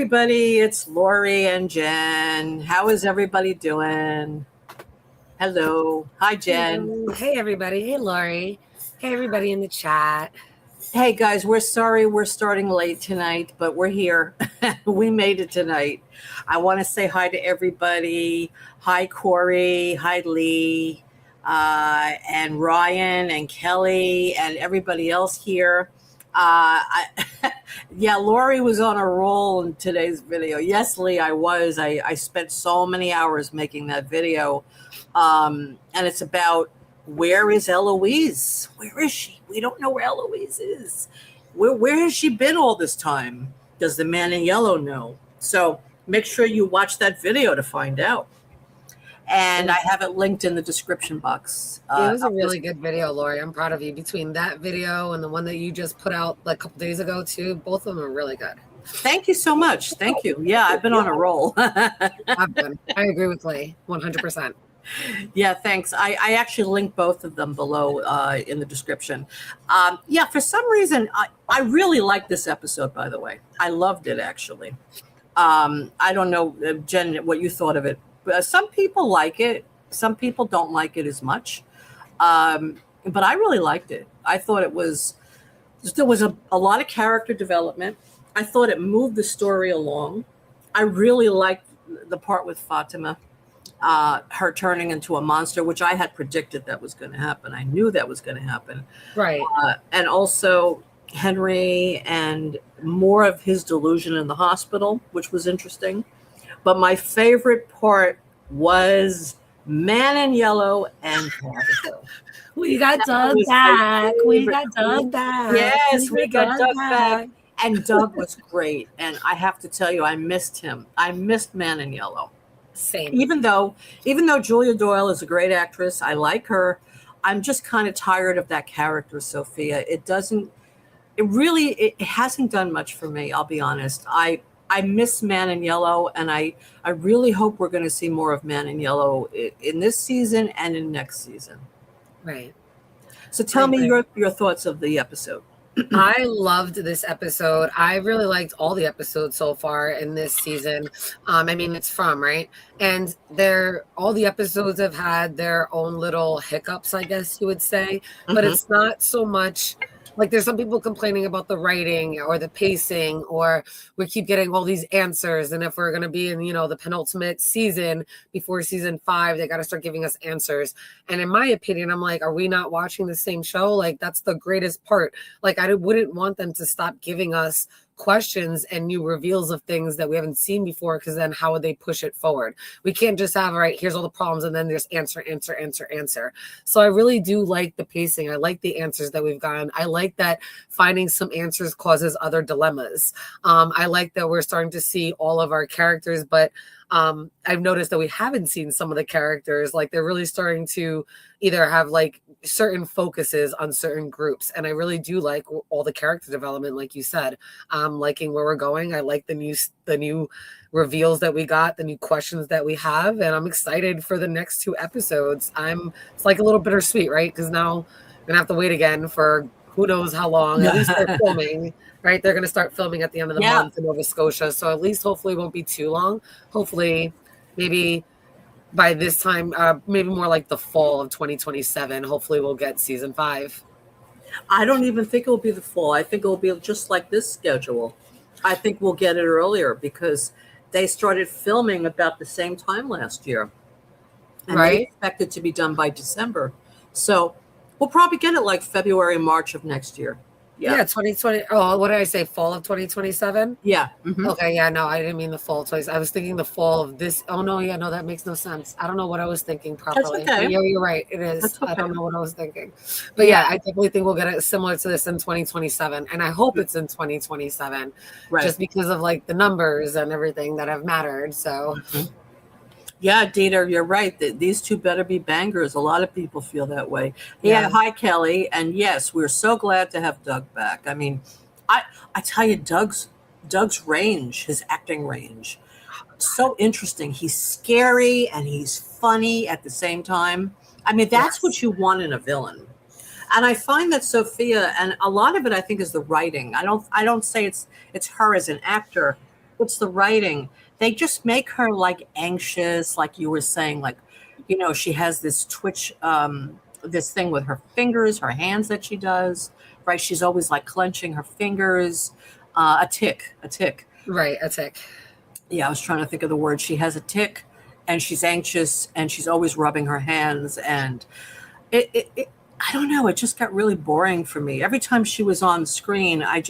everybody, it's Lori and Jen. How is everybody doing? Hello. Hi, Jen. Hello. Hey, everybody. Hey, Lori. Hey, everybody in the chat. Hey, guys, we're sorry we're starting late tonight, but we're here. We made it tonight. I want to say hi to everybody. Hi, Corey. Hi, Lee. And Ryan and Kelly and everybody else here. Yeah, Lori was on a roll in today's video. Yes, Lee, I was. I spent so many hours making that video. And it's about where is Eloise? Where is she? We don't know where Eloise is. Where has she been all this time? Does the man in yellow know? So make sure you watch that video to find out. And I have it linked in the description box. It was a really good video, Lori. I'm proud of you. Between that video and the one that you just put out like a couple days ago, too, both of them are really good. Thank you so much. Thank you. Yeah, I've been on a roll. I've been. I agree with Lee, 100%. Yeah, thanks. I actually linked both of them below in the description. Yeah, for some reason, I really liked this episode, by the way. I loved it, actually. I don't know, Jen, what you thought of it. Some people like it. Some people don't like it as much. But I really liked it. I thought there was a lot of character development. I thought it moved the story along. I really liked the part with Fatima. Her turning into a monster, which I had predicted that was going to happen. I knew that was going to happen. Right. And also Henry and more of his delusion in the hospital, which was interesting. But my favorite part was Man in Yellow and Tabitha. We got Doug back. We got Doug back. Yes, we got Doug back. And Doug was great. And I have to tell you, I missed him. I missed Man in Yellow. Same. Even though Julia Doyle is a great actress, I like her. I'm just kind of tired of that character, Sophia. It hasn't done much for me. I'll be honest. I miss Man in Yellow, and I really hope we're going to see more of Man in Yellow in this season and in next season. Right. So tell me your thoughts of the episode. I loved this episode. I really liked all the episodes so far in this season. I mean, it's From, right? And all the episodes have had their own little hiccups, I guess you would say. But it's not so much like there's some people complaining about the writing or the pacing, or we keep getting all these answers. And if we're going to be in, the penultimate season before season 5, they got to start giving us answers. And in my opinion, I'm like, are we not watching the same show? Like, that's the greatest part. Like, I wouldn't want them to stop giving us questions and new reveals of things that we haven't seen before, because then how would they push it forward? We can't just have, all right, here's all the problems, and then there's answer. So I really do like the pacing. I like the answers that we've gotten. I like that finding some answers causes other dilemmas. I like that we're starting to see all of our characters, but I've noticed that we haven't seen some of the characters. Like, they're really starting to either have like certain focuses on certain groups. And I really do like all the character development, like you said. I'm liking where we're going. I like the new reveals that we got, the new questions that we have, and I'm excited for the next 2 episodes. It's like a little bittersweet, right? Because now I'm gonna have to wait again for who knows how long. At least they're filming. Right, they're going to start filming at the end of the month in Nova Scotia. So at least hopefully it won't be too long. Hopefully maybe by this time, maybe more like the fall of 2027, hopefully we'll get season 5. I don't even think it will be the fall. I think it will be just like this schedule. I think we'll get it earlier because they started filming about the same time last year. And they expect it to be done by December. So we'll probably get it like February, March of next year. Yeah, 2020. Oh, what did I say? Fall of 2027? Yeah. Okay, yeah, no, I didn't mean the fall. I was thinking the fall of this. Oh, no, yeah, no, that makes no sense. I don't know what I was thinking properly. That's okay. Yeah, you're right. It is. Okay. I don't know what I was thinking. But yeah, I definitely think we'll get it similar to this in 2027. And I hope it's in 2027. Right. Just because of like the numbers and everything that have mattered. So. Yeah, Dieter, you're right. These 2 better be bangers. A lot of people feel that way. Yeah, hi, Kelly. And yes, we're so glad to have Doug back. I mean, I tell you, Doug's range, his acting range, so interesting. He's scary and he's funny at the same time. I mean, that's what you want in a villain. And I find that Sophia, and a lot of it, I think, is the writing. I don't say it's her as an actor it's the writing. They just make her like anxious, like you were saying, like, she has this twitch, this thing with her fingers, her hands that she does, right? She's always like clenching her fingers, a tick. Right, a tick. Yeah, I was trying to think of the word. She has a tick and she's anxious and she's always rubbing her hands. And I don't know, it just got really boring for me. Every time she was on screen, I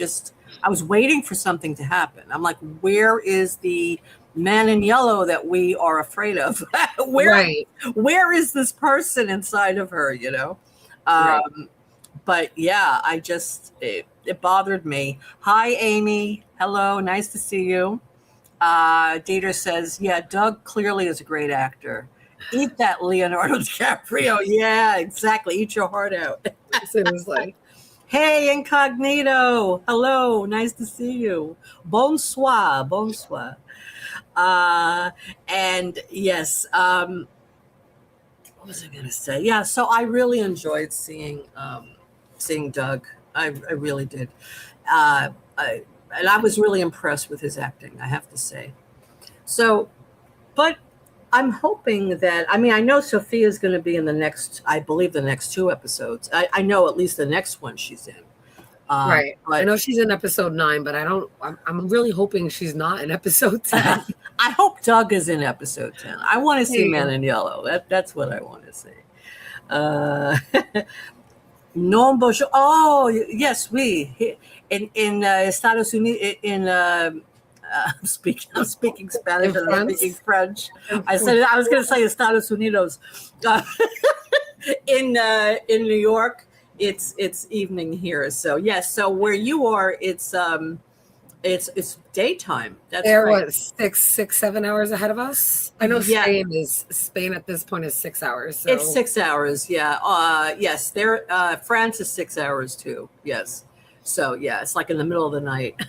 was waiting for something to happen. I'm like, where is the man in yellow that we are afraid of? Where is this person inside of her, Right. But yeah, it bothered me. Hi, Amy. Hello. Nice to see you. Dieter says, yeah, Doug clearly is a great actor. Eat that, Leonardo DiCaprio. Yeah, exactly. Eat your heart out. Seriously. Hey, Incognito. Hello. Nice to see you. Bonsoir. And yes, what was I going to say? Yeah, so I really enjoyed seeing Doug. I really did. And I was really impressed with his acting, I have to say. So, but I'm hoping that, I know Sophia's going to be in I believe the next 2 episodes. I know at least the next one she's in. Right. But I know she's in episode 9, but I'm really hoping she's not in episode 10. I hope Doug is in episode 10. I want to see Man in Yellow. That's what I want to see. Non bonjour. Oh, yes, oui. In Estados Unidos, I'm speaking Spanish and I'm speaking French. I was going to say Estados Unidos. In New York, it's evening here. So yes, so where you are, it's daytime. That's They're right. what, 7 hours ahead of us? I know Spain at this point is 6 hours. So. It's 6 hours. Yeah. Yes. France is 6 hours too. Yes. So yeah, it's like in the middle of the night.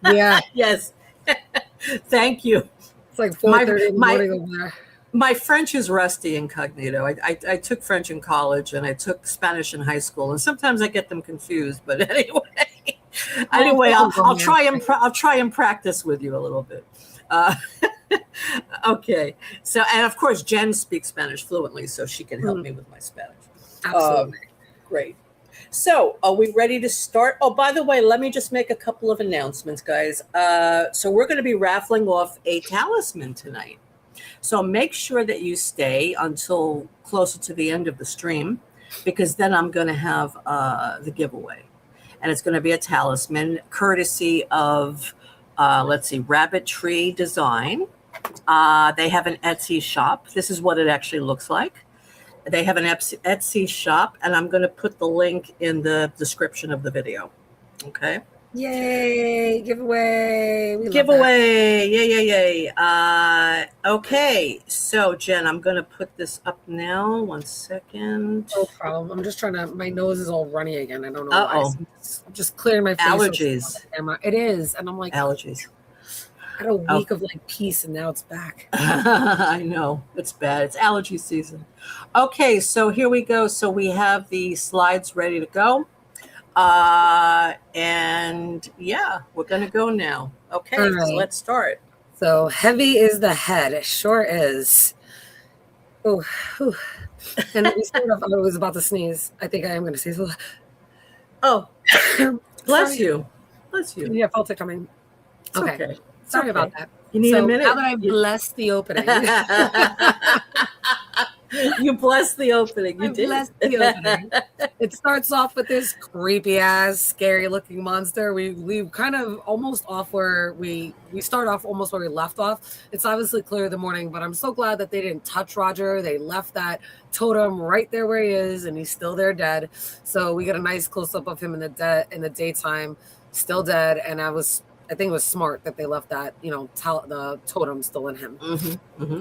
Yeah. Yes. Thank you. It's like 4:30 in the morning over there. My French is rusty, Incognito. I took French in college and I took Spanish in high school, and sometimes I get them confused. But anyway, I'll try and practice with you a little bit. Okay. So, and of course, Jen speaks Spanish fluently, so she can help me with my Spanish. Absolutely. Great. So, are we ready to start? Oh, by the way, let me just make a couple of announcements, guys. So we're going to be raffling off a talisman tonight. So make sure that you stay until closer to the end of the stream, because then I'm going to have the giveaway. And it's going to be a talisman courtesy of, Rabbit Tree Design. They have an Etsy shop. This is what it actually looks like. They have an Etsy shop, and I'm going to put the link in the description of the video. Okay. Yay! Giveaway! Giveaway! Yay! Okay, so Jen, I'm going to put this up now. 1 second. No problem. I'm just trying to. My nose is all runny again. I don't know why. So I'm just clearing my face. Allergies. It is, and I'm like allergies. I had a week of like peace, and now it's back. I know, it's bad. It's allergy season. Okay, so here we go. So we have the slides ready to go. And yeah, we're going to go now. Okay, right. So let's start. So heavy is the head. It sure is. Oh, and we started off, I was about to sneeze. I think I am going to sneeze. Oh, bless you. Bless you. Yeah, I felt it coming. Okay. Sorry about that. You need a minute. Now that I've blessed the opening. You blessed the opening. You did. Blessed the opening. It starts off with this creepy ass, scary looking monster. We kind of almost off where we start off almost where we left off. It's obviously clear in the morning, but I'm so glad that they didn't touch Roger. They left that totem right there where he is, and he's still there dead. So we get a nice close up of him in the daytime, still dead. And I think it was smart that they left that, the totem still in him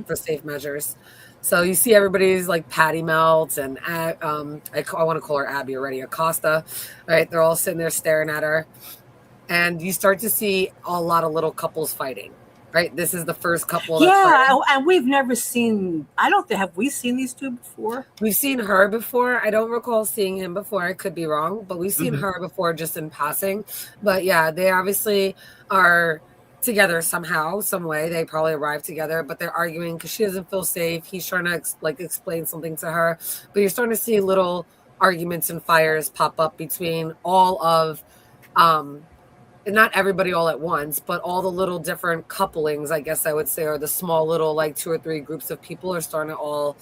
for safe measures. So you see everybody's like Patty Melt and I want to call her Abby already, Acosta, right? They're all sitting there staring at her. And you start to see a lot of little couples fighting, right? This is the first couple. And we've never seen, have we seen these two before? We've seen her before. I don't recall seeing him before. I could be wrong, but we've seen her before just in passing. But yeah, they obviously are together somehow, some way. They probably arrive together, but they're arguing because she doesn't feel safe. He's trying to explain something to her, but you're starting to see little arguments and fires pop up between all of, and not everybody all at once, but all the little different couplings, I guess I would say, or the small little like 2 or 3 groups of people are starting to all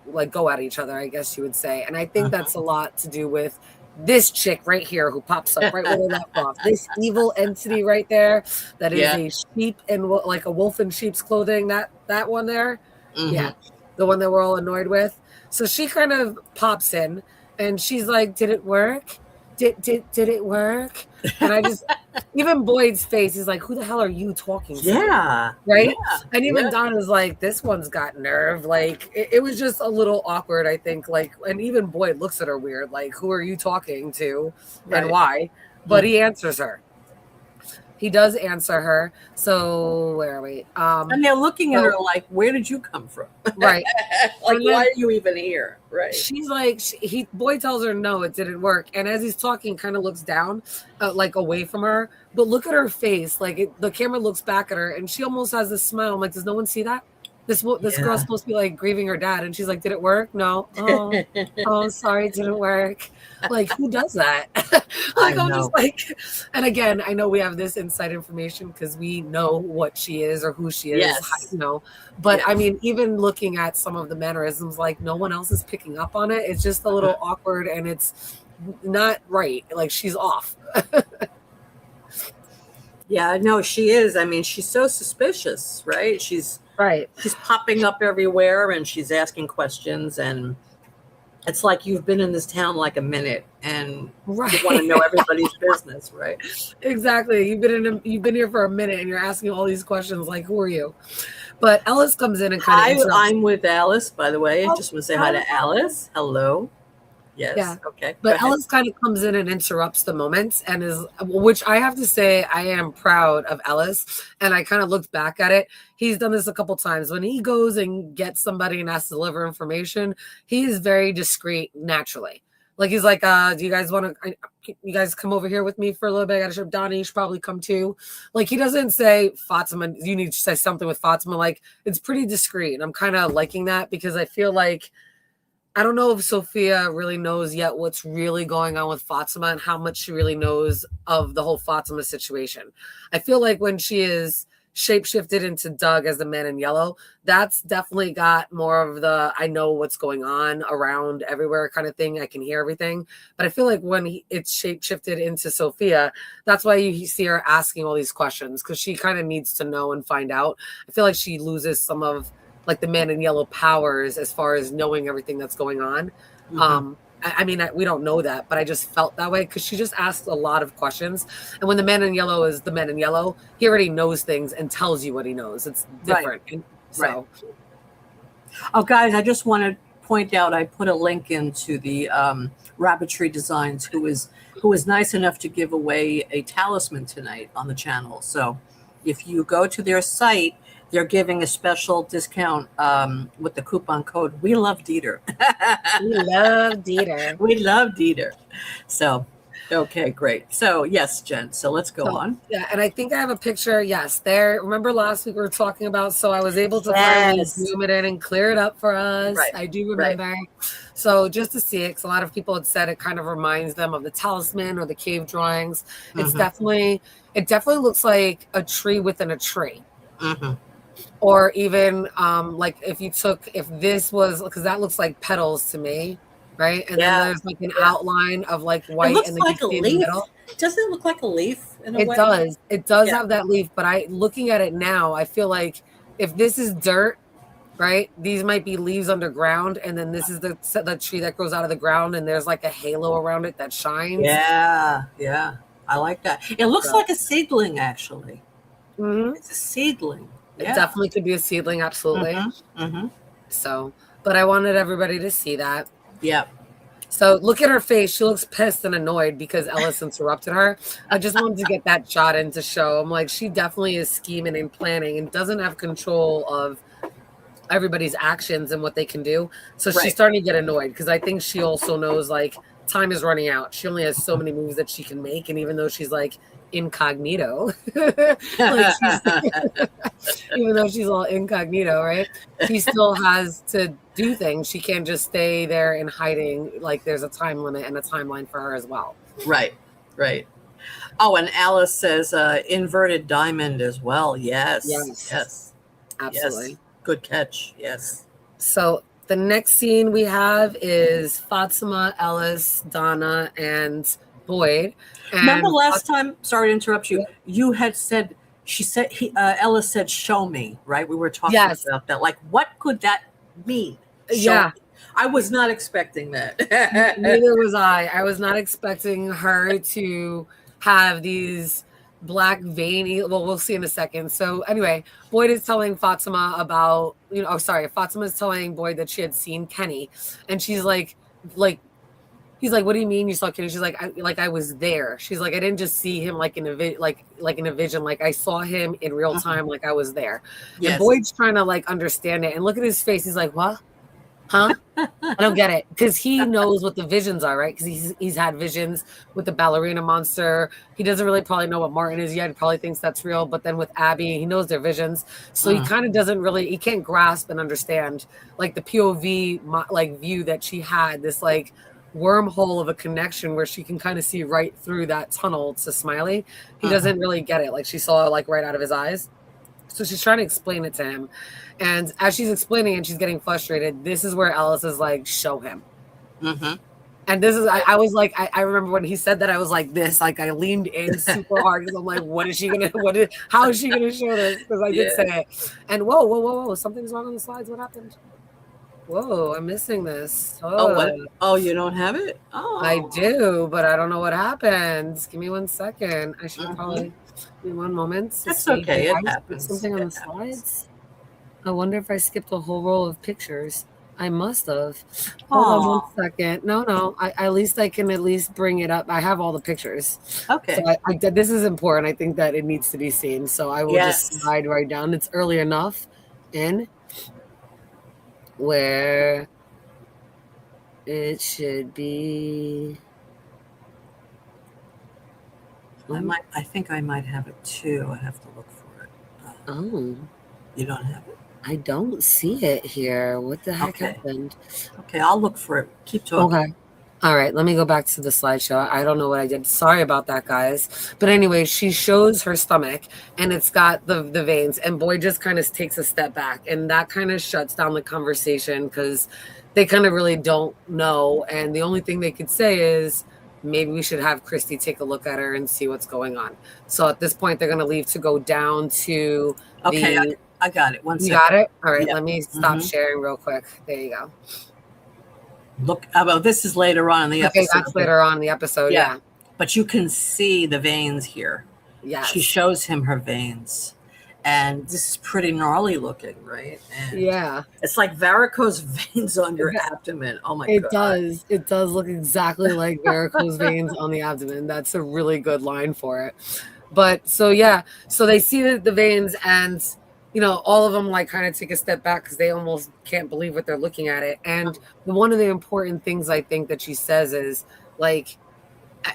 like go at each other, I guess you would say. And I think that's a lot to do with this chick right here who pops up right when they left off. This evil entity right there that is a sheep and like a wolf in sheep's clothing. That one there, yeah, the one that we're all annoyed with. So she kind of pops in and she's like, "Did it work? Did it work?" And I just, even Boyd's face is like, "Who the hell are you talking to?" Yeah. Right. Yeah. And even Donna's like, "This one's got nerve." Like it was just a little awkward, I think. Like, and even Boyd looks at her weird, like, "Who are you talking to and why?" But he answers her. He does answer her. So where are we? And they're looking at her like, "Where did you come from?" Right. Like, why are you even here? Right. She's like, Boyd tells her no, it didn't work. And as he's talking, kind of looks down, like away from her. But look at her face. Like the camera looks back at her, and she almost has this smile. I'm like, does no one see that? This girl's supposed to be like grieving her dad, and she's like, "Did it work? No. Oh, sorry, it didn't work." Like, who does that? Like, I'm just like, and again, I know we have this inside information because we know what she is or who she is, Yes. you know. But I mean, even looking at some of the mannerisms, like no one else is picking up on it. It's just a little awkward, and it's not right. Like she's off. Yeah, no, she is. I mean, she's so suspicious, right? She's popping up everywhere and she's asking questions, and it's like you've been in this town like a minute and you want to know everybody's business, right? Exactly. You've been here for a minute and you're asking all these questions like, "Who are you?" But Ellis comes in and kind of I'm with Alice, by the way. I just want to say hi to Alice. Hello. Yes. Yeah. Okay. But Ellis kind of comes in and interrupts the moment and which I have to say, I am proud of Ellis. And I kind of looked back at it. He's done this a couple times. When he goes and gets somebody and has to deliver information, he is very discreet naturally. Like he's like, "Do you guys want to, you guys come over here with me for a little bit? I got to show Donnie, you should probably come too." Like he doesn't say, "Fatima, you need to say something with Fatima." Like it's pretty discreet. And I'm kind of liking that because I feel like, I don't know if Sophia really knows yet what's really going on with Fatima and how much she really knows of the whole Fatima situation. I feel like when she is shapeshifted into Doug as the man in yellow, that's definitely got more of the I know what's going on around everywhere kind of thing. I can hear everything. But I feel like when it's shapeshifted into Sophia, that's why you see her asking all these questions because she kind of needs to know and find out. I feel like she loses some of like the man in yellow powers as far as knowing everything that's going on. I mean, we don't know that, but I just felt that way because she just asked a lot of questions. And when the man in yellow is the man in yellow, he already knows things and tells you what he knows. It's different. So, oh, guys, I just want to point out, I put a link into the Rabbitry Designs, who is nice enough to give away a talisman tonight on the channel. So if you go to their site, they're giving a special discount with the coupon code "We Love Dieter." We love Dieter. We love Dieter. So, okay, great. So, yes, Jen. So let's go on. Yeah, and I think I have a picture. Yes, there. Remember last week we were talking about? So I was able to finally zoom it in and clear it up for us. Right. I do remember. Right. So just to see it, because a lot of people had said it kind of reminds them of the talisman or the cave drawings. It's definitely looks like a tree within a tree. Or even like if this was, because that looks like petals to me, right? And then there's like an outline of like white. It looks and like a leaf. Doesn't it look like a leaf in a way? It does. It does have that leaf, but looking at it now, I feel like if this is dirt, right? These might be leaves underground, and then this is the tree that grows out of the ground, and there's like a halo around it that shines. Yeah. I like that. It looks like a seedling, actually. It's a seedling. It definitely could be a seedling, absolutely. So, but I wanted everybody to see that. Yeah. So look at her face. She looks pissed and annoyed because Ellis interrupted her. I just wanted to get that shot in to show. I'm like, she definitely is scheming and planning and doesn't have control of everybody's actions and what they can do. So she's starting to get annoyed because I think she also knows like time is running out. She only has so many moves that she can make, and even though she's like incognito, like even though she's all incognito, right? She still has to do things. She can't just stay there in hiding. Like there's a time limit and a timeline for her as well. Right. Oh, and Alice says inverted diamond as well. Yes. Absolutely. Yes. Good catch. Yes. So the next scene we have is Fatima, Ellis, Donna, and Boyd. And remember last time? Sorry to interrupt you. You had said Ellis said, "Show me." Right? We were talking about that. Like, what could that mean? Show me. I was not expecting that. Neither was I. I was not expecting her to have these black veiny. Well, we'll see in a second. So anyway, Boyd is telling Fatima about, Fatima is telling Boyd that she had seen Kenny, and she's like, he's like, what do you mean you saw Kenny? She's like, I was there. She's like, I didn't just see him like in a vision. Like I saw him in real time. Like I was there. Yes. And Boyd's trying to like understand it, and look at his face. He's like, what? Huh? I don't get it, because he knows what the visions are, right? Because he's had visions with the ballerina monster. He doesn't really probably know what Martin is yet. He probably thinks that's real, but then with Abby, he knows their visions. So he kind of doesn't really, he can't grasp and understand like the POV like view that she had, this like wormhole of a connection where she can kind of see right through that tunnel to Smiley. He doesn't really get it. Like she saw it like right out of his eyes. So she's trying to explain it to him. And as she's explaining and she's getting frustrated, this is where Alice is like, show him. Mm-hmm. And this is, I was like, I remember when he said that, I was like this, like I leaned in super hard because I'm like, how is she going to show this? Because I did say it. And whoa, something's wrong on the slides. What happened? Whoa, I'm missing this. Oh, you don't have it? Oh, I do, but I don't know what happened. Give me 1 second. I should probably... Give me 1 moment. That's okay. It happens. Something on the slides. I wonder if I skipped a whole row of pictures. I must have. Hold on 1 second. No. At least I can bring it up. I have all the pictures. Okay. So this is important. I think that it needs to be seen. So I will just slide right down. It's early enough in where it should be. I think I might have it too. I have to look for it. Oh. You don't have it? I don't see it here. What the heck happened? Okay, I'll look for it. Keep talking. Okay. All right, let me go back to the slideshow. I don't know what I did. Sorry about that, guys. But anyway, she shows her stomach, and it's got the veins, and Boyd just kind of takes a step back, and that kind of shuts down the conversation because they kind of really don't know, and the only thing they could say is, maybe we should have Christy take a look at her and see what's going on. So at this point, they're going to leave to go down to I got it. One second. You got it? All right, let me stop sharing real quick. There you go. Look, this is later on in the episode. Okay, that's later on in the episode, yeah. But you can see the veins here. Yeah. She shows him her veins. And this is pretty gnarly looking, right? And it's like varicose veins on your abdomen. Oh my God. It does look exactly like varicose veins on the abdomen. That's a really good line for it. But so they see the veins, and all of them like kind of take a step back because they almost can't believe what they're looking at it. And one of the important things I think that she says is like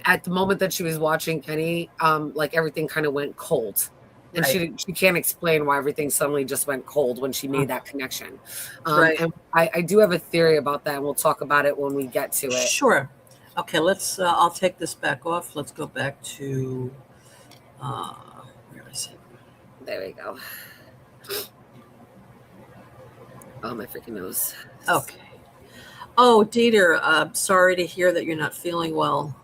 at the moment that she was watching Kenny, like everything kind of went cold. And she can't explain why everything suddenly just went cold when she made that connection. And I do have a theory about that, and we'll talk about it when we get to it. Sure. Okay, let's. I'll take this back off. Let's go back to. Where is it? There we go. Oh, my freaking nose. Okay. Oh, Dieter, sorry to hear that you're not feeling well.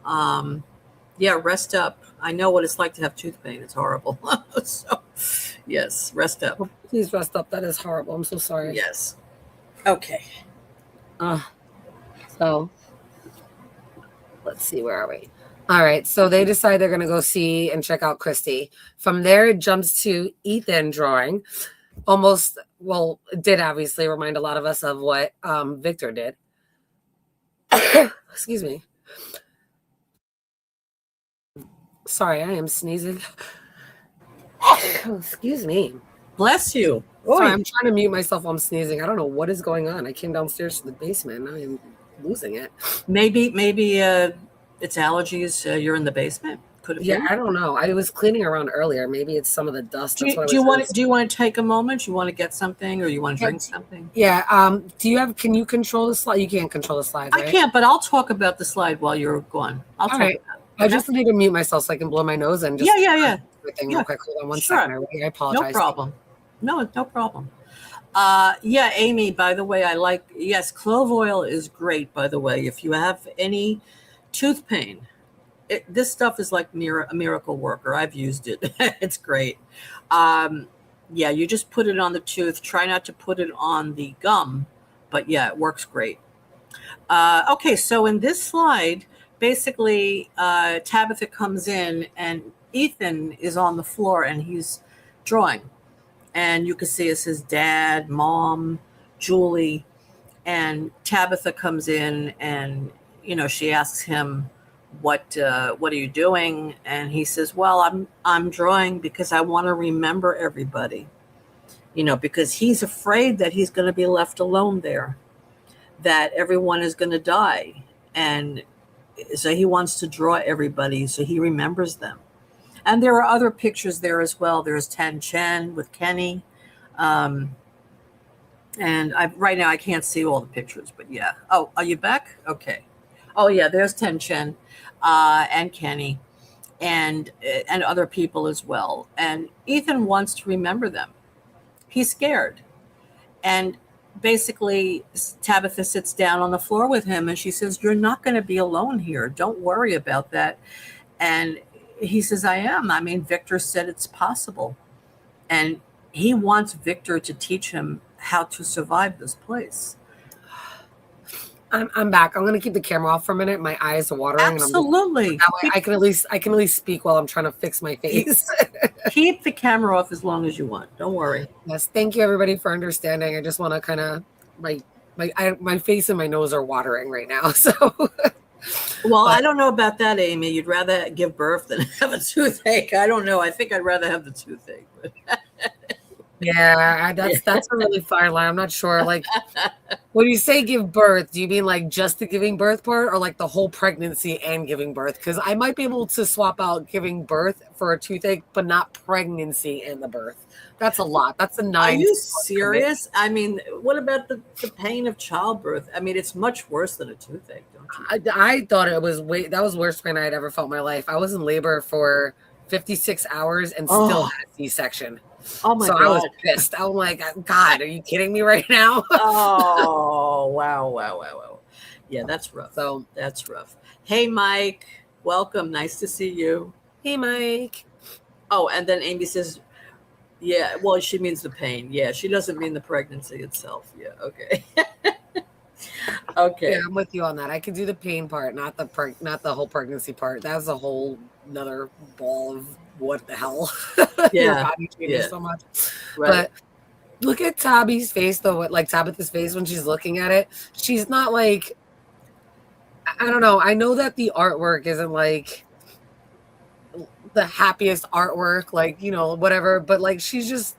Rest up. I know what it's like to have tooth pain. It's horrible. So, yes, rest up. Oh, please rest up. That is horrible. I'm so sorry. Yes. Okay. So, let's see. Where are we? All right. So they decide they're going to go see and check out Christy. From there, it jumps to Ethan drawing. It did obviously remind a lot of us of what Victor did. Excuse me. Sorry, I am sneezing. Excuse me. Bless you. Sorry, I'm trying to mute myself while I'm sneezing. I don't know what is going on. I came downstairs to the basement. losing it. Maybe it's allergies. You're in the basement. Could it Yeah, be? I don't know. I was cleaning around earlier. Maybe it's some of the dust. Do That's you, what I do you was want to do you want to take a moment? You want to get something, or you want to Yeah, drink something? Yeah. Do you have? Can you control the slide? You can't control the slides, I right? can't, but I'll talk about the slide while you're gone. I'll All talk right. about it. I Okay? just need to mute myself so I can blow my nose and Yeah, just yeah, yeah, everything yeah. real quick. Hold on one Sure. second. I No apologize. problem. No problem. Yeah, Amy, by the way, yes, clove oil is great, by the way. If you have any tooth pain, this stuff is like a miracle worker. I've used it. It's great. Yeah, you just put it on the tooth. Try not to put it on the gum, but yeah, it works great. Okay, so in this slide, basically, Tabitha comes in and Ethan is on the floor and he's drawing. And you can see it's his dad, mom, Julie, and Tabitha comes in and she asks him, what are you doing? And he says, well, I'm drawing because I want to remember everybody, because he's afraid that he's going to be left alone there, that everyone is going to die. And so he wants to draw everybody so he remembers them. And there are other pictures there as well. There's Tan Chen with Kenny. And right now I can't see all the pictures, but yeah. Oh, are you back? Okay. Oh yeah, there's Tan Chen and Kenny and other people as well. And Ethan wants to remember them. He's scared. And basically Tabitha sits down on the floor with him and she says, you're not going to be alone here. Don't worry about that. And he says, I am. I mean, Victor said it's possible. And he wants Victor to teach him how to survive this place. I'm back. I'm going to keep the camera off for a minute. My eyes are watering. Absolutely. And that way I can at least speak while I'm trying to fix my face. Keep the camera off as long as you want. Don't worry. Yes. Thank you everybody for understanding. I just want to kind of my face and my nose are watering right now. So well, I don't know about that, Amy. You'd rather give birth than have a toothache. I don't know. I think I'd rather have the toothache. Yeah, that's a really fine line. I'm not sure. Like, when you say give birth, do you mean like just the giving birth part, or like the whole pregnancy and giving birth? Because I might be able to swap out giving birth for a toothache, but not pregnancy and the birth. That's a lot. That's a 9. Are you serious? I mean, what about the pain of childbirth? I mean, it's much worse than a toothache, don't you? I thought it was that was worse pain I had ever felt in my life. I was in labor for 56 hours and still had a C-section. Oh my God. I was pissed. I'm like, God, are you kidding me right now? Oh, wow. Yeah, that's rough. So that's rough. Hey, Mike, welcome. Nice to see you. Hey, Mike. Oh, and then Amy says, yeah, well, she means the pain. Yeah, she doesn't mean the pregnancy itself. Yeah, okay. Okay. Yeah, I'm with you on that. I can do the pain part, not the whole pregnancy part. That's a whole another ball of what the hell. Yeah. Your body changes so much. Right. But look at Tabby's face though, like Tabitha's face when she's looking at it. She's not like, I don't know. I know that the artwork isn't like the happiest artwork, like, whatever, but like she's just,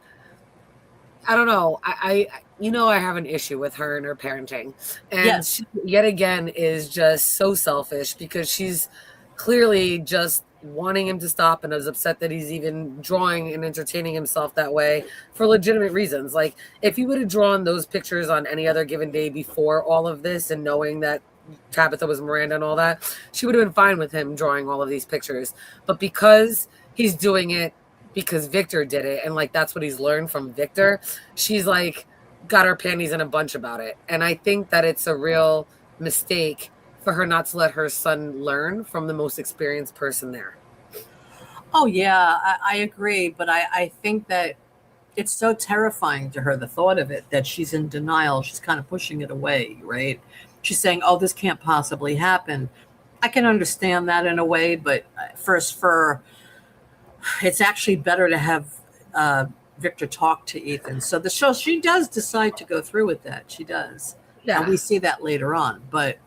I don't know. I have an issue with her and her parenting. And she, yet again, is just so selfish because she's clearly just wanting him to stop and is upset that he's even drawing and entertaining himself that way for legitimate reasons. Like, if he would have drawn those pictures on any other given day before all of this and knowing that Tabitha was Miranda and all that, she would have been fine with him drawing all of these pictures. But because he's doing it because Victor did it, and like that's what he's learned from Victor, she's like got her panties in a bunch about it. And I think that it's a real mistake for her not to let her son learn from the most experienced person there. Oh yeah, I agree, but I think that it's so terrifying to her, the thought of it, that she's in denial. She's kind of pushing it away, right? She's saying, oh, this can't possibly happen. I can understand that in a way, but it's actually better to have Victor talk to Ethan. So she does decide to go through with that. She does. Yeah. And we see that later on. But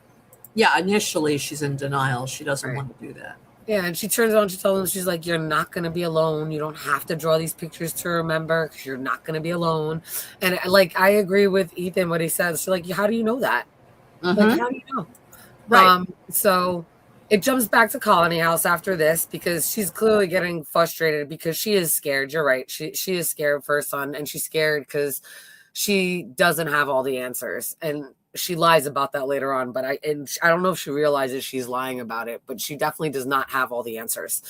yeah, initially she's in denial. She doesn't want to do that. Yeah, and she turns around, she tells him, she's like, you're not going to be alone. You don't have to draw these pictures to remember because you're not going to be alone. And like, I agree with Ethan, what he says. She's like, how do you know that? Like, how do you know? Right. So it jumps back to Colony House after this because she's clearly getting frustrated because she is scared. You're right. She is scared for her son, and she's scared because she doesn't have all the answers. And she lies about that later on, but I don't know if she realizes she's lying about it, but she definitely does not have all the answers.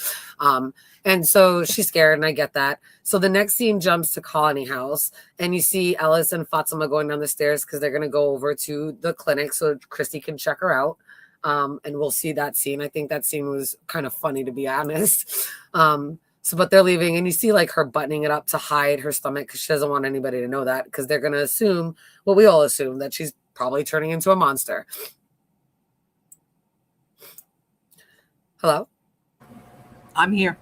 And so she's scared, and I get that. So the next scene jumps to Colony House, and you see Ellis and Fatima going down the stairs because they're going to go over to the clinic so Christy can check her out. And we'll see that scene. I think that scene was kind of funny, to be honest. So, but they're leaving, and you see like her buttoning it up to hide her stomach because she doesn't want anybody to know that because they're going to assume what we all assume, that she's probably turning into a monster. Hello? I'm here.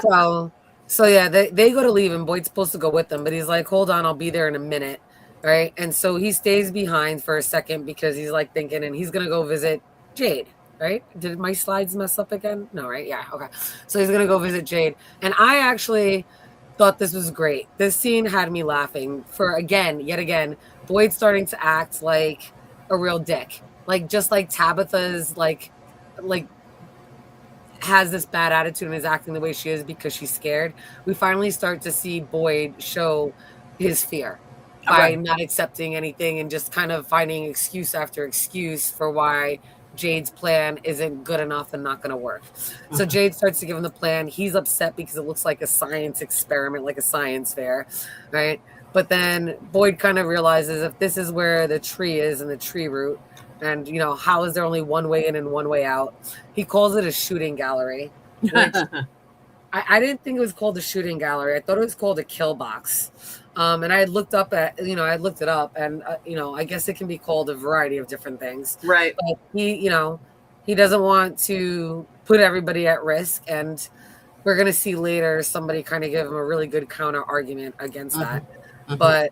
So yeah, they go to leave, and Boyd's supposed to go with them, but he's like, hold on, I'll be there in a minute. Right. And so he stays behind for a second because he's like thinking, and he's going to go visit Jade. Right. Did my slides mess up again? No, right. Yeah. Okay. So he's going to go visit Jade. And I actually thought this was great. This scene had me laughing for yet again, Boyd starting to act like a real dick. Like, just like Tabitha's like has this bad attitude and is acting the way she is because she's scared. We finally start to see Boyd show his fear by not accepting anything and just kind of finding excuse after excuse for why Jade's plan isn't good enough and not going to work. So Jade starts to give him the plan. He's upset because it looks like a science experiment, like a science fair, right? But then Boyd kind of realizes if this is where the tree is in the tree root, and, you know, how is there only one way in and one way out? He calls it a shooting gallery, which I didn't think it was called a shooting gallery. I thought it was called a kill box. And I had looked it up, and, I guess it can be called a variety of different things. Right. But he doesn't want to put everybody at risk. And we're going to see later somebody kind of give him a really good counter argument against that. But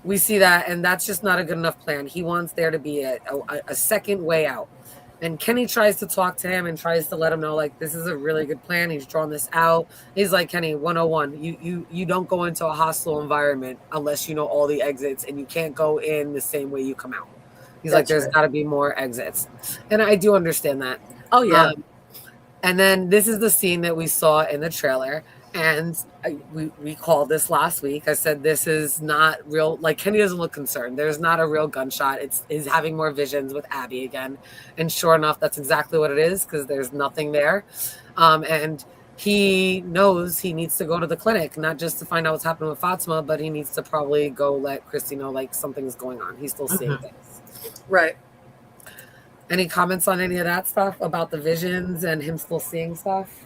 we see that, and that's just not a good enough plan. He wants there to be a second way out. And Kenny tries to talk to him and tries to let him know, like, this is a really good plan. He's drawn this out. He's like, Kenny, 101, you don't go into a hostile environment unless you know all the exits, and you can't go in the same way you come out. He's like, there's got to be more exits. And I do understand that. Oh, yeah. And then this is the scene that we saw in the trailer. And we called this last week. I said, this is not real. Like, Kenny doesn't look concerned. There's not a real gunshot. He's having more visions with Abby again. And sure enough, that's exactly what it is, because there's nothing there. And he knows he needs to go to the clinic, not just to find out what's happening with Fatima, but he needs to probably go let Christy know, like, something's going on. He's still seeing things. Right. Any comments on any of that stuff about the visions and him still seeing stuff?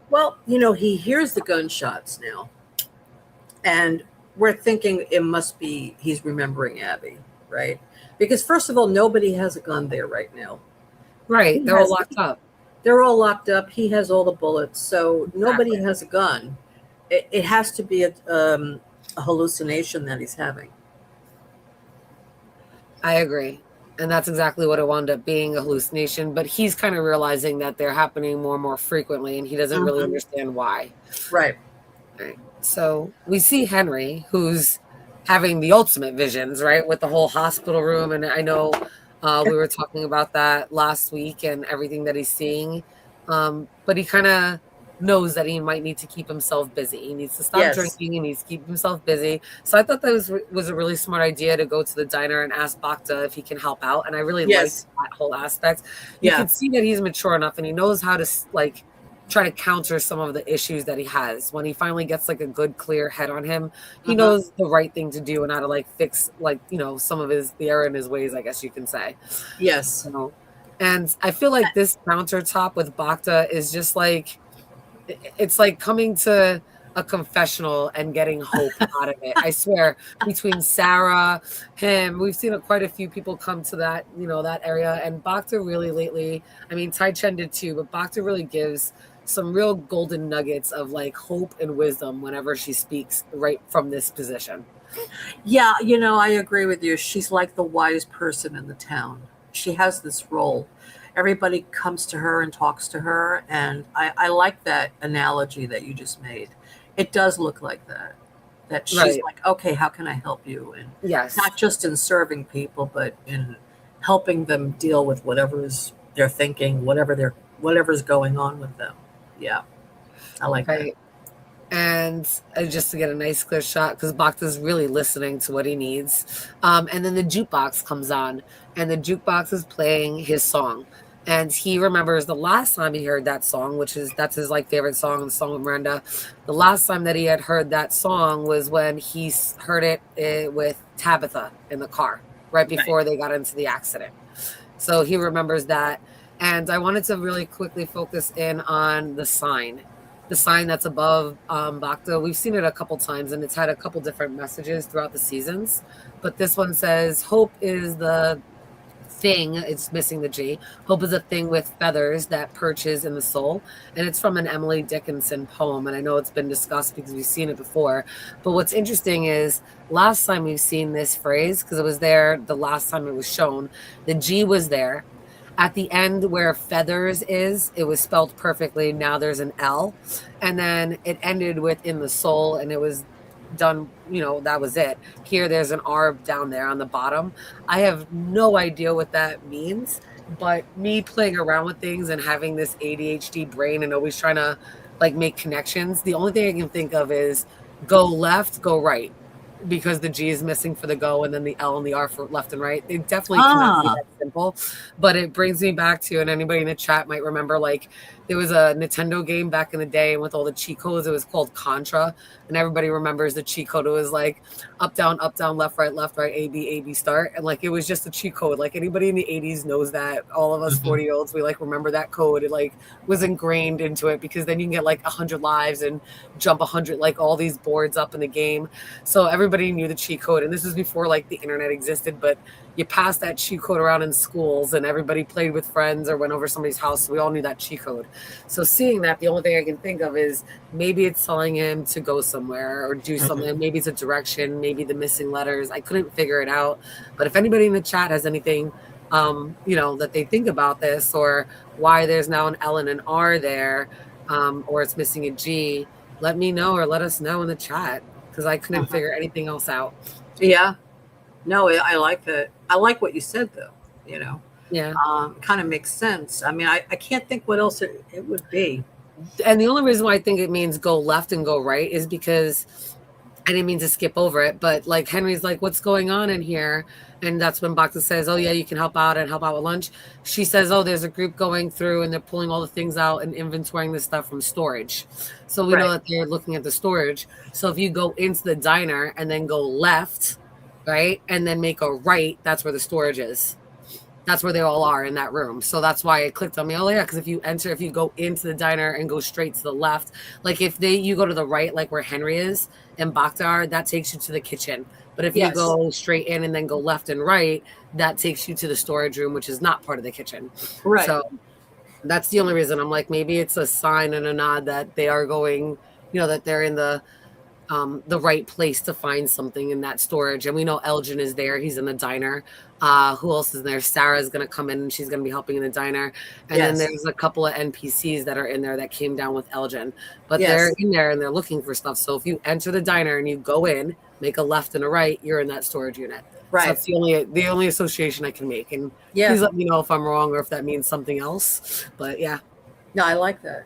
Well, he hears the gunshots now, and we're thinking it must be he's remembering Abby, right? Because first of all, nobody has a gun there right now. Right. They're all locked up. They're all locked up. He has all the bullets, so nobody has a gun. It has to be a hallucination that he's having. I agree. And that's exactly what it wound up being, a hallucination. But he's kind of realizing that they're happening more and more frequently, and he doesn't really understand why. Right. So we see Henry, who's having the ultimate visions, right, with the whole hospital room. And I know we were talking about that last week and everything that he's seeing. But he kind of knows that he might need to keep himself busy. He needs to stop drinking. He needs to keep himself busy. So I thought that was a really smart idea to go to the diner and ask Bacta if he can help out. And I really liked that whole aspect. You can see that he's mature enough and he knows how to, like, try to counter some of the issues that he has. When he finally gets, like, a good, clear head on him, he knows the right thing to do and how to, like, fix, like, some of the error in his ways, I guess you can say. Yes. And I feel like this countertop with Bacta is just like, it's like coming to a confessional and getting hope out of it. I swear, between Sarah, him, we've seen quite a few people come to that, that area. And Bacta really lately, I mean, Tai Chen did too, but Bacta really gives some real golden nuggets of, like, hope and wisdom whenever she speaks right from this position. Yeah, I agree with you. She's like the wise person in the town. She has this role. Everybody comes to her and talks to her. And I like that analogy that you just made. It does look like that. that she's Right. like, okay, how can I help you? And Yes. not just in serving people, but in helping them deal with whatever's they're thinking, whatever's going on with them. Yeah, I like that. Right. And just to get a nice clear shot, because Bacta's really listening to what he needs. And then the jukebox comes on, and the jukebox is playing his song. And he remembers the last time he heard that song, that's his like favorite song, the song of Miranda. The last time that he had heard that song was when he heard it with Tabitha in the car, right before they got into the accident. So he remembers that. And I wanted to really quickly focus in on the sign that's above Bacta. We've seen it a couple times, and it's had a couple different messages throughout the seasons. But this one says, "Hope is the thing." It's missing the G. Hope is a thing with feathers that perches in the soul, and it's from an Emily Dickinson poem. And I know it's been discussed because we've seen it before. But what's interesting is last time we've seen this phrase, because it was there the last time it was shown, the G was there. At the end where feathers is, it was spelled perfectly. Now there's an L. And then it ended with in the soul, and it was done, that was it. Here there's an R down there on the bottom. I have no idea what that means, but me playing around with things and having this ADHD brain and always trying to like make connections, the only thing I can think of is go left, go right. Because the G is missing for the go, and then the L and the R for left and right. It definitely cannot be that simple, but it brings me back to, and anybody in the chat might remember, like there was a Nintendo game back in the day, and with all the cheat codes, it was called Contra, and everybody remembers the cheat code. It was like up, down, left, right, A, B, start, and like it was just a cheat code. Like anybody in the 80s knows that. All of us 40-year-olds, we like remember that code. It like was ingrained into it because then you can get like 100 lives and jump 100, like all these boards up in the game. So everybody knew the cheat code, and this was before like the internet existed, but you passed that cheat code around in schools and everybody played with friends or went over somebody's house. So we all knew that cheat code. So seeing that, the only thing I can think of is maybe it's telling him to go somewhere or do something. Maybe it's a direction, maybe the missing letters. I couldn't figure it out. But if anybody in the chat has anything, that they think about this, or why there's now an L and an R there, or it's missing a G, let me know or let us know in the chat, because I couldn't figure anything else out. Yeah. No, I like that. I like what you said, though. Yeah. Kind of makes sense. I mean, I can't think what else it would be. And the only reason why I think it means go left and go right is because I didn't mean to skip over it, but like Henry's like, what's going on in here? And that's when Bacta says, oh yeah, you can help out with lunch. She says, oh, there's a group going through and they're pulling all the things out and inventorying the stuff from storage. So we know that they're looking at the storage. So if you go into the diner and then go left, right, and then make a right, that's where the storage is. That's where they all are in that room. So that's why it clicked on me. Oh yeah, because if you go into the diner and go straight to the left, like if you go to the right, like where Henry is and Bacta are, that takes you to the kitchen. But if you go straight in and then go left and right, that takes you to the storage room, which is not part of the kitchen. Right. So that's the only reason I'm like, maybe it's a sign and a nod that they are going, that they're in the right place to find something in that storage. And we know Elgin is there. He's in the diner. Who else is there? Sarah's going to come in and she's going to be helping in the diner. And then there's a couple of NPCs that are in there that came down with Elgin. But they're in there and they're looking for stuff. So if you enter the diner and you go in, make a left and a right, you're in that storage unit. Right. So that's the only association I can make. And please let me know if I'm wrong or if that means something else. But yeah. No, I like that.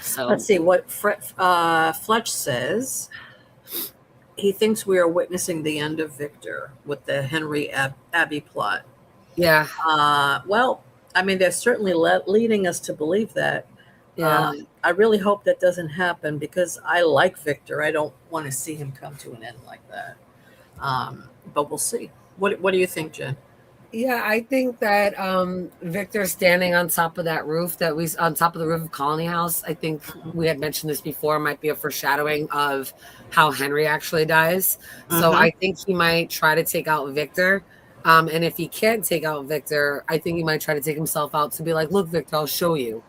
So let's see what Fletch says. He thinks we are witnessing the end of Victor with the Henry Abby plot. Yeah. Well, I mean, they're certainly leading us to believe that. Yeah. I really hope that doesn't happen because I like Victor. I don't want to see him come to an end like that. But we'll see. What do you think, Jen? Yeah, I think that Victor standing on top of that roof, on top of the roof of Colony House, I think we had mentioned this before, might be a foreshadowing of how Henry actually dies. So I think he might try to take out Victor. And if he can't take out Victor, I think he might try to take himself out to be like, look, Victor, I'll show you,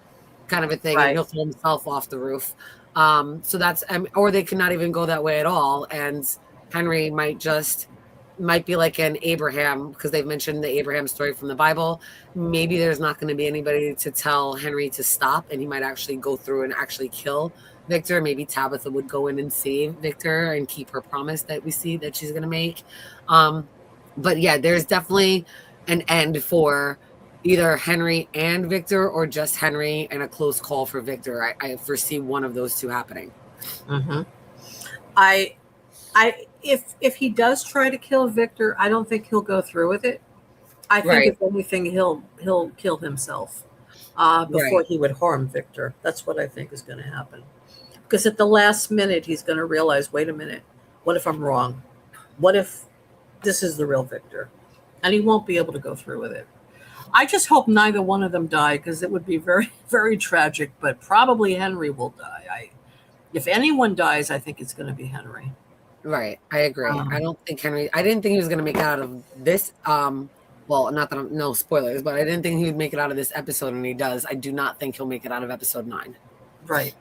kind of a thing. Right. And he'll throw himself off the roof. So that's, or they could not even go that way at all. And Henry might be like an Abraham, because they've mentioned the Abraham story from the Bible. Maybe there's not going to be anybody to tell Henry to stop, and he might actually go through and actually kill Victor. Maybe Tabitha would go in and save Victor and keep her promise that we see that she's going to make. But yeah, there's definitely an end for either Henry and Victor or just Henry and a close call for Victor. I foresee one of those two happening. Mm-hmm. If he does try to kill Victor, I don't think he'll go through with it. I think if anything, he'll kill himself before he would harm Victor. That's what I think is going to happen. Because at the last minute, he's going to realize, wait a minute, what if I'm wrong? What if this is the real Victor? And he won't be able to go through with it. I just hope neither one of them die, because it would be very, very tragic, but probably Henry will die. If anyone dies, I think it's going to be Henry. Right. I agree. I don't think Henry, I didn't think he was going to make it out of this. Well, not that no spoilers, but I didn't think he would make it out of this episode, and he does. I do not think he'll make it out of episode 9. Right.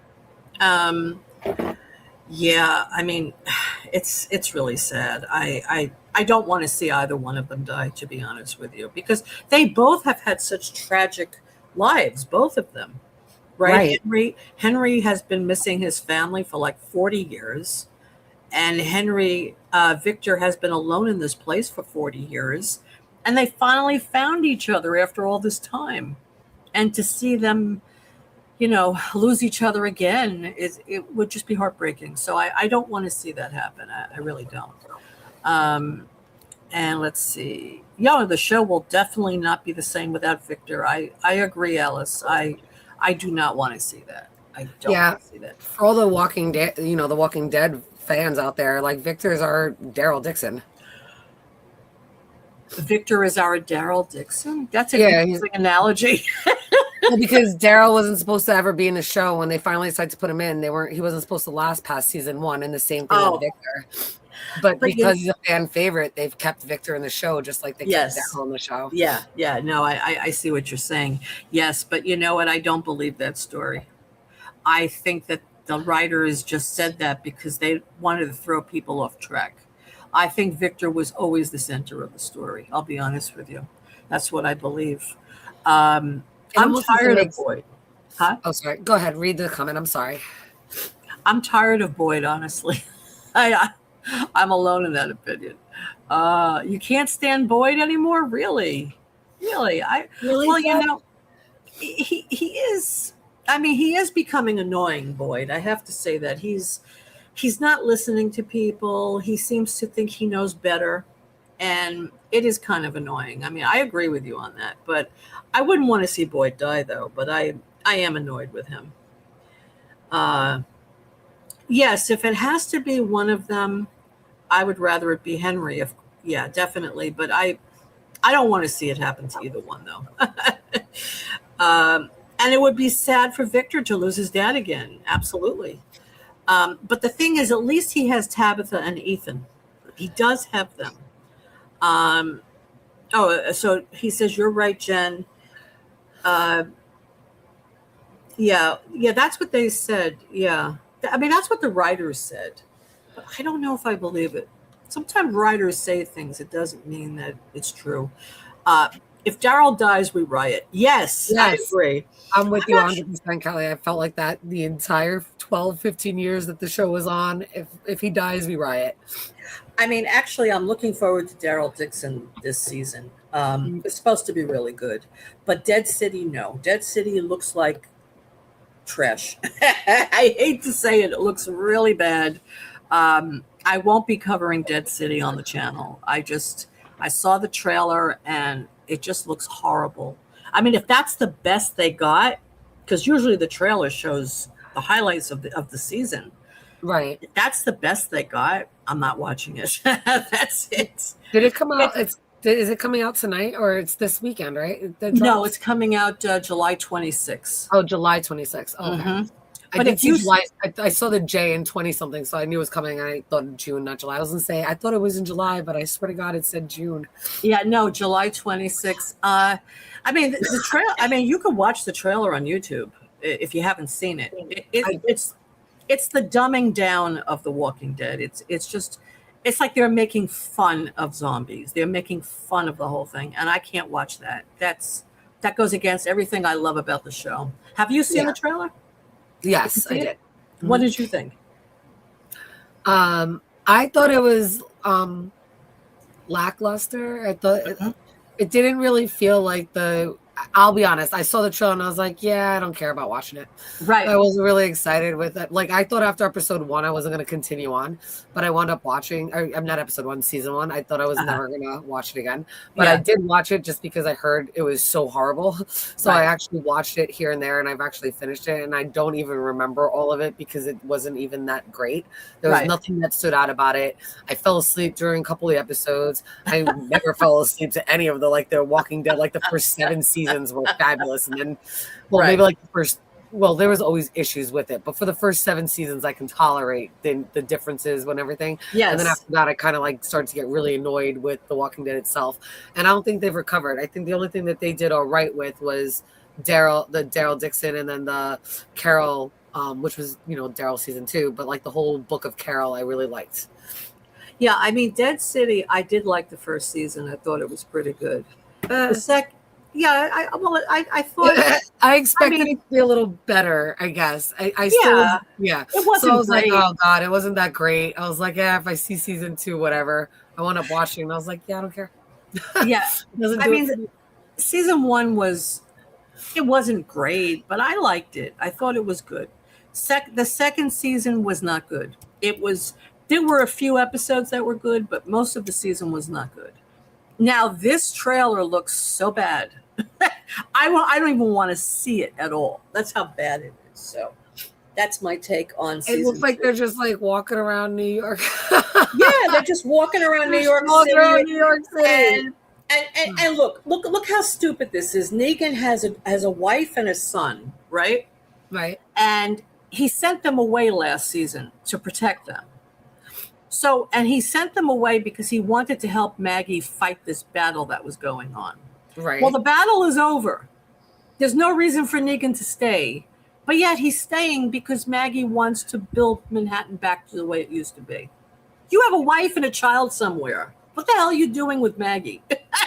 Yeah, I mean, it's really sad. I don't want to see either one of them die, to be honest with you, because they both have had such tragic lives, both of them. Right. Henry has been missing his family for like 40 years. And Victor has been alone in this place for 40 years. And they finally found each other after all this time. And to see them, lose each other again, it would just be heartbreaking. So I don't want to see that happen. I really don't. And let's see. The show will definitely not be the same without Victor. I agree, Alice. I do not want to see that. I don't want to see that. For all the Walking Dead, the Walking Dead fans out there, like, Victor's our Daryl Dixon. Victor is our Daryl Dixon? That's a good analogy. Well, because Daryl wasn't supposed to ever be in the show when they finally decided to put him in. He wasn't supposed to last past season 1, and the same thing with Victor. But because he's a fan favorite, they've kept Victor in the show just like they kept Daryl in the show. Yeah. No, I see what you're saying. Yes, but you know what? I don't believe that story. I think that the writers just said that because they wanted to throw people off track. I think Victor was always the center of the story. I'll be honest with you. That's what I believe. I'm tired of Boyd. Huh? Oh, sorry. Go ahead. Read the comment. I'm sorry. I'm tired of Boyd, honestly. I'm alone in that opinion. You can't stand Boyd anymore? Really? Well, he is. I mean, he is becoming annoying, Boyd. I have to say that he's not listening to people. He seems to think he knows better, and it is kind of annoying. I mean, I agree with you on that, but I wouldn't want to see Boyd die, though. But I am annoyed with him. Yes, if it has to be one of them, I would rather it be Henry. Definitely. But I don't want to see it happen to either one, though. And it would be sad for Victor to lose his dad again. Absolutely. But the thing is, at least he has Tabitha and Ethan. He does have them. So he says, you're right, Jen. That's what they said. Yeah. I mean, that's what the writers said. But I don't know if I believe it. Sometimes writers say things. It doesn't mean that it's true. If Daryl dies, we riot. Yes, I agree. I'm with you 100%, Kelly. I felt like that the entire 12, 15 years that the show was on. If he dies, we riot. I mean, actually, I'm looking forward to Daryl Dixon this season. It's supposed to be really good. But Dead City, no. Dead City looks like trash. I hate to say it. It looks really bad. I won't be covering Dead City on the channel. I saw the trailer and it just looks horrible. I mean, if that's the best they got, because usually the trailer shows the highlights of the season. Right. If that's the best they got, I'm not watching it. That's it. Did it come out? Is it coming out tonight or it's this weekend, right? No, it's coming out July 26th. Oh, July 26th. Okay. Mm-hmm. But if you I saw the J in 20 something, so I knew it was coming. I thought June, not July. I was gonna say I thought it was in July, but I swear to God, it said June. Yeah, no, July 26th. I mean, the trailer. I mean, you can watch the trailer on YouTube if you haven't seen it. It's the dumbing down of The Walking Dead. It's like they're making fun of zombies. They're making fun of the whole thing, and I can't watch that. That goes against everything I love about the show. Have you seen the trailer? Yes, I did. What did you think? I thought it was lackluster. I thought it didn't really feel like I'll be honest. I saw the trailer and I was like, yeah, I don't care about watching it. Right. I wasn't really excited with it. Like, I thought after episode 1, I wasn't going to continue on, but I wound up watching. I'm not episode 1, season 1. I thought I was never going to watch it again, but I did watch it just because I heard it was so horrible. So I actually watched it here and there, and I've actually finished it. And I don't even remember all of it because it wasn't even that great. There was nothing that stood out about it. I fell asleep during a couple of episodes. I never fell asleep to any of the Walking Dead, like the first 7 seasons were fabulous, and then maybe like the first, there was always issues with it, but for the first 7 seasons I can tolerate the differences when everything. And then after that I kind of like started to get really annoyed with The Walking Dead itself, and I don't think they've recovered. I think the only thing that they did all right with was Daryl Dixon, and then the Carol, which was Daryl season 2, but like the whole book of Carol I really liked. Yeah, I mean, Dead City, I did like the first season. I thought it was pretty good. The second, I thought I expected it to be a little better. I guess I still it wasn't. So I was great. like, oh god, it wasn't that great. I was like, yeah, if I see season 2, whatever. I wound up watching, and I was like, yeah, I don't care. Yeah, I mean, season 1 wasn't great, but I liked it. I thought it was good. The second season was not good. There were a few episodes that were good, but most of the season was not good. Now this trailer looks so bad. I don't even want to see it at all. That's how bad it is. So that's my take on season. It looks like they're just like walking around New York. Yeah, they're just walking around New York City. And look how stupid this is. Negan has a wife and a son, right? Right. And he sent them away last season to protect them. So, and he sent them away because he wanted to help Maggie fight this battle that was going on. Right. Well, the battle is over. There's no reason for Negan to stay, but yet he's staying because Maggie wants to build Manhattan back to the way it used to be. You have a wife and a child somewhere. What the hell are you doing with Maggie?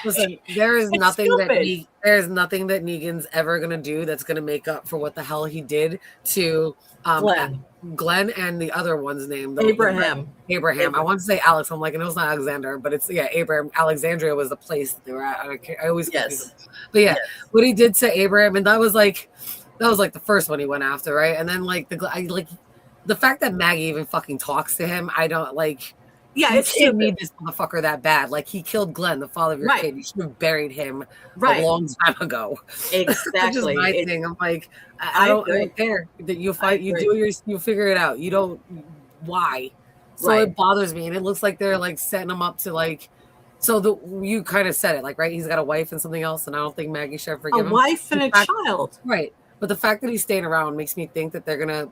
Listen, there's nothing that Negan's ever gonna do that's gonna make up for what the hell he did to Glenn and the other one's name, Abraham. I want to say Alex. I'm like, and it was not Alexander, but it's Abraham. Alexandria was the place that they were at. I always confuse them. But what he did to Abraham, and that was like the first one he went after, right? And then the fact that Maggie even fucking talks to him, I don't like. Yeah, you can't need this motherfucker that bad. Like, he killed Glenn, the father of your kid. You should have buried him a long time ago. Exactly. That's just my thing. I'm like, I don't care that you fight. You figure it out. You don't. Why? So it bothers me, and it looks like they're like setting him up to like. So you kind of said it, like, right? He's got a wife and something else, and I don't think Maggie should forgive him. A wife and a child, right? But the fact that he's staying around makes me think that they're gonna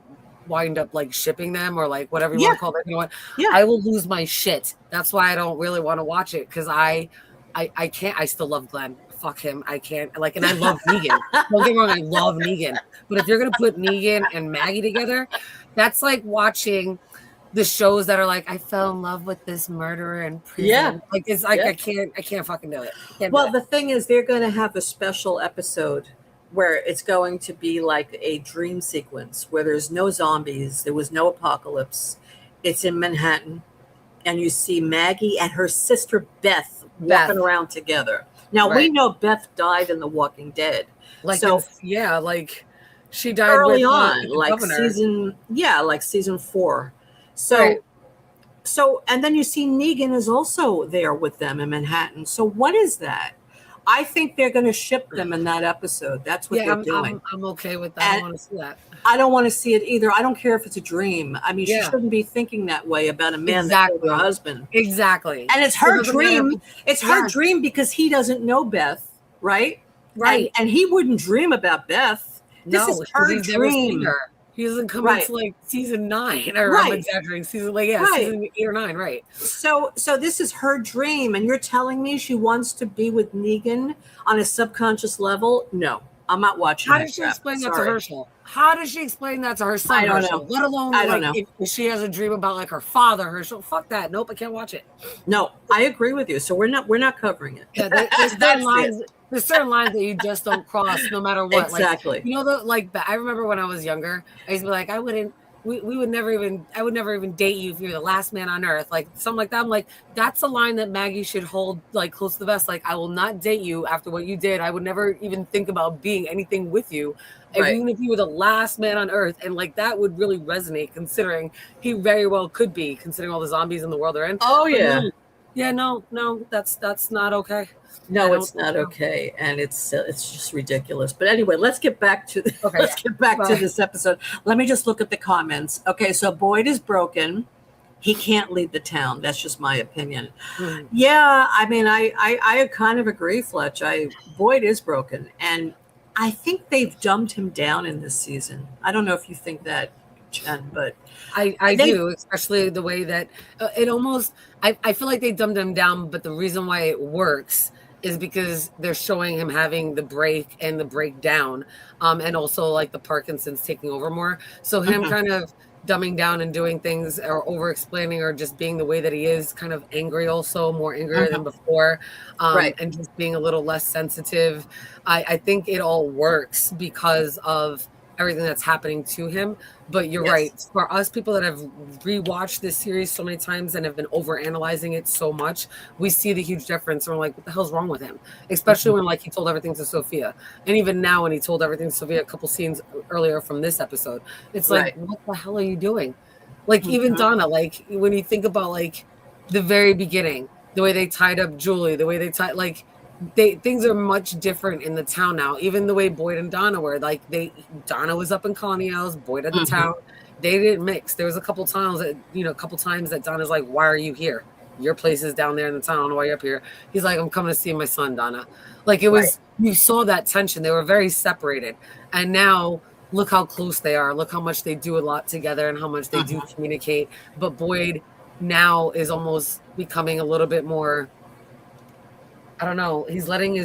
wind up like shipping them or like whatever you want to call it. You know what? Yeah. I will lose my shit. That's why I don't really want to watch it, because I can't. I still love Glenn. Fuck him. I can't. Like, and I love Negan. Don't get me wrong. I love Negan. But if you're gonna put Negan and Maggie together, that's like watching the shows that are like, I fell in love with this murderer in prison. Yeah. Like, it's like I can't fucking do it. Well, the thing is, they're going to have a special episode where it's going to be like a dream sequence where there's no zombies, there was no apocalypse. It's in Manhattan, and you see Maggie and her sister Beth walking around together. Now we know Beth died in The Walking Dead. Like, so like she died early with, on, like governor. season 4. So and then you see Negan is also there with them in Manhattan. So what is that? I think they're going to ship them in that episode. That's what they're doing. I'm okay with that. I want to see that. I don't want to see it either. I don't care if it's a dream. I mean, she shouldn't be thinking that way about a man that killed her husband. Exactly. And it's her dream. It's her dream because he doesn't know Beth, right? Right. And he wouldn't dream about Beth. This is her dream. He doesn't come into like season 9, or I'm exaggerating. Season season 8 or 9, right? So this is her dream, and you're telling me she wants to be with Negan on a subconscious level? No, I'm not watching. How does she explain that to Herschel? How does she explain that to her son? I don't Herschel? know. Let alone if she has a dream about like her father, Herschel. Fuck that. Nope, I can't watch it. No, I agree with you. So we're not covering it. Yeah, there's certain lines that you just don't cross, no matter what. Exactly. Like, I remember when I was younger, I used to be like, I wouldn't we would never even, I would never even date you if you're the last man on earth, like something like that. I'm like, that's a line that Maggie should hold like close to the vest. Like, I will not date you after what you did. I would never even think about being anything with you, even if you were the last man on earth. And like that would really resonate, considering he very well could be, considering all the zombies in the world are in. Oh yeah. No, that's not okay. No, it's not okay, and it's just ridiculous. But anyway, let's get back to this episode. Let me just look at the comments. Okay, so Boyd is broken. He can't lead the town. That's just my opinion. Mm. Yeah, I mean, I kind of agree, Fletch. Boyd is broken, and I think they've dumbed him down in this season. I don't know if you think that, Jen, but I do, especially the way that it almost. I feel like they dumbed him down, but the reason why it works is because they're showing him having the break and the breakdown, and also like the Parkinson's taking over more. So him kind of dumbing down and doing things or over explaining or just being the way that he is, kind of angry, also more angrier than before, and just being a little less sensitive. I think it all works because of everything that's happening to him. But you're right. For us people that have rewatched this series so many times and have been over analyzing it so much, we see the huge difference. And we're like, what the hell's wrong with him? Especially when like he told everything to Sophia. And even now when he told everything to Sophia a couple scenes earlier from this episode, it's like, what the hell are you doing? Like even Donna, like when you think about like the very beginning, the way they tied up Julie, the way they tied, like, things are much different in the town now. Even the way Boyd and Donna were, like Donna was up in Colony House, Boyd at the town. They didn't mix. There was a couple times that Donna's like, "Why are you here? Your place is down there in the town. I don't know why you're up here." He's like, "I'm coming to see my son, Donna." Like it was, you saw that tension. They were very separated, and now look how close they are. Look how much they do a lot together, and how much they do communicate. But Boyd now is almost becoming a little bit more. I don't know. He's letting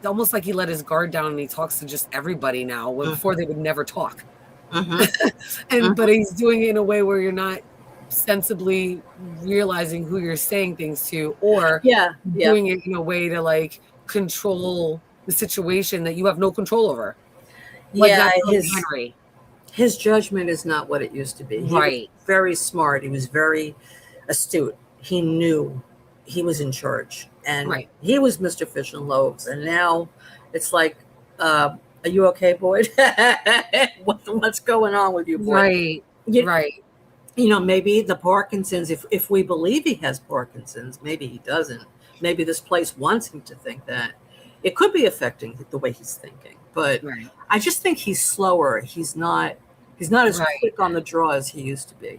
almost like he let his guard down and he talks to just everybody now, when before they would never talk. But he's doing it in a way where you're not sensibly realizing who you're saying things to, or doing it in a way to like control the situation that you have no control over. Like his judgment is not what it used to be. He was very smart. He was very astute. He knew he was in charge, and he was Mr. Fish and Loaves. And now it's like, are you okay, Boyd? What's going on with you, Boyd? You know, maybe the Parkinson's, if we believe he has Parkinson's, maybe he doesn't. Maybe this place wants him to think that. It could be affecting the way he's thinking. But I just think he's slower. He's not as quick on the draw as he used to be.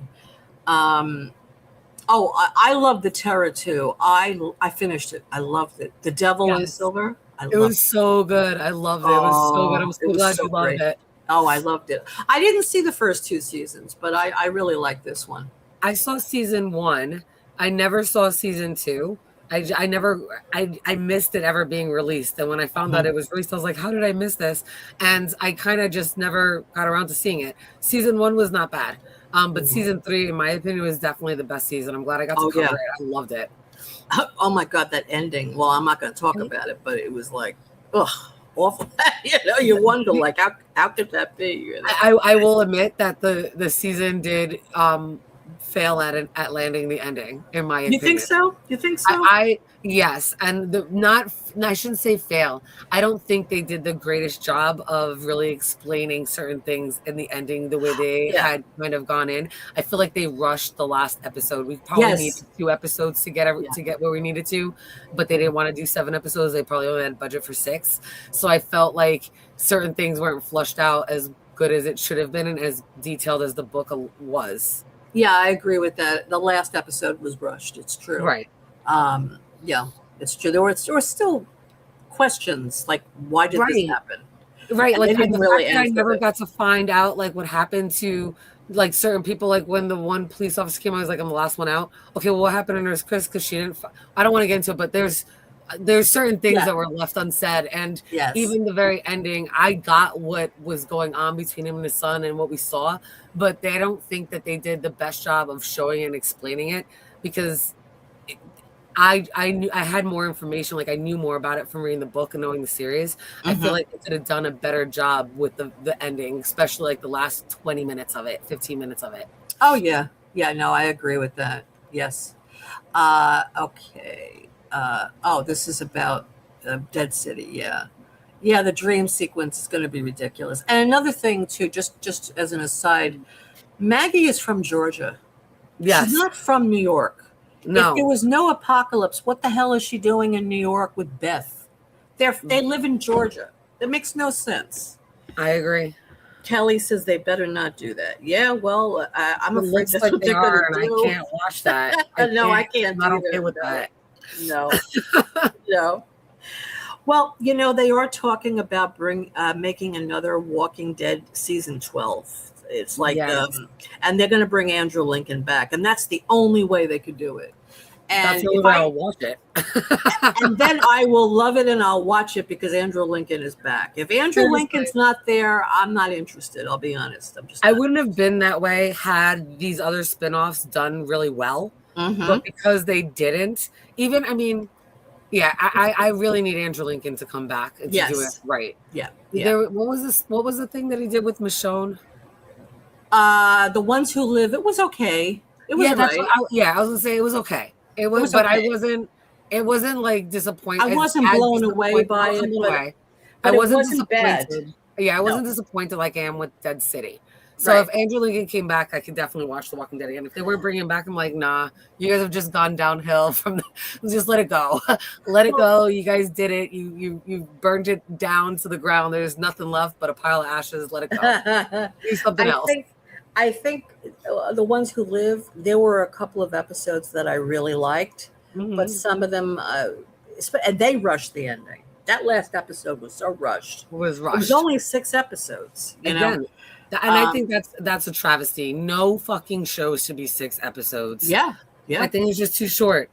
I love the Terror too. I finished it. I loved it. The Devil in Silver. It was so good. I loved it. It was so good. I'm so glad you loved it. Oh, I loved it. I didn't see the first two seasons, but I really like this one. I saw season 1. I never saw season 2. I missed it ever being released. And when I found out it was released, I was like, how did I miss this? And I kind of just never got around to seeing it. Season 1 was not bad. But season 3, in my opinion, was definitely the best season. I'm glad I got to cover it. I loved it. Oh my God, that ending. Well, I'm not going to talk about it, but it was like, awful. You wonder, like, how could that be? I will admit that the season did fail at landing the ending, in my opinion. You think so? Yes, and I shouldn't say fail. I don't think they did the greatest job of really explaining certain things in the ending the way they had kind of gone in. I feel like they rushed the last episode. We probably needed 2 episodes to get where we needed to, but they didn't want to do 7 episodes. They probably only had budget for 6. So I felt like certain things weren't flushed out as good as it should have been and as detailed as the book was. Yeah, I agree with that. The last episode was rushed. It's true. Right. Yeah, it's true. There were still questions like, why did this happen? Right. And like the fact that I never got to find out like what happened to like certain people. Like when the one police officer came, I was like, I'm the last one out. Okay, well, what happened to Nurse Chris? Because she didn't. I don't want to get into it, but there's certain things that were left unsaid, and even the very ending, I got what was going on between him and his son and what we saw, but I don't think that they did the best job of showing and explaining it, because I had more information, like I knew more about it from reading the book and knowing the series. I feel like they could have done a better job with the ending, especially like the last 20 minutes of it, 15 minutes of it. Oh yeah. Yeah, no, I agree with that. Yes. Okay. Oh, this is about Dead City. Yeah. Yeah, the dream sequence is going to be ridiculous. And another thing too, just as an aside, Maggie is from Georgia. Yes. She's not from New York. No. If there was no apocalypse, what the hell is she doing in New York with Beth? They live in Georgia. That makes no sense. I agree. Kelly says they better not do that. Yeah, well, I'm afraid that's like what they they're are, going to and do. I can't watch that. No, I can't. I'm not either. okay with No. that. No, no. Well, they are talking about making another Walking Dead season 12. It's like, Yes. and they're going to bring Andrew Lincoln back, and that's the only way they could do it. And That's the only way I'll watch it. and then I will love it and I'll watch it because Andrew Lincoln is back. If Andrew Lincoln's not there, I'm not interested. I'll be honest. I wouldn't have been that way had these other spinoffs done really well, but because they didn't, I really need Andrew Lincoln to come back and to do it right. Yeah. What was the thing that he did with Michonne? The Ones Who Live. It was okay. It was right. I was gonna say it was okay. It was, but okay. It wasn't like disappointing. I wasn't blown away by it. But I wasn't disappointed. Bad. Yeah, I wasn't disappointed like I am with Dead City. So if Andrew Lincoln came back, I could definitely watch The Walking Dead again. If they weren't bringing him back, I'm like, nah, you guys have just gone downhill from just let it go. Let it go. You guys did it. You burned it down to the ground. There's nothing left but a pile of ashes. Let it go. Do something else. I think The Ones Who Live, there were a couple of episodes that I really liked, but some of them, and they rushed the ending. That last episode was so rushed. It was rushed. It was only 6 episodes, And I think that's a travesty. No fucking show should be 6 episodes. Yeah. I think it's just too short.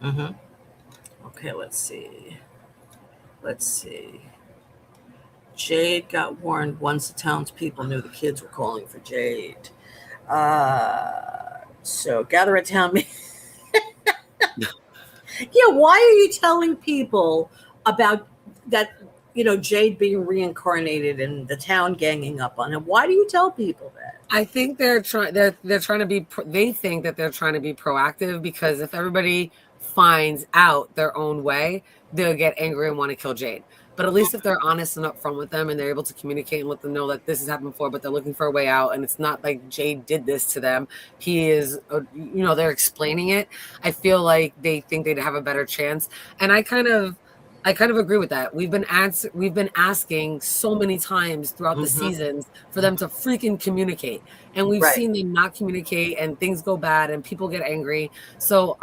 Okay, let's see. Jade got warned once the townspeople knew the kids were calling for Jade. So gather a town meeting. Yeah, why are you telling people about that? Jade being reincarnated and the town ganging up on him. Why do you tell people that? I think they're trying to be. They think that they're trying to be proactive because if everybody finds out their own way, they'll get angry and want to kill Jade. But at least if they're honest and upfront with them and they're able to communicate and let them know that this has happened before, but they're looking for a way out and it's not like Jade did this to them. He is, they're explaining it. I feel like they think they'd have a better chance. And I kind of agree with that. We've been asking so many times throughout the seasons for them to freaking communicate. And we've seen them not communicate and things go bad and people get angry. So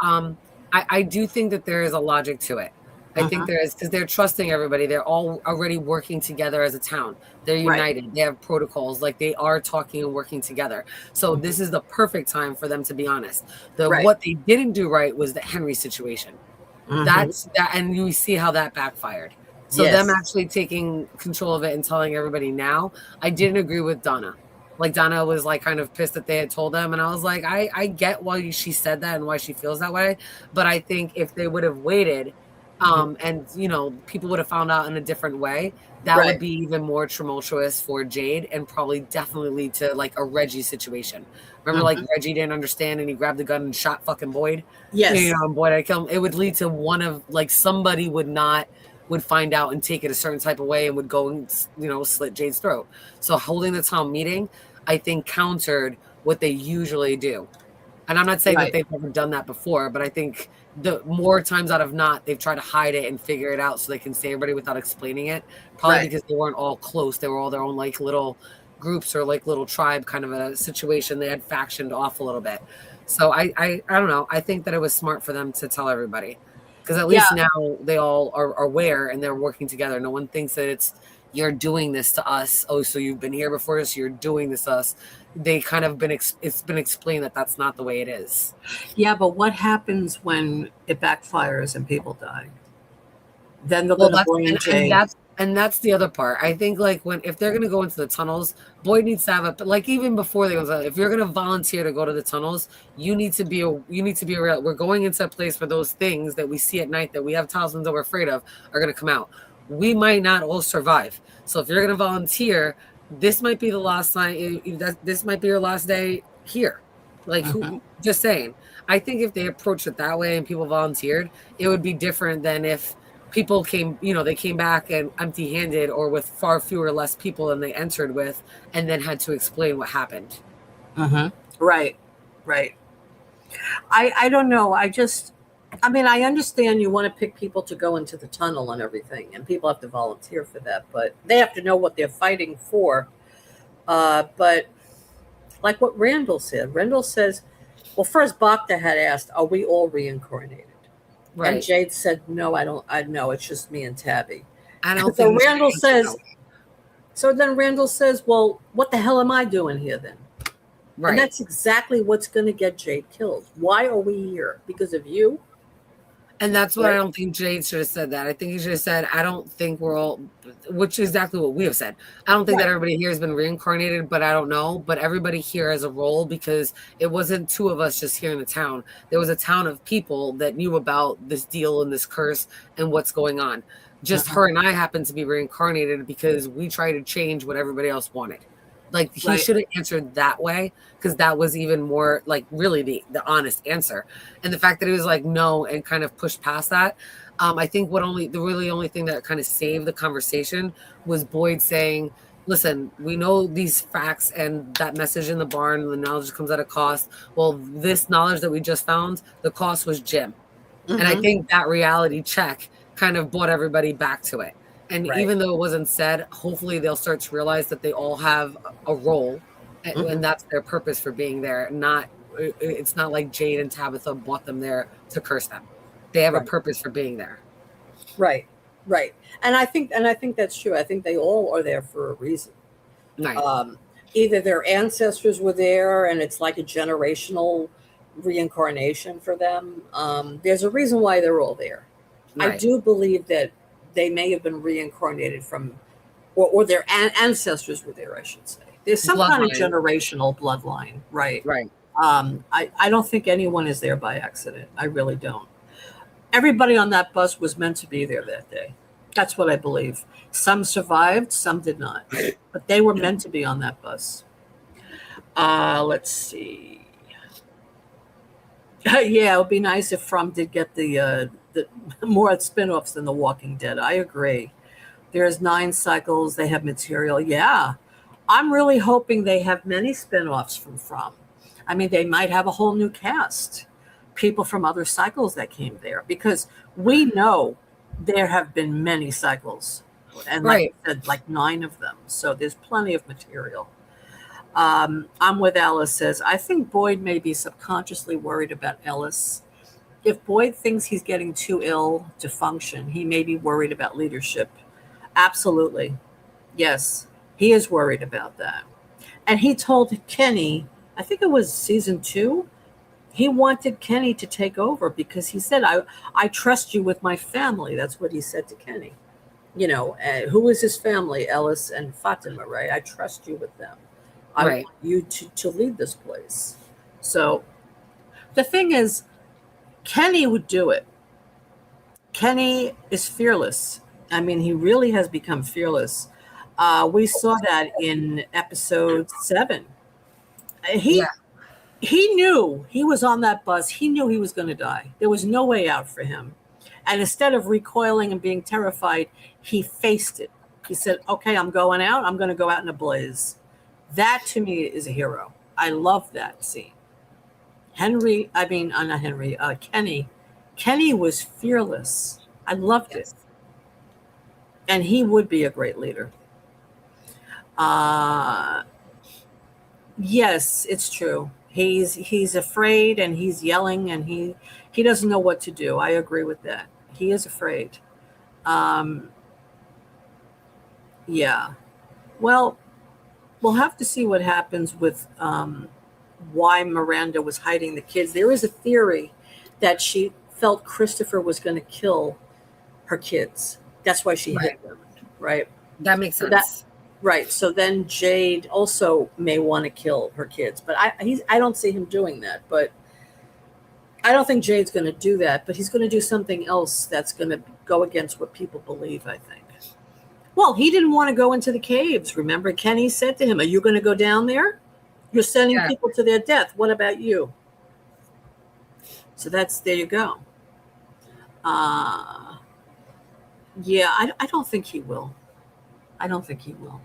I do think that there is a logic to it. I think there is because they're trusting everybody. They're all already working together as a town. They're united. They have protocols. Like they are talking and working together. So this is the perfect time for them to be honest. What they didn't do right was the Henry situation. That's that, and you see how that backfired. So them actually taking control of it and telling everybody now. I didn't agree with Donna. Like Donna was like kind of pissed that they had told them, and I was like, I get why she said that and why she feels that way. But I think if they would have waited. And people would have found out in a different way. That would be even more tumultuous for Jade and probably definitely lead to like a Reggie situation. Remember, like Reggie didn't understand and he grabbed the gun and shot fucking Boyd. Yes, Boyd had killed him. It would lead to one of like somebody would find out and take it a certain type of way and would go and slit Jade's throat. So holding the town meeting, I think countered what they usually do. And I'm not saying that they've never done that before, but I think the more times out of not, they've tried to hide it and figure it out so they can save everybody without explaining it. Probably because they weren't all close. They were all their own like little groups or like little tribe kind of a situation. They had factioned off a little bit. So I don't know. I think that it was smart for them to tell everybody because at least now they all are aware and they're working together. No one thinks that it's you're doing this to us. Oh, so you've been here before us. You're doing this to us. They kind of it's been explained that that's not the way it is. Yeah, but what happens when it backfires and people die? Then they're going to blame Jade. And that's the other part. I think like if they're gonna go into the tunnels, Boyd needs to have a like even before they go. If you're gonna volunteer to go to the tunnels, you need to be real. We're going into a place where those things that we see at night that we have talismans that we're afraid of are gonna come out. We might not all survive. So if you're gonna volunteer, this might be the last time. This might be your last day here. Like just saying. I think if they approached it that way and people volunteered, it would be different than if people came, they came back and empty-handed or with far fewer less people than they entered with, and then had to explain what happened. Right. I don't know. I understand you want to pick people to go into the tunnel and everything, and people have to volunteer for that, but they have to know what they're fighting for. But like what Randall says, well, first Bacta had asked, are we all reincarnated? Right. And Jade said, no, I know, it's just me and Tabby. I don't so Randall says, so then Randall says, well, what the hell am I doing here then? Right. And that's exactly what's going to get Jade killed. Why are we here? Because of you? And that's what I don't think Jade should have said that. I think he should have said, I don't think we're all, which is exactly what we have said. I don't think that everybody here has been reincarnated, but I don't know. But everybody here has a role because it wasn't two of us just here in the town. There was a town of people that knew about this deal and this curse and what's going on. Just her and I happen to be reincarnated because we try to change what everybody else wanted. Like he should have answered that way because that was even more like really the honest answer. And the fact that he was like no and kind of pushed past that. I think the only thing that kind of saved the conversation was Boyd saying, listen, we know these facts and that message in the barn, the knowledge comes at a cost. Well, this knowledge that we just found, the cost was Jim. And I think that reality check kind of brought everybody back to it. And even though it wasn't said, hopefully they'll start to realize that they all have a role and that's their purpose for being there. It's not like Jade and Tabitha brought them there to curse them. They have a purpose for being there. Right. And I think that's true. I think they all are there for a reason. Right. Either their ancestors were there and it's like a generational reincarnation for them. There's a reason why they're all there. Right. I do believe that they may have been reincarnated from, or their ancestors were there, I should say. There's some kind of generational bloodline, right? Right. I don't think anyone is there by accident. I really don't. Everybody on that bus was meant to be there that day. That's what I believe. Some survived, some did not. But they were meant to be on that bus. Let's see. Yeah, it would be nice if From did get the more spin-offs than The Walking Dead. I agree. There's 9 cycles. They have material. Yeah. I'm really hoping they have many spin-offs from. I mean, they might have a whole new cast. People from other cycles that came there. Because we know there have been many cycles. And like I said, like 9 of them. So there's plenty of material. I'm with Alice says, I think Boyd may be subconsciously worried about Ellis. If Boyd thinks he's getting too ill to function, he may be worried about leadership. Absolutely. Yes, he is worried about that. And he told Kenny, I think it was season 2, he wanted Kenny to take over because he said, I trust you with my family. That's what he said to Kenny. Who is his family? Ellis and Fatima, right? I trust you with them. I want you to lead this place. So the thing is, Kenny would do it. Kenny is fearless. I mean, he really has become fearless. We saw that in episode 7. He knew he was on that bus. He knew he was going to die. There was no way out for him. And instead of recoiling and being terrified, he faced it. He said, okay, I'm going out. I'm going to go out in a blaze. That to me is a hero. I love that scene. Kenny was fearless. I loved it. And he would be a great leader. Yes, it's true. He's afraid and he's yelling and he doesn't know what to do. I agree with that. He is afraid. Yeah. Well, we'll have to see what happens with why Miranda was hiding the kids. There is a theory that she felt Christopher was going to kill her kids. That's why she hid them. right? That makes So that sense. right. So then Jade also may want to kill her kids, but I don't see him doing that. But I don't think Jade's going to do that. But he's going to do something else that's going to go against what people believe. I think. Well, he didn't want to go into the caves. Remember, Kenny said to him, "Are you going to go down there? You're sending Yeah. people to their death. What about you?" So there you go. Uh, yeah, I don't think he will. I don't think he will.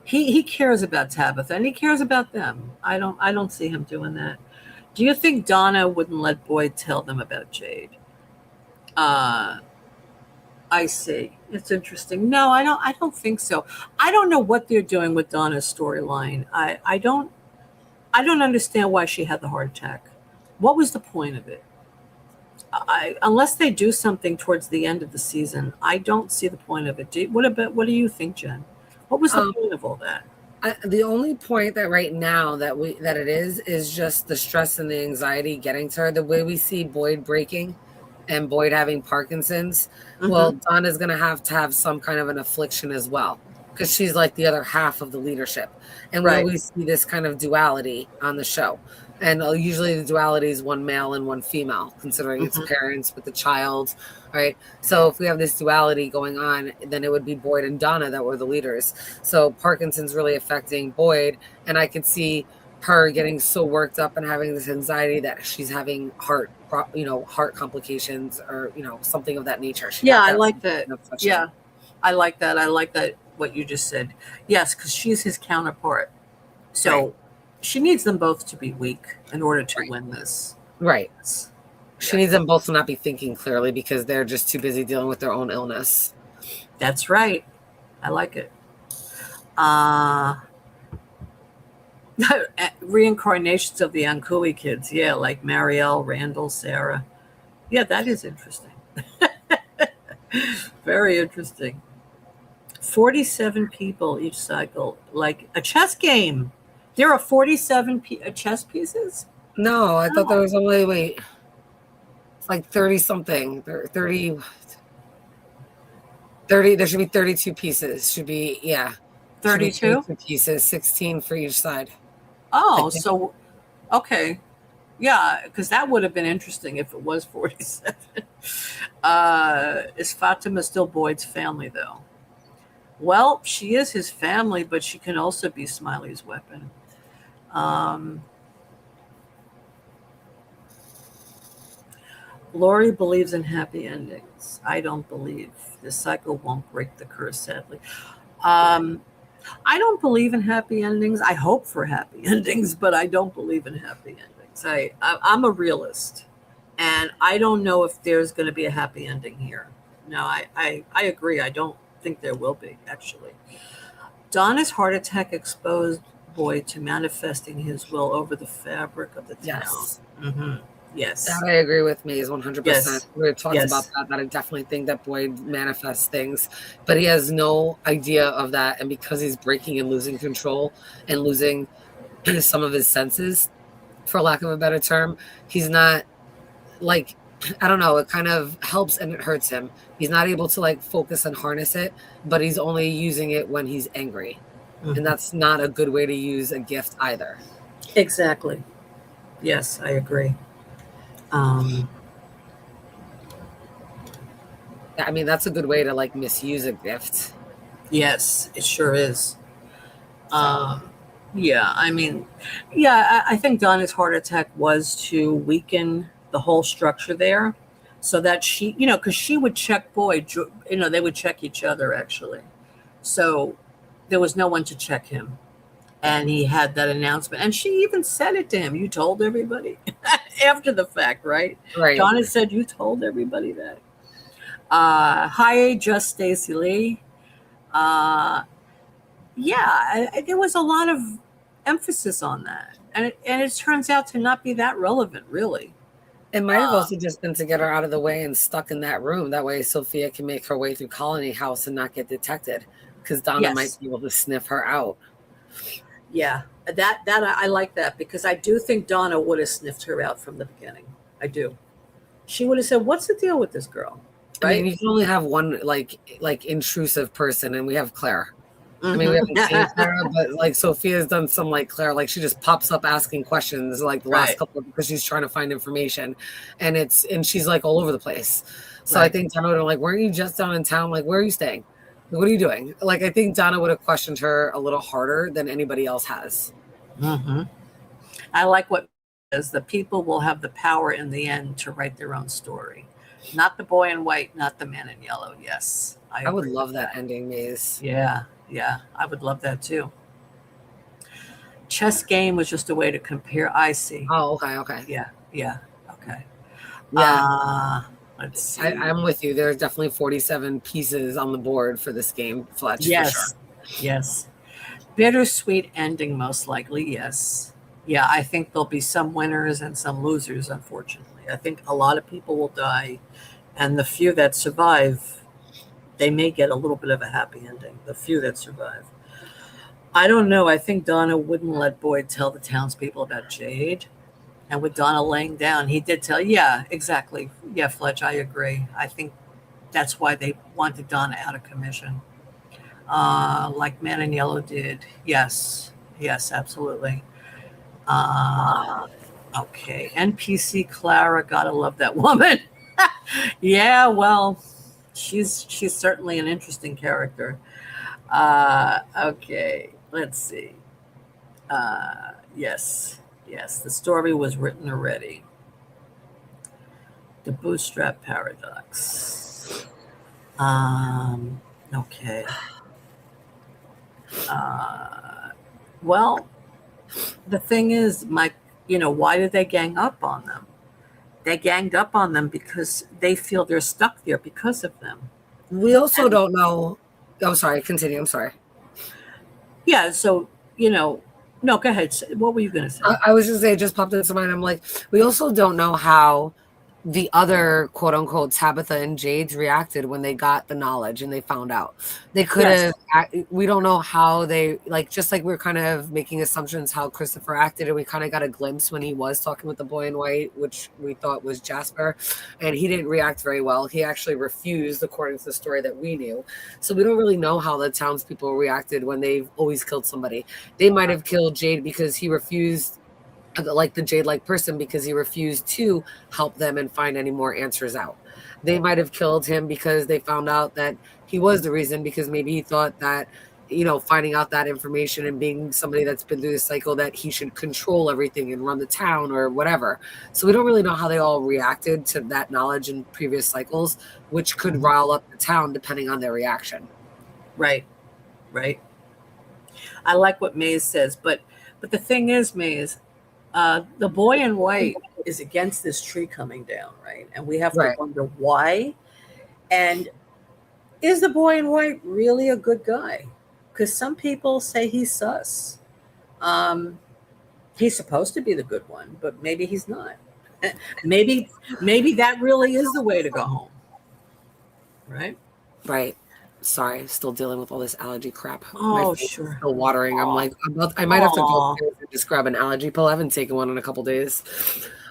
He cares about Tabitha and he cares about them. I don't see him doing that. Do you think Donna wouldn't let Boyd tell them about Jade? Uh, I see. It's interesting. No, I don't think so. I don't know what they're doing with Donna's storyline. I don't understand why she had the heart attack. What was the point of it? Unless they do something towards the end of the season, I don't see the point of it. What do you think, Jen? What was the point of all that? The only point that right now that it is just the stress and the anxiety getting to her. The way we see Boyd breaking and Boyd having Parkinson's, well, Donna's going to have some kind of an affliction as well, because she's like the other half of the leadership. And we Right. always see this kind of duality on the show. And usually the duality is one male and one female, considering it's parents with the child, right? So if we have this duality going on, then it would be Boyd and Donna that were the leaders. So Parkinson's really affecting Boyd, and I could see her getting so worked up and having this anxiety that she's having heart complications or something of that nature. Yeah, I like that. Yeah, I like that. I like that what you just said. Yes, because she's his counterpart. So Right. she needs them both to be weak in order to win this. Right. Yes. She needs them both to not be thinking clearly because they're just too busy dealing with their own illness. That's right. I like it. Reincarnations of the Ankui kids. Yeah, like Marielle, Randall, Sarah. Yeah, that is interesting. Very interesting. 47 people each cycle, like a chess game. There are 47 chess pieces? No, I thought there was only, wait, it's like 30 something. 30, there should be 32 pieces. Should be, yeah. 32 pieces, 16 for each side. Oh, so, okay. Yeah, because that would have been interesting if it was 47. Is Fatima still Boyd's family, though? Well, she is his family, but she can also be Smiley's weapon. Lori believes in happy endings. I don't believe this cycle won't break the curse, sadly. I don't believe in happy endings. I hope for happy endings, but I don't believe in happy endings. I'm a realist, and I don't know if there's going to be a happy ending here. No, I agree. I don't think there will be, actually. Donna's heart attack exposed Boyd to manifesting his will over the fabric of the town. Yes. Yes. That I agree with me is 100%. Yes. We talked about that I definitely think that Boyd manifests things, but he has no idea of that. And because he's breaking and losing control and losing some of his senses, for lack of a better term, he's not like, I don't know, it kind of helps and it hurts him. He's not able to like focus and harness it, but he's only using it when he's angry. And that's not a good way to use a gift either. Exactly. Yes, I agree. I mean, that's a good way to like misuse a gift. Yes, it sure is. Yeah, I mean, yeah, I think Donna's heart attack was to weaken the whole structure there so that she, because she would check Boyd, they would check each other actually. So there was no one to check him. And he had that announcement. And she even said it to him. You told everybody after the fact, right? Right. Donna said, you told everybody that. Hi, just Stacey Lee. Yeah, there was a lot of emphasis on that. And it turns out to not be that relevant, really. It might have also just been to get her out of the way and stuck in that room. That way Sophia can make her way through Colony House and not get detected. Because Donna might be able to sniff her out. Yeah, that I like that, because I do think Donna would have sniffed her out from the beginning. I do. She would have said, what's the deal with this girl? I right? mean, you can only have one like intrusive person, and we have Claire. I mean, we Mhm. haven't seen Clara, but like Sophia's done some like Claire, like she just pops up asking questions like the last Right, couple because she's trying to find information, and she's like all over the place. So I right. think Donna would have like, weren't you just down in town? Like, where are you staying? What are you doing? Like, I think Donna would have questioned her a little harder than anybody else has. Hmm. I like what is the people will have the power in the end to write their own story. Not the boy in white, not the man in yellow. Yes, I I would agree love with that that. ending, Maze. Yeah, yeah, I would love that too. Chess game was just a way to compare. I see. Oh, okay, okay. Yeah, yeah, okay. Yeah, Uh, let's see. I'm with you. There's definitely 47 pieces on the board for this game, Fletch, for sure. Yes, yes. Bittersweet ending, most likely. Yes. Yeah, I think there'll be some winners and some losers, unfortunately. I think a lot of people will die, and the few that survive, they may get a little bit of a happy ending. The few that survive. I don't know. I think Donna wouldn't let Boyd tell the townspeople about Jade. And with Donna laying down, he did tell, yeah, exactly. Yeah, Fletch, I agree. I think that's why they wanted Donna out of commission. Like Man in Yellow did. Yes, yes, absolutely. Uh, okay. NPC Clara, gotta love that woman. Yeah, well, she's certainly an interesting character. Okay, let's see. Yes, yes, the story was written already. The Bootstrap Paradox. Okay. Uh, well, the thing is, Mike, why did they gang up on them? They ganged up on them because they feel they're stuck there because of them. We also And don't know. I'm sorry, continue. I'm sorry. yeah, so, no, go ahead. What were you going to say? I was just saying, it just popped into mind. I'm like, we also don't know how the other quote unquote Tabitha and Jade's reacted when they got the knowledge and they found out. They could Yes, have, we don't know how they, like, just like we're kind of making assumptions how Christopher acted, and we kind of got a glimpse when he was talking with the boy in white, which we thought was Jasper, and he didn't react very well. He actually refused, according to the story that we knew. So we don't really know how the townspeople reacted when they've always killed somebody. They might have killed Jade because he refused, like the Jade like person, because he refused to help them and find any more answers out. They might have killed him because they found out that he was the reason, because maybe he thought that, finding out that information and being somebody that's been through the cycle, that he should control everything and run the town or whatever. So we don't really know how they all reacted to that knowledge in previous cycles, which could rile up the town depending on their reaction. right, right. I like what Maze says, but the thing is, Maze, the boy in white is against this tree coming down, right? And we have to Right. wonder why. And is the boy in white really a good guy? Because some people say he's sus. Um, he's supposed to be the good one, but maybe he's not. maybe that really is the way to go home, right? Right. Sorry, still dealing with all this allergy crap. My Oh, face is sure. still watering. I'm Aw. like, I might have to go Aw. upstairs and just grab an allergy pill. I haven't taken one in a couple days.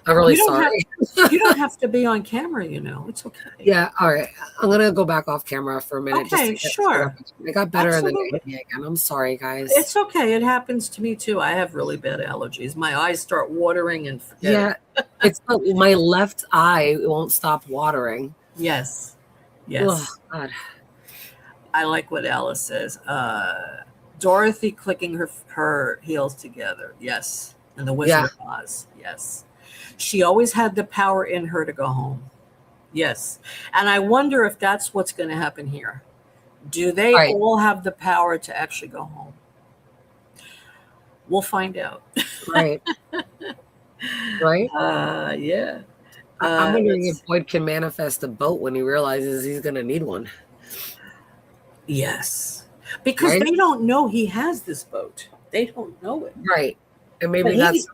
I'm You really don't have sorry. you don't have to be on camera, It's okay. Yeah, all right. I'm gonna go back off camera for a minute just to Okay, get sure. I got better and then it Absolutely. hit me again. I'm sorry, guys. It's okay. It happens to me too. I have really bad allergies. My eyes start watering and forget Yeah, it. it's my left eye won't stop watering. Yes. Oh Yes. God. I like what Alice says. Dorothy clicking her heels together. Yes. And the Wizard Yeah, of Oz. Yes. She always had the power in her to go home. Yes. And I wonder if that's what's going to happen here. Do they right, all have the power to actually go home? We'll find out. right, right. Yeah. I'm wondering Let's if Boyd can manifest a boat when he realizes he's gonna need one. Yes. Because Right? they don't know he has this boat. They don't know it. Right. And But maybe that's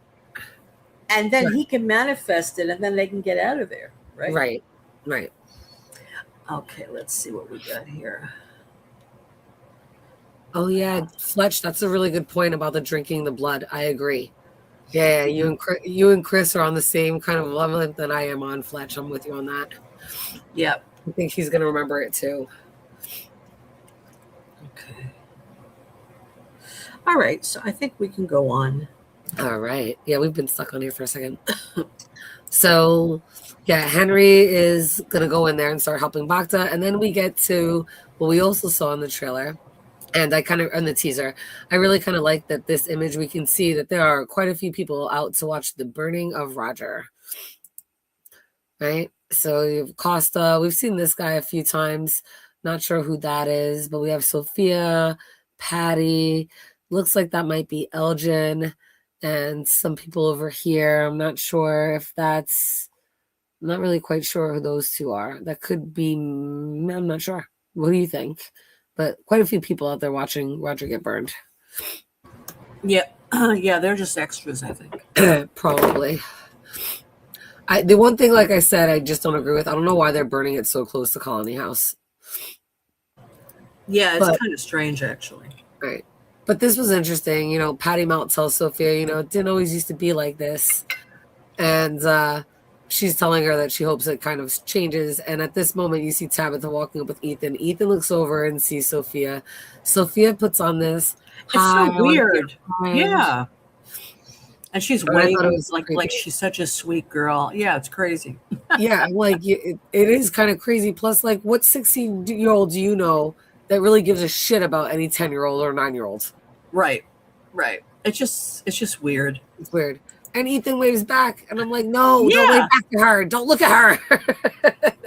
and then he can manifest it and then they can get out of there. Right. right. Right. Okay, let's see what we got here. Oh yeah, Fletch, that's a really good point about the drinking the blood. I agree. Yeah, you and Chris are on the same kind of level that I am on, Fletch. I'm with you on that. Yep. I think he's gonna remember it too. Okay. All right, so I think we can go on. All right. Yeah, we've been stuck on here for a second. So, yeah, Henry is gonna go in there and start helping Bacta, and then we get to what we also saw in the trailer, and I kind of in the teaser. I really kind of like that this image. We can see that there are quite a few people out to watch the burning of Roger. Right. So you have Costa. We've seen this guy a few times. Not sure who that is, but we have Sophia, Patty. Looks like that might be Elgin, and some people over here. I'm not sure if that's. I'm not really quite sure who those two are. That could be. I'm not sure. What do you think? But quite a few people out there watching Roger get burned. Yeah, yeah, they're just extras, I think. Probably. The one thing, like I said, I just don't agree with. I don't know why they're burning it so close to Colony House. Yeah, it's kind of strange, actually. Right. But this was interesting. You know, Patty Mount tells Sophia, it didn't always used to be like this. And she's telling her that she hopes it kind of changes. And at this moment, you see Tabitha walking up with Ethan. Ethan looks over and sees Sophia. Sophia puts on this. It's so weird. Yeah. And she's waving like she's such a sweet girl. Yeah, it's crazy. Yeah, like it is kind of crazy. Plus, like, what 16-year-old do you know that really gives a shit about any 10-year-old or 9-year-old? Right. It's just weird. It's weird. And Ethan waves back, and I'm like, no, don't wave back to her. Don't look at her.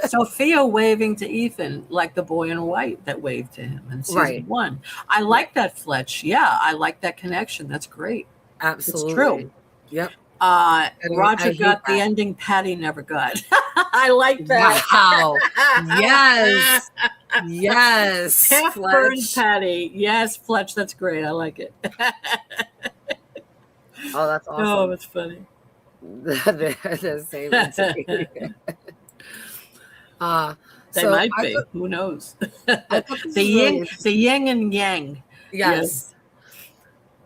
Sophia waving to Ethan like the boy in white that waved to him in season 1. I like that, Fletch. Yeah, I like that connection. That's great. Absolutely. It's true. Yep. Roger got the ending Patty never got. I like that. Wow. Yes. Yes. Half-burned Patty. Yes, Fletch. That's great. I like it. Oh, that's awesome. Oh, that's funny. The same. They might be. Who knows? The yin and yang. Yes.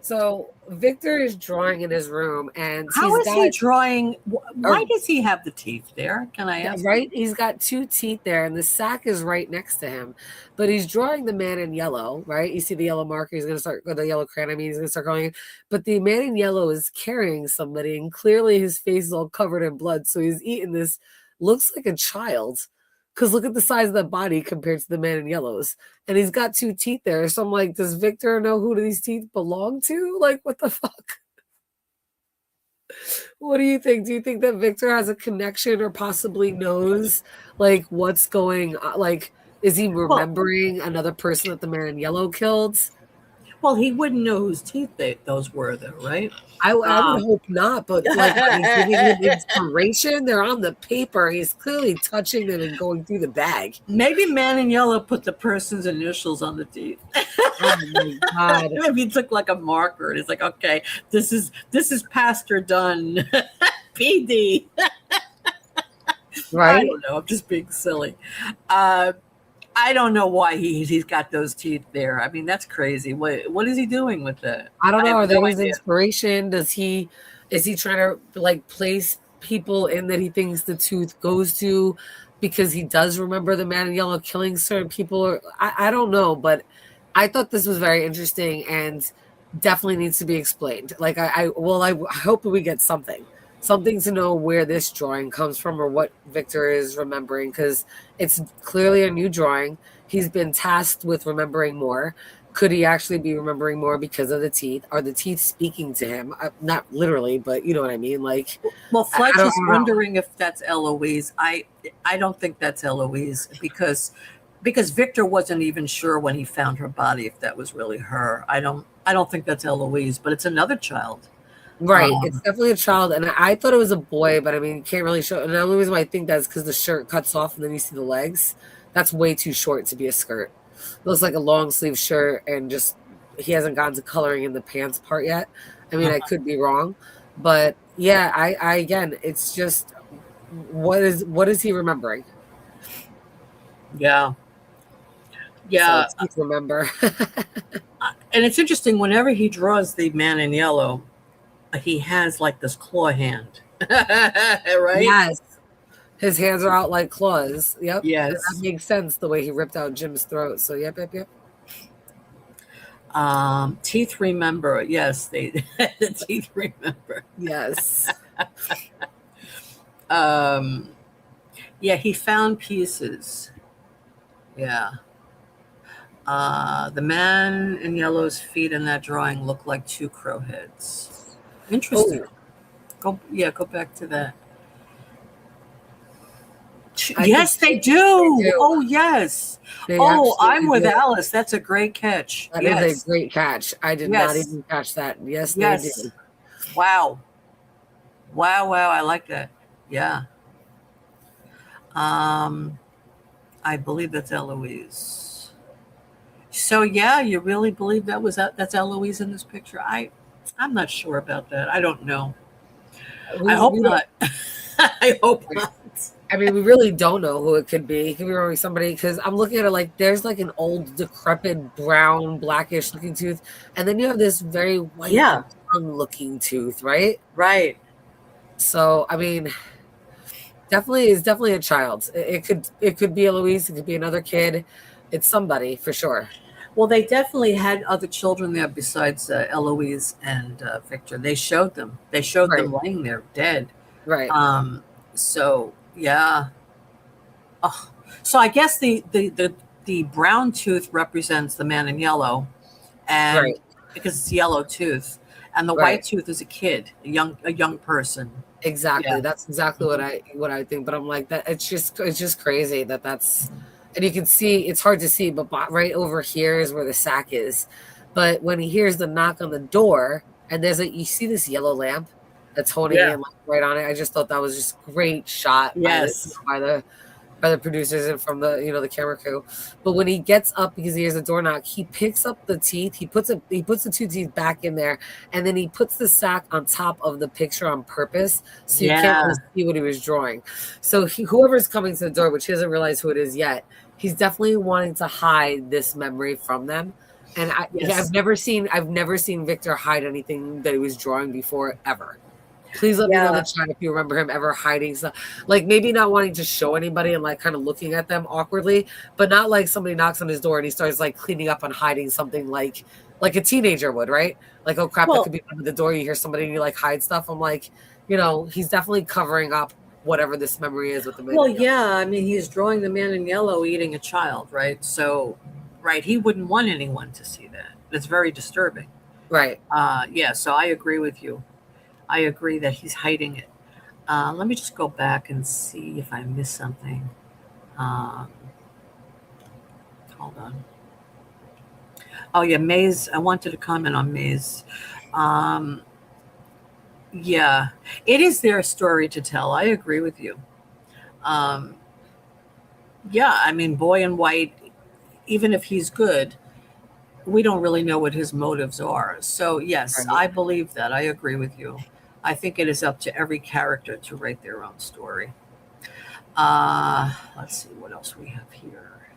So Victor is drawing in his room, and how is he drawing? Why does he have the teeth there? Can I ask? Right, he's got 2 teeth there, and the sack is right next to him. But he's drawing the man in yellow, right? You see the yellow marker. He's going to start with the yellow crayon. He's going to start going. But the man in yellow is carrying somebody, and clearly his face is all covered in blood. So he's eating this. Looks like a child. Because look at the size of the body compared to the man in yellows. And he's got 2 teeth there. So I'm like, does Victor know who these teeth belong to? Like, what the fuck? What do you think? Do you think that Victor has a connection or possibly knows, like, what's going on? Like, is he remembering another person that the man in yellow killed? Well, he wouldn't know whose teeth those were, though, right? I would hope not, but like he's giving him inspiration. They're on the paper. He's clearly touching them and going through the bag. Maybe Man in Yellow put the person's initials on the teeth. Oh my God! Maybe he took like a marker and he's like, okay, this is Pastor Dunn, PD. Right? I don't know. I'm just being silly. I don't know why he's got those teeth there. I mean, that's crazy. What is he doing with that? I don't know. Are there his inspiration? Is he trying to like place people in that he thinks the tooth goes to because he does remember the man in yellow killing certain people? Or I don't know, but I thought this was very interesting and definitely needs to be explained. Like I hope we get something to know where this drawing comes from or what Victor is remembering, because it's clearly a new drawing. He's been tasked with remembering more. Could he actually be remembering more because of the teeth? Are the teeth speaking to him? Not literally, but you know what I mean. Like, well, Fletch is wondering if that's Eloise. I don't think that's Eloise because Victor wasn't even sure when he found her body if that was really her. I don't think that's Eloise, but it's another child. Right. It's definitely a child. And I thought it was a boy, but I mean, you can't really show. And the only reason why I think that's because the shirt cuts off and then you see the legs. That's way too short to be a skirt. It looks like a long sleeve shirt, and just he hasn't gotten to coloring in the pants part yet. I mean, I could be wrong, but yeah, I again, it's just what is he remembering? Yeah. So remember. And it's interesting, whenever he draws the man in yellow, he has like this claw hand. Right? Yes. His hands are out like claws. Yep. And that Yes. makes sense the way he ripped out Jim's throat. So yep. Teeth remember. Yes, they the teeth remember. Yes. Yeah, he found pieces. Yeah. The man in yellow's feet in that drawing look like two crow heads. Interesting. Oh, Go back to that. I Yes, think they do. they do. Oh, yes. they Oh, I'm absolutely with do. Alice. That's a great catch. That Yes. is a great catch. I did not Yes. even catch that. Yes, they Yes. do. Wow. I like that. Yeah. I believe that's Eloise. So yeah, you really believe that's Eloise in this picture? I'm not sure about that. I don't know. I hope not. I hope not. I mean, we really don't know who it could be. It could be really somebody, because I'm looking at it like there's like an old, decrepit, brown, blackish looking tooth, and then you have this very white, Yeah. looking tooth, right? Right. So, I mean, definitely a child. It could be Eloise. It could be another kid. It's somebody for sure. Well, they definitely had other children there besides Eloise and Victor. They showed them. They showed them laying there dead. Right. So yeah. Oh, so I guess the brown tooth represents the man in yellow, and because it's yellow tooth, and the white tooth is a kid, a young person. Exactly. Yeah. That's exactly what I think. But I'm like that. It's just crazy that's, and you can see it's hard to see, but right over here is where the sack is. But when he hears the knock on the door, and you see this yellow lamp that's holding in like right on it. I just thought that was just great shot. Yes. By the producers and from the the camera crew. But when he gets up because he hears a door knock, he picks up the teeth. He puts the two teeth back in there, and then he puts the sack on top of the picture on purpose, so you can't really see what he was drawing. So whoever's coming to the door, which he doesn't realize who it is yet, he's definitely wanting to hide this memory from them. And I've never seen Victor hide anything that he was drawing before ever. Please let me know in the chat if you remember him ever hiding stuff. Like maybe not wanting to show anybody and like kind of looking at them awkwardly, but not like somebody knocks on his door and he starts like cleaning up and hiding something like a teenager would, right? Like, oh crap, that could be under the door. You hear somebody and you like hide stuff. I'm like, he's definitely covering up whatever this memory is with the man. Well, yeah, I mean, he's drawing the man in yellow eating a child, right? So, he wouldn't want anyone to see that. It's very disturbing. Right. Yeah, so I agree with you. I agree that he's hiding it. Let me just go back and see if I missed something. Hold on. Oh, yeah, Maze. I wanted to comment on Maze. Yeah, it is their story to tell. I agree with you. Yeah, I mean, Boy in White, even if he's good, we don't really know what his motives are. So, yes, I believe that. I agree with you. I think it is up to every character to write their own story. Let's see what else we have here.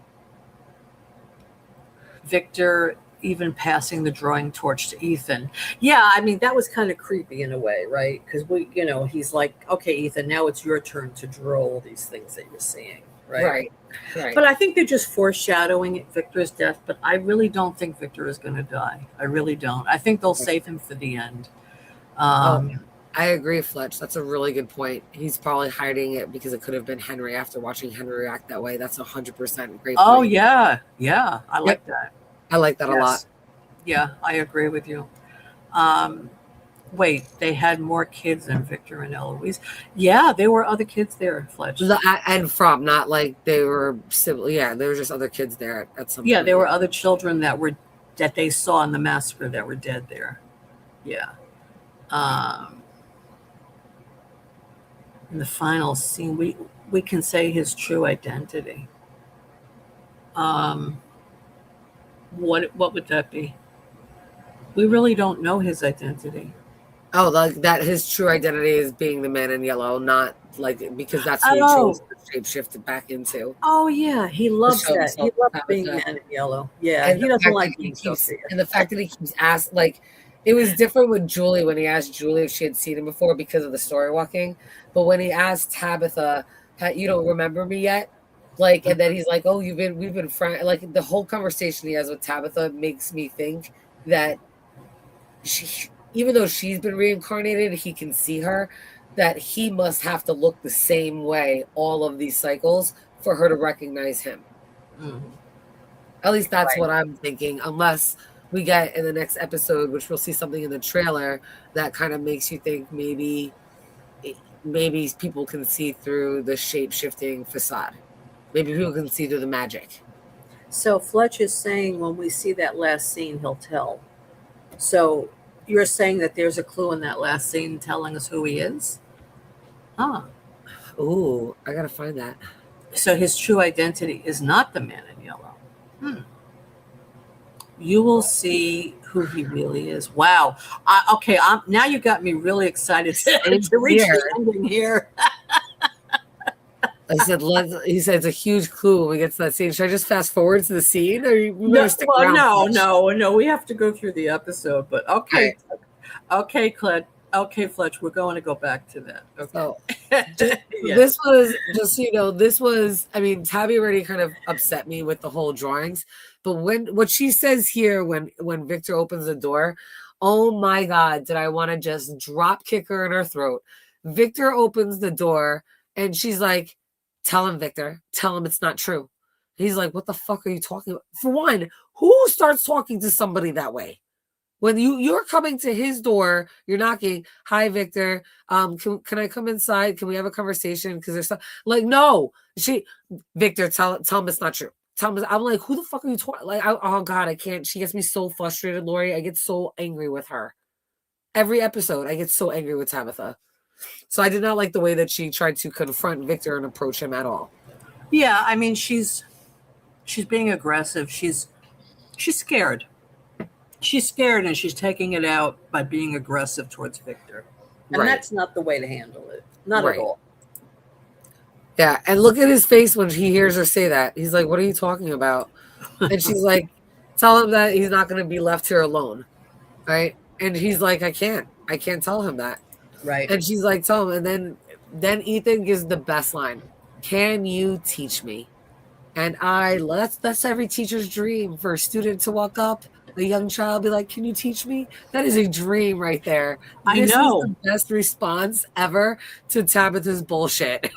Victor even passing the drawing torch to Ethan. Yeah, I mean, that was kind of creepy in a way, right? Because he's like, okay, Ethan, now it's your turn to draw all these things that you're seeing, right? Right. But I think they're just foreshadowing Victor's death, but I really don't think Victor is going to die. I really don't. I think they'll save him for the end. I agree, Fletch. That's a really good point. He's probably hiding it because it could have been Henry after watching Henry react that way. That's 100% great. Oh, yeah. Yeah. I like that. I like that a lot. Yeah, I agree with you. Wait, they had more kids than Victor and Eloise. Yeah, there were other kids there, Fletch. And from, not like they were sibling. Yeah, there were just other kids there at some point. Yeah, there were other children that they saw in the massacre that were dead there. Yeah. In the final scene, we can say his true identity. What would that be? We really don't know his identity. Oh, like that his true identity is being the man in yellow, not like because that's who he chose to shapeshift back into. Oh yeah, he loves that. He loves being man in yellow. Yeah, and he doesn't like being Sophia. And the fact that he keeps asking, like, it was different with Julie when he asked Julie if she had seen him before because of the story walking. But when he asked Tabitha, You don't remember me yet? Like, and then he's like, oh, we've been friends. Like, the whole conversation he has with Tabitha makes me think that even though she's been reincarnated, he can see her, that he must have to look the same way all of these cycles for her to recognize him. Mhm. At least that's Right. what I'm thinking, unless we get in the next episode, which we'll see something in the trailer that kind of makes you think maybe people can see through the shape-shifting facade. Maybe people can see through the magic. So Fletch is saying when we see that last scene, he'll tell. So you're saying that there's a clue in that last scene telling us who he is? Huh. Ooh, I gotta find that. So his true identity is not the man in yellow. You will see who he really is. Wow. Okay. Now you got me really excited to reach the ending here. I said, he said it's a huge clue when we get to that scene. Should I just fast forward to the scene, or we better stick around? No. We have to go through the episode. But okay, right. Okay, Fletch, we're going to go back to that. Okay. So, This was just this was. I mean, Tabby already kind of upset me with the whole drawings, but what she says here when Victor opens the door, oh my God, did I want to just drop kick her in her throat? Victor opens the door and she's like, tell him, Victor, tell him it's not true. He's like, what the fuck are you talking about? For one, who starts talking to somebody that way? When you're coming to his door, you're knocking. Hi, Victor. Can I come inside? Can we have a conversation? Because there's like, no. Victor, tell him it's not true. Tell him. I'm like, who the fuck are you talking? Like, oh God, I can't. She gets me so frustrated, Lori. I get so angry with her. Every episode, I get so angry with Tabitha. So I did not like the way that she tried to confront Victor and approach him at all. Yeah, I mean, she's being aggressive. She's scared. She's scared, and she's taking it out by being aggressive towards Victor. And that's not the way to handle it. Not at all. Yeah, and look at his face when he hears her say that. He's like, what are you talking about? And she's like, tell him that he's not going to be left here alone. Right? And he's like, I can't tell him that. Right. And she's like, tell him. And then Ethan gives the best line. Can you teach me? And that's every teacher's dream, for a student to walk up, a young child, be like, can you teach me? That is a dream right there. This is the best response ever to Tabitha's bullshit.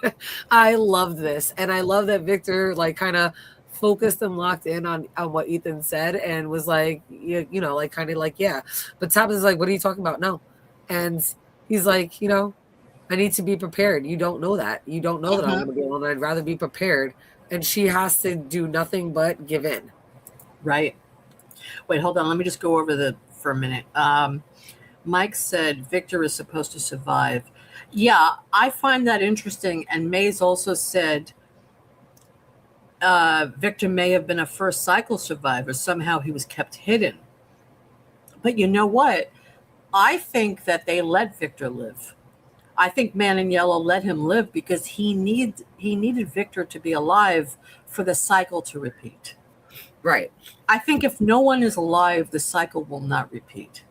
I love this. And I love that Victor like kind of focused and locked in on what Ethan said and was like, like kind of like, yeah. But Tabitha's like, what are you talking about? No. And he's like, I need to be prepared. You don't know that. You don't know that I'm going to be alone. I'd rather be prepared. And she has to do nothing but give in. Right. Wait, hold on. Let me just go over for a minute. Mike said Victor is supposed to survive. Yeah, I find that interesting. And Mays also said Victor may have been a first cycle survivor. Somehow he was kept hidden. But you know what? I think that they let Victor live. I think Man in Yellow let him live because he needed Victor to be alive for the cycle to repeat. Right. I think if no one is alive, the cycle will not repeat.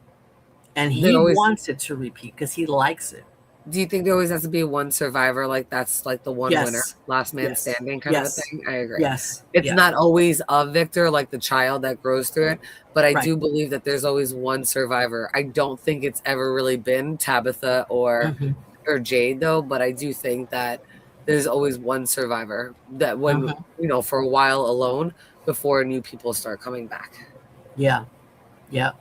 And he wants it to repeat because he likes it. Do you think there always has to be one survivor? Like that's like the one winner, last man standing kind of a thing? I agree. Yes. It's not always a Victor, like the child that grows through it. But I do believe that there's always one survivor. I don't think it's ever really been Tabitha or Jade, though. But I do think that there's always one survivor that when, for a while alone before new people start coming back. Yeah. Yeah.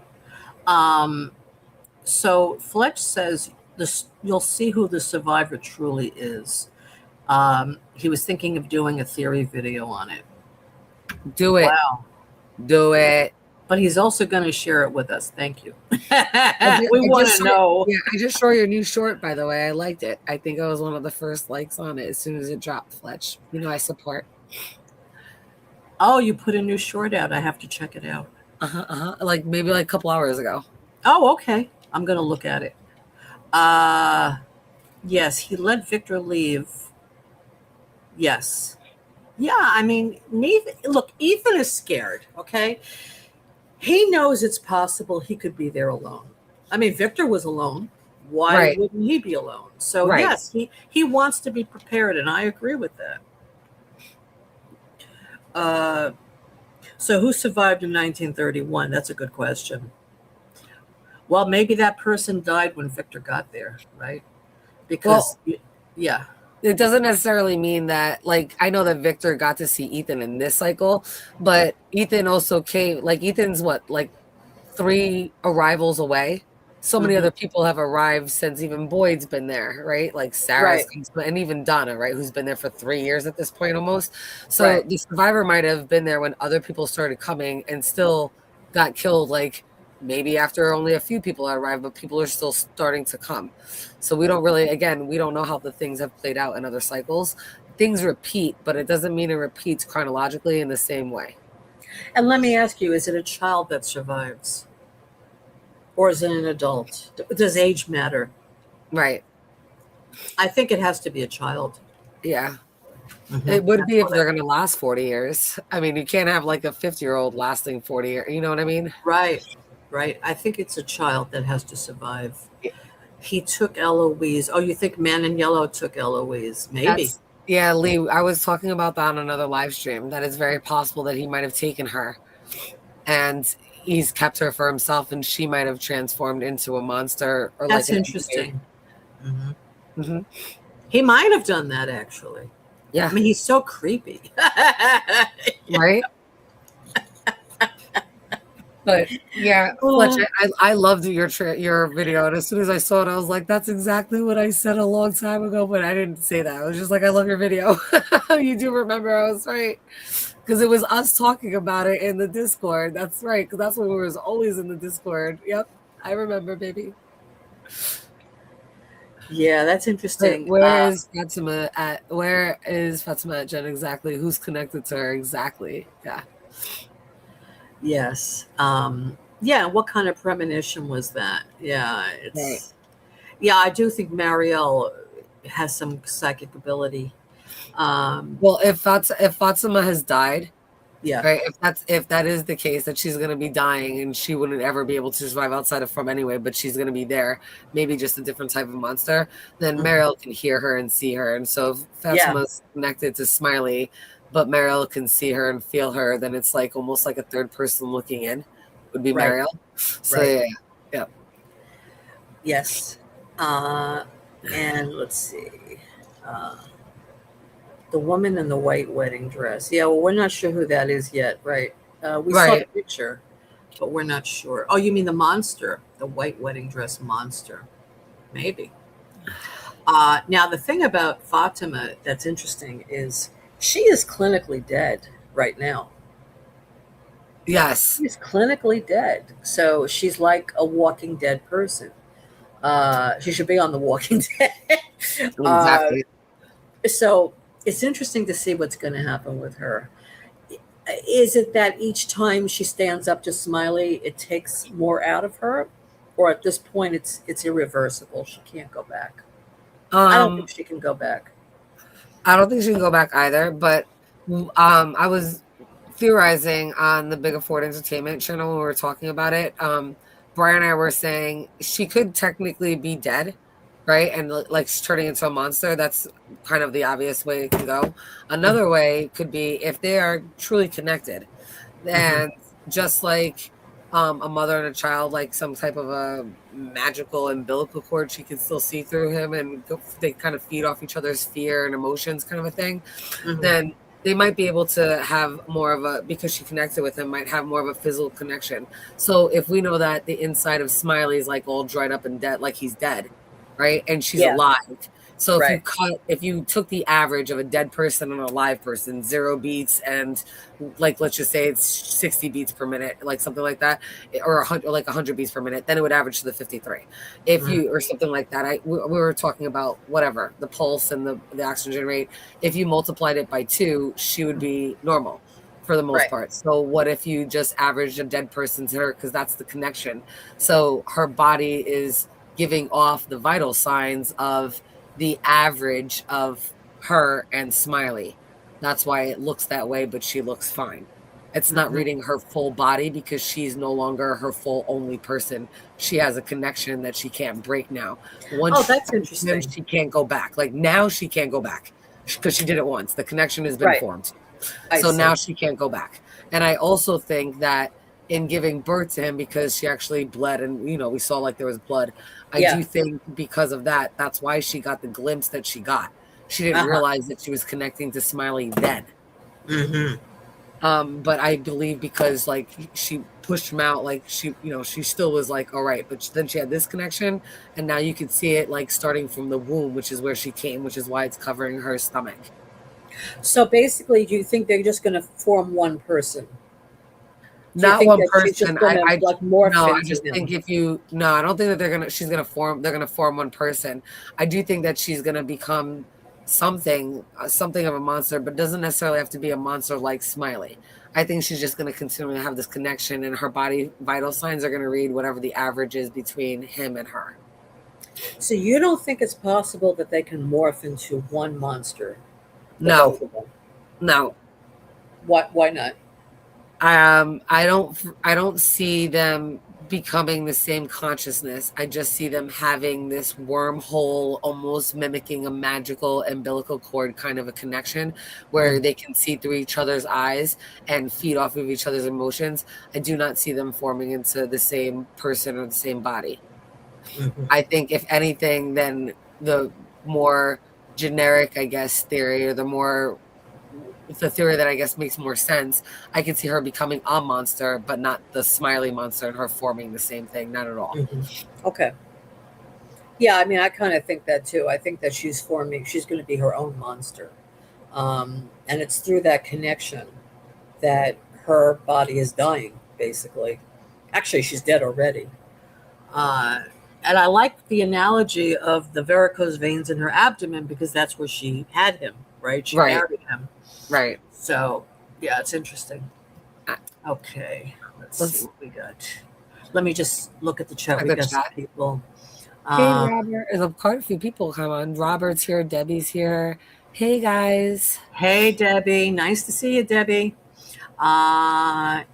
So Fletch says you'll see who the survivor truly is. He was thinking of doing a theory video on it. Do it. Wow. Do it. But he's also going to share it with us. Thank you. We want to know. Yeah, I just saw your new short, by the way. I liked it. I think I was one of the first likes on it as soon as it dropped, Fletch. I support. Oh, you put a new short out. I have to check it out. Like maybe like a couple hours ago. Oh, okay. I'm going to look at it. Yes, he let Victor leave. Yes. Yeah, I mean, Ethan is scared, okay? He knows it's possible he could be there alone. I mean, Victor was alone. Why Right. wouldn't he be alone? So Right. yes, he wants to be prepared, and I agree with that. Uh, so who survived in 1931? That's a good question. Well, maybe that person died when Victor got there, right? Because yeah, It doesn't necessarily mean that, like, I know that Victor got to see Ethan in this cycle, but Ethan also came, like, Ethan's what, like 3 arrivals away. So many mhm, other people have arrived since even Boyd's been there, right? Like Sarah's, right, and even Donna, right? Who's been there for 3 years at this point almost. So right. the survivor might have been there when other people started coming and still got killed, like maybe after only a few people arrived, but people are still starting to come. So we don't really, again, we don't know how the things have played out in other cycles. Things repeat, but it doesn't mean it repeats chronologically in the same way. And let me ask you: is it a child that survives, or is it an adult? Does age matter? Right. I think it has to be a child. Yeah. Mhm. It would That's be if what I they're going to last 40 years. I mean, you can't have like a 50-year-old lasting 40 years. You know what I mean? right, right. I think it's a child that has to survive. He took Eloise. Oh, you think Man in Yellow took Eloise? Maybe. That's, yeah, Lee, I was talking about that on another live stream. That it's very possible that he might have taken her and he's kept her for himself and she might have transformed into a monster or like That's an entity. interesting. Hmm. Hmm. He might have done that actually. I Yeah. mean, he's so creepy. Right. But yeah, Fletch, Oh, I loved your video, and as soon as I saw it, I was like, "That's exactly what I said a long time ago." But I didn't say that. I was just like, "I love your video." You do remember I was right because it was us talking about it in the Discord. That's right, because that's when we was always in the Discord. Yep, I remember, baby. yeah, that's But interesting. where is Fatima at? Where is Fatima at, Jen? Exactly? Who's connected to her exactly? Yeah. Yes. Yeah, what kind of premonition was that? Yeah, Right. yeah, I do think Marielle has some psychic ability. Um, Well, if Fatima has died. yeah. Right. If that is the case, that she's gonna be dying and she wouldn't ever be able to survive outside of From anyway, but she's gonna be there, maybe just a different type of monster, then Mhm. Meryl can hear her and see her. And so if Yeah, Fatima's connected to Smiley, but Meryl can see her and feel her, then it's like almost like a third person looking in would be right, Meryl. So right. yeah, yeah. Yes. Uh, and let's see. Uh, the woman in the white wedding dress. Yeah, well, we're not sure who that is yet, right? We saw the Right. picture, but we're not sure. Oh, you mean the monster, the white wedding dress monster? Maybe. Now, the thing about Fatima that's interesting is she is clinically dead right now. Yes. She's clinically dead. So she's like a walking dead person. She should be on the Walking Dead. uh, Exactly. so it's interesting to see what's going to happen with her. Is it that each time she stands up to Smiley, it takes more out of her, or at this point, it's irreversible? She can't go back. I don't think Um, she can go back. I don't think she can go back either, but I was theorizing on the Big Afford Entertainment channel when we were talking about it. Brian and I were saying she could technically be dead, right? And like she's turning into a monster. That's kind of the obvious way it can go. Mhm, Another way could be if they are truly connected, mhm. and just like a mother and a child, like some type of a magical umbilical cord, she can still see through him, and they kind of feed off each other's fear and emotions, kind of a thing. Mhm. Then they might be able to have more of a, because she connected with him, might have more of a physical connection. So if we know that the inside of Smiley is like all dried up and dead, like he's dead, right, and she's Yeah, alive. So right. if you took the average of a dead person and a live person, 0 beats, and like let's just say it's 60 beats per minute, like something like that, or 100, like 100 beats per minute, then it would average to the 53. If Mhm. you, or something like that, we were talking about whatever the pulse and the oxygen rate. If you multiplied it by 2, she would be normal for the most Right. part. So what if you just averaged a dead person to her, because that's the connection. So her body is giving off the vital signs of the average of her and Smiley. That's why it looks that way, but she looks fine. It's not reading her full body because she's no longer her full only person. She has a connection that she can't break now. Once Oh, that's she interesting. she can't go back. Like now she can't go back because she did it once. The connection has been Right. formed. I So see. now she can't go back. And I also think that in giving birth to him, because she actually bled and, you know, we saw like there was blood. I Yeah. do think because of that, that's why she got the glimpse that she got. She didn't Uh-huh. realize that she was connecting to Smiley then. But I believe because like she pushed him out, like she, you know, she still was like, all right, but then she had this connection, and now you can see it like starting from the womb, which is where she came, which is why it's covering her stomach. So basically, do you think they're just going to form one person? Do you Not think one that she's just person. going to like morph No, I into just him? think I don't think that they're gonna form one person. I do think that she's gonna become something of a monster, but doesn't necessarily have to be a monster like Smiley. I think she's just gonna continue to have this connection, and her body vital signs are gonna read whatever the average is between him and her. So you don't think it's possible that they can morph into one monster? The No, both of them. no. What? Why not? I don't see them becoming the same consciousness. I just see them having this wormhole, almost mimicking a magical umbilical cord kind of a connection where they can see through each other's eyes and feed off of each other's emotions. I do not see them forming into the same person or the same body. I think if anything, then the more generic, I guess, theory, or the theory that I guess makes more sense, I could see her becoming a monster, but not the Smiley monster, and her forming the same thing. Not at all. Okay. Yeah, I mean, I kind of think that too. I think that she's going to be her own monster. And it's through that connection that her body is dying, basically. Actually, she's dead already. And I like the analogy of the varicose veins in her abdomen because that's where she had him, right? She married him. Right. So, yeah, it's interesting. Okay, let's see what we got. Let me just look at the chat. We got some people. Hey, Robert. There's quite a few people come on. Robert's here. Debbie's here. Hey, guys. Hey, Debbie. Nice to see you, Debbie. Let's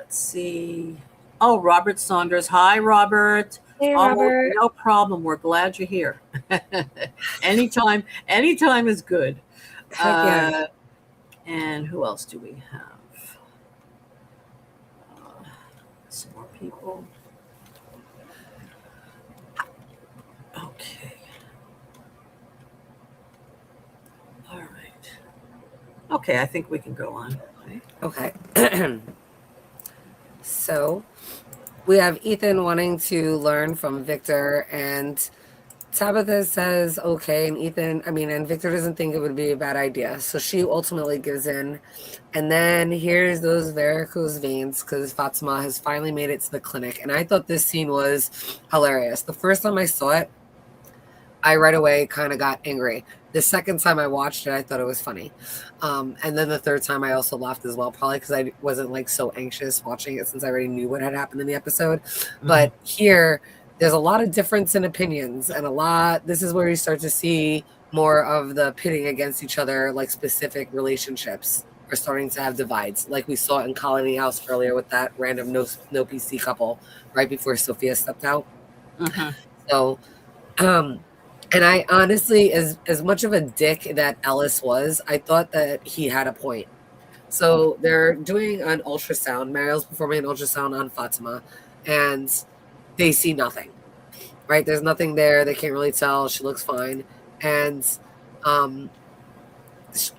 see. Oh, Robert Saunders. Hi, Robert. Hey, Robert. No problem. We're glad you're here. anytime is good. Yeah. And who else do we have? Some more people. Okay. All right. Okay, I think we can go on. Okay. So we have Ethan wanting to learn from Victor, and Tabitha says okay, and Victor doesn't think it would be a bad idea, so she ultimately gives in. And then here's those varicose veins because Fatima has finally made it to the clinic, and I thought this scene was hilarious. The first time I saw it, I right away kind of got angry. The second time I watched it, I thought it was funny. And then the third time I also laughed as well, probably because I wasn't like so anxious watching it since I already knew what had happened in the episode. But here, there's a lot of difference in opinions and this is where you start to see more of the pitting against each other, like specific relationships are starting to have divides, like we saw in Colony House earlier with that random no PC couple right before Sophia stepped out. So, and I honestly, as much of a dick that Ellis was, I thought that he had a point. So they're doing an ultrasound. Mariel's performing an ultrasound on Fatima, and they see nothing. Right? There's nothing there. They can't really tell. She looks fine. And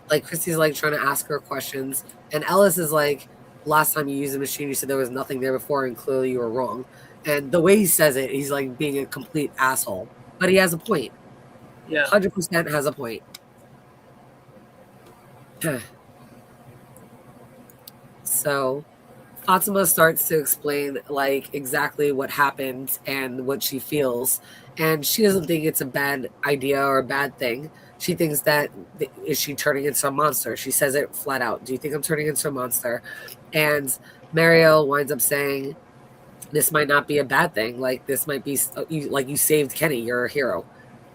like Christy's like trying to ask her questions, and Ellis is like, last time you used the machine, you said there was nothing there before, and clearly you were wrong. And the way he says it, he's like being a complete asshole. But he has a point. Yeah. 100% has a point. So Fatima starts to explain like exactly what happened and what she feels. And she doesn't think it's a bad idea or a bad thing. She thinks that, is she turning into a monster? She says it flat out. Do you think I'm turning into a monster? And Mariel winds up saying, this might not be a bad thing. Like, this might be, like, you saved Kenny. You're a hero.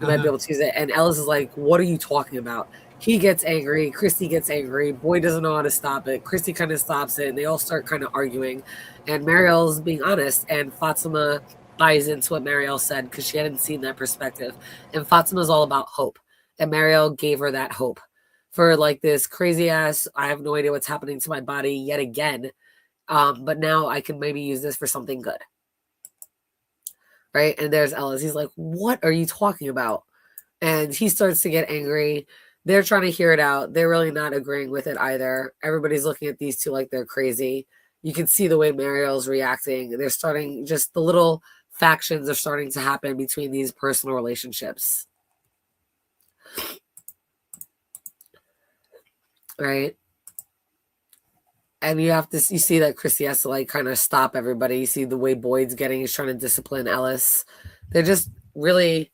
You might be able to use it. And Ellis is like, what are you talking about? He gets angry. Christy gets angry. Boyd doesn't know how to stop it. Christy kind of stops it. And they all start kind of arguing. And Marielle's being honest. And Fatima buys into what Marielle said because she hadn't seen that perspective. And Fatima's all about hope. And Marielle gave her that hope for like this crazy ass, I have no idea what's happening to my body yet again. But now I can maybe use this for something good. Right? And there's Ellis. He's like, what are you talking about? And he starts to get angry. They're trying to hear it out. They're really not agreeing with it either. Everybody's looking at these two like they're crazy. You can see the way Marielle's reacting. They're starting, just the little factions are starting to happen between these personal relationships. Right? And you see that Chrissy has to like kind of stop everybody. You see the way Boyd's he's trying to discipline Ellis. They're just really,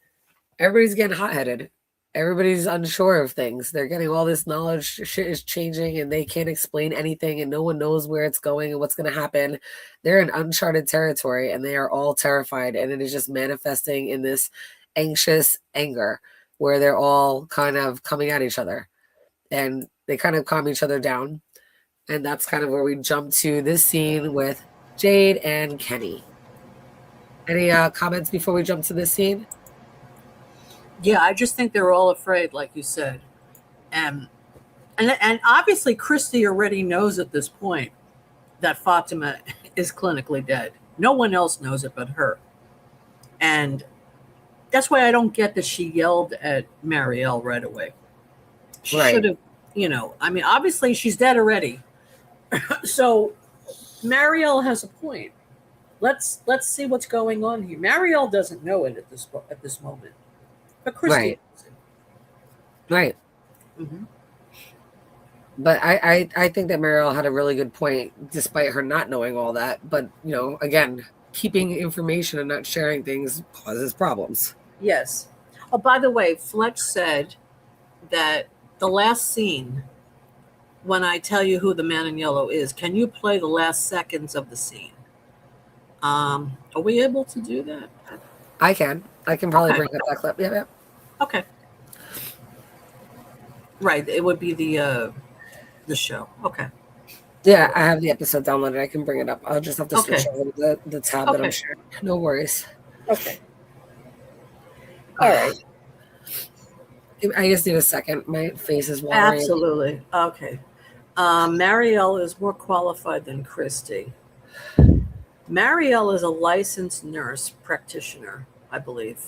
everybody's getting hot-headed. Everybody's unsure of things. They're getting all this knowledge. Shit is changing and they can't explain anything and no one knows where it's going and what's going to happen. They're in uncharted territory and they are all terrified. And it is just manifesting in this anxious anger where they're all kind of coming at each other. And they kind of calm each other down. And that's kind of where we jump to this scene with Jade and Kenny. Any comments before we jump to this scene? Yeah, I just think they're all afraid, like you said. And obviously Christy already knows at this point that Fatima is clinically dead. No one else knows it but her. And that's why I don't get that she yelled at Marielle right away. She should have, obviously she's dead already. So Marielle has a point. Let's see what's going on here. Marielle doesn't know it at this moment. But Christy right. Mm-hmm. But I think that Marielle had a really good point, despite her not knowing all that. But, again, keeping information and not sharing things causes problems. Yes. Oh, by the way, Fletch said that the last scene, when I tell you who the man in yellow is, can you play the last seconds of the scene? Are we able to do that? I can probably bring up that clip. Yeah. Okay. Right. It would be the show. Okay. Yeah, I have the episode downloaded. I can bring it up. I'll just have to switch over the tab that I'm sharing. No worries. Okay. All right. I just need a second. My face is watering. Absolutely. Okay. Marielle is more qualified than Christy. Marielle is a licensed nurse practitioner, I believe.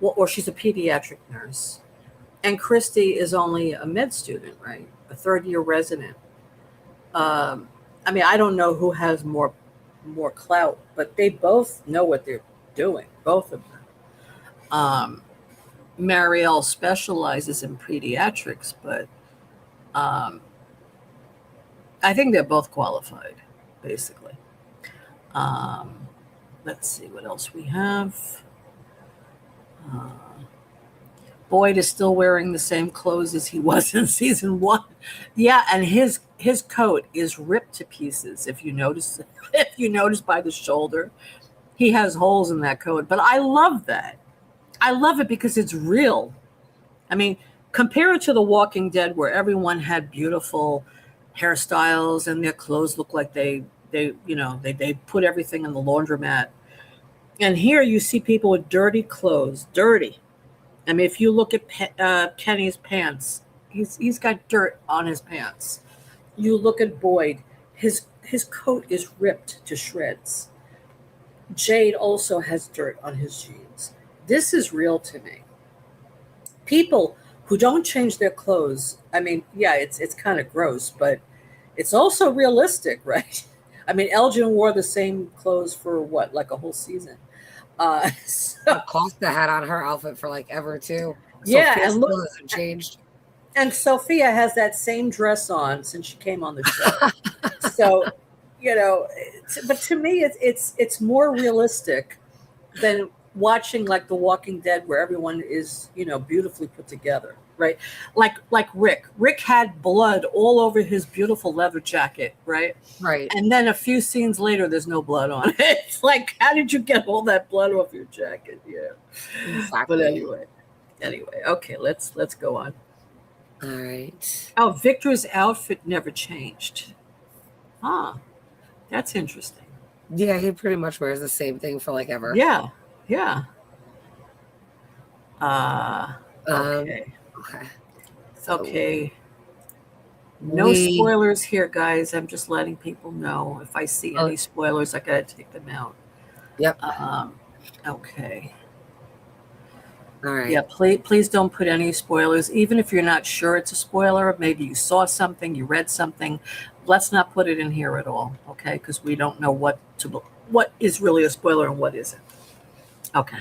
Well, or she's a pediatric nurse. And Christy is only a med student, right? A third-year resident. I don't know who has more clout, but they both know what they're doing, both of them. Marielle specializes in pediatrics, but I think they're both qualified, basically. Let's see what else we have. Boyd is still wearing the same clothes as he was in season 1. Yeah, and his coat is ripped to pieces. If you notice by the shoulder, he has holes in that coat. But I love that. I love it because it's real. I mean, compare it to The Walking Dead, where everyone had beautiful hairstyles and their clothes look like they put everything in the laundromat. And here you see people with dirty clothes, dirty. I mean, if you look at Kenny's pants, he's got dirt on his pants. You look at Boyd, his coat is ripped to shreds. Jade also has dirt on his jeans. This is real to me. People who don't change their clothes, I mean, yeah, it's kind of gross, but it's also realistic, right? I mean, Elgin wore the same clothes for what, like a whole season. Costa had on her outfit for like ever too. Yeah, Sophia and look, hasn't changed. And Sophia has that same dress on since she came on the show. So, but to me, it's more realistic than watching like The Walking Dead, where everyone is beautifully put together, right? Like Rick. Rick had blood all over his beautiful leather jacket, right? Right. And then a few scenes later, there's no blood on it. It's like, how did you get all that blood off your jacket? Yeah. Exactly. But anyway, okay, let's go on. All right. Oh, Victor's outfit never changed. Huh. That's interesting. Yeah, he pretty much wears the same thing for like ever. Yeah. Yeah. Uh, Um, okay. okay. So Okay. No we spoilers here, guys. I'm just letting people know. If I see oh any spoilers, I gotta take them out. yep. Okay. All Yeah, right. please don't put any spoilers, even if you're not sure it's a spoiler. Maybe you saw something, you read something. Let's not put it in here at all, okay? Because we don't know what is really a spoiler and what isn't. Okay.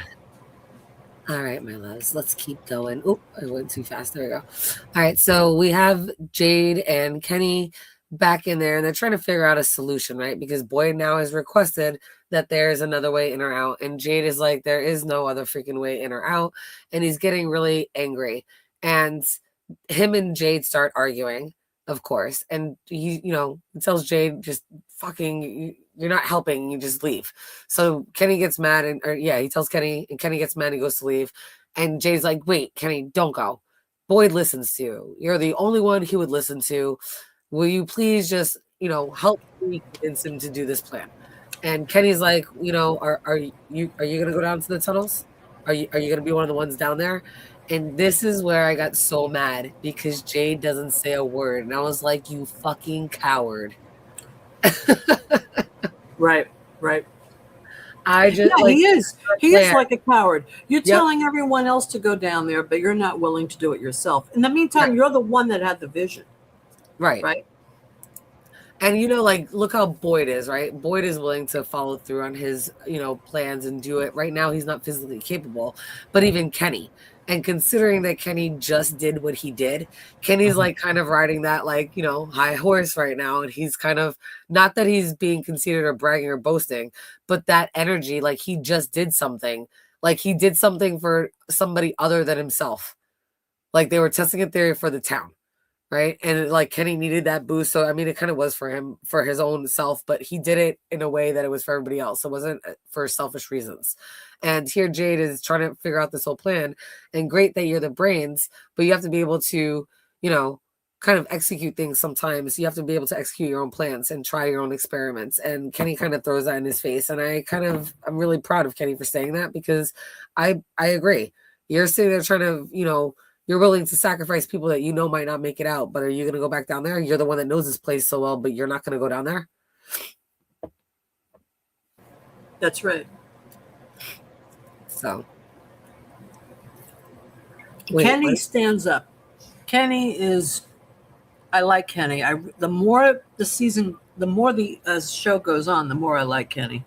All right, my loves. Let's keep going. Oh, I went too fast. There we go. All right, so we have Jade and Kenny back in there, and they're trying to figure out a solution, right? Because Boyd now has requested that there's another way in or out, and Jade is like, there is no other freaking way in or out, and he's getting really angry. And him and Jade start arguing, of course, and he tells Jade, just fucking, you're not helping, you just leave. So Kenny gets mad, he tells Kenny, and Kenny gets mad and he goes to leave. And Jay's like, wait, Kenny, don't go. Boyd listens to you. You're the only one he would listen to. Will you please just, help me convince him to do this plan? And Kenny's like, are you gonna go down to the tunnels? Are you gonna be one of the ones down there? And this is where I got so mad because Jade doesn't say a word. And I was like, you fucking coward. Right, right. I just Yeah, like he is. He is plan. like a coward. You're Yep. telling everyone else to go down there, but you're not willing to do it yourself. In the meantime, Right. you're the one that had the vision, Right. right? And look how Boyd is, right? Boyd is willing to follow through on his, plans and do it. Right now, he's not physically capable, but even Kenny. And considering that Kenny just did what he did, Kenny's like kind of riding that high horse right now. And he's kind of, not that he's being conceited or bragging or boasting, but that energy, like he just did something. Like he did something for somebody other than himself. Like they were testing a theory for the town. Right. And like Kenny needed that boost. So, I mean, it kind of was for him, for his own self, but he did it in a way that it was for everybody else. It wasn't for selfish reasons. And here Jade is trying to figure out this whole plan. And great that you're the brains, but you have to be able to, kind of execute things sometimes. You have to be able to execute your own plans and try your own experiments. And Kenny kind of throws that in his face. And I'm really proud of Kenny for saying that because I agree. You're sitting there trying to, you're willing to sacrifice people that might not make it out, but are you going to go back down there? You're the one that knows this place so well, but you're not going to go down there? That's right. So. Kenny stands up. Kenny is, I like Kenny. The more the show goes on, the more I like Kenny.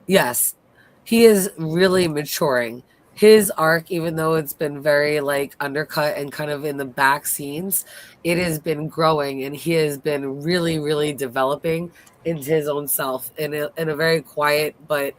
Yes. He is really maturing. His arc, even though it's been very undercut and kind of in the back scenes, it has been growing and he has been really, really developing into his own self in a very quiet but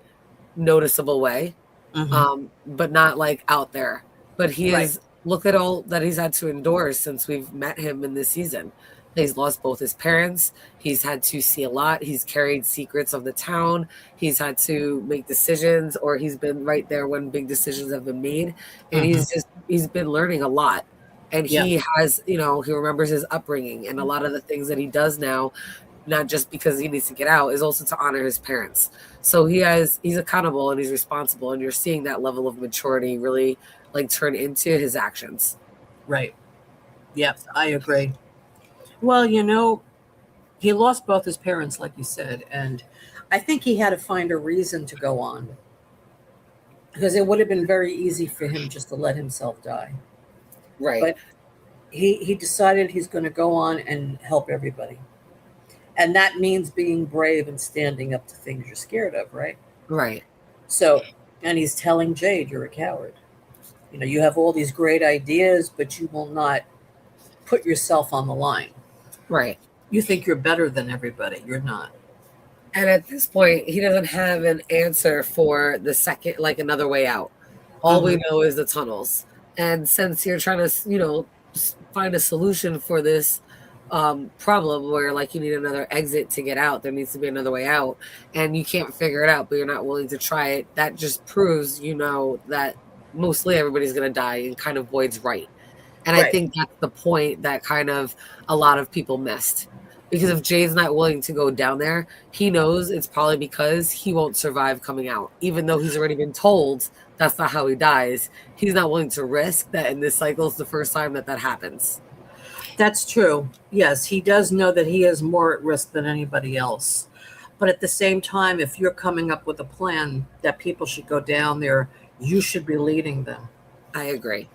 noticeable way. But not out there. But he is, look at all that he's had to endure since we've met him in this season. He's lost both his parents. He's had to see a lot. He's carried secrets of the town. He's had to make decisions, or he's been right there when big decisions have been made. And he's been learning a lot. And he has, he remembers his upbringing and a lot of the things that he does now, not just because he needs to get out, is also to honor his parents. So he's accountable and he's responsible. And you're seeing that level of maturity really turn into his actions. Right. Yep, I agree. Well, he lost both his parents, like you said, and I think he had to find a reason to go on because it would have been very easy for him just to let himself die. Right. But he decided he's going to go on and help everybody. And that means being brave and standing up to things you're scared of, right? Right. So, and he's telling Jade, you're a coward. You have all these great ideas, but you will not put yourself on the line. Right. You think you're better than everybody. You're not. And at this point, he doesn't have an answer for the second, another way out. All we know is the tunnels. And since you're trying to, find a solution for this problem where you need another exit to get out, there needs to be another way out, and you can't figure it out, but you're not willing to try it, that just proves, that mostly everybody's going to die, and kind of Boyd's right. And I Right. think that's the point that kind of a lot of people missed. Because if Jay's not willing to go down there, he knows it's probably because he won't survive coming out. Even though he's already been told that's not how he dies, he's not willing to risk that in this cycle is the first time that that happens. That's true. Yes, he does know that he is more at risk than anybody else. But at the same time, if you're coming up with a plan that people should go down there, you should be leading them. I agree.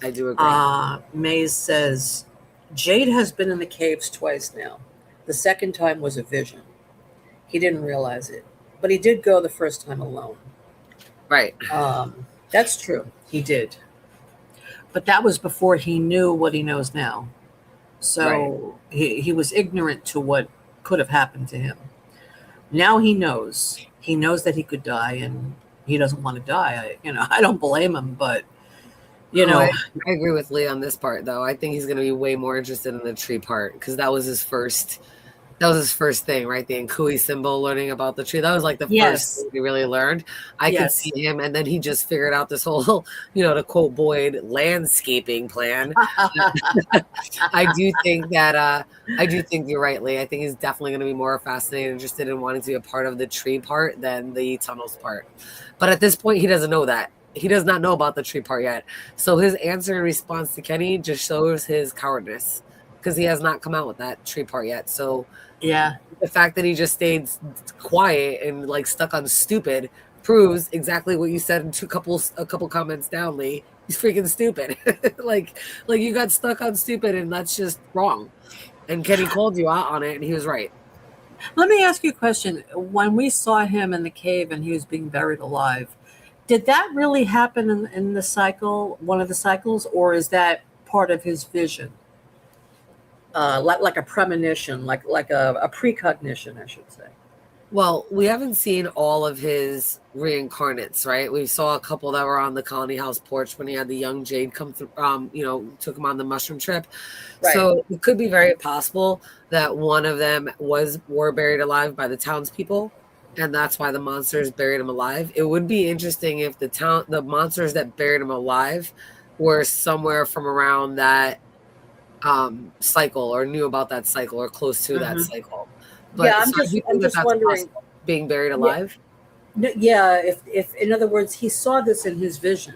I do agree. Maze says, Jade has been in the caves twice now. The second time was a vision. He didn't realize it, but he did go the first time alone. Right. That's true. He did. But that was before he knew what he knows now. So he was ignorant to what could have happened to him. Now he knows. He knows that he could die, and he doesn't want to die. I don't blame him, but I agree with Lee on this part, though. I think he's going to be way more interested in the tree part because that was his first thing, right? The Nkui symbol, learning about the tree. That was like the first thing he really learned. I could see him, and then he just figured out this whole, to quote Boyd, landscaping plan. I do think you're right, Lee. I think he's definitely going to be more fascinated and interested in wanting to be a part of the tree part than the tunnels part. But at this point, he doesn't know that. He does not know about the tree part yet. So his answer in response to Kenny just shows his cowardness because he has not come out with that tree part yet. So yeah, the fact that he just stayed quiet and like stuck on stupid proves exactly what you said in a couple comments down, Lee. He's freaking stupid. like you got stuck on stupid, and that's just wrong. And Kenny called you out on it, and he was right. Let me ask you a question. When we saw him in the cave and he was being buried alive, did that really happen in the cycle, one of the cycles, or is that part of his vision? Like a premonition, like a precognition, I should say. Well, we haven't seen all of his reincarnates, right? We saw a couple that were on the Colony House porch when he had the young Jade come through, took him on the mushroom trip. Right. So it could be very possible that one of them were buried alive by the townspeople, and that's why the monsters buried him alive. It would be interesting if the monsters that buried him alive were somewhere from around that cycle, or knew about that cycle, or close to that cycle. But yeah, I'm just wondering, being buried alive. Yeah, if in other words, he saw this in his vision,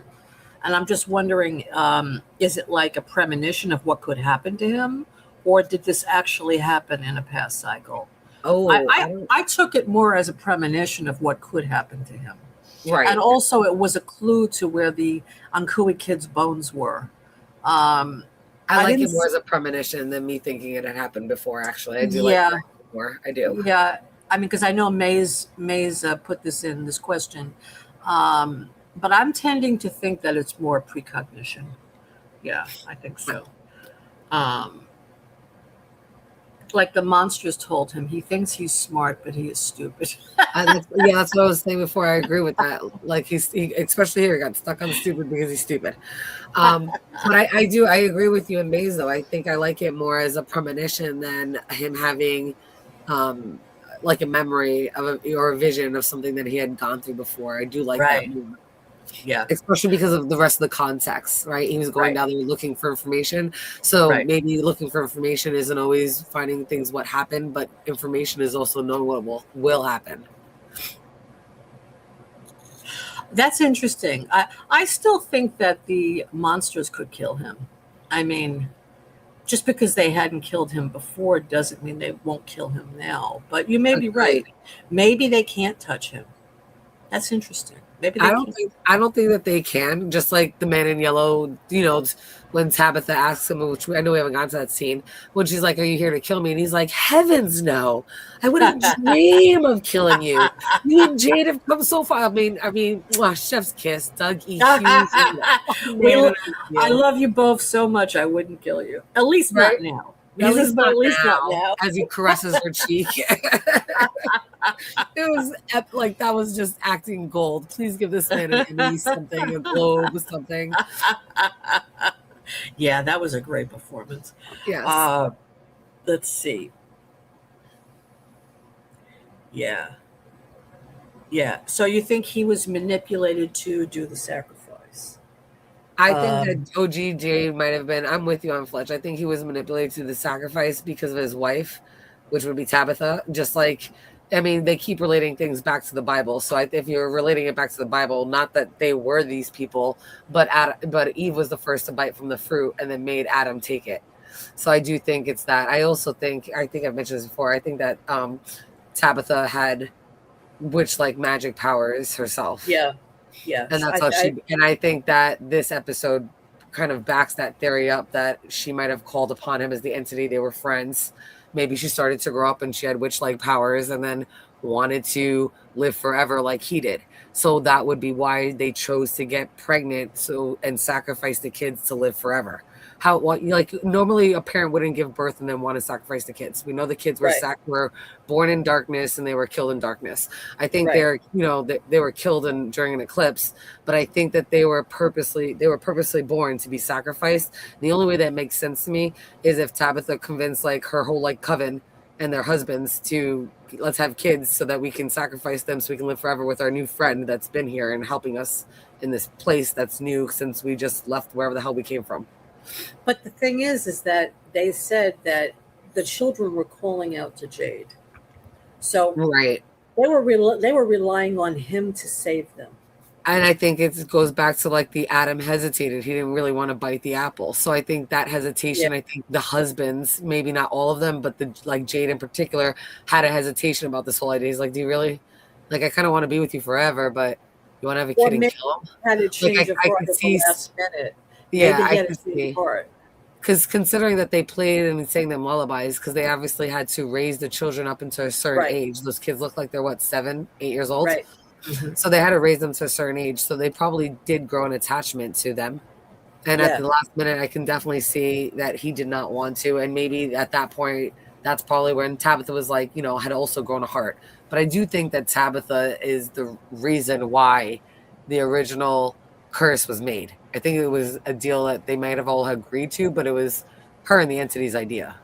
and I'm just wondering, is it like a premonition of what could happen to him, or did this actually happen in a past cycle? Oh, I took it more as a premonition of what could happen to him, right? And also, it was a clue to where the Ankui kids' bones were. I like it more as a premonition than me thinking it had happened before. Actually, I do like that more. I do. Yeah, I mean, because I know Maze put this question, but I'm tending to think that it's more precognition. Yeah, I think so. Like the monsters told him, he thinks he's smart, but he is stupid. That's what I was saying before. I agree with that. Like he especially here, got stuck on stupid because he's stupid. But I agree with you and Maze, though. I think I like it more as a premonition than him having like a memory of or a vision of something that he had gone through before. I do like that more. Yeah, especially because of the rest of the context, right? He was going down there looking for information. So maybe looking for information isn't always finding things what happened, but information is also knowing what will happen. That's interesting. I still think that the monsters could kill him. I mean, just because they hadn't killed him before doesn't mean they won't kill him now. But you may be right. Maybe they can't touch him. That's interesting. Maybe I don't think that they can. Just like the man in yellow, when Tabitha asks him, which I know we haven't gotten to that scene, when she's like, "Are you here to kill me?" And he's like, "Heavens no! I wouldn't dream of killing you. You and Jade have come so far." I mean, chef's kiss, Doug E. Hughes. I love you both so much. I wouldn't kill you. At least not now. At least not now. As he caresses her cheek. It was like that was just acting gold. Please give this man an Emmy, something, a Globe, something. Yeah, that was a great performance. Yes. Let's see. Yeah. So you think he was manipulated to do the sacrifice? I think that OGJ might have been. I'm with you on Fletch. I think he was manipulated to the sacrifice because of his wife, which would be Tabitha. Just like, I mean, they keep relating things back to the Bible. So if you're relating it back to the Bible, not that they were these people, but Eve was the first to bite from the fruit and then made Adam take it. So I do think it's that. I think I've mentioned this before. I think that Tabitha had witch-like magic powers herself. Yeah. Yeah. And that's and I think that this episode kind of backs that theory up that she might have called upon him as the entity. They were friends. Maybe she started to grow up and she had witch-like powers and then wanted to live forever like he did. So that would be why they chose to get pregnant and sacrifice the kids to live forever. Like normally a parent wouldn't give birth and then want to sacrifice the kids. We know the kids were born in darkness and they were killed in darkness. I think they were killed during an eclipse, but I think that they were purposely born to be sacrificed. The only way that makes sense to me is if Tabitha convinced like her whole like coven and their husbands to let's have kids so that we can sacrifice them so we can live forever with our new friend that's been here and helping us in this place that's new since we just left wherever the hell we came from. But the thing is that they said that the children were calling out to Jade, so right, they were relying on him to save them. And I think it goes back to like the Adam hesitated; he didn't really want to bite the apple. So I think that hesitation. I think the husbands, maybe not all of them, but like Jade in particular, had a hesitation about this whole idea. He's like, "Do you really? Like, I kind of want to be with you forever, but you want to have a kid and kill him?" Had a change of heart at the last minute. Yeah, I can see. Because considering that they played and sang them lullabies, because they obviously had to raise the children up into a certain age. Those kids look like they're 7, 8 years old. Right. Mm-hmm. So they had to raise them to a certain age. So they probably did grow an attachment to them. And at the last minute, I can definitely see that he did not want to. And maybe at that point, that's probably when Tabitha was like, had also grown a heart. But I do think that Tabitha is the reason why the original curse was made. I think it was a deal that they might have all agreed to, but it was her and the entity's idea.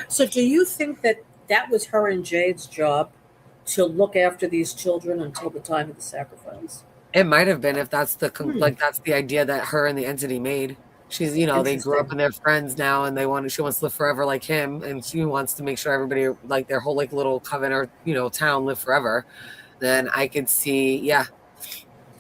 So do you think that was her and Jade's job to look after these children until the time of the sacrifice? It might have been, if that's that's the idea that her and the entity made. She's, they grew up and they're friends now, and she wants to live forever like him, and she wants to make sure everybody, like their whole like little coven or town, live forever. Then I could see,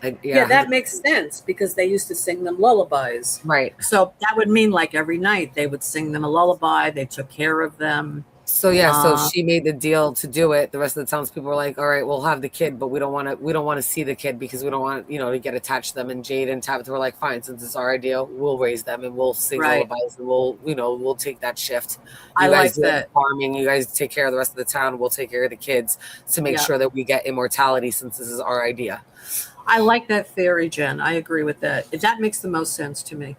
that makes sense because they used to sing them lullabies. Right. So that would mean like every night they would sing them a lullaby. They took care of them. So so she made the deal to do it. The rest of the townspeople were like, "All right, we'll have the kid, but we don't want to see the kid because we don't want to get attached to them." And Jade and Tabitha were like, "Fine, since it's our idea, we'll raise them and we'll sing lullabies and we'll take that shift. I like that. Farming, you guys take care of the rest of the town. We'll take care of the kids to make sure that we get immortality since this is our idea." I like that theory, Jen. I agree with that. That makes the most sense to me.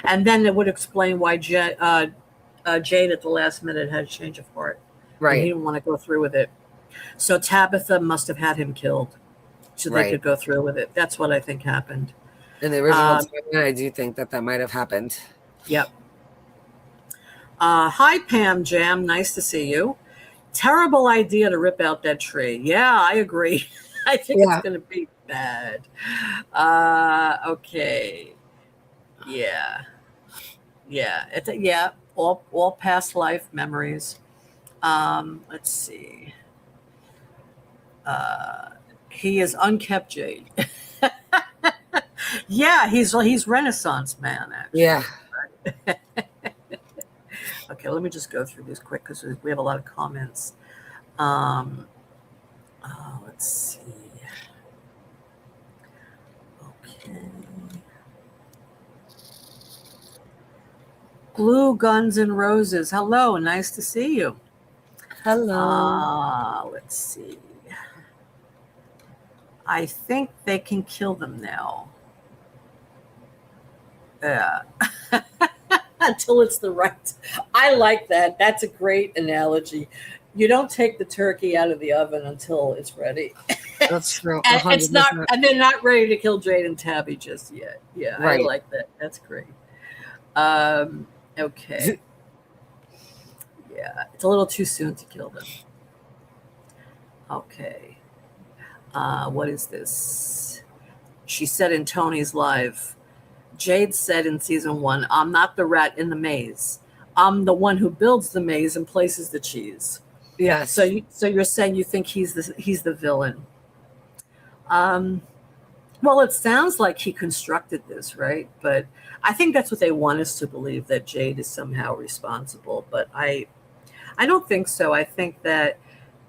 And then it would explain why Jade at the last minute had a change of heart. Right. He didn't want to go through with it. So Tabitha must have had him killed so they could go through with it. That's what I think happened. In the original timeline, I do think that might have happened. Yep. Hi, Pam Jam. Nice to see you. Terrible idea to rip out that tree. Yeah, I agree. I think it's going to be bad. Okay. Yeah. All past life memories. Let's see. He is unkept Jade. Yeah, he's Renaissance man, actually. Yeah. Okay, let me just go through these quick because we have a lot of comments. Let's see. Okay. Glue, Guns, and Roses. Hello, nice to see you. Hello. Let's see. I think they can kill them now. Yeah. Until it's the right. I like that. That's a great analogy. You don't take the turkey out of the oven until it's ready. That's true. And it's not, and they're not ready to kill Jade and Tabby just yet. Yeah, right. I like that. That's great. Okay. Yeah, it's a little too soon to kill them. Okay. What is this? She said in Tony's live, Jade said in season 1, I'm not the rat in the maze. I'm the one who builds the maze and places the cheese. Yes. So you're saying you think he's the villain. Well, it sounds like he constructed this, right? But I think that's what they want us to believe, that Jade is somehow responsible. But I don't think so. I think that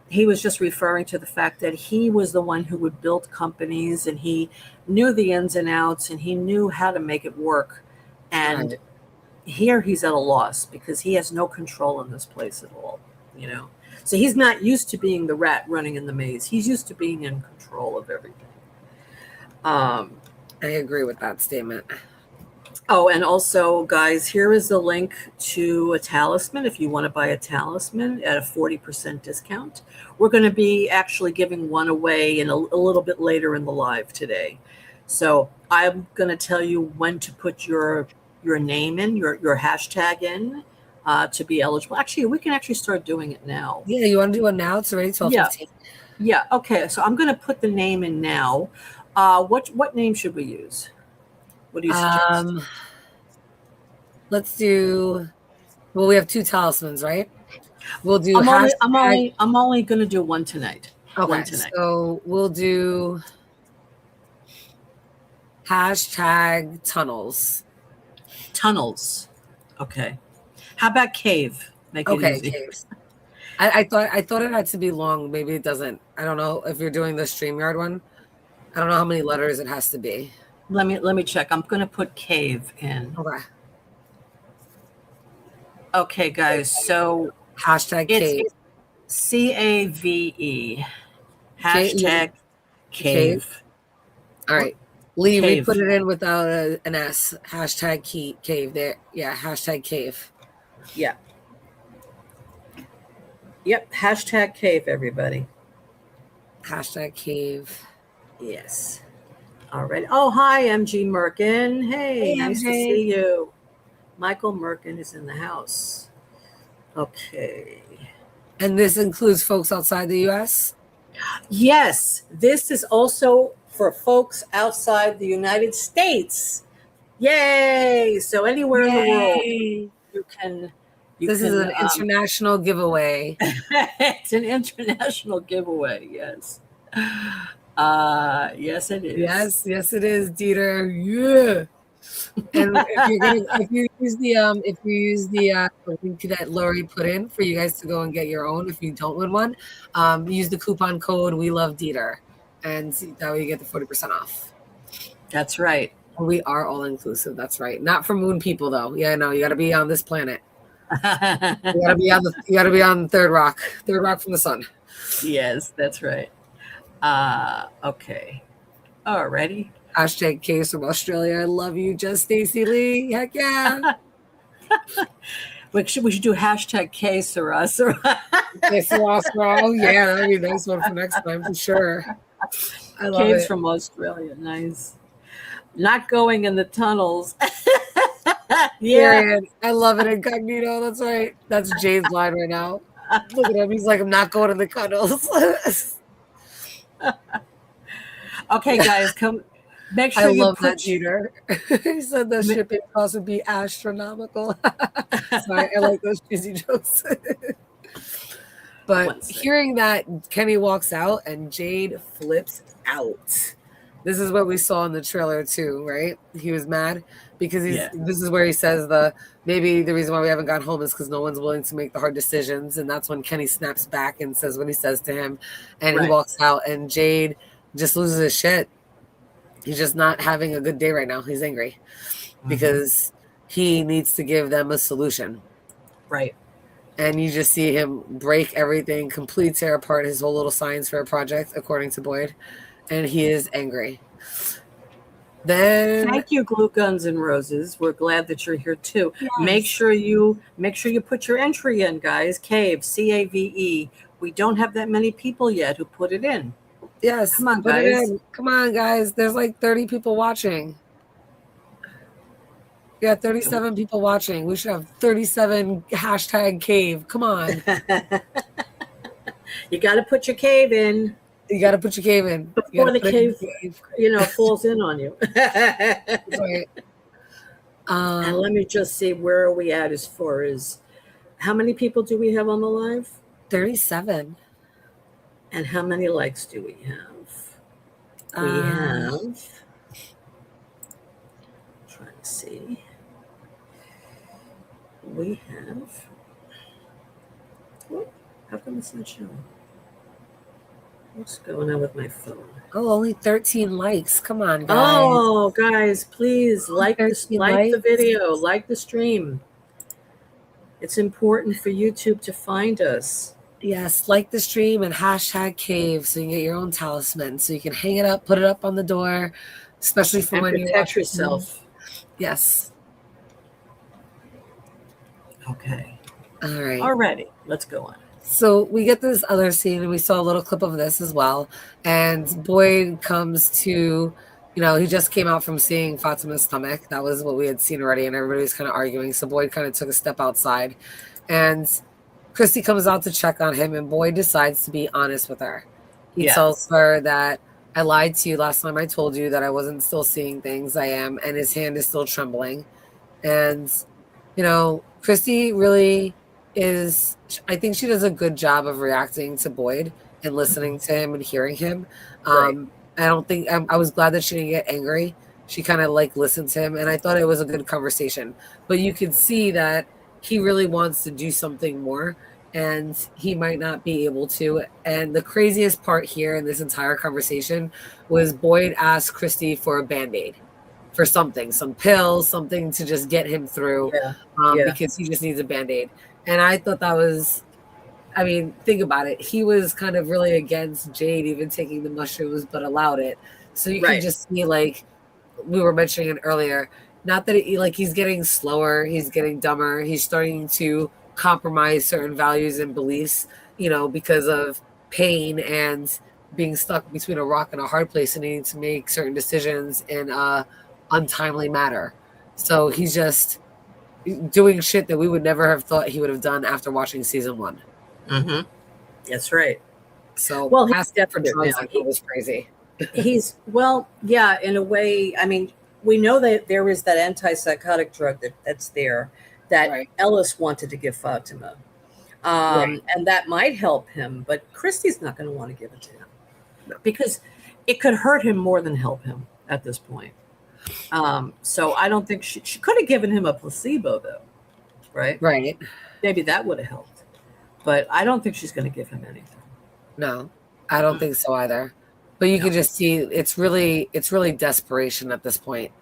he was just referring to the fact that he was the one who would build companies, and he knew the ins and outs, and he knew how to make it work. And Right. here he's at a loss because he has no control in this place at all, you know? So he's not used to being the rat running in the maze. He's used to being in control of everything. I agree with that statement. Oh, and also, guys, here is the link to a talisman if you want to buy a talisman at a 40% discount. We're going to be actually giving one away in a little bit later in the live today. So I'm going to tell you when to put your name in, your hashtag in to be eligible. Actually, we can actually start doing it now. Yeah, you want to do it now? It's already 12:15. Yeah. Okay. So I'm going to put the name in now. What name should we use? What do you suggest? Let's do. Well, we have 2 talismans, right? We'll do. I'm only going to do one tonight. Okay. One tonight. So we'll do hashtag tunnels. Tunnels. Okay. How about cave? Make it easy. Caves. I thought it had to be long. Maybe it doesn't. I don't know if you're doing the StreamYard one. I don't know how many letters it has to be. Let me check. I'm going to put cave in. Okay. Okay, guys. So Hashtag cave. CAVE. Hashtag cave. All right. Lee, we Cave. put it in without an S. Hashtag cave there. Yeah, hashtag cave. Yeah. Yep. Hashtag cave, everybody. Hashtag cave. Yes. All right. Oh, hi, MG Merkin. Hey, nice to see you. Michael Merkin is in the house. Okay. And this includes folks outside the U.S.? Yes, this is also for folks outside the United States. Yay! So anywhere in the world, you can. This is an international giveaway. It's an international giveaway. Yes. Yes, it is. Yes, it is, Dieter. Yeah. And if you use the link that Lori put in for you guys to go and get your own, if you don't win one, use the coupon code We Love Dieter, and that way you get the 40% off. That's right. We are all inclusive. That's right. Not for moon people though. Yeah, no, you got to be on this planet. You got to be on third rock from the sun. Yes, that's right. Okay. Alrighty. Hashtag case from Australia. I love you, just Stacey Lee. Heck yeah. We should do hashtag K Sarah. Oh yeah, that'd be a nice one for next time for sure. I love Caves it. from Australia. Nice. Not going in the tunnels. Yeah, I love it. Incognito. That's right. That's Jade's line right now. Look at him. He's like, I'm not going in the tunnels. Okay, guys, come. Make sure I you love put that cheater. He said the shipping cost would be astronomical. Sorry, I like those cheesy jokes. But hearing that, Kenny walks out and Jade flips out. This is what we saw in the trailer too, right? He was mad because this is where he says maybe the reason why we haven't got home is because no one's willing to make the hard decisions. And that's when Kenny snaps back and says what he says to him. And he walks out and Jade just loses his shit. He's just not having a good day right now. He's angry because he needs to give them a solution. Right. And you just see him break everything, completely tear apart his whole little science fair project, according to Boyd. And he is angry. Then thank you, Glue Guns and Roses. We're glad that you're here too. Yes. Make sure you put your entry in, guys. Cave, CAVE. We don't have that many people yet who put it in. Yes. Come on, guys. Come on, guys. There's like 30 people watching. Yeah, 37 people watching. We should have 37 hashtag cave. Come on. You got to put your cave in. You got to put your cave in. Before the cave, falls in on you. Right. And let me just see, where are we at as far as how many people do we have on the live? 37. And how many likes do we have? We have, trying to see. We have, oh, how come it's not showing? What's going on with my phone? Oh, only 13 likes. Come on, guys. Oh, guys, please like this, 13 like the likes. video, like the stream. It's important for YouTube to find us. Yes, like the stream and hashtag cave so you can get your own talisman. So you can hang it up, put it up on the door, especially for And when you're protect watching. yourself. Yes. Okay. All right. Alrighty, let's go on. So we get this other scene, and we saw a little clip of this as well. And Boyd comes to, he just came out from seeing Fatima's stomach. That was what we had seen already, and everybody was kind of arguing. So Boyd kind of took a step outside. And Christy comes out to check on him, and Boyd decides to be honest with her. He tells her that, I lied to you last time I told you that I wasn't still seeing things. I am, and his hand is still trembling. And, Christy really is, I think she does a good job of reacting to Boyd and listening to him and hearing him. Right. I don't think, I was glad that she didn't get angry. She kind of listened to him, and I thought it was a good conversation. But you could see that he really wants to do something more, and he might not be able to. And the craziest part here in this entire conversation was Boyd asked Christy for a Band-Aid, for something, some pills, something to just get him through, because he just needs a Band-Aid. And I thought that was, think about it. He was kind of really against Jade even taking the mushrooms, but allowed it. So you can just see, we were mentioning it earlier, not that he's getting slower, he's getting dumber, he's starting to compromise certain values and beliefs, because of pain and being stuck between a rock and a hard place and needing to make certain decisions in a untimely manner. So he's just doing shit that we would never have thought he would have done after watching season 1. Mm-hmm. That's right. So, he's definitely it was crazy. He's in a way. We know that there is that antipsychotic drug that's there that Ellis wanted to give Fatima, and that might help him. But Christy's not going to want to give it to him because it could hurt him more than help him at this point. So I don't think she could have given him a placebo though, right? Right. Maybe that would have helped, but I don't think she's going to give him anything. No, I don't think so either. But you can just see it's really desperation at this point.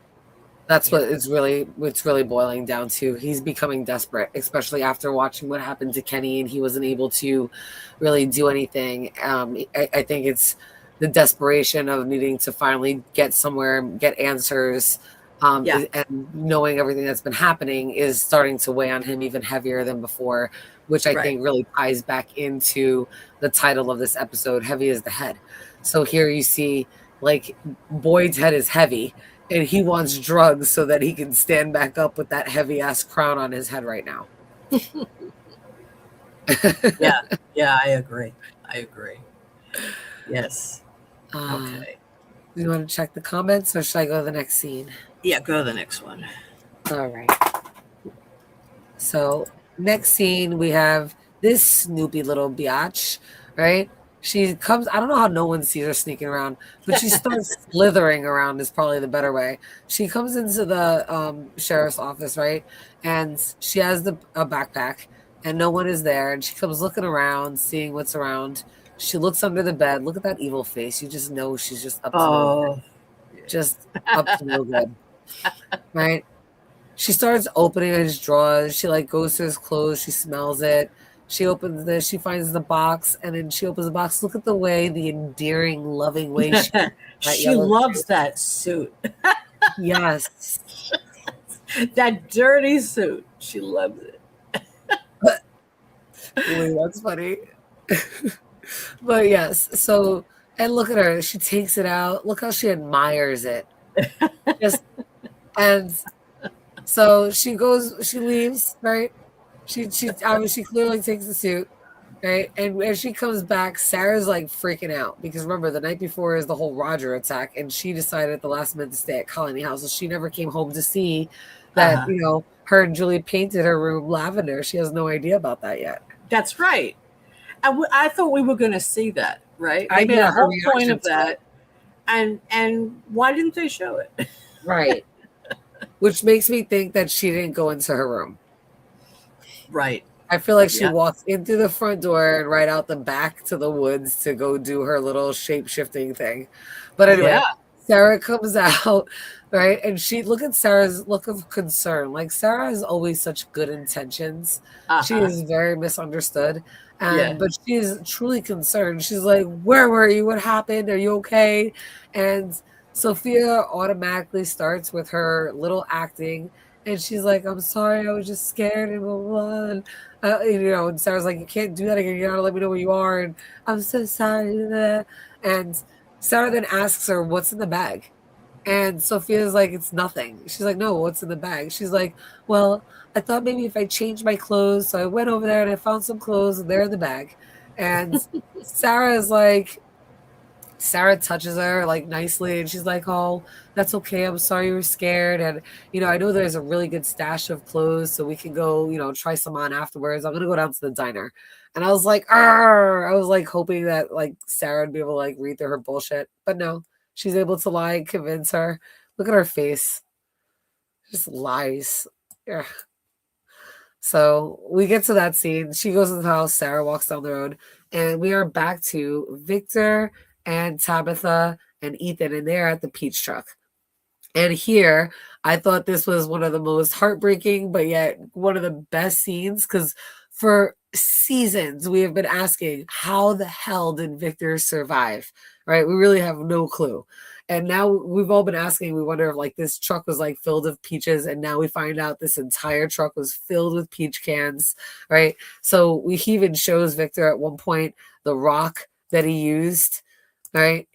That's what it's really boiling down to. He's becoming desperate, especially after watching what happened to Kenny, and he wasn't able to really do anything. I think it's the desperation of needing to finally get somewhere, get answers, and knowing everything that's been happening is starting to weigh on him even heavier than before, which I think really ties back into the title of this episode, Heavy as the Head. So here you see, Boyd's head is heavy, and he wants drugs so that he can stand back up with that heavy-ass crown on his head right now. Yeah, I agree. Yes. Okay. You want to check the comments, or should I go to the next scene? Yeah, go to the next one. All right. So next scene, we have this snoopy little biatch, right? She comes, I don't know how no one sees her sneaking around, but she starts slithering around is probably the better way. She comes into the sheriff's office, right? And she has a backpack, and no one is there. And she comes looking around, seeing what's around. She looks under the bed. Look at that evil face. You just know she's just up to no good. Just up to no good. Right? She starts opening his drawers. She goes to his clothes. She smells it. She opens this. She finds the box, and then she opens the box. Look at the way, the endearing, loving way she loves that suit. Yes. That dirty suit. She loves it. Wait, that's funny. But yes, so, and look at her. She takes it out. Look how she admires it. And so she leaves, right? She clearly takes the suit, right? And when she comes back, Sarah's freaking out because remember the night before is the whole Roger attack, and she decided at the last minute to stay at Colony House, so she never came home to see that, Uh-huh. her and Julie painted her room lavender. She has no idea about that yet. That's right. I thought we were going to see that, right? They made a Yeah, her whole point reaction of to it. that, and why didn't they show it? Right. Which makes me think that she didn't go into her room. Right. I feel like she Yeah. walked in through the front door and right out the back to the woods to go do her little shape shifting thing. But anyway, Yeah. Sarah comes out, right? And look at Sarah's look of concern. Like, Sarah has always such good intentions. She Uh-huh. is very misunderstood. Yeah. But she's truly concerned. She's like, "Where were you? What happened? Are you okay?" And Sophia automatically starts with her little acting. And she's like, "I'm sorry, I was just scared and blah, blah, blah." And Sarah's like, "You can't do that again. You gotta let me know where you are." And I'm so sorry. And Sarah then asks her, "What's in the bag?" And Sophia's like, "It's nothing." She's like, "No, what's in the bag?" She's like, "Well, I thought maybe if I changed my clothes." So I went over there and I found some clothes and they're in the bag. And Sarah touches her like nicely and she's like, "Oh, that's okay. I'm sorry you were scared. And, I know there's a really good stash of clothes so we can go, try some on afterwards. I'm going to go down to the diner." And I was like, "Arr!" I was like hoping that like Sarah would be able to like read through her bullshit. But no, she's able to lie and convince her. Look at her face. Just lies. Ugh. So we get to that scene. She goes in the house. Sarah walks down the road. And we are back to Victor and Tabitha and Ethan. And they're at the peach truck. And here, I thought this was one of the most heartbreaking, but yet one of the best scenes. Because for seasons, we have been asking, how the hell did Victor survive? Right? We really have no clue. And now we've all been asking, we wonder if like this truck was like filled with peaches. And now we find out this entire truck was filled with peach cans. Right? So he even shows Victor at one point the rock that he used. Right?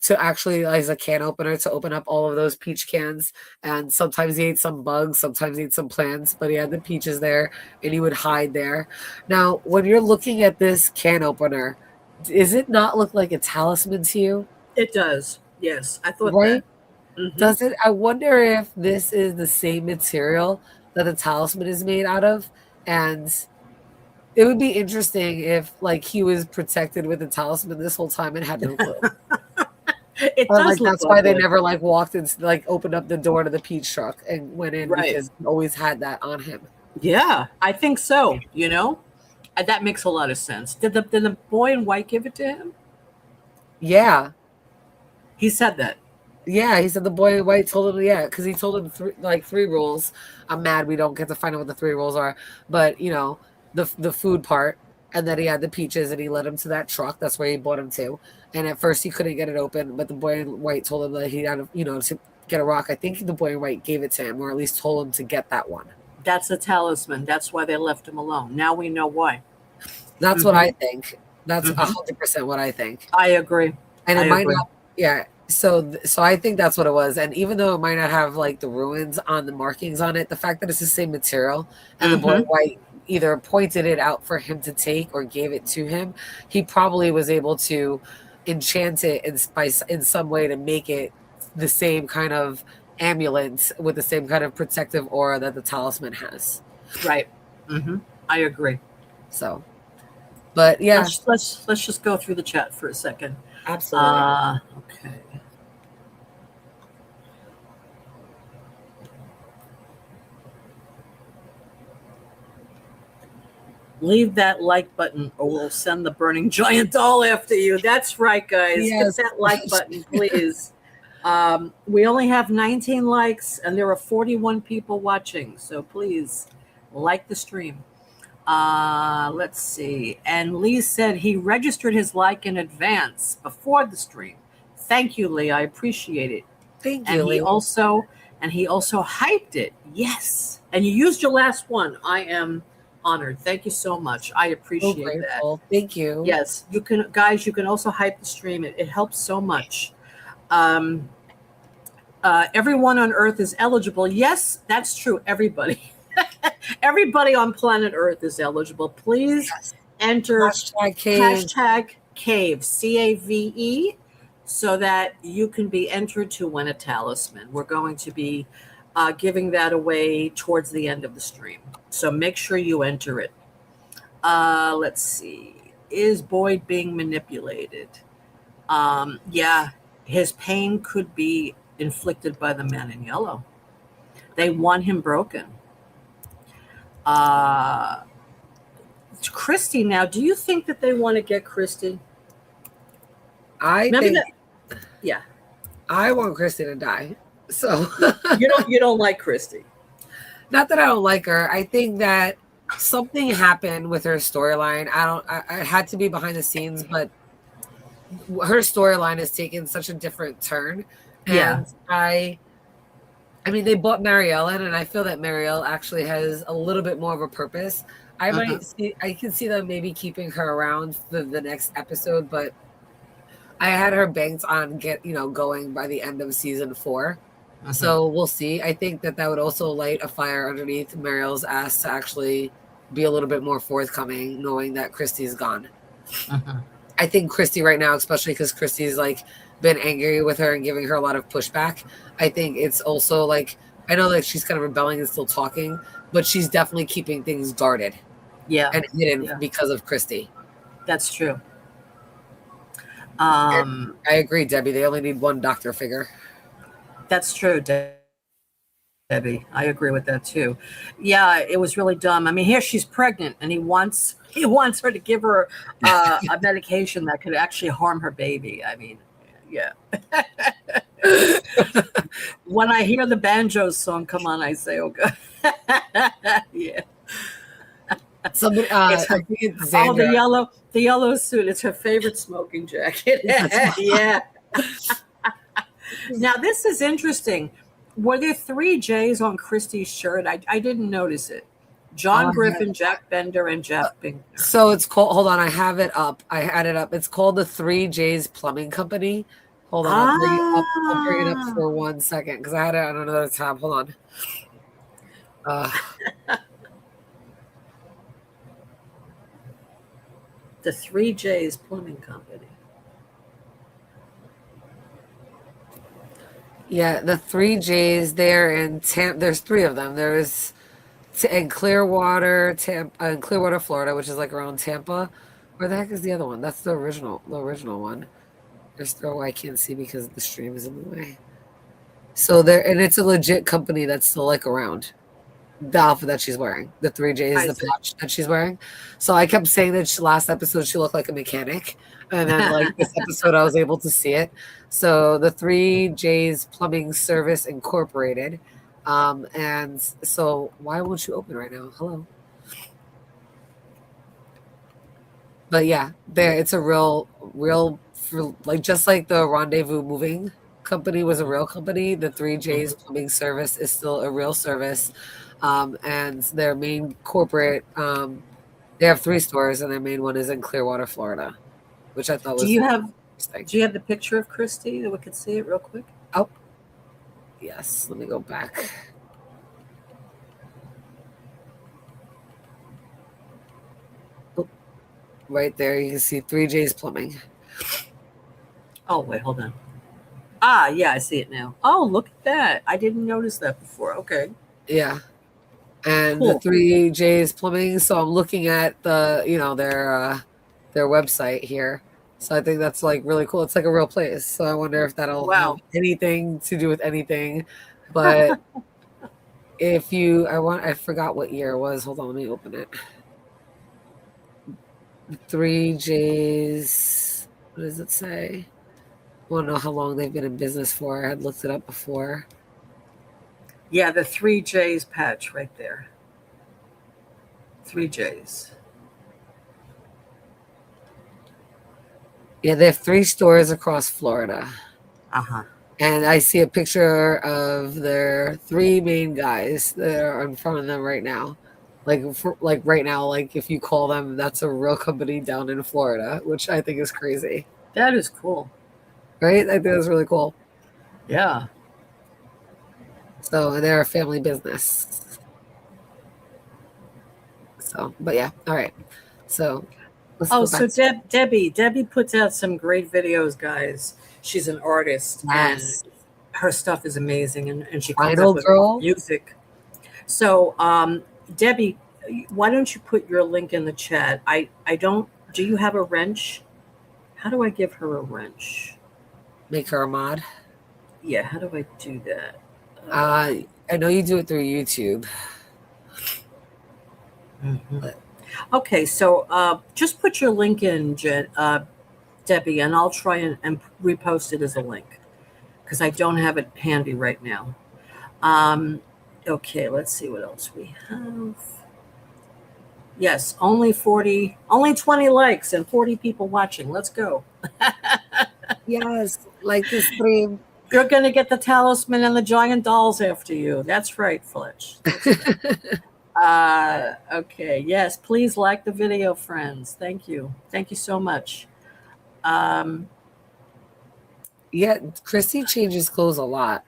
To actually as a can opener to open up all of those peach cans. And sometimes he ate some bugs, sometimes he ate some plants, but he had the peaches there and he would hide there. Now, when you're looking at this can opener, does it not look like a talisman to you? It does. Yes, I thought that. Right? Hmm. Does it? I wonder if this is the same material that the talisman is made out of. And it would be interesting if like he was protected with the talisman this whole time and had no clue. It Or does like look that's why they like never like walked into like opened up the door to the peach truck and went in right. because he always had that on him. Yeah, I think so. And that makes a lot of sense. Did the boy in white give it to him? Yeah. He said that. Yeah, he said the boy in white told him, yeah, because he told him three rules. I'm mad we don't get to find out what the three rules are, but the food part, and then he had the peaches and he led him to that truck. That's where he brought him to. And at first he couldn't get it open, but the boy in white told him that he had to get a rock. I think the boy in white gave it to him, or at least told him to get that one. That's a talisman. That's why they left him alone. Now we know why. That's what I think. That's Mhm. 100% what I think. I agree. And it I might agree. not, yeah. So I think that's what it was. And even though it might not have like the ruins on the markings on it, the fact that it's the same material and the boy in white either pointed it out for him to take or gave it to him, he probably was able to enchant it in some way to make it the same kind of amulet with the same kind of protective aura that the talisman has. Right. Mm-hmm. I agree. So, but yeah, Let's just go through the chat for a second. absolutely. Okay. Leave that like button or we'll send the burning giant doll after you. That's right, guys. Yes. Hit that like button, please. We only have 19 likes and there are 41 people watching. So please like the stream. Let's see. And Lee said he registered his like in advance before the stream. Thank you, Lee. I appreciate it. Thank you, And Lee. he also hyped it. Yes. And you used your last one. I am honored. Thank you so much. I appreciate that. Thank you. Yes. You can also hype the stream. It helps so much. Everyone on Earth is eligible. Yes, that's true. Everybody. Everybody on planet Earth is eligible. Please enter hashtag CAVE, CAVE, so that you can be entered to win a talisman. We're going to be giving that away towards the end of the stream. So make sure you enter it. Let's see. Is Boyd being manipulated? Yeah, his pain could be inflicted by the man in yellow. They want him broken. Christy, now, do you think that they want to get Christy? I Remember think that? Yeah. I want Christy to die. So You don't like Christy. not that I don't like her. I think that something happened with her storyline. I had to be behind the scenes, but her storyline has taken such a different turn. And Yeah. I mean, they bought Marielle in, and I feel that Marielle actually has a little bit more of a purpose. I can see them maybe keeping her around for the next episode, but I had her banked on going by the end of season 4. So we'll see. I think that would also light a fire underneath Marielle's ass to actually be a little bit more forthcoming, knowing that Christy's gone. I think Christy right now, especially because Christy's like been angry with her and giving her a lot of pushback. I think it's also like, I know that she's kind of rebelling and still talking, but she's definitely keeping things guarded. Yeah. And hidden because of Christy. That's true. I agree, Debbie. They only need one doctor figure. That's true, Debbie. I agree with that too. Yeah, it was really dumb. I mean, here she's pregnant, and he wants her to give her a medication that could actually harm her baby. I mean, yeah. When I hear the banjo song come on, I say, "Oh God." Yeah. Somebody, I think it's the yellow suit. It's her favorite smoking jacket. Yeah. Now this is interesting. Were there 3 J's on Christie's shirt? I didn't notice it. John Griffin, Jack Bender, and Jeff Pinkner. So it's called. Hold on, I have it up. I had it up. It's called the 3 J's Plumbing Company. Hold on, I'll bring it up for 1 second because I had it on another tab. Hold on. The 3 J's Plumbing Company. Yeah, the 3 J's there in there's 3 of them. There's in Clearwater, Florida, which is like around Tampa. Where the heck is the other one? That's the original one. I can't see because the stream is in the way. So there, and it's a legit company that's still like around. The outfit that she's wearing, the 3 J's, the patch that she's wearing. So I kept saying that last episode she looked like a mechanic, and then like this episode I was able to see it. So the 3 J's Plumbing Service Incorporated, and so why won't you open right now? Hello. But yeah, it's a real, like just like the Rendezvous Moving Company was a real company. The 3 J's Plumbing Service is still a real service. And their main corporate, they have 3 stores, and their main one is in Clearwater, Florida, which I thought was interesting. Do you have the picture of Christy that we could see it real quick? Oh, yes. Let me go back. Oh, right there, you can see 3 J's Plumbing. Oh, wait, hold on. Ah, yeah, I see it now. Oh, look at that. I didn't notice that before. Okay. Yeah. And cool. The 3 J's Plumbing. So I'm looking at the, their website here. So I think that's like really cool. It's like a real place. So I wonder if that'll have anything to do with anything. But I forgot what year it was. Hold on, let me open it. 3 J's. What does it say? I want to know how long they've been in business for. I had looked it up before. Yeah, the 3 J's patch right there. 3 J's. Yeah, they have 3 stores across Florida. Uh-huh. And I see a picture of their 3 main guys that are in front of them right now. Like right now, like if you call them, that's a real company down in Florida, which I think is crazy. That is cool. Right? I think that's really cool. Yeah. So they're a family business. So, but yeah, all right. So, so Debbie puts out some great videos, guys. She's an artist, yes. her stuff is amazing, and she comes Final up with girl. music. So, Debbie, why don't you put your link in the chat? I don't. Do you have a wrench? How do I give her a wrench? Make her a mod. Yeah, how do I do that? I know you do it through YouTube. Mhm. Okay, so just put your link in, Debbie, and I'll try and repost it as a link because I don't have it handy right now. Okay, let's see what else we have. Yes, only 20 likes and 40 people watching. Let's go. Yes, like the stream. You're going to get the talisman and the giant dolls after you. That's right, Fletch. That's right. Okay, yes, please like the video, friends. Thank you. Thank you so much. Yeah, Christy changes clothes a lot.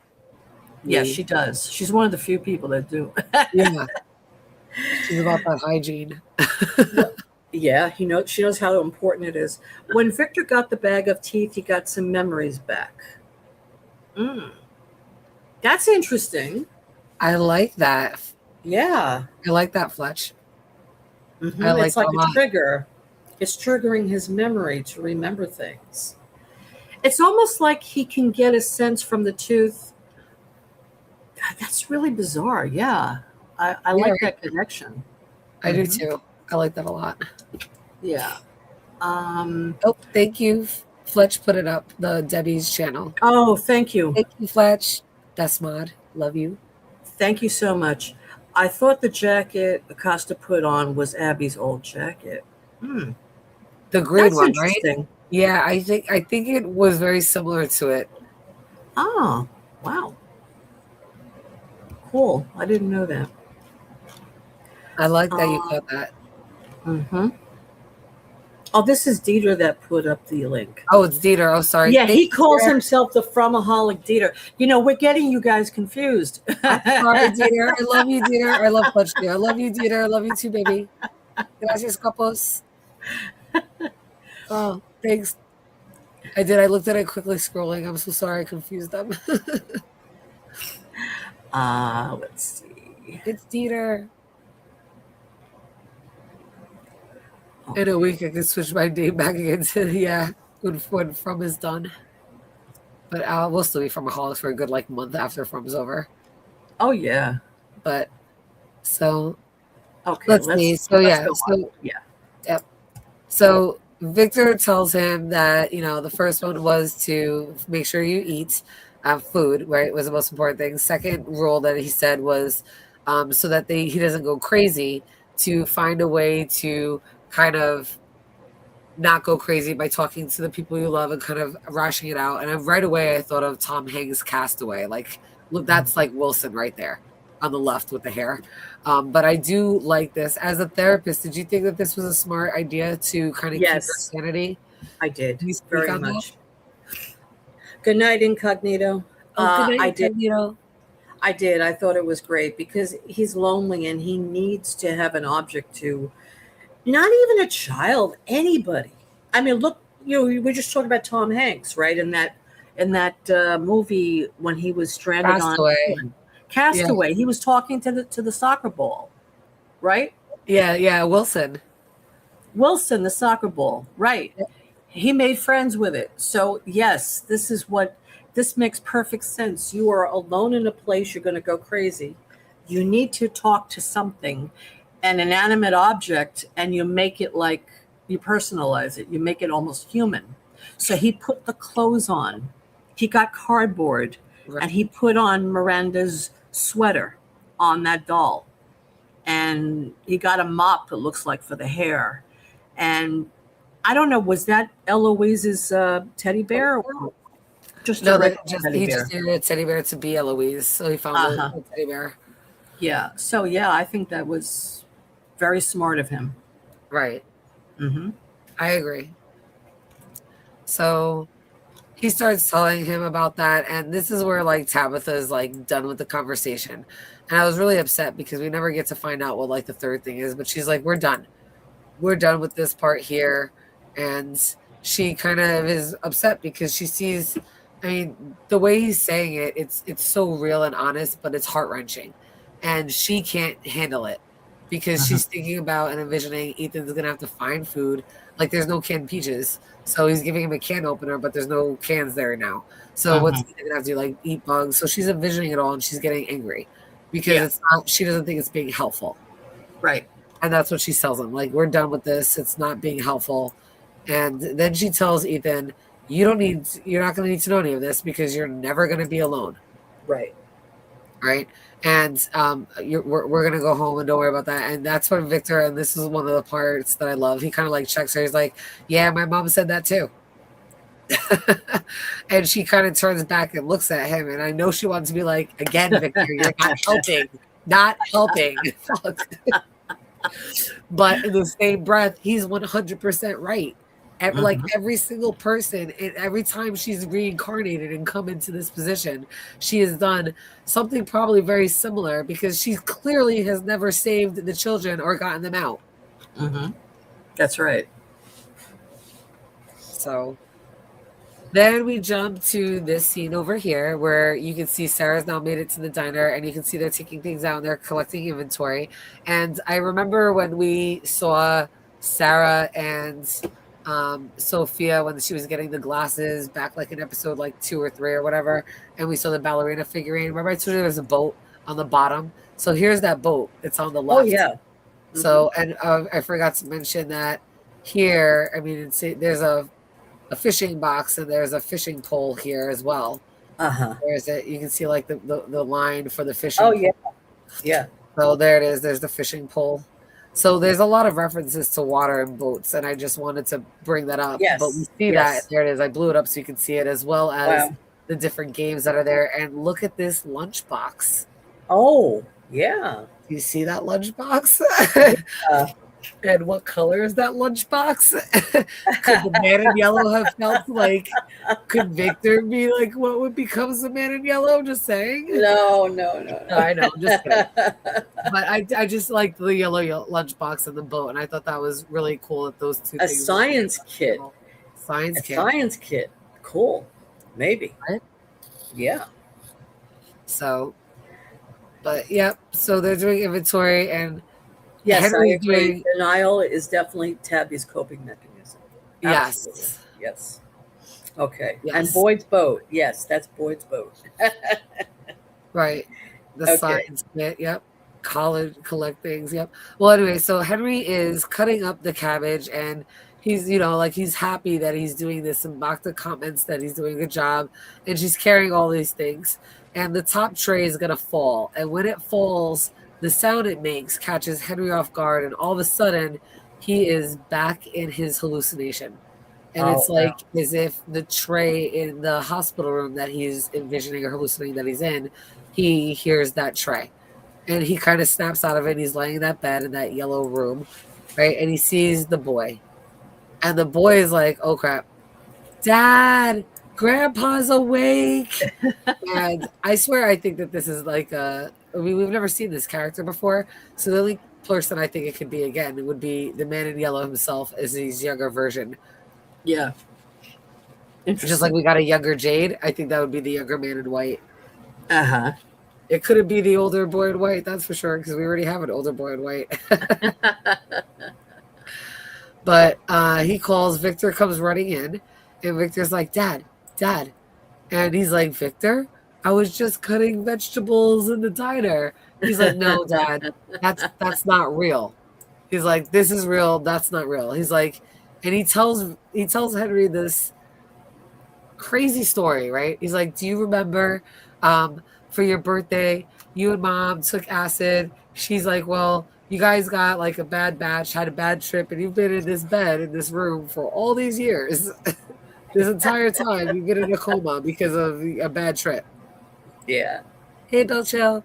Yes, she does. She's one of the few people that do. Yeah. She's about that hygiene. Yeah, she knows how important it is. When Victor got the bag of teeth, he got some memories back. That's interesting. I like that. Yeah. I like that, Fletch. Mm-hmm. I like it's like a lot. trigger. It's triggering his memory to remember things. It's almost like he can get a sense from the tooth. God, that's really bizarre. Yeah. I like that connection. I do too. I like that a lot. Yeah. Oh, thank you. Fletch put it up, the Debbie's channel. Oh, thank you. Thank you, Fletch. That's mod. Love you. Thank you so much. I thought the jacket Acosta put on was Abby's old jacket. The green one, right? Yeah, I think it was very similar to it. Oh, wow. Cool. I didn't know that. I like that you got that. Mm-hmm. Oh, this is Dieter that put up the link. Oh, it's Dieter. Oh, sorry. Yeah, he calls himself the Fromaholic Dieter. We're getting you guys confused. I'm sorry, Dieter. I love you, Dieter. I love Fletch too. I love you, Dieter. I love you too, baby. Gracias, capos. Oh, thanks. I did. I looked at it quickly scrolling. I'm so sorry I confused them. Let's see. It's Dieter. In a week, I can switch my name back again to, when From is done. But we'll still be Fromaholics for a good, month after From's over. Oh, yeah. But, so, okay, let's see. So, Yep. So, Victor tells him that, the first one was to make sure you eat food, right? Was the most important thing. Second rule that he said was so that he doesn't go crazy, to find a way to kind of not go crazy by talking to the people you love and kind of rushing it out. And right away I thought of Tom Hanks' Castaway. Look, that's like Wilson right there on the left with the hair. But I do like this. As a therapist, did you think that this was a smart idea to kind of keep your sanity? I did. Very much. Good night, Incognito. Good night, I Incognito. did. I did. I thought it was great because he's lonely and he needs to have an object to, not even a child, anybody. I mean, look, we just talked about Tom Hanks, right? In that movie when he was stranded on Castaway. He was talking to the soccer ball, right? Yeah, Wilson, the soccer ball, right? Yeah. He made friends with it. So yes, this makes perfect sense. You are alone in a place, you're going to go crazy. You need to talk to something, an inanimate object, and you make it you personalize it. You make it almost human. So he put the clothes on. He got cardboard, and he put on Miranda's sweater on that doll. And he got a mop, it looks like, for the hair. And I don't know, was that Eloise's teddy bear? Or just no, he just needed a teddy bear to be Eloise. So he found a teddy bear. Yeah. So, I think that was very smart of him. Right. Mm-hmm. I agree. So he starts telling him about that. And this is where Tabitha is done with the conversation. And I was really upset because we never get to find out what the third thing is. But she's like, we're done. We're done with this part here. And she kind of is upset because she sees I mean, the way he's saying it, it's so real and honest, but it's heart wrenching, and she can't handle it because Uh-huh. she's thinking about and envisioning Ethan's gonna have to find food. Like there's no canned peaches, so he's giving him a can opener, but there's no cans there now. So what's Uh-huh. Ethan gonna have to do? Like eat bugs? So she's envisioning it all, and she's getting angry because Yeah. it's not. She doesn't think it's being helpful, Right. and that's what she tells him. Like we're done with this. It's not being helpful. And then she tells Ethan, you're not going to need to know any of this because you're never going to be alone. Right. Right. And we're going to go home and don't worry about that. And that's when Victor, and this is one of the parts that I love, he kind of like checks her. He's like, yeah, my mom said that too. And she kind of turns back and looks at him. And I know she wants to be like, again, Victor, you're not helping. Not helping. But in the same breath, he's 100% right. Like every single person, and every time she's reincarnated and come into this position, she has done something probably very similar because she clearly has never saved the children or gotten them out. Mm-hmm. That's right. So then we jump to this scene over here where you can see Sarah's now made it to the diner and you can see they're taking things out and they're collecting inventory. And I remember when we saw Sarah and Sophia when she was getting the glasses back like in episode like 2 or 3 or whatever, and we saw the ballerina figurine. Remember I told you there's a boat on the bottom? So here's that boat. It's on the left. Oh yeah. Mm-hmm. So and I forgot to mention that here, I mean, there's a fishing box and there's a fishing pole here as well. Uh-huh. There's it. You can see like the line for the fishing. Oh yeah. Yeah. So there it is. There's the fishing pole. So there's a lot of references to water and boats, and I just wanted to bring that up. Yes. But we see that. There it is. I blew it up so you can see it, as well as the different games that are there. And look at this lunchbox. Oh, yeah. Do you see that lunchbox? And what color is that lunchbox? Could the man in yellow have felt like, could Victor be like what would becomes the man in yellow? Just saying. No. I know, I'm just kidding. But I just like the yellow lunchbox and the boat, and I thought that was really cool that those two A things. science kit. Science kit. Cool. Maybe. Right? Yeah. So, but yep. So they're doing inventory, and yes, Henry's I agree. Denial is definitely Tabby's coping mechanism. Absolutely. Yes. Okay. Yes. And Boyd's boat. Yes, that's Boyd's boat. Right. The science kit. Yep. Collect things. Yep. Well, anyway, so Henry is cutting up the cabbage, and he's, like he's happy that he's doing this, and Bacta comments that he's doing a good job, and she's carrying all these things, and the top tray is going to fall. And when it falls, the sound it makes catches Henry off guard, and all of a sudden he is back in his hallucination. And it's like as if the tray in the hospital room that he's envisioning or hallucinating that he's in, he hears that tray. And he kind of snaps out of it. And he's laying in that bed in that yellow room, right? And he sees the boy. And the boy is like, oh, crap. Dad, Grandpa's awake. And I swear I think that this is like we've never seen this character before. So the only person I think it could be, again, it would be the man in yellow himself as his younger version. Yeah. Just like we got a younger Jade, I think that would be the younger man in white. Uh-huh. It couldn't be the older boy in white, that's for sure, because we already have an older boy in white. But he calls, Victor comes running in, and Victor's like, Dad. And he's like, Victor, I was just cutting vegetables in the diner. He's like, no, Dad, that's not real. He's like, this is real, that's not real. He's like, and he tells Henry this crazy story, right? He's like, do you remember for your birthday, you and Mom took acid? She's like, well, you guys got like a bad batch, had a bad trip, and you've been in this bed in this room for all these years. This entire time you've been in a coma because of a bad trip. Yeah. Hey, Bill, chill.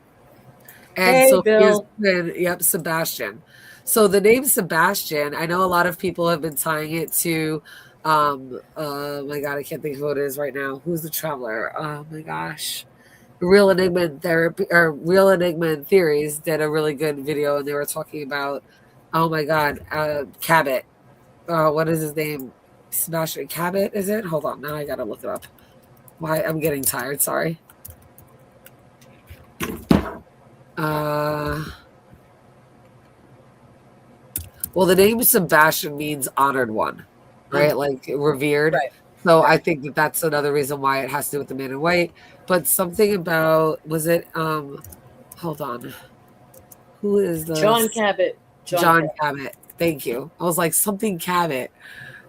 And hey, so Bill. Yep, Sebastian. So the name Sebastian, I know a lot of people have been tying it to, oh my God, I can't think of who it is right now. Who's the traveler? Oh my gosh. Real Enigma Therapy, or Real Enigma Theories did a really good video, and they were talking about, oh my God, Cabot. What is his name? Sebastian Cabot, is it? Hold on, now I gotta look it up. Why I'm getting tired, sorry. Well, the name Sebastian means honored one, right? Like revered. Right. So I Right. think that that's another reason why it has to do with the man in white. But something about, was it hold on. Who is the John Cabot. John Cabot? Thank you. I was like something Cabot.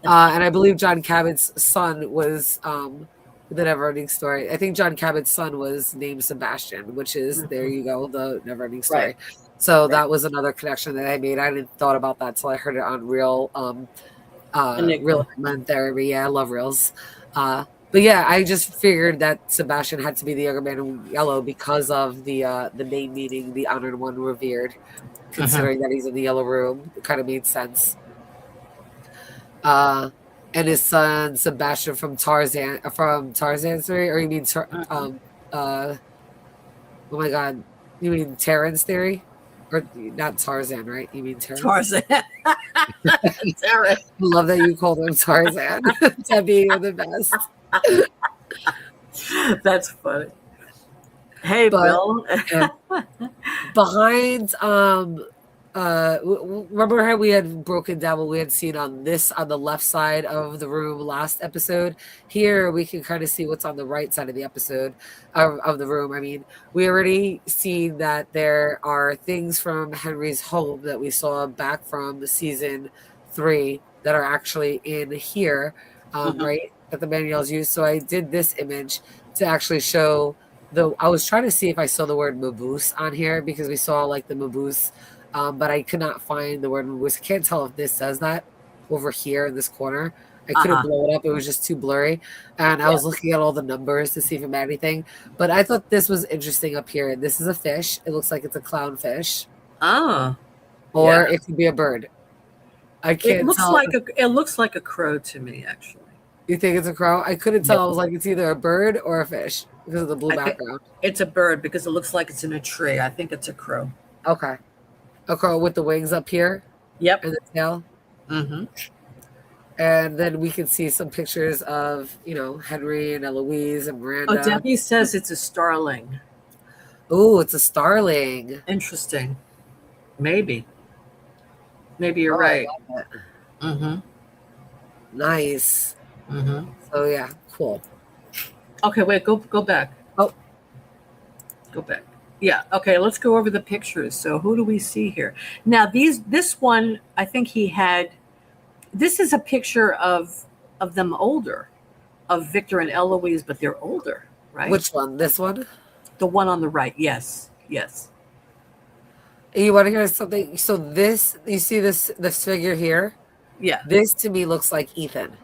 And I believe John Cabot's son was the Neverending Story. I think John Cabot's son was named Sebastian, which is, there you go, the Neverending Story. Right. So that was another connection that I made. I didn't thought about that till I heard it on Real Men Therapy. Yeah, I love Reels. But yeah, I just figured that Sebastian had to be the younger man in yellow because of the name meaning the honored one, revered. Considering that he's in the yellow room, it kind of made sense. And his son Sebastian from Tarzan's Theory, or you mean oh my god, you mean Terran's Theory, or not Tarzan, right? You mean Terran? Tarzan. Terran. I love that you called him Tarzan. Debbie, you're the best. That's funny. Hey, Bill. Behind remember how we had broken down what we had seen on the left side of the room last episode? Here we can kind of see what's on the right side of the episode of the room. I mean, we already seen that there are things from Henry's home that we saw back from the season 3 that are actually in here, right? That the Manuel's used. So I did this image to actually show I was trying to see if I saw the word Maboose on here, because we saw like the Maboose. But I could not find the word Maboose. I can't tell if this says that over here in this corner. I couldn't blow it up. It was just too blurry. And I was looking at all the numbers to see if it meant anything. But I thought this was interesting up here. This is a fish. It looks like it's a clownfish. Oh. Or it could be a bird. I can't tell. It looks like a crow to me, actually. You think it's a crow? I couldn't tell. I was like, it's either a bird or a fish because of the blue background. It's a bird because it looks like it's in a tree. I think it's a crow. Okay. A crow with the wings up here. Yep. And the tail. Mm-hmm. And then we can see some pictures of, Henry and Eloise and Miranda. Oh, Debbie says it's a starling. Oh, it's a starling. Interesting. Maybe you're right. Mm-hmm. Nice. Mm-hmm. So yeah, cool. Okay, wait, go back. Oh. Go back. Yeah, okay, let's go over the pictures. So who do we see here? Now this one, I think this is a picture of them older, of Victor and Eloise, but they're older, right? Which one? This one? The one on the right, yes. You want to hear something? So this, you see this figure here? Yeah. This to me looks like Ethan.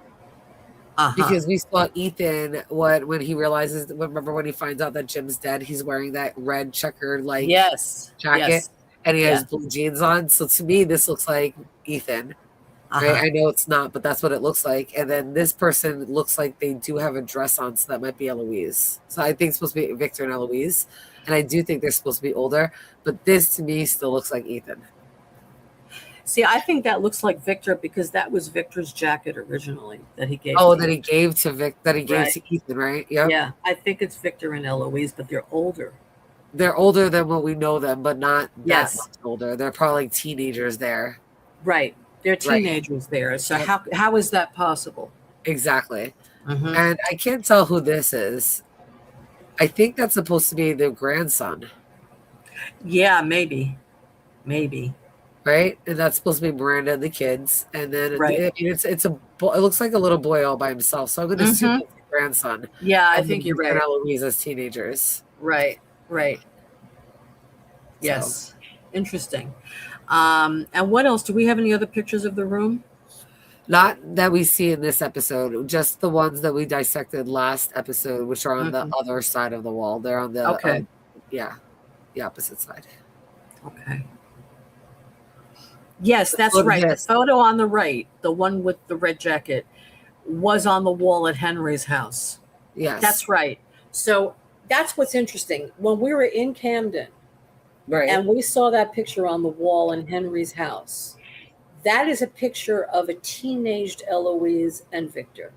Because we saw Ethan when he realizes, remember when he finds out that Jim's dead, he's wearing that red checkered jacket, and he has blue jeans on. So to me, this looks like Ethan. Right? I know it's not, but that's what it looks like. And then this person looks like they do have a dress on, so that might be Eloise. So I think it's supposed to be Victor and Eloise, and I do think they're supposed to be older. But this to me still looks like Ethan. See, I think that looks like Victor because that was Victor's jacket originally that he gave. Oh, that he gave to to Ethan, right? Yep. Yeah, I think it's Victor and Eloise, but they're older. They're older than what we know them, but not that much older. They're probably like teenagers there. Right. They're teenagers there. So how is that possible? Exactly. Mm-hmm. And I can't tell who this is. I think that's supposed to be their grandson. Yeah, maybe. Right, and that's supposed to be Miranda and the kids, and then it looks like a little boy all by himself. So I'm going to assume it's the grandson. Yeah, I think you're right. And Eloise as teenagers. Right. Yes, interesting. And what else? Do we have any other pictures of the room? Not that we see in this episode, just the ones that we dissected last episode, which are on the other side of the wall. They're on the the opposite side. Okay. Yes, that's right. The photo on the right, the one with the red jacket, was on the wall at Henry's house. Yes. That's right. So that's what's interesting. When we were in Camden, and we saw that picture on the wall in Henry's house, that is a picture of a teenaged Eloise and Victor.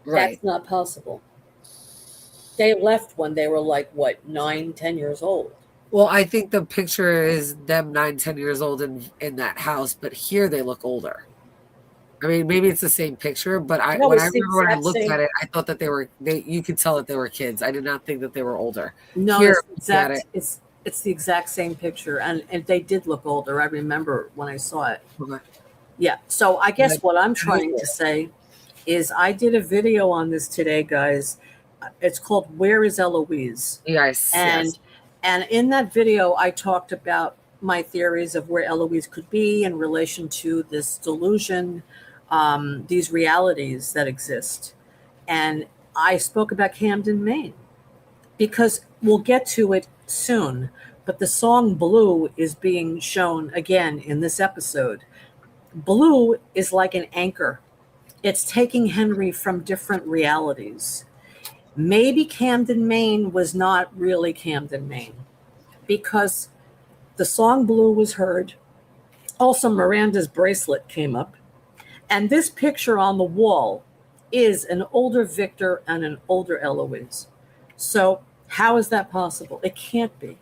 Right. That's not possible. They left when they were like, what, 9, 10 years old. Well, I think the picture is them 9, 10 years old in that house, but here they look older. I mean, maybe it's the same picture, but No, when I it's the remember when I exact looked at same. it, I thought that you could tell that they were kids. I did not think that they were older. No, Here, it's the looking at exact. It's the exact same picture, and they did look older. I remember when I saw it. okay. Yeah. So I guess Like, what I'm trying to say is I did a video on this today, guys. It's called "Where Is Eloise?" Yes, yes. And in that video, I talked about my theories of where Eloise could be in relation to this delusion, these realities that exist. And I spoke about Camden, Maine, because we'll get to it soon. But the song Blue is being shown again in this episode. Blue is like an anchor, it's taking Henry from different realities. Maybe Camden, Maine was not really Camden, Maine, because the song Blue was heard. Also, Miranda's bracelet came up. And this picture on the wall is an older Victor and an older Eloise. So, how is that possible? It can't be.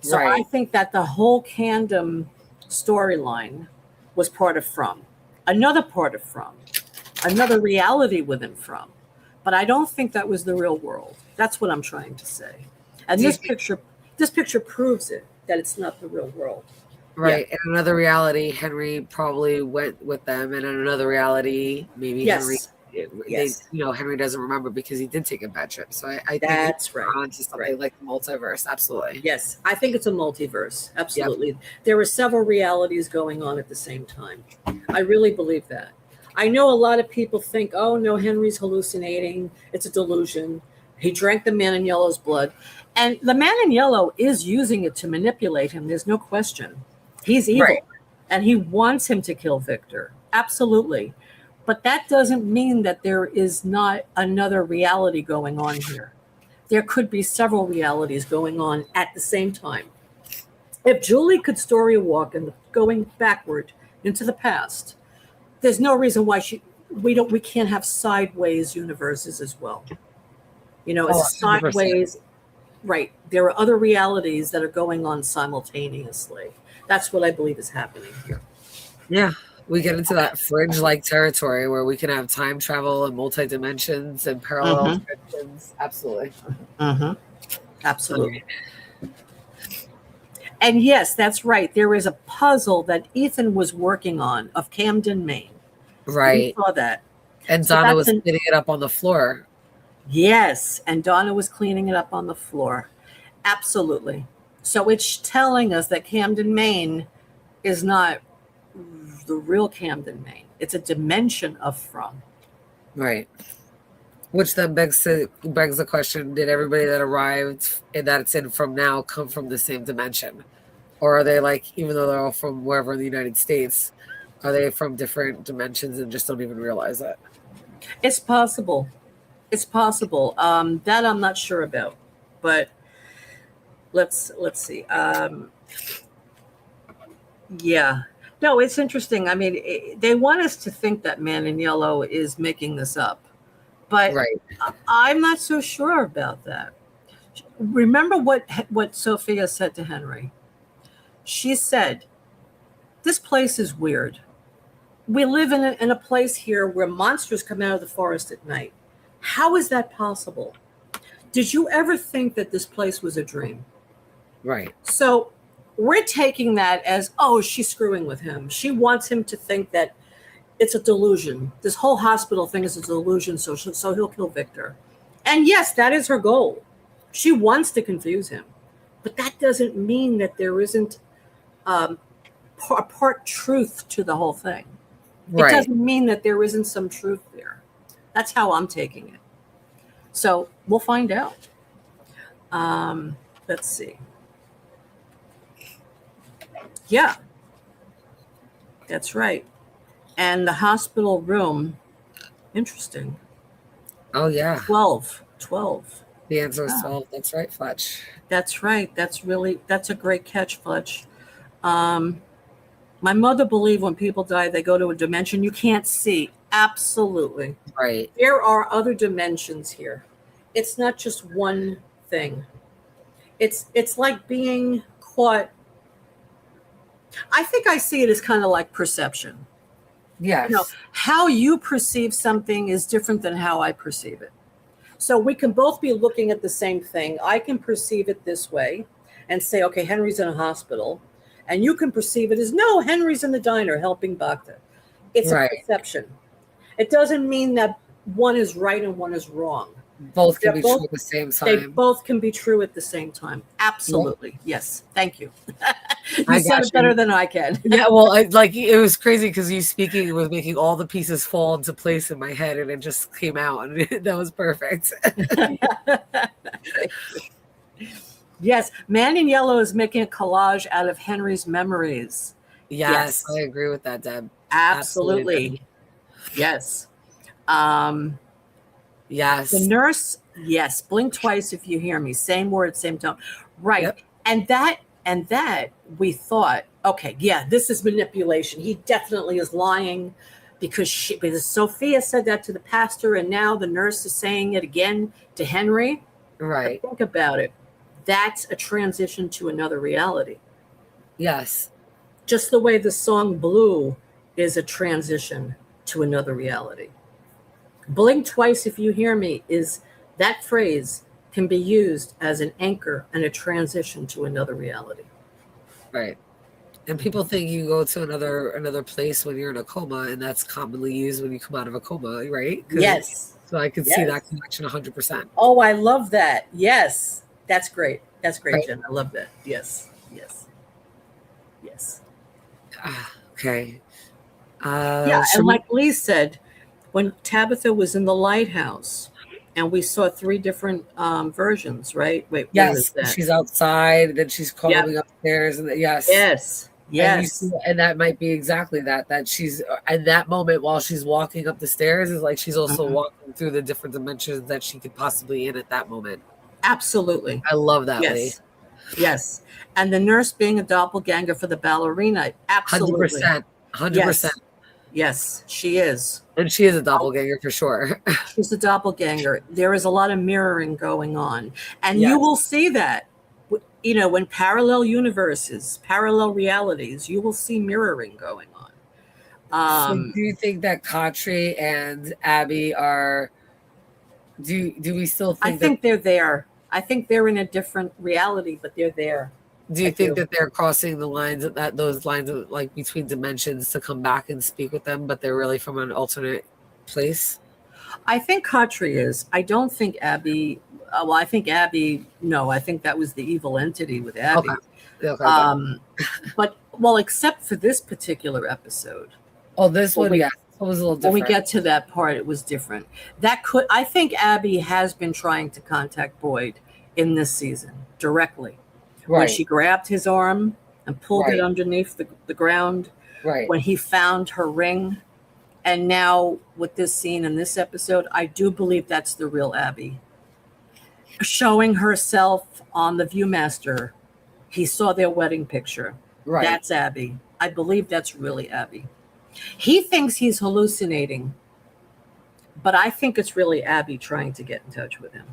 So, I Right. think that the whole Camden storyline was part of From, another part of From, another reality within From. But I don't think that was the real world. That's what I'm trying to say. And Do you this picture proves it, that it's not the real world. Right. In another reality, Henry probably went with them, and in another reality, maybe Henry. Yes. They, Yes. Henry doesn't remember because he did take a bad trip. So I think That's right. on to something Right. like the multiverse. Absolutely. Yes, I think it's a multiverse. Absolutely. There are several realities going on at the same time. I really believe that. I know a lot of people think, oh, no, Henry's hallucinating. It's a delusion. He drank the man in yellow's blood. And the man in yellow is using it to manipulate him. There's no question. He's evil. Right. And he wants him to kill Victor. Absolutely. But that doesn't mean that there is not another reality going on here. There could be several realities going on at the same time. If Julie could story walk and going backward into the past, there's no reason why we can't have sideways universes as well. You know, it's 100%. sideways, right? There are other realities that are going on simultaneously. That's what I believe is happening here. Yeah. We get into that fringe-like territory where we can have time travel and multi-dimensions and parallel dimensions. Absolutely. Absolutely. And yes, that's right. There is a puzzle that Ethan was working on of Camden, Maine. Right. We saw that. And So Donna was that's cleaning it up on the floor. Yes, and Donna was cleaning it up on the floor. Absolutely. So it's telling us that Camden, Maine is not the real Camden, Maine. It's a dimension of From. Right. Which then begs the question, did everybody that arrived and that it's in From now come from the same dimension? Or are they like, even though they're all from wherever in the United States, are they from different dimensions and just don't even realize that? It's possible. It's possible. That I'm not sure about. But let's see. Yeah. No, it's interesting. I mean, they want us to think that Man in Yellow is making this up. But Right. I'm not so sure about that. Remember what Sophia said to Henry? She said, this place is weird. We live in a place here where monsters come out of the forest at night. How is that possible? Did you ever think that this place was a dream? Right. So we're taking that as, oh, she's screwing with him. She wants him to think that it's a delusion. This whole hospital thing is a delusion, so he'll kill Victor. And yes, that is her goal. She wants to confuse him. But that doesn't mean that there isn't a part truth to the whole thing. Right. It doesn't mean that there isn't some truth there. That's how I'm taking it. So we'll find out. Let's see. Yeah, that's right. And the hospital room, interesting. Oh, yeah. 12. The answer is Yeah. 12. That's right, Fletch. That's right. That's a great catch, Fletch. My mother believed when people die, they go to a dimension you can't see. Absolutely. Right. There are other dimensions here. it's not just one thing. It's like being caught. I think I see it as kind of like perception. Yes. How you perceive something is different than how I perceive it. So we can both be looking at the same thing. I can perceive it this way and say, okay, Henry's in a hospital. And you can perceive it as, no, Henry's in the diner helping Bhakta. It's a perception. It doesn't mean that one is right and one is wrong. Both can be true at the same time. They both can be true at the same time. Absolutely. Yep. Yes. Thank you. You said it better than I can. Yeah, well, it was crazy because you speaking was making all the pieces fall into place in my head, and it just came out, and that was perfect. Yes, Man in Yellow is making a collage out of Henry's memories. Yes, I agree with that, Deb. Absolutely. Yes. Yes. The nurse, yes. Blink twice if you hear me. Same word, same tone. Right. Yep. And that we thought, okay, yeah, this is manipulation. He definitely is lying because Sophia said that to the pastor, and now the nurse is saying it again to Henry. Right. But think about it. That's a transition to another reality. Yes. Just the way the song Blue is a transition to another reality. Blink twice if you hear me is that phrase can be used as an anchor and a transition to another reality. Right. And people think you go to another place when you're in a coma, and that's commonly used when you come out of a coma, right? Yes. So I can see that connection 100%. Oh, I love that. Yes. That's great. That's great, right. Jen. I love that. Yes. Yes. Yes. Okay. And like Lee said, when Tabitha was in the lighthouse and we saw 3 different versions, right? Wait, yes, she's outside, then she's crawling upstairs, and yes. And that might be exactly that she's in that moment while she's walking up the stairs is like she's also walking through the different dimensions that she could possibly in at that moment. Absolutely. I love that. Yes. Yes. And the nurse being a doppelganger for the ballerina. Absolutely. 100%. Yes, she is. And she is a doppelganger for sure. She's a doppelganger. There is a lot of mirroring going on. And you will see that, when parallel universes, parallel realities, you will see mirroring going on. So do you think that Khatri and Abby are, do we still think I think they're there. I think they're in a different reality, but they're there. Do you think that they're crossing the lines those lines of like between dimensions to come back and speak with them, but they're really from an alternate place? I think Khatri is. I don't think Abby. I think Abby. No, I think that was the evil entity with Abby. Okay. But except for this particular episode. Oh, this one, yeah, it was a little different. When we get to that part, it was different. I think Abby has been trying to contact Boyd in this season directly. Right. When she grabbed his arm and pulled it underneath the ground. Right. When he found her ring. And now with this scene in this episode, I do believe that's the real Abby. Showing herself on the Viewmaster. He saw their wedding picture. Right. That's Abby. I believe that's really Abby. He thinks he's hallucinating. But I think it's really Abby trying to get in touch with him.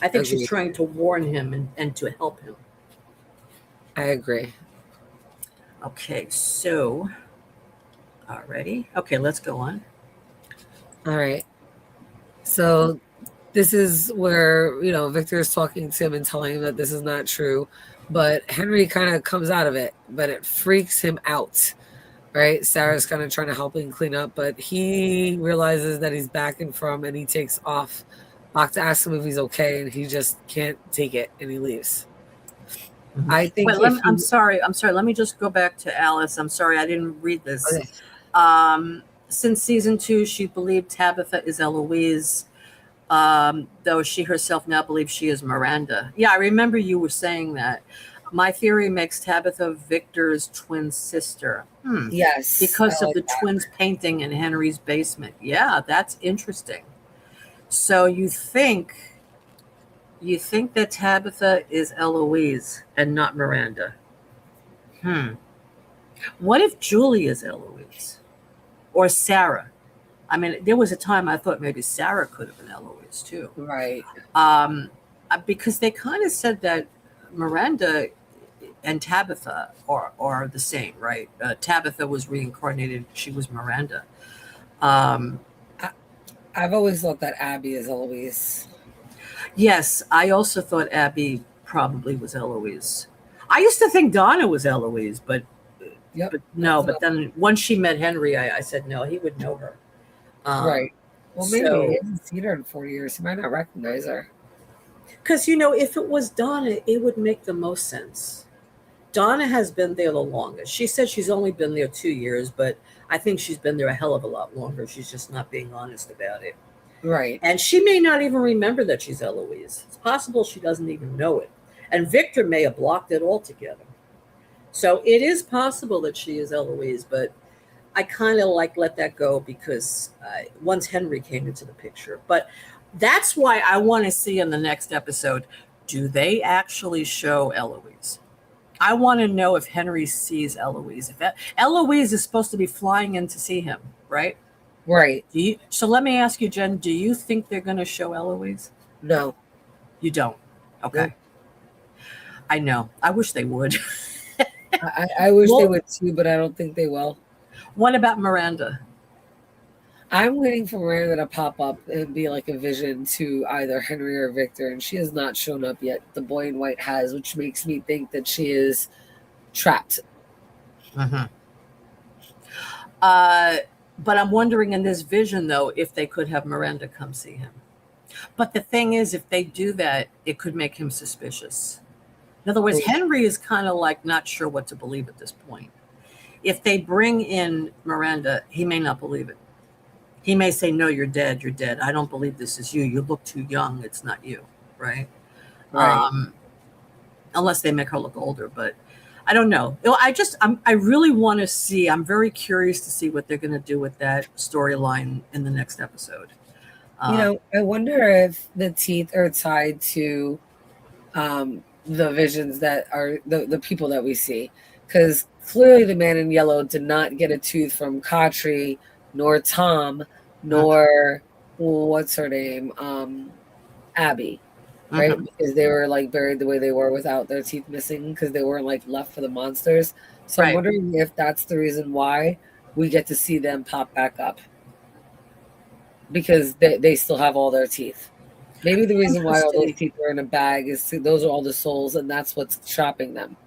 I think she's trying to warn him and to help him. I agree. Okay, so, alrighty. Okay, let's go on. All right. So this is where, Victor is talking to him and telling him that this is not true. But Henry kind of comes out of it, but it freaks him out, right? Sarah's kind of trying to help him clean up, but he realizes that he's back and from, and he takes off. Bhakta asks him if he's okay, and he just can't take it, and he leaves. Mm-hmm. I think. I'm sorry. Let me just go back to Alice. I'm sorry, I didn't read this. Okay. Since season 2, she believed Tabitha is Eloise, though she herself now believes she is Miranda. Yeah, I remember you were saying that. My theory makes Tabitha Victor's twin sister. Yes, because of the twins painting in Henry's basement. Yeah, that's interesting. So you think that Tabitha is Eloise and not Miranda? What if Julie is Eloise or Sarah? I mean, there was a time I thought maybe Sarah could have been Eloise too. Right. Because they kind of said that Miranda and Tabitha are the same, right? Tabitha was reincarnated; she was Miranda. Um, I've always thought that Abby is Eloise. yes, I also thought Abby probably was Eloise. I used to think Donna was Eloise, but Yep. no. But then once she met Henry, I said no, he would know her. Right. Well, maybe So, he hasn't seen her in 40 years. He might not recognize her. because if it was Donna, it would make the most sense. Donna has been there the longest. She said she's only been there 2 years, but I think she's been there a hell of a lot longer. She's just not being honest about it. Right. And she may not even remember that she's Eloise. It's possible she doesn't even know it. And Victor may have blocked it altogether. So it is possible that she is Eloise, but I kind of let that go because once Henry came into the picture. But that's why I want to see in the next episode, do they actually show Eloise? I want to know if Henry sees Eloise. If Eloise is supposed to be flying in to see him, right? Right. So let me ask you, Jen, do you think they're going to show Eloise? No. You don't? Okay. Nope. I know. I wish they would. I wish they would too, but I don't think they will. What about Miranda? I'm waiting for Miranda to pop up and be like a vision to either Henry or Victor, and she has not shown up yet. The boy in white has, which makes me think that she is trapped. Mm-hmm. But I'm wondering in this vision, though, if they could have Miranda come see him. But the thing is, if they do that, it could make him suspicious. In other words, Henry is kind of not sure what to believe at this point. If they bring in Miranda, he may not believe it. He may say, no, you're dead. You're dead. I don't believe this is you. You look too young. It's not you. Right. Unless they make her look older. But I don't know. I really want to see. I'm very curious to see what they're going to do with that storyline in the next episode. I wonder if the teeth are tied to the visions that are the people that we see. Because clearly the man in yellow did not get a tooth from Katri, nor Tom, nor what's her name, Abby, right? Because they were buried the way they were without their teeth missing because they weren't left for the monsters. So I'm wondering if that's the reason why we get to see them pop back up, because they still have all their teeth. Maybe the reason why all those teeth are in a bag is those are all the souls, and that's what's trapping them.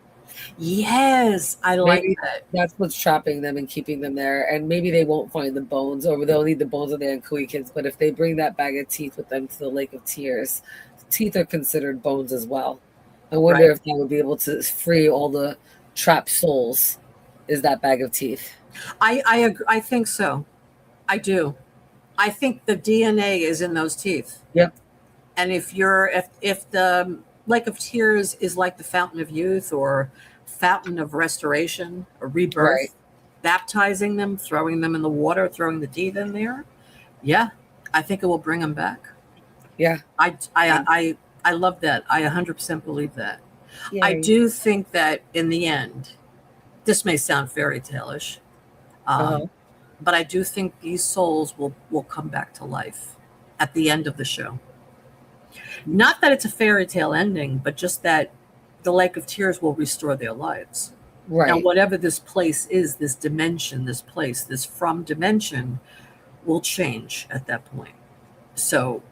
Yes, I like that. That's what's trapping them and keeping them there. And maybe they won't find the bones, or they'll need the bones of the Ankui kids. But if they bring that bag of teeth with them to the Lake of Tears, teeth are considered bones as well. I wonder if they would be able to free all the trapped souls. Is that bag of teeth? I agree. I think so. I do. I think the DNA is in those teeth. Yep. And if the Lake of Tears is like the Fountain of Youth or Fountain of Restoration or Rebirth, baptizing them, throwing them in the water, throwing the teeth in there, yeah, I think it will bring them back. Yeah. I love that. I 100% believe that. Yeah, I do think that in the end, this may sound fairy tale-ish, but I do think these souls will come back to life at the end of the show. Not that it's a fairy tale ending, but just that the Lake of Tears will restore their lives. Right. Now, whatever this place is, this dimension, this place, this from dimension will change at that point. So,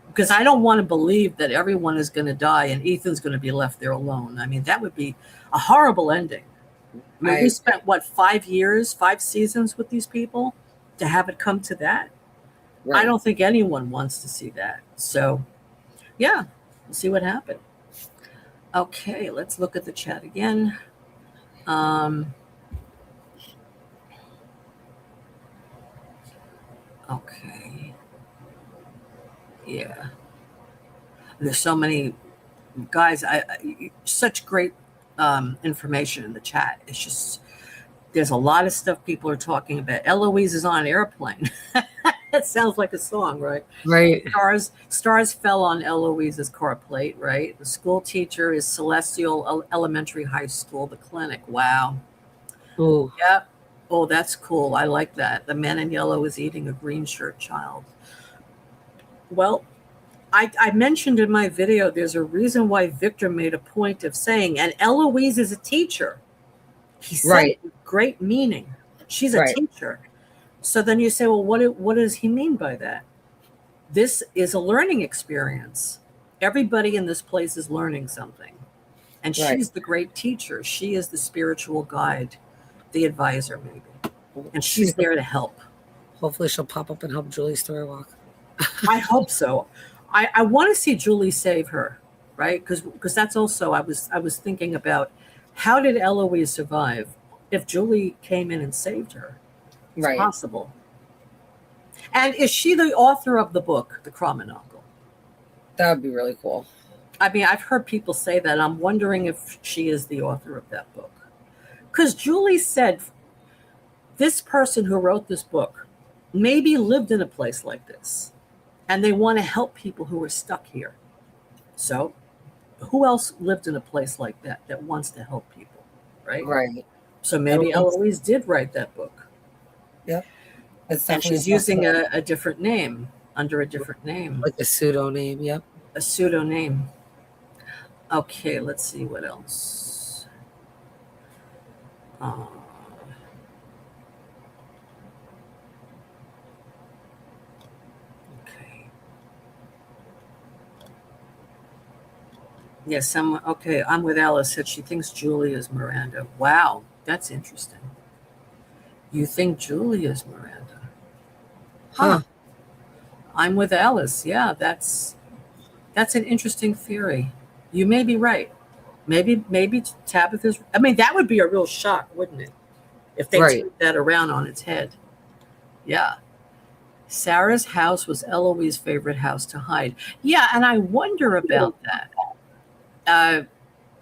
because I don't want to believe that everyone is going to die and Ethan's going to be left there alone. I mean, that would be a horrible ending. I mean, we spent, 5 years, 5 seasons with these people to have it come to that. Right. I don't think anyone wants to see that. So, yeah, we'll see what happens. Okay, let's look at the chat again. Okay. Yeah. There's so many guys. Such great information in the chat. It's just, there's a lot of stuff people are talking about. Eloise is on an airplane. That sounds like a song, right? Right. Stars fell on Eloise's car plate, right? The school teacher is Celestial Elementary High School, the clinic. Wow. Ooh. Yep. Oh, that's cool. I like that. The man in yellow is eating a green shirt child. Well, I mentioned in my video, there's a reason why Victor made a point of saying, and Eloise is a teacher. He said it Right. with great meaning. She's a Right. teacher. So then you say, well, what does he mean by that? This is a learning experience. Everybody in this place is learning something. And Right. she's the great teacher. She is the spiritual guide, the advisor, maybe. And she's there to help. Hopefully she'll pop up and help Julie story walk. I hope so. I want to see Julie save her, right? Because that's also I was thinking about how did Eloise survive if Julie came in and saved her? It's Right. possible. And is she the author of the book, The Chromonoggle? That would be really cool. I mean, I've heard people say that. I'm wondering if she is the author of that book. Because Julie said this person who wrote this book maybe lived in a place like this, and they want to help people who are stuck here. So who else lived in a place like that wants to help people, right? Right. So maybe Eloise did write that book. Yep. That's And definitely she's using a different name, under a different name, like a pseudo name. Yep. a pseudo name. Okay, let's see what else. Okay. Yes, I'm with Alice. Said she thinks Julie is Miranda. Wow, that's interesting. You think Julie is Miranda? Huh. I'm with Alice. Yeah, that's an interesting theory. You may be right. Maybe Tabitha's. I mean, that would be a real shock, wouldn't it? If they Right. turned that around on its head. Yeah. Sarah's house was Eloise's favorite house to hide. Yeah, and I wonder about that.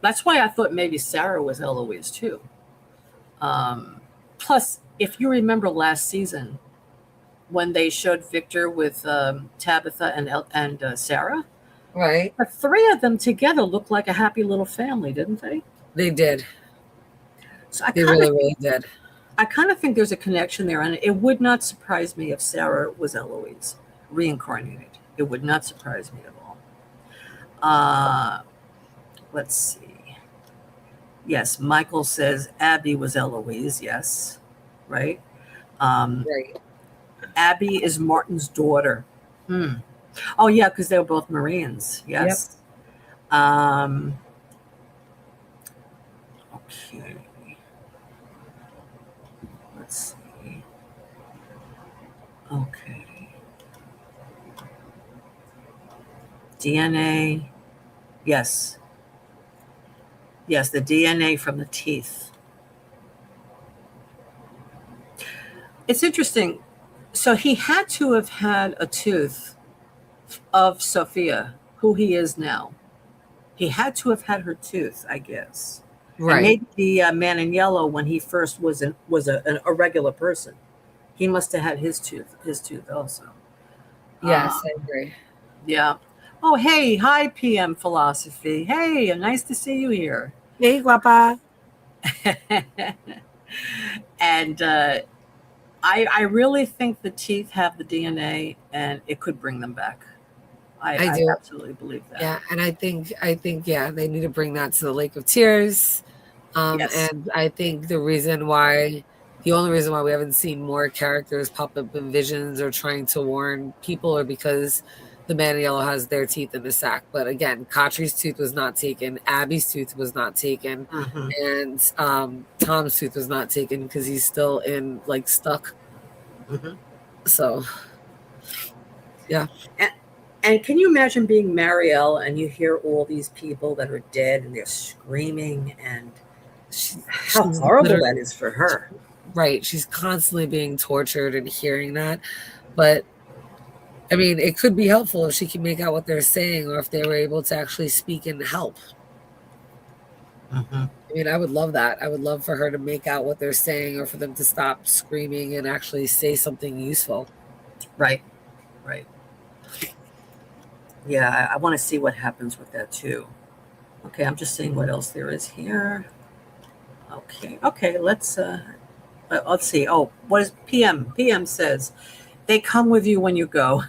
That's why I thought maybe Sarah was Eloise too. Plus, if you remember last season, when they showed Victor with Tabitha and Sarah, Right. the three of them together looked like a happy little family, didn't they? They did. So I They kind of really did. I kind of think there's a connection there, and it would not surprise me if Sarah was Eloise reincarnated. It would not surprise me at all. Let's see. Yes, Michael says Abby was Eloise. Yes, right. Right. Abby is Martin's daughter. Oh yeah, because they were both Marines. Yes. Okay. Let's see. Okay. DNA. Yes. Yes, the DNA from the teeth. It's interesting. So he had to have had a tooth of Sophia, who he is now. He had to have had her tooth, I guess. And Right. maybe the man in yellow, when he first was a regular person, he must have had his tooth also. Yes, I agree. Yeah. Oh, hey, hi, PM Philosophy. Hey, nice to see you here. Hey, guapa. And I really think the teeth have the DNA, and it could bring them back. I do. absolutely believe that. Yeah, and I think yeah, they need to bring that to the Lake of Tears. Yes. And I think the only reason why we haven't seen more characters pop up in visions or trying to warn people are because the man in yellow has their teeth in the sack. But again, Katri's tooth was not taken, Abby's tooth was not taken, and Tom's tooth was not taken because he's still in stuck. So yeah. And can you imagine being Marielle and you hear all these people that are dead and they're screaming, and how horrible that is for her. Right. She's constantly being tortured and hearing that. But I mean, it could be helpful if she can make out what they're saying, or if they were able to actually speak and help. I mean, I would love that. I would love for her to make out what they're saying, or for them to stop screaming and actually say something useful. Right. Yeah, I want to see what happens with that too. Okay, I'm just seeing what else there is here. Okay, let's let's see. Oh, what is PM? PM says, they come with you when you go.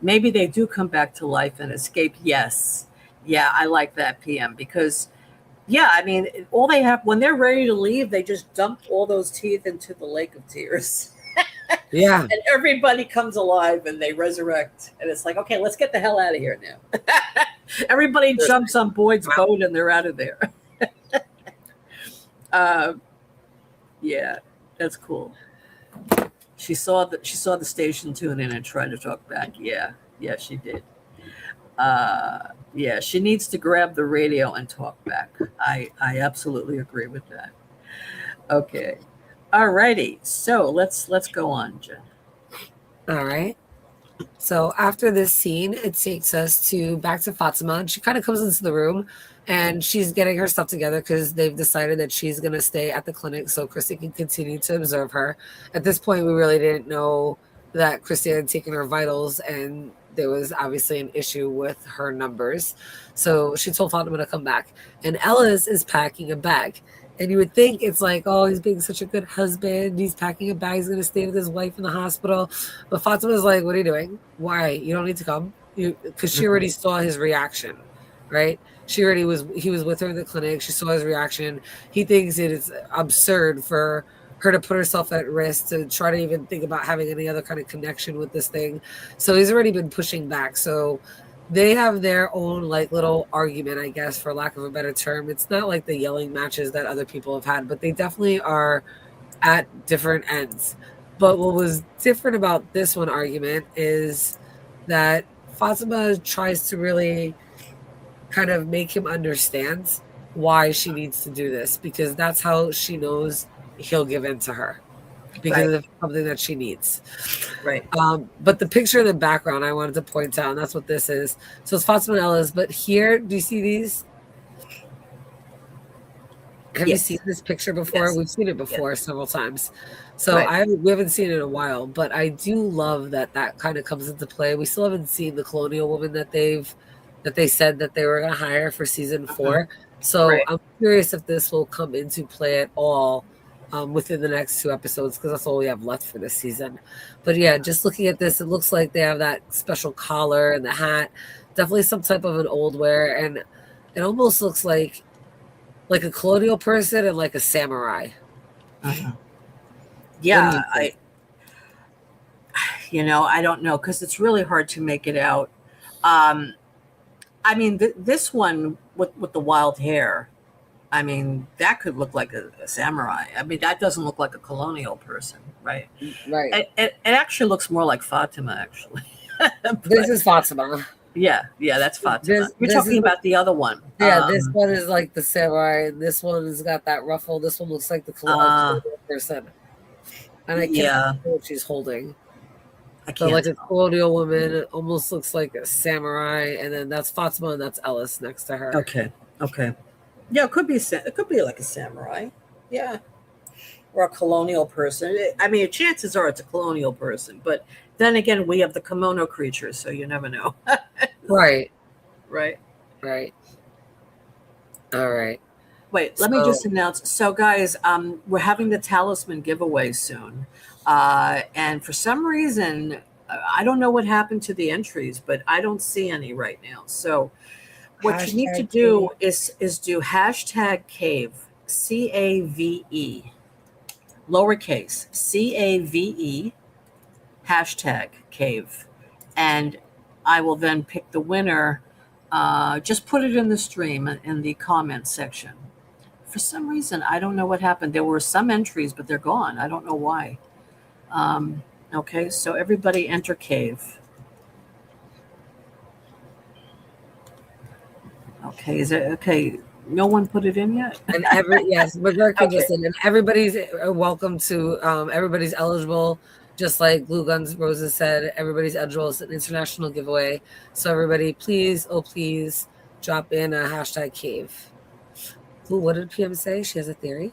Maybe they do come back to life and escape. Yes. Yeah, I like that, PM, because, yeah, I mean, all they have, when they're ready to leave, they just dump all those teeth into the lake of tears. Yeah. And everybody comes alive and they resurrect. And it's like, okay, let's get the hell out of here now. Everybody jumps on Boyd's boat and they're out of there. Yeah, that's cool. She saw the station tune in and tried to talk back. Yeah, she did. Yeah, she needs to grab the radio and talk back. I absolutely agree with that. Okay. All righty. So let's go on, Jen. All right. So after this scene, it takes us back to Fatima, and she kind of comes into the room and she's getting her stuff together because they've decided that she's going to stay at the clinic so Christy can continue to observe her. At this point, we really didn't know that Christy had taken her vitals, and there was obviously an issue with her numbers. So she told Fatima to come back, and Ellis is packing a bag. And you would think it's like, oh, he's being such a good husband. He's packing a bag. He's going to stay with his wife in the hospital. But Fatima's like, what are you doing? Why? You don't need to come. Because she already saw his reaction, right? He was with her in the clinic. She saw his reaction. He thinks it is absurd for her to put herself at risk to try to even think about having any other kind of connection with this thing. So he's already been pushing back. So they have their own like little argument, I guess, for lack of a better term. It's not like the yelling matches that other people have had, but they definitely are at different ends. But what was different about this one argument is that Fatima tries to really kind of make him understand why she needs to do this, because that's how she knows he'll give in to her, because of something that she needs. Right. But the picture in the background I wanted to point out, and that's what this is. So it's Fatima and Ellis, but here, do you see these? Have you seen this picture before? Yes. We've seen it before several times. So we haven't seen it in a while, but I do love that kind of comes into play. We still haven't seen the colonial woman that they said that they were going to hire for season 4. So I'm curious if this will come into play at all within the next 2 episodes, because that's all we have left for this season. But yeah, just looking at this, it looks like they have that special collar and the hat, definitely some type of an old wear, and it almost looks like a colonial person and like a samurai. Yeah, I don't know, because it's really hard to make it out. I mean, this one with the wild hair, I mean, that could look like a samurai. I mean, that doesn't look like a colonial person, right? Right. It actually looks more like Fatima, actually. This is Fatima. Yeah, that's Fatima. You're talking about the other one. Yeah, this one is like the samurai. This one has got that ruffle. This one looks like the colonial person. And I can't know what she's holding. So like a colonial woman, it almost looks like a samurai, and then that's Fatima and that's Ellis next to her. Okay. Yeah, it could be like a samurai. Yeah. Or a colonial person. I mean, chances are it's a colonial person, but then again, we have the kimono creatures, so you never know. Right. All right. Wait, let me just announce. So, guys, we're having the talisman giveaway soon. And for some reason, I don't know what happened to the entries, but I don't see any right now. So what you need to do is do hashtag cave, CAVE, lowercase, CAVE, hashtag cave. And I will then pick the winner. Just put it in the stream in the comments section. For some reason, I don't know what happened. There were some entries, but they're gone. I don't know why. Okay, so everybody enter cave. Okay, is it okay? No one put it in yet? And yes, McGurk just in. And everybody's welcome to, everybody's eligible. Just like Glue Guns Roses said, everybody's eligible. It's an international giveaway. So everybody, please, drop in a hashtag cave. Ooh, what did PM say? She has a theory.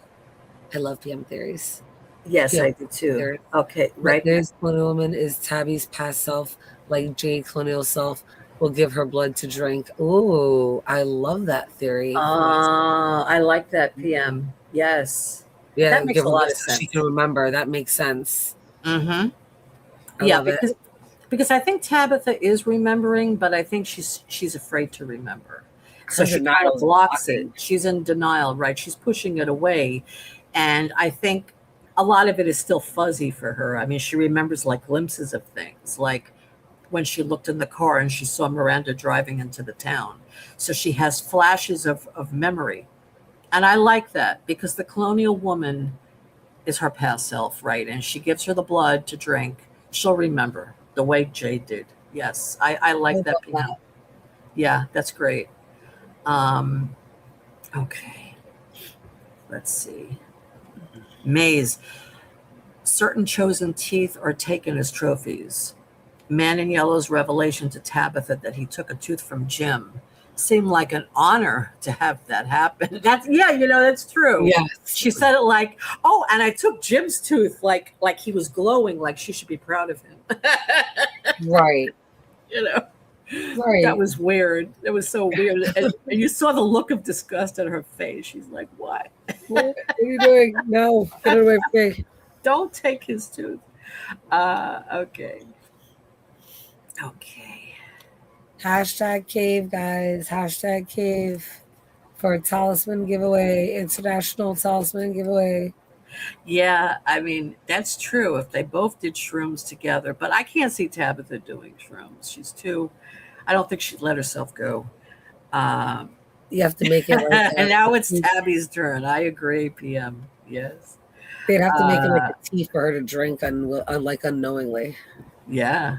I love PM theories. Yes, I do too. Theory. Okay, right. There's Colonial Woman is Tabby's past self, like Jade Colonial self will give her blood to drink. Ooh, I love that theory. I like that, PM. Yes. Yeah, That makes give a her lot of this so she sense. can remember. That makes sense. Mm-hmm. I Yeah, love it. because I think Tabitha is remembering, but I think she's afraid to remember. So Her she denial kind of is blocks it. blocking. She's in denial, right? She's pushing it away. And I think a lot of it is still fuzzy for her. I mean, she remembers like glimpses of things, like when she looked in the car and she saw Miranda driving into the town. So she has flashes of memory. And I like that because the colonial woman is her past self, right? And she gives her the blood to drink. She'll remember the way Jay did. Yes, I I like love that, PM. that. Yeah, that's great. Um, okay, let's see. Maze. Certain chosen teeth are taken as trophies. Man in Yellow's revelation to Tabitha that he took a tooth from Jim seemed like an honor to have that happen. That's yeah, that's true. Yes. She said it like, "Oh, and I took Jim's tooth like he was glowing, like she should be proud of him." Right. you know, that Right. was weird. It was so weird, and you saw the look of disgust on her face. She's like, "What? What are you doing? No, get it away from me. Don't take his tooth." Okay. Okay. Hashtag cave, guys. Hashtag cave for talisman giveaway. International talisman giveaway. Yeah, I mean, that's true if they both did shrooms together, but I can't see Tabitha doing shrooms. She's too, I don't think she'd let herself go. Um, You have to make it like and now it's a, Tabby's turn. I agree, PM. Yes. they'd have to make it like Uh, a tea for her to drink like unknowingly. yeah.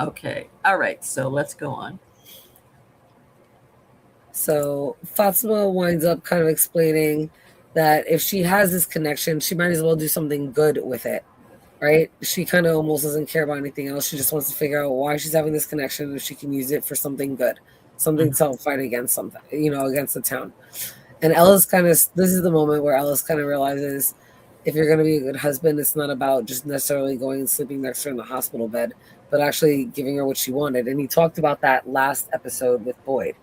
Okay. All right. So let's go on. So Fatima winds up kind of explaining that if she has this connection, she might as well do something good with it, right? She kind of almost doesn't care about anything else. She just wants to figure out why she's having this connection if she can use it for something good, something to help fight against something, against the town. And Ellis this is the moment where Ellis kind of realizes if you're going to be a good husband, it's not about just necessarily going and sleeping next to her in the hospital bed, but actually giving her what she wanted. And he talked about that last episode with Boyd,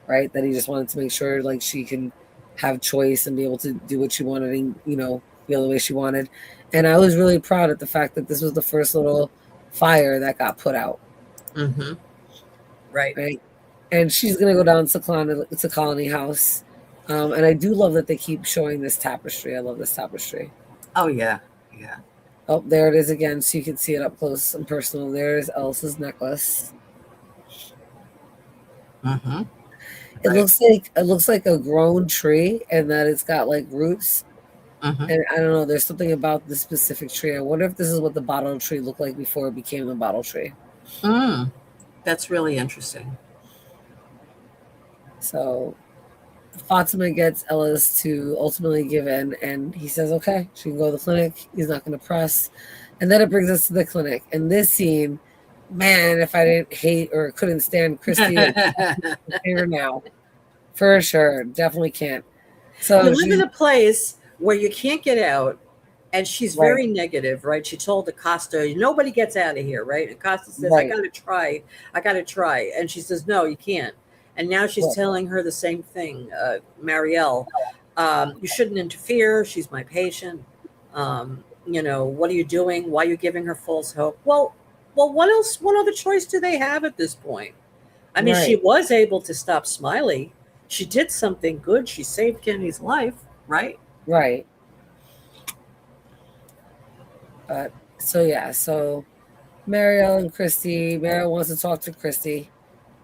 right? That he just wanted to make sure like she can have choice and be able to do what she wanted and, feel the way she wanted. And I was really proud at the fact that this was the first little fire that got put out. Mm-hmm. Right. And she's going to go down to Colony House. And I do love that they keep showing this tapestry. I love this tapestry. Oh, yeah. Yeah. Oh, there it is again. So you can see it up close and personal. There's Elsa's necklace. Mm-hmm. It looks like a grown tree and that it's got like roots. Mm-hmm. And I don't know, there's something about this specific tree. I wonder if this is what the bottle tree looked like before it became the bottle tree. That's really interesting. So Fatima gets Ellis to ultimately give in, and he says, okay, she can go to the clinic. He's not going to press. And then it brings us to the clinic. And this scene, man, if I didn't hate or couldn't stand Christy, I'd hate her now. For sure. Definitely can't. So you live in a place where you can't get out, and she's very negative, right? She told Acosta, nobody gets out of here, right? Acosta says, I gotta try. And she says, no, you can't. And now she's telling her the same thing, Marielle. You shouldn't interfere. She's my patient. What are you doing? Why are you giving her false hope? Well, what else? What other choice do they have at this point? I mean, she was able to stop Smiley. She did something good. She saved Kenny's life, right? Right. So Marielle and Christy, Marielle wants to talk to Christy,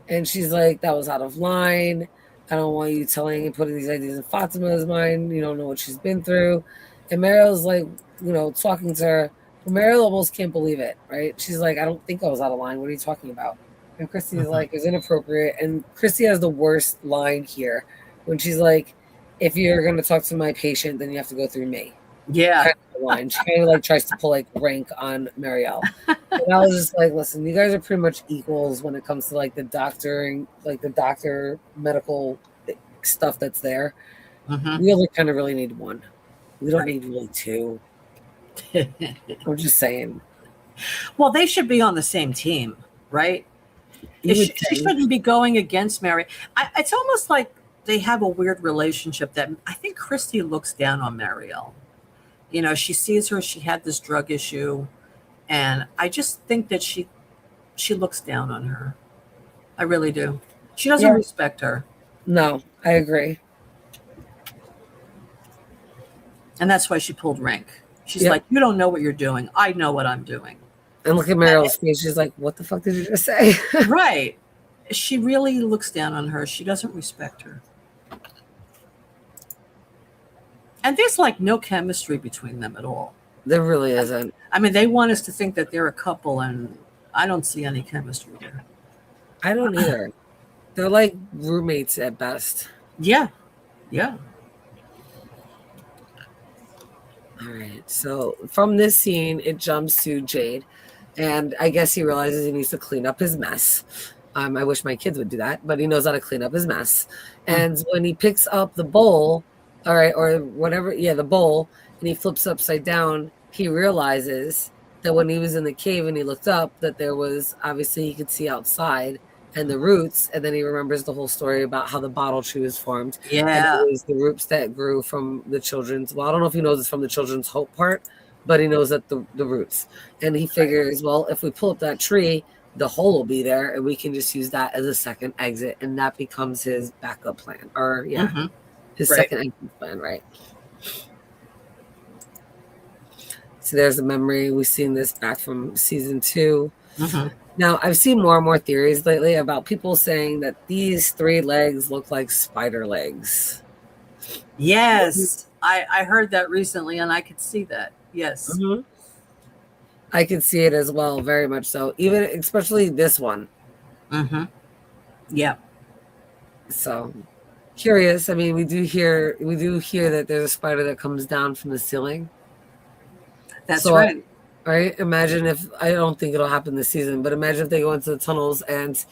and she's like, that was out of line. I don't want you telling and putting these ideas in Fatima's mind. You don't know what she's been through. And Marielle's like, talking to her. Marielle almost can't believe it, right? She's like, I don't think I was out of line. What are you talking about? And Christy's like, it's inappropriate. And Christy has the worst line here when she's like, if you're going to talk to my patient, then you have to go through me. Yeah. Line. She kind of like tries to pull like rank on Marielle. And I was just like, listen, you guys are pretty much equals when it comes to like the doctor medical stuff that's there. We only kind of really need one. We don't need really two. I'm just saying. Well, they should be on the same team, right? She shouldn't be going against Mary. It's almost like they have a weird relationship that I think Christy looks down on Marielle. You know, she sees her, she had this drug issue, and I just think that she looks down on her. I really do. She doesn't Yeah. respect her. No, I agree. And that's why she pulled rank. She's Yep. like, you don't know what you're doing. I know what I'm doing. And look at Marielle's face. She's like, what the fuck did you just say? Right. She really looks down on her. She doesn't respect her. And there's like no chemistry between them at all. There really isn't. I mean, they want us to think that they're a couple, and I don't see any chemistry there. I don't either. They're like roommates at best. Yeah. Yeah. All right. So from this scene, it jumps to Jade. And I guess he realizes he needs to clean up his mess. I wish my kids would do that, but he knows how to clean up his mess. And when he picks up the bowl, all right, or whatever, the bowl, and he flips upside down, he realizes that when he was in the cave and he looked up, that there was, obviously he could see outside and the roots, and then he remembers the whole story about how the bottle tree was formed. Yeah. And it was the roots that grew from the children's, well, I don't know if he knows it's from the children's hope part, but he knows that the roots. And he figures, well, if we pull up that tree, the hole will be there, and we can just use that as a second exit, and that becomes his backup plan. Or, his second exit plan, right? So there's the memory. We've seen this back from season 2. Mm-hmm. Now, I've seen more and more theories lately about people saying that these 3 legs look like spider legs. Yes. I heard that recently, and I could see that. Yes. Mm-hmm. I could see it as well, very much so. Even especially this one. Mm-hmm. Yeah. So curious. I mean, we do hear that there's a spider that comes down from the ceiling. That's right. Right? Imagine if, I don't think it'll happen this season, but imagine if they go into the tunnels and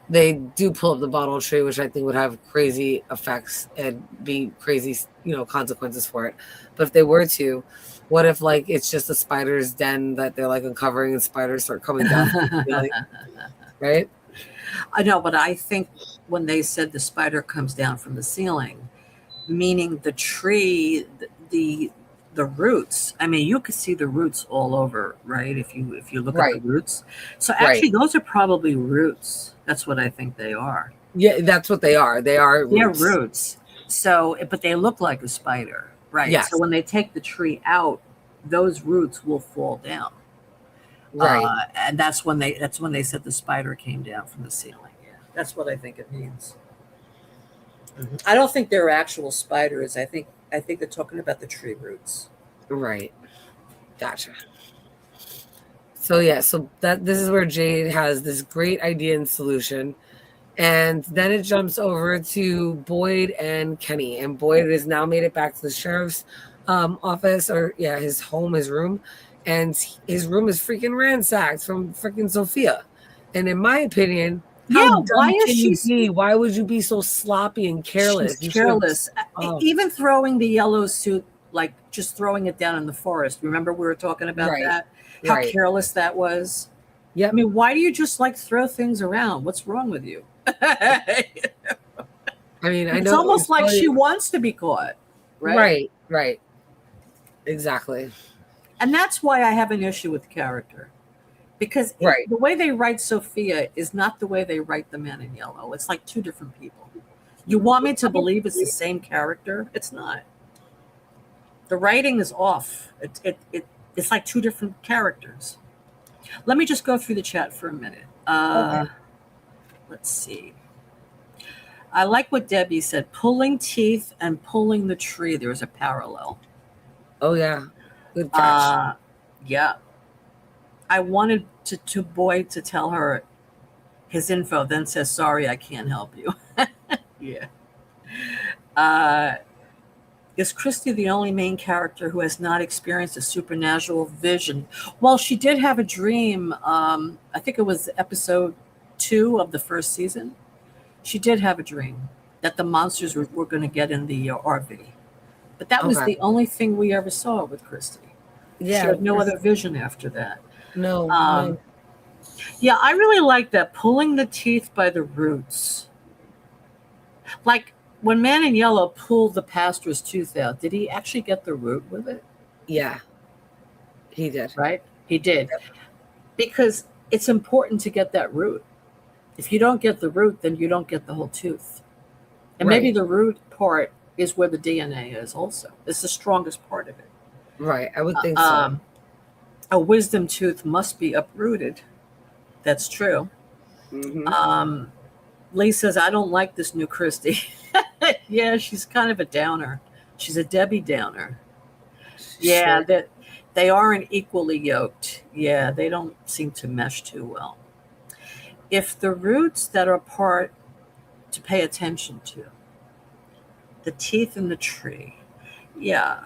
they do pull up the bottle tree, which I think would have crazy effects and be crazy, consequences for it. But if they were to, what if like it's just a spider's den that they're like uncovering and spiders start coming down? Right? I know, but I think when they said the spider comes down from the ceiling, meaning the tree, the roots. I mean, you could see the roots all over, right? If you look at the roots. So actually, those are probably roots. That's what I think they are. Yeah, that's what they are. They're roots. So, but they look like a spider, right? Yes. So when they take the tree out, those roots will fall down. Right. And that's when they said the spider came down from the ceiling. Yeah, that's what I think it means. Mm-hmm. I don't think they're actual spiders. I think they're talking about the tree roots. Right. Gotcha. So this is where Jade has this great idea and solution. And then it jumps over to Boyd and Kenny. And Boyd has now made it back to the sheriff's office, or his home, his room. And his room is freaking ransacked from freaking Sophia. And in my opinion, why would you be so sloppy and careless? She's careless. Even throwing the yellow suit, like just throwing it down in the forest. Remember we were talking about that? How careless that was. Yeah. I mean, why do you just like throw things around? What's wrong with you? I mean, I know it's almost like she wants to be caught. Right. Right. Exactly. And that's why I have an issue with the character. Because the way they write Sophia is not the way they write the man in yellow. It's like 2 different people. You want me to believe it's the same character? It's not. The writing is off. It's like 2 different characters. Let me just go through the chat for a minute. Okay. Let's see. I like what Debbie said. Pulling teeth and pulling the tree. There's a parallel. Oh, yeah. Good catch. Yeah. I wanted to Boyd to tell her his info, then says, sorry, I can't help you. Yeah. Is Christy the only main character who has not experienced a supernatural vision? Well, she did have a dream. I think it was episode 2 of the first season. She did have a dream that the monsters were going to get in the RV. But that was the only thing we ever saw with Christy. Yeah. She had no other vision after that. No. Yeah, I really like that. Pulling the teeth by the roots. Like, when Man in Yellow pulled the pastor's tooth out, did he actually get the root with it? Yeah, he did. Right? He did. Because it's important to get that root. If you don't get the root, then you don't get the whole tooth. And maybe Right. the root part is where the DNA is also. It's the strongest part of it. Right. I would think so. A wisdom tooth must be uprooted. That's true. Mm-hmm. Lee says, I don't like this new Christy. Yeah, she's kind of a downer. She's a Debbie Downer. Yeah, Sure. that they aren't equally yoked. Yeah, they don't seem to mesh too well. If the roots that are part to pay attention to, the teeth in the tree. Yeah.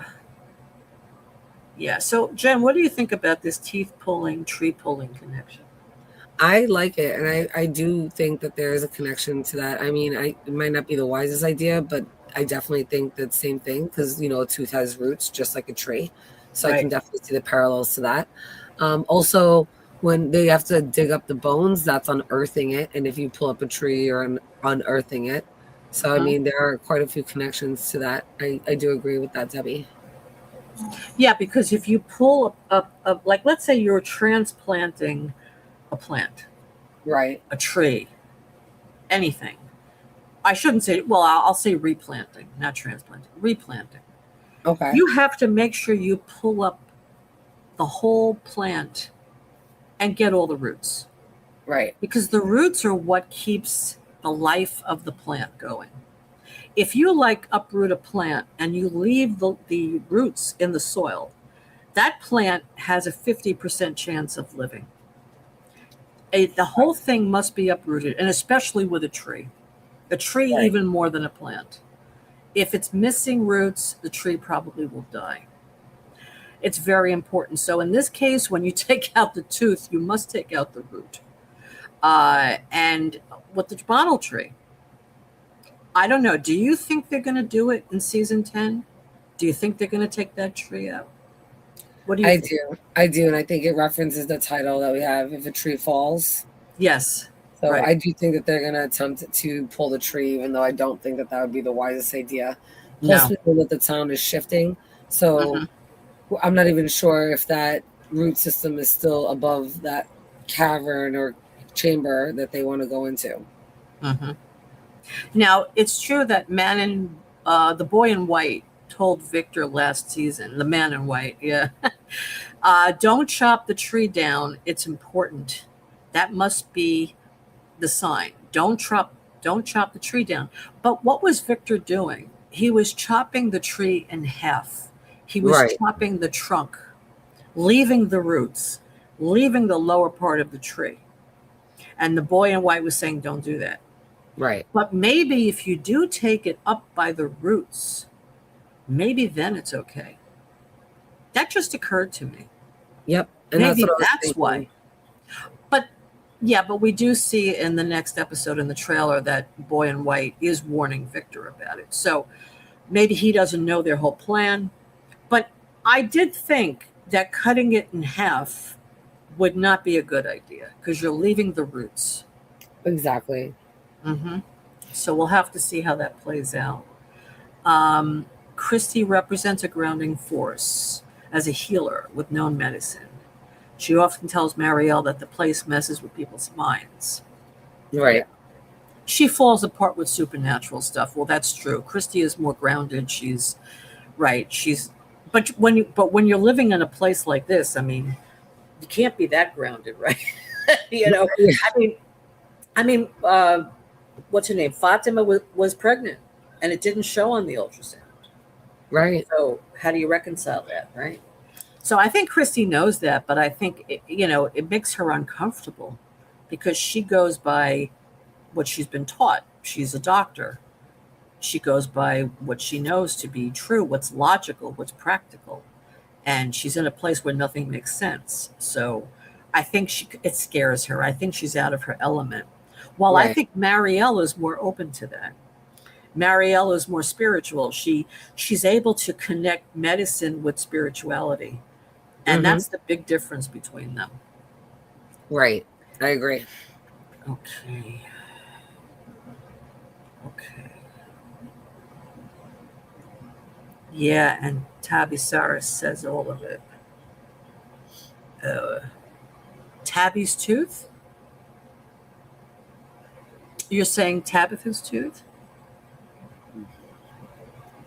Yeah. So, Jen, what do you think about this teeth pulling, tree pulling connection? I like it, and I do think that there is a connection to that. I mean, it might not be the wisest idea, but I definitely think that same thing because a tooth has roots just like a tree, so I can Right. definitely see the parallels to that. Also, when they have to dig up the bones, that's unearthing it, and if you pull up a tree, you're unearthing it. So I Mhm. mean, there are quite a few connections to that. I do agree with that, Debbie. Yeah, because if you pull up, like, let's say you're transplanting a plant, Right. a tree, anything. I shouldn't say, well, I'll say replanting, not transplanting, replanting. Okay. You have to make sure you pull up the whole plant and get all the roots Right. because the roots are what keeps the life of the plant going. If you like uproot a plant and you leave the roots in the soil, that plant has a 50% chance of living. The whole thing must be uprooted, and especially with a tree Right. even more than a plant. If it's missing roots, the tree probably will die. It's very important. So in this case, when you take out the tooth, you must take out the root. And with the bottle tree, I don't know. Do you think they're going to do it in season 10? Do you think they're going to take that tree out? What do you I think? do. I do. And I think it references the title that we have, If a Tree Falls. Yes. So Right. I do think that they're going to attempt to pull the tree, even though I don't think that would be the wisest idea. Plus, No. we know that the town is shifting. So Hmm. I'm not even sure if that root system is still above that cavern or chamber that they want to go into. Hmm. Now, it's true that the boy in white told Victor last season, the man in white, yeah, don't chop the tree down. It's important. That must be the sign. Don't chop the tree down. But what was Victor doing? He was chopping the tree in half. He was Right. chopping the trunk, leaving the roots, leaving the lower part of the tree. And the boy in white was saying, don't do that. Right. But maybe if you do take it up by the roots, maybe then it's okay. That just occurred to me. Yep. And that's Maybe what I was that's thinking. why. But yeah, but we do see in the next episode in the trailer that boy in white is warning Victor about it. So maybe he doesn't know their whole plan. But I did think that cutting it in half would not be a good idea because you're leaving the roots. Exactly. Hmm. So we'll have to see how that plays out. Um, Christy represents a grounding force as a healer with known medicine. She often tells Marielle that the place messes with people's minds. Yeah. Right. She falls apart with supernatural stuff. Well, that's true. Christy is more grounded. She's right. But when you're living in a place like this, I mean, you can't be that grounded, right? you know, Yeah. I mean, what's her name? Fatima was pregnant, and it didn't show on the ultrasound. Right. So how do you reconcile that, right? So I think Christy knows that, but I think it makes her uncomfortable because she goes by what she's been taught. She's a doctor. She goes by what she knows to be true, what's logical, what's practical, and she's in a place where nothing makes sense. So I think it scares her. I think she's out of her element. While I Right. think Marielle is more open to that. Marielle is more spiritual. She's able to connect medicine with spirituality. And Hmm. that's the big difference between them. Right. I agree. Okay. Okay. Yeah, and Tabby Saris says all of it. Tabby's tooth? You're saying Tabitha's tooth?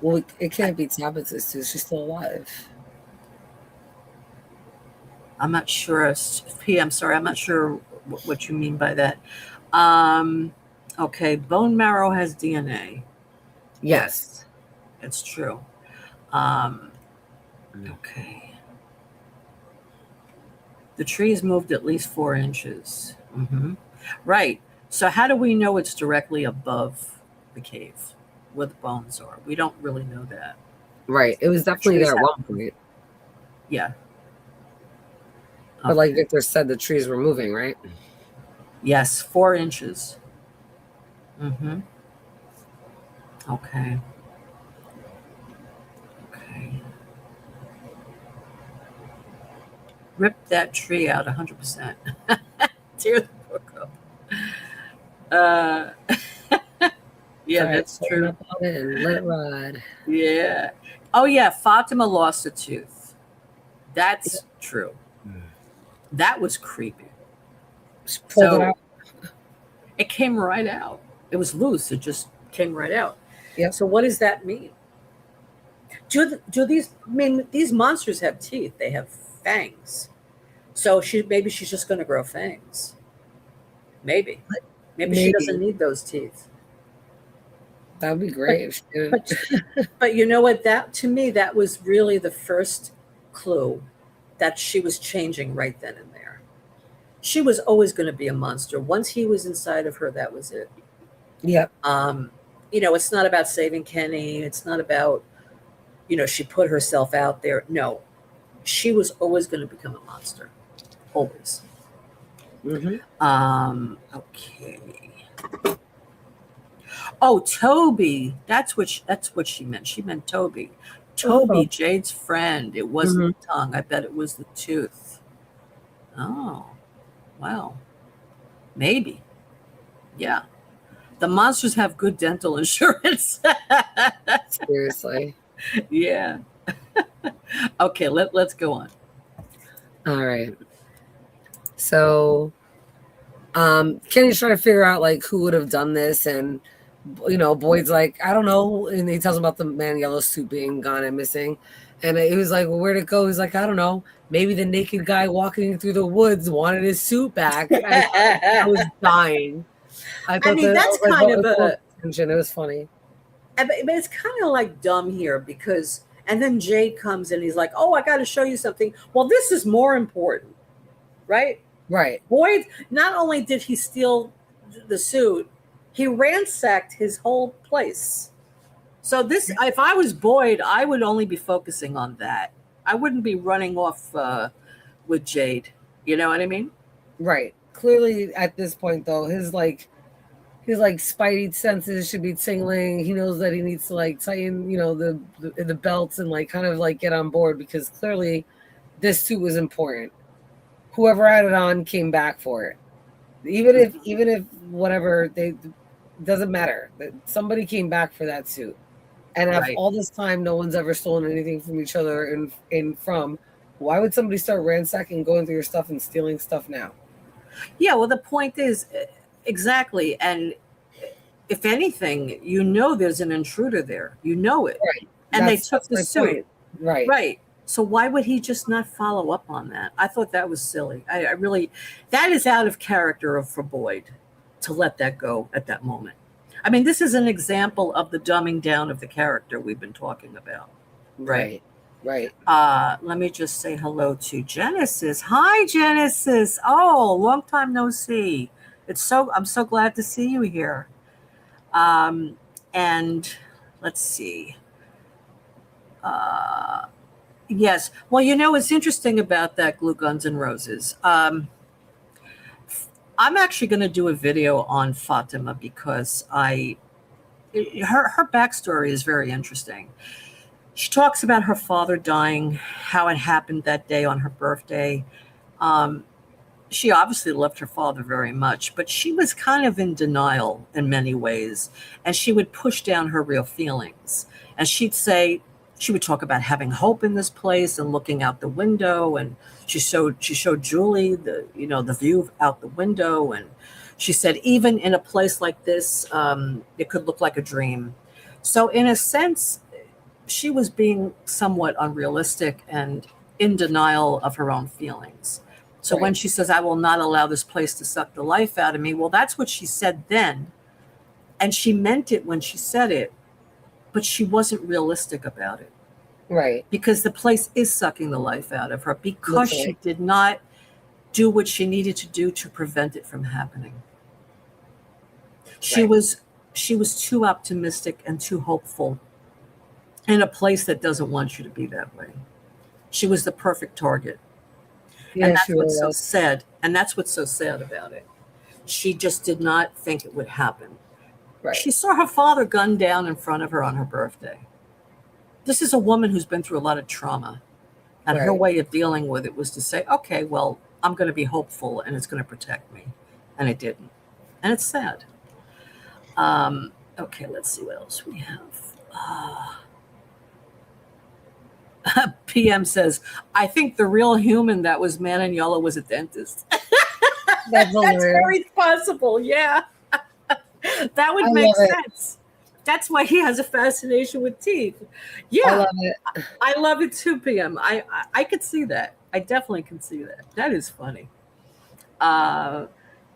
Well, it can't be Tabitha's too. She's still alive. I'm not sure. P, I'm sorry. I'm not sure what you mean by that. Okay, bone marrow has DNA. Yes. It's true. Okay. The tree's moved at least 4 inches. Right. So how do we know it's directly above the cave where the bones are? We don't really know that. Right. It was definitely there at one point. Yeah. But like Victor said, the trees were moving, right? Yes, 4 inches. Okay. Rip that tree out 100%. Tear the book up. Yeah, Right, that's true. Up on it and let it ride. Yeah. Oh, yeah. Fatima lost a tooth. That's true. That was creepy. So it came right out. It was loose. It just came right out. Yeah. So what does that mean? Do these? I mean, these monsters have teeth. They have fangs. So maybe she's just going to grow fangs. Maybe she doesn't need those teeth. That would be great. But you know what? That to me, that was really the first clue that she was changing right then and there. She was always going to be a monster. Once he was inside of her, that was it. Yeah. It's not about saving Kenny. It's not about, she put herself out there. No, she was always going to become a monster. Always. Okay. Oh, Toby. That's what she meant. She meant Toby. Toby, Jade's friend. It wasn't the tongue. I bet it was the tooth. Oh, wow. Maybe. Yeah. The monsters have good dental insurance. Seriously. Yeah. Okay, let's go on. All right. So Kenny's trying to figure out like who would have done this, and Boyd's like, I don't know, and he tells him about the man in yellow suit being gone and missing, and he was like, well, where'd it go? He's like, I don't know, maybe the naked guy walking through the woods wanted his suit back. I was dying. I mean, that's kind of a tension. It was funny, but it's kind of like dumb here because, and then Jade comes and he's like, oh, I got to show you something. Well, this is more important, right? Right. Boyd, not only did he steal the suit, he ransacked his whole place. So this, if I was Boyd, I would only be focusing on that. I wouldn't be running off with Jade. You know what I mean? Right. Clearly, at this point, though, his spidey senses should be tingling. He knows that he needs to like tighten, the belts and like kind of like get on board because clearly, this suit was important. Whoever had it on came back for it. Even if whatever doesn't matter. Somebody came back for that suit. And after all this time, no one's ever stolen anything from each other and from. Why would somebody start ransacking, going through your stuff and stealing stuff now? Yeah, well, the point is exactly. And if anything, there's an intruder there. You know it. Right. And they took the suit. Point. Right. Right. So why would he just not follow up on that? I thought that was silly. I really, that is out of character for Boyd to let that go at that moment. I mean, this is an example of the dumbing down of the character we've been talking about. Right. Let me just say hello to Genesis. Hi, Genesis. Oh, long time no see. I'm so glad to see you here. And let's see. Yes. Well, what's interesting about that Glue Guns and Roses. I'm actually going to do a video on Fatima because her backstory is very interesting. She talks about her father dying, how it happened that day on her birthday. She obviously loved her father very much, but she was kind of in denial in many ways, and she would push down her real feelings. And she'd say, she would talk about having hope in this place and looking out the window. And she showed Julie the view out the window. And she said, even in a place like this, it could look like a dream. So in a sense, she was being somewhat unrealistic and in denial of her own feelings. So Right. when she says, I will not allow this place to suck the life out of me, well, that's what she said then. And she meant it when she said it, but she wasn't realistic about it Right. because the place is sucking the life out of her because she Literally. did not do what she needed to do to prevent it from happening. She Right. was too optimistic and too hopeful in a place that doesn't want you to be that way. She was the perfect target. Yeah, And that's she really what's so was. sad. And that's what's so sad about it. She just did not think it would happen. Right. She saw her father gunned down in front of her on her birthday. This is a woman who's been through a lot of trauma. And her Right. way of dealing with it was to say, okay, well, I'm going to be hopeful and it's going to protect me. And it didn't. And it's sad. Okay, let's see what else we have. PM says, I think the real human that was Man in Yellow was a dentist. That's That's hilarious. very possible. Yeah. That would I make love it. sense. That's why he has a fascination with teeth. I Yeah, love it. I love it too, PM. I could see that. I definitely can see that. That is funny.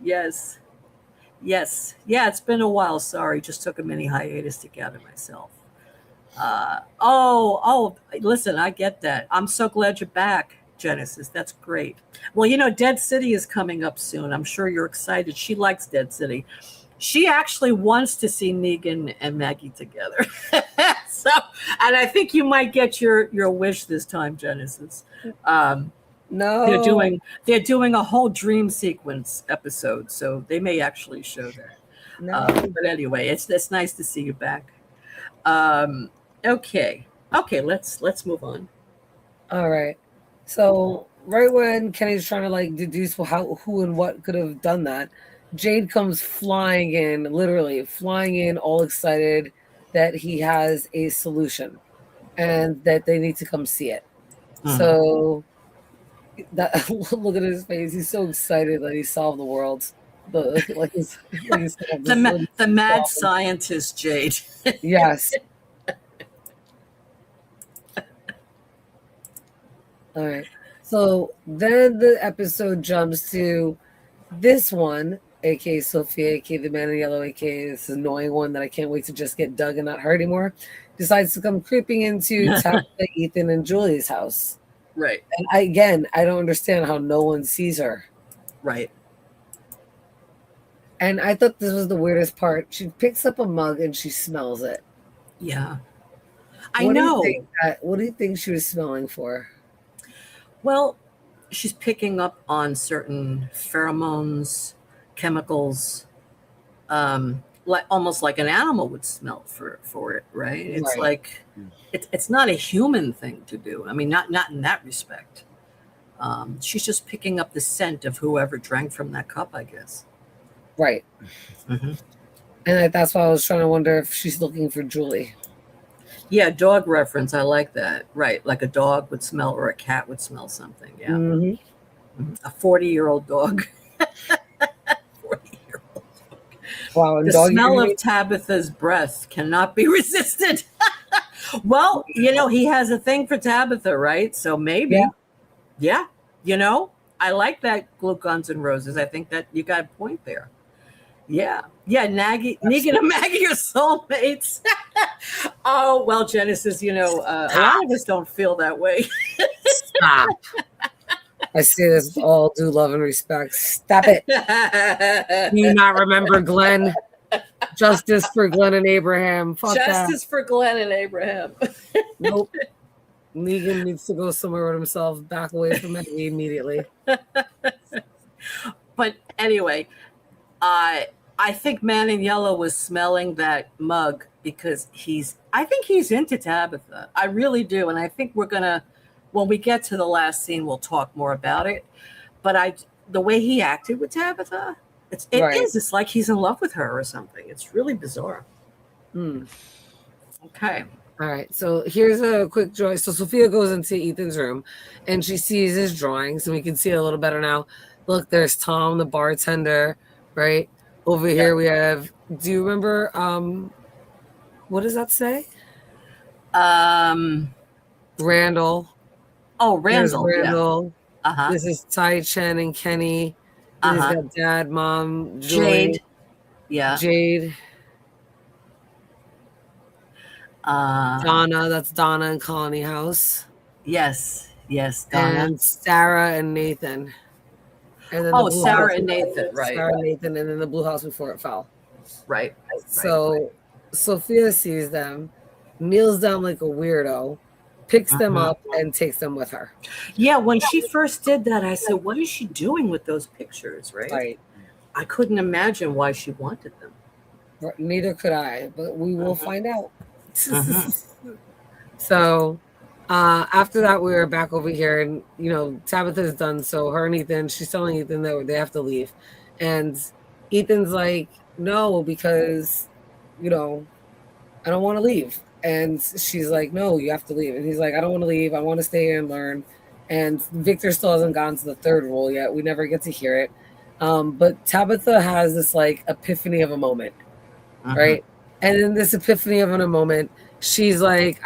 Yes. Yes. Yeah, it's been a while. Sorry. Just took a mini hiatus to gather myself. Listen, I get that. I'm so glad you're back, Genesis. That's great. Well, Dead City is coming up soon. I'm sure you're excited. She likes Dead City. She actually wants to see Negan and Maggie together. And I think you might get your wish this time, Genesis. No. They're doing a whole dream sequence episode, so they may actually show that. No. But anyway, it's nice to see you back. Okay, let's move on. All right. So right when Kenny's trying to like deduce who and what could have done that, Jade comes flying in, literally flying in, all excited that he has a solution and that they need to come see it. So that look at his face. He's so excited that he solved the world. The mad scientist Jade. Yes. All right. So then the episode jumps to this one, aka Sophia, aka the Man in Yellow, aka this annoying one that I can't wait to just get dug and not her anymore, decides to come creeping into Tabitha, Ethan, and Julie's house. Right. And I don't understand how no one sees her. Right. And I thought this was the weirdest part. She picks up a mug and she smells it. Yeah. What do you think she was smelling for? Well, she's picking up on certain pheromones, chemicals, almost like an animal would smell for it, right? It's like it's not a human thing to do. I mean, not in that respect. She's just picking up the scent of whoever drank from that cup, I guess. Right. Mm-hmm. And that's why I was trying to wonder if she's looking for Julie. Yeah, dog reference. I like that. Right. Like a dog would smell or a cat would smell something. Yeah. Mm-hmm. A 40-year-old dog. 40-year-old dog. Wow. And the smell of Tabitha's breath cannot be resisted. Well, he has a thing for Tabitha, right? So maybe. Yeah. I like that glue Guns and Roses. I think that you got a point there. Yeah. Yeah. Negan and Maggie are soulmates. Oh, well, Genesis, a lot of us don't feel that way. Stop. I say this with all due love and respect. Stop it. Do you not remember Glenn? Justice for Glenn and Abraham. Fuck Justice for Glenn and Abraham. Nope. Negan needs to go somewhere with himself, back away from Maggie immediately. But anyway, I think Man in Yellow was smelling that mug because I think he's into Tabitha. I really do. And I think when we get to the last scene, we'll talk more about it. But the way he acted with Tabitha, it's like he's in love with her or something. It's really bizarre. Okay. All right, so here's a quick drawing. So Sophia goes into Ethan's room and she sees his drawings, and we can see it a little better now. Look, there's Tom, the bartender, right? Over here we have, do you remember what does that say? Randall. Oh, There's Randall. Randall. Yeah. Uh-huh. This is Tai Chen and Kenny. Then he's got Dad, Mom, Julie, Jade. Yeah. Jade. Donna, that's Donna in Colony House. Yes, Donna. And Sarah and Nathan. And then Sarah and Nathan, right. Sarah and Nathan, and then the Blue House before it fell. Right. So Sophia sees them, kneels down like a weirdo, picks them up, and takes them with her. Yeah, when she first did that, I said, what is she doing with those pictures, right? Right. I couldn't imagine why she wanted them. Neither could I, but we will find out. So after that, we were back over here, and Tabitha's done. So her and Ethan, she's telling Ethan that they have to leave, and Ethan's like, no, because I don't want to leave. And she's like, no, you have to leave. And he's like, I don't want to leave. I want to stay here and learn. And Victor still hasn't gone to the third rule yet. We never get to hear it. But Tabitha has this like epiphany of a moment, right? And in this epiphany of a moment, she's like,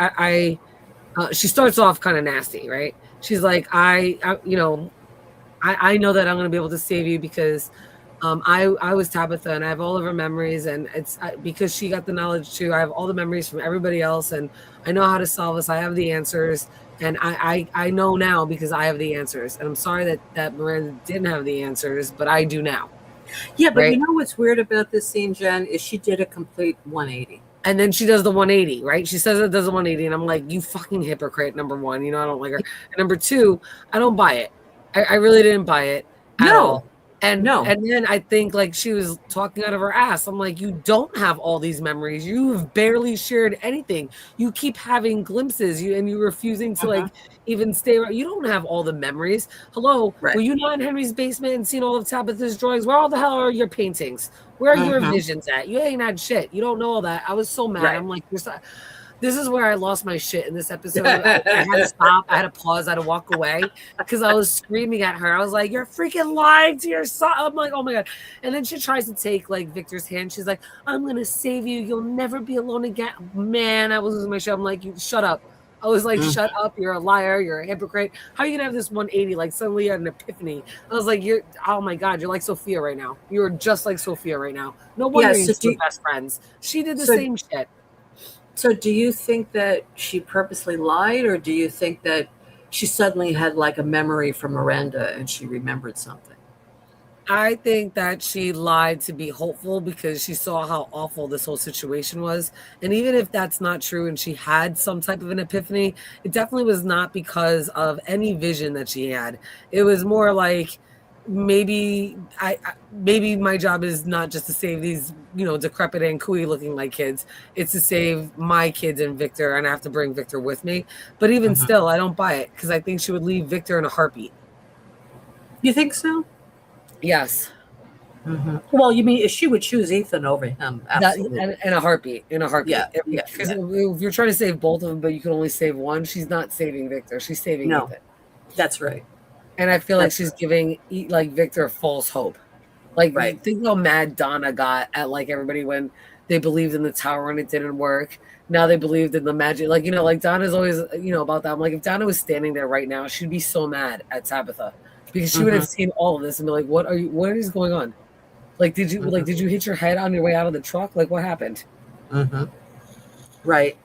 she starts off kind of nasty, right? She's like, I know that I'm going to be able to save you because I was Tabitha and I have all of her memories, and it's because she got the knowledge too. I have all the memories from everybody else, and I know how to solve this. I have the answers, and I know now because I have the answers. And I'm sorry that Miranda didn't have the answers, but I do now. Yeah, but you know what's weird about this scene, Jen, is she did a complete 180. And then she does the 180, right? She says it does the 180, and I'm like, you fucking hypocrite, number one. I don't like her. And number two, I don't buy it. I really didn't buy it at all. And then I think like she was talking out of her ass. I'm like, you don't have all these memories. You've barely shared anything. You keep having glimpses, and you're refusing to like even stay around. You don't have all the memories. Hello, were you not in Henry's basement and seen all of Tabitha's drawings? Where all the hell are your paintings? Where are your visions at? You ain't had shit. You don't know all that. I was so mad. I'm like, this is where I lost my shit in this episode. I had to stop. I had to pause. I had to walk away because I was screaming at her. I was like, you're freaking lying to your son. I'm like, oh my God. And then she tries to take like Victor's hand. She's like, I'm going to save you. You'll never be alone again. Man, I was losing my shit. I'm like, you shut up. I was like, shut up. You're a liar. You're a hypocrite. How are you going to have this 180? Like suddenly you had an epiphany. I was like, oh my God, you're like Sophia right now. You're just like Sophia right now. No wonder you're still best friends. She did the same shit. So do you think that she purposely lied, or do you think that she suddenly had like a memory from Miranda and she remembered something? I think that she lied to be hopeful because she saw how awful this whole situation was. And even if that's not true and she had some type of an epiphany, it definitely was not because of any vision that she had. It was more like, maybe my job is not just to save these decrepit and cooey looking like kids. It's to save my kids and Victor, and I have to bring Victor with me. But even still, I don't buy it because I think she would leave Victor in a heartbeat. You think so? Yes. Well, you mean she would choose Ethan over him? Absolutely. In a heartbeat. Yeah. Because if you're trying to save both of them, but you can only save one, she's not saving Victor. She's saving Ethan. That's right. And I feel like she's giving like Victor false hope. Like think how mad Donna got at like everybody when they believed in the tower and it didn't work. Now they believed in the magic. Like, like Donna's always, about that. I'm like, if Donna was standing there right now, she'd be so mad at Tabitha because she would have seen all of this and be like, what is going on? Like, did you hit your head on your way out of the truck? Like, what happened? Right.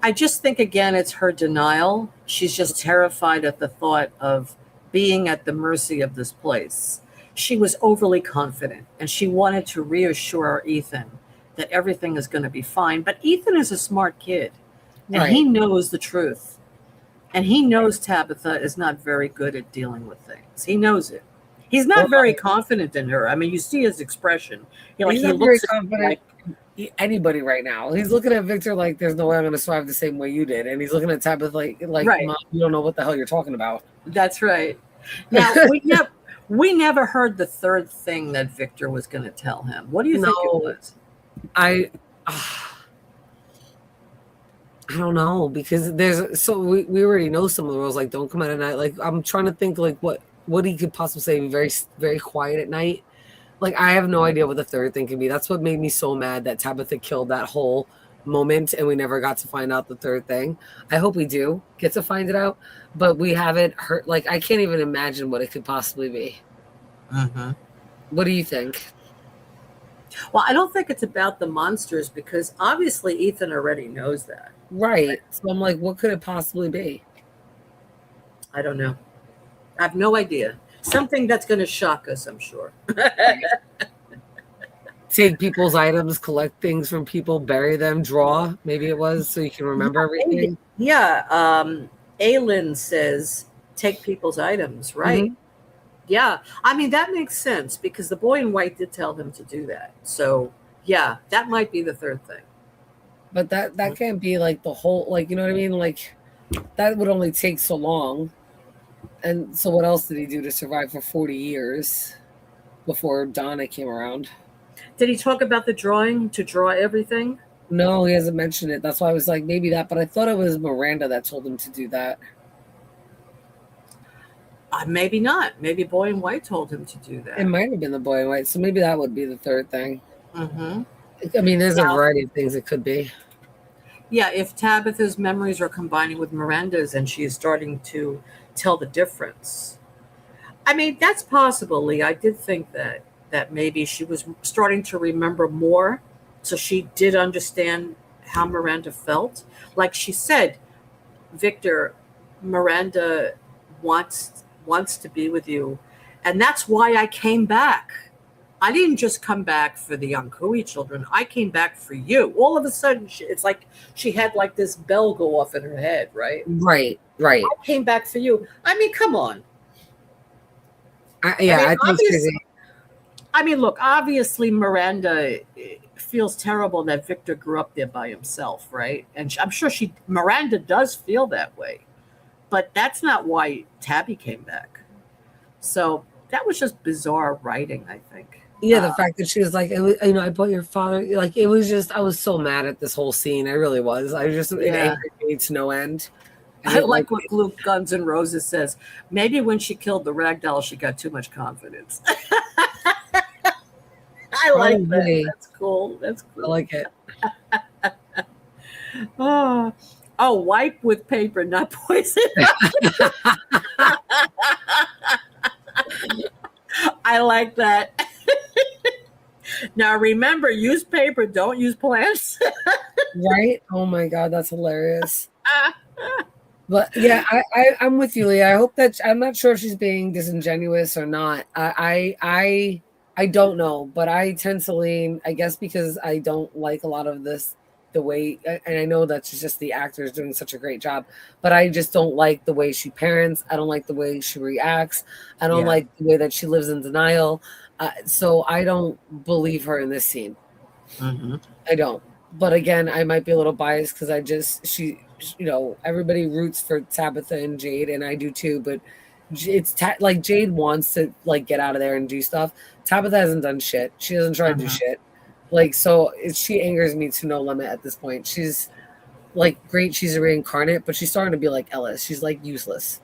I just think, again, it's her denial. She's just terrified at the thought of being at the mercy of this place. She was overly confident, and she wanted to reassure Ethan that everything is going to be fine. But Ethan is a smart kid, and he knows the truth. And he knows Tabitha is not very good at dealing with things. He knows it. He's not very confident in her. I mean, you see his expression. He's not very confident like anybody right now. He's looking at Victor like, there's no way I'm going to survive the same way you did. And he's looking at Tabitha like Mom, you don't know what the hell you're talking about. That's right. Now, we never heard the third thing that Victor was going to tell him. What do you think it was? I don't know, because we already know some of the rules, like don't come out at night. Like I'm trying to think like what he could possibly say, very very quiet at night. Like I have no idea what the third thing can be. That's what made me so mad that Tabitha killed that whole moment and we never got to find out the third thing. I hope we do get to find it out, but we haven't heard. Like I can't even imagine what it could possibly be. Mm-hmm. What do you think? Well, I don't think it's about the monsters because obviously Ethan already knows that. Right. So I'm like, what could it possibly be? I don't know. I have no idea. Something that's going to shock us, I'm sure. Take people's items, collect things from people, bury them, draw. Maybe it was so you can remember everything. Yeah. Aylin says, take people's items, right? Mm-hmm. Yeah. I mean, that makes sense because the boy in white did tell them to do that. So, yeah, that might be the third thing. But that can't be like the whole, like, you know what I mean? Like, that would only take so long. And so what else did he do to survive for 40 years before Donna came around? Did he talk about the drawing to draw everything? No, he hasn't mentioned it. That's why I was like, maybe that. But I thought it was Miranda that told him to do that. Maybe not. Maybe Boy in White told him to do that. It might have been the boy in white. So maybe that would be the third thing. Mm-hmm. I mean, there's a variety of things it could be. Yeah, if Tabitha's memories are combining with Miranda's and she is starting to tell the difference. I mean, that's possible, Lee. I did think that maybe she was starting to remember more, so she did understand how Miranda felt. Like she said, Victor, Miranda wants to be with you, and that's why I came back. I didn't just come back for the young Kui children. I came back for you. All of a sudden, it's like she had like this bell go off in her head, right? Right. I came back for you. I mean, come on. I think it's crazy. I mean, look, obviously Miranda feels terrible that Victor grew up there by himself, right? And I'm sure Miranda does feel that way. But that's not why Tabby came back. So that was just bizarre writing, I think. Yeah, the fact that she was like, I bought your father. Like, it was just, I was so mad at this whole scene. I really was. It angered me to no end. I like what Luke Guns N' Roses says. Maybe when she killed the ragdoll, she got too much confidence. I like that. That's cool. I like it. Wipe with paper, not poison. I like that. Now remember, use paper, don't use plants. Right? Oh my God, that's hilarious. But yeah, I'm with you, Leah. I hope that I'm not sure if she's being disingenuous or not. I don't know, but I tend to lean, I guess, because I don't like a lot of this, the way, and I know that's just the actors doing such a great job, but I just don't like the way she parents. I don't like the way she reacts. I don't like the way that she lives in denial. So I don't believe her in this scene. Mm-hmm. I don't. But again, I might be a little biased because everybody roots for Tabitha and Jade, and I do too. But it's like Jade wants to like get out of there and do stuff. Tabitha hasn't done shit. She doesn't try to do shit. Like, so she angers me to no limit at this point. She's like great. She's a reincarnate, but she's starting to be like Ellis. She's like useless.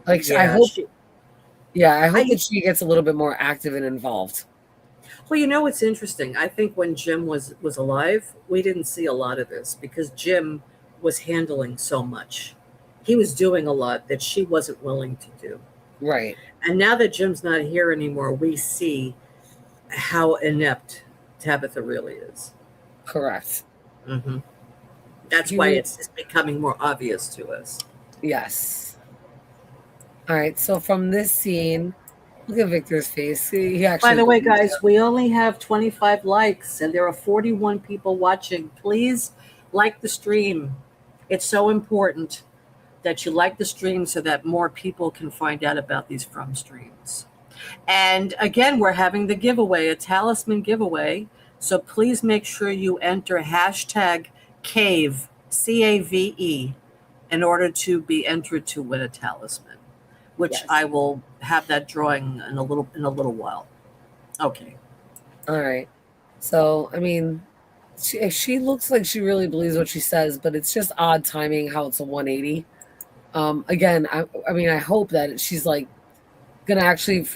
I hope that she gets a little bit more active and involved. Well, you know, it's interesting. I think when Jim was alive, we didn't see a lot of this because Jim was handling so much. He was doing a lot that she wasn't willing to do. Right. And now that Jim's not here anymore, we see how inept Tabitha really is. Correct. Mm-hmm. That's why it's becoming more obvious to us. Yes. All right. So from this scene, look at Victor's face. By the way, guys, we only have 25 likes and there are 41 people watching. Please like the stream. It's so important that you like the stream so that more people can find out about these From streams. And again, we're having the giveaway, a talisman giveaway. So please make sure you enter hashtag CAVE, CAVE, in order to be entered to win a talisman, which I will have that drawing in a little while. Okay. All right. So, I mean, she looks like she really believes what she says, but it's just odd timing how it's a 180. Again, I mean, I hope that she's like gonna actually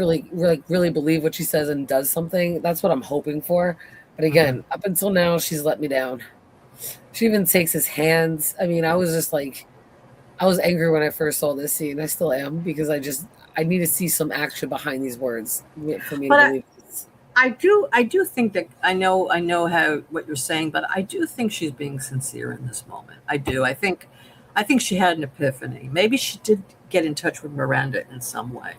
really believe what she says and does something. That's what I'm hoping for. But Mhm. again, up until now, she's let me down. She even takes his hands. I mean, I was just like, I was angry when I first saw this scene. I still am because I need to see some action behind these words for me to But believe this. I do think that I know how what you're saying, but I do think she's being sincere in this moment. I do. I think she had an epiphany. Maybe she did get in touch with Miranda in some way.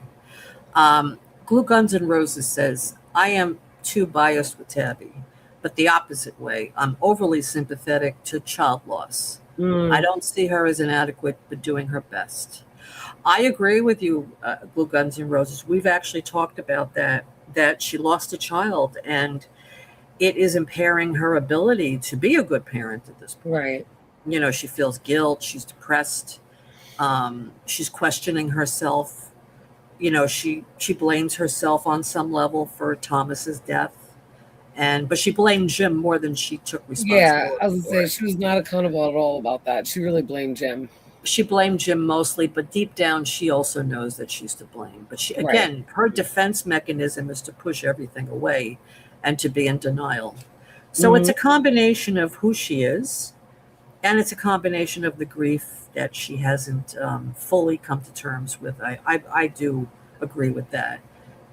Glue Guns and Roses says, I am too biased with Tabby, but the opposite way. I'm overly sympathetic to child loss. I Mm, don't see her as inadequate, but doing her best. I agree with you, Blue Guns and Roses. We've actually talked about that she lost a child, and it is impairing her ability to be a good parent at this point. right. You know, she feels guilt, she's depressed, she's questioning herself. You know, she blames herself on some level for Thomas's death, and but she blamed Jim more than she took Yeah, I responsibility was gonna for say it. she was not accountable at all about that. She really blamed Jim. She blamed Jim mostly, but deep down, she also knows that she's to blame. But she, Right. again, her defense mechanism is to push everything away and to be in denial. So it's Hmm. a combination of who she is, and it's a combination of the grief that she hasn't fully come to terms with. I do agree with that,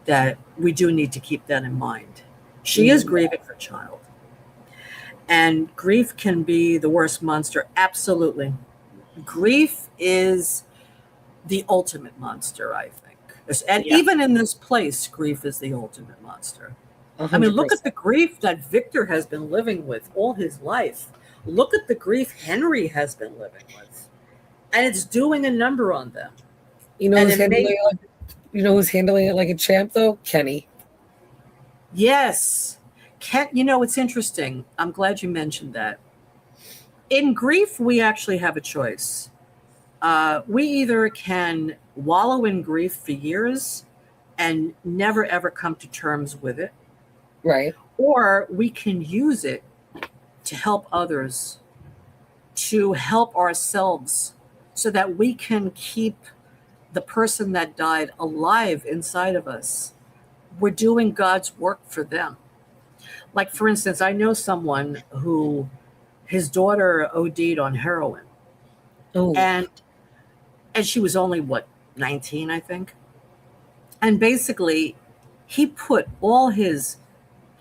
that we do need to keep that in mind. She is grieving her child, and grief can be the worst monster. Absolutely. Grief is the ultimate monster, I think. And Yeah, even in this place, grief is the ultimate monster. a I mean, hundred look at percent. the grief that Victor has been living with all his life. Look at the grief Henry has been living with. And it's doing a number on them. You know And who's it handling may, it like you know who's handling it like a champ though? Kenny. yes. You know, it's interesting. I'm glad you mentioned that. In grief, we actually have a choice. We either can wallow in grief for years and never ever come to terms with it, Right. or we can use it to help others, to help ourselves, so that we can keep the person that died alive inside of us. We're doing God's work for them. Like, for instance, I know someone who his daughter OD'd on heroin, Oh, and she was only what, 19, I think. And basically, he put all his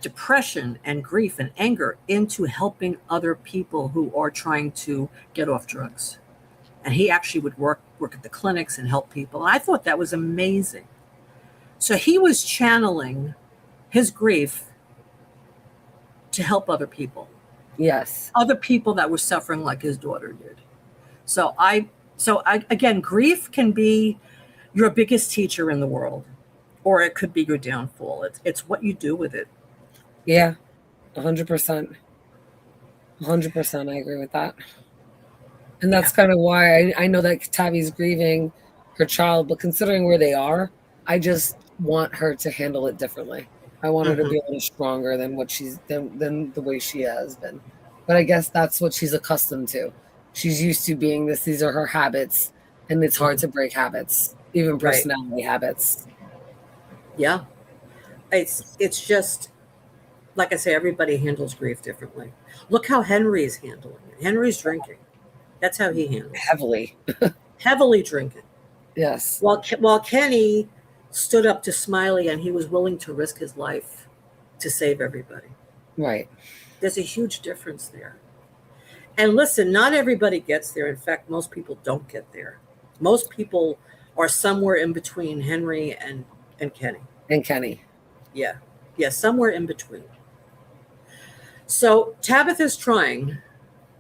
depression and grief and anger into helping other people who are trying to get off drugs. And he actually would work at the clinics and help people. And I thought that was amazing. So he was channeling his grief to help yes. other people that were suffering like his daughter did. So I again, grief can be your biggest teacher in the world, or it could be your downfall. It's what you do with it. Yeah, 100%. 100%. I agree with that. And Yeah. that's kind of why I know that Tavi's grieving her child, but considering where they are, I just want her to handle it differently. I want her to Mhm. be a little stronger than what than the way she has been. But I guess that's what she's accustomed to. She's used to being this. These are her habits, and it's hard Mhm. to break habits, even Right. personality habits. Yeah. It's just like I say, everybody handles grief differently. Look how Henry's handling it. Henry's drinking. That's how he handles it. Heavily. Heavily drinking. Yes. While Kenny stood up to Smiley and he was willing to risk his life to save everybody. Right. There's a huge difference there. And listen, not everybody gets there. In fact, most people don't get there. Most people are somewhere in between Henry and Kenny. And Kenny. Yeah. Yeah, somewhere in between. So Tabitha's trying.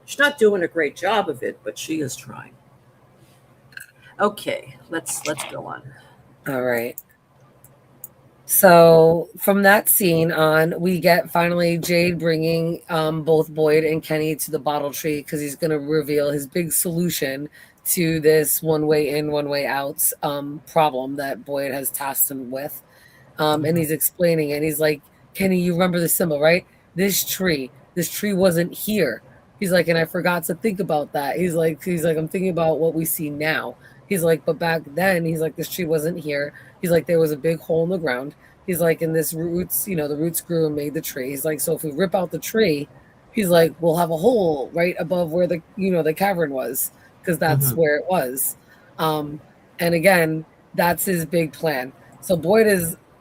She's not doing a great job of it, but she is trying. Okay, let's go on. All right. So from that scene on, we get finally Jade bringing both Boyd and Kenny to the bottle tree because he's going to reveal his big solution to this one way in, one way out problem that Boyd has tasked him with. And Mhm. he's explaining it. He's like, Kenny, you remember the symbol, right? This tree, this tree wasn't here. He's like, and I forgot to think about that. He's like, I'm thinking about what we see now. He's like, but back then, he's like, this tree wasn't here. He's like, there was a big hole in the ground. He's like, and this roots, the roots grew and made the tree. He's like, so if we rip out the tree, he's like, we'll have a hole right above where the cavern was, because that's Mhm. where it was. And again, that's his big plan. So Boyd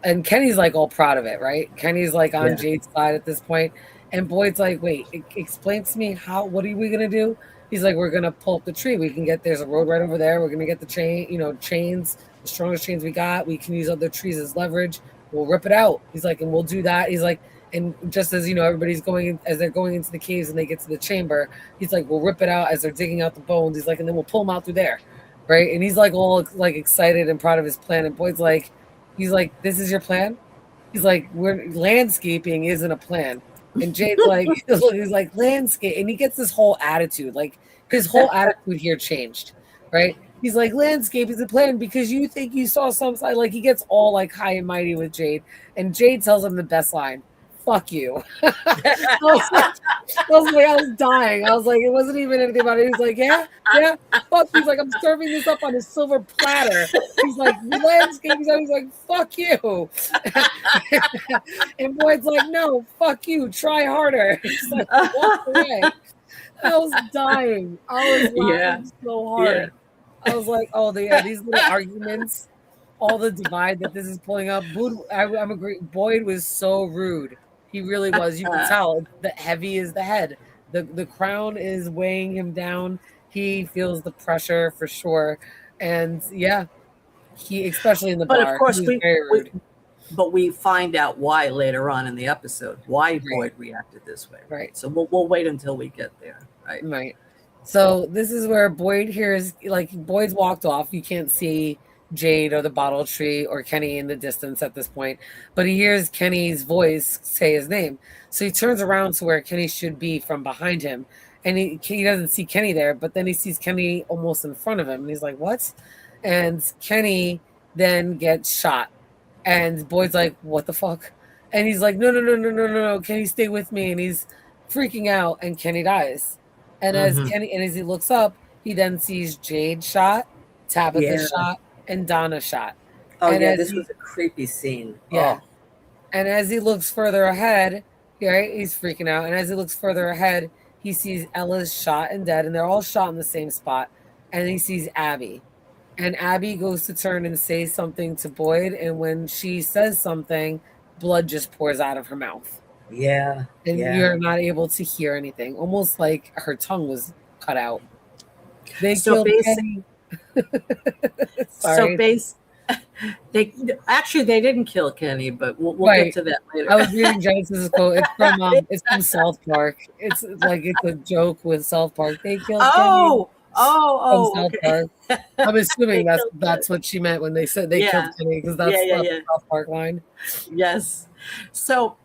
and Kenny's like all proud of it, right? Kenny's like on Yeah. Jade's side at this point, and Boyd's like, wait, explain to me what are we gonna do? He's like, we're gonna pull up the tree. There's a road right over there. We're gonna get the chains, the strongest chains we got. We can use other trees as leverage. We'll rip it out. He's like, and we'll do that. He's like, and just as everybody's as they're going into the caves and they get to the chamber, he's like, we'll rip it out as they're digging out the bones. He's like, and then we'll pull them out through there, right? And he's like all like excited and proud of his plan. And Boyd's like, he's like, this is your plan? He's like, landscaping isn't a plan. And Jade's like, he's like, landscape. And he gets this whole attitude, like his whole attitude here changed, right? He's like, landscape is a plan because you think you saw some side. Like he gets all like high and mighty with Jade. And Jade tells him the best line, fuck you. I was dying. I was like, it wasn't even anything about it. He's like, yeah, fuck. He's like, I'm serving this up on a silver platter. He's like, landscape. He's like, fuck you. And Boyd's like, no, fuck you. Try harder. He's like, walk away. I was dying. I was laughing so hard. Yeah. I was like, oh, these little arguments, all the divide that this is pulling up. I'm agree. Boyd was so rude. He really was. You can tell the heavy is the head. The crown is weighing him down. He feels the pressure for sure. And yeah, he, especially in the bar, of course, very rude. But we find out why later on in the episode, why Boyd reacted this way. Right. So we'll wait until we get there. Right. Right. So this is where Boyd hears, like, Boyd's walked off. You can't see Jade or the bottle tree or Kenny in the distance at this point, but he hears Kenny's voice say his name. So he turns around to where Kenny should be from behind him, and he doesn't see Kenny there, but then he sees Kenny almost in front of him, and he's like, what? And Kenny then gets shot, and Boyd's like, what the fuck? And he's like, no, Kenny, stay with me, and he's freaking out, and Kenny dies. And as he looks up, he then sees Jade shot, Tabitha shot, and Donna shot. Oh, and yeah, this was a creepy scene. Yeah. Oh. And as he looks further ahead, right, he's freaking out. And as he looks further ahead, he sees Ella's shot and dead, and they're all shot in the same spot. And he sees Abby. And Abby goes to turn and say something to Boyd, and when she says something, blood just pours out of her mouth. Yeah. And you're not able to hear anything. Almost like her tongue was cut out. They killed Kenny. Sorry. They didn't kill Kenny, but we'll get to that later. I was reading Genesis' quote. It's from South Park. It's like it's a joke with South Park. They killed Kenny. From South Park. I'm assuming that's what she meant when they said they killed Kenny, because that's the South Park line. Yes. So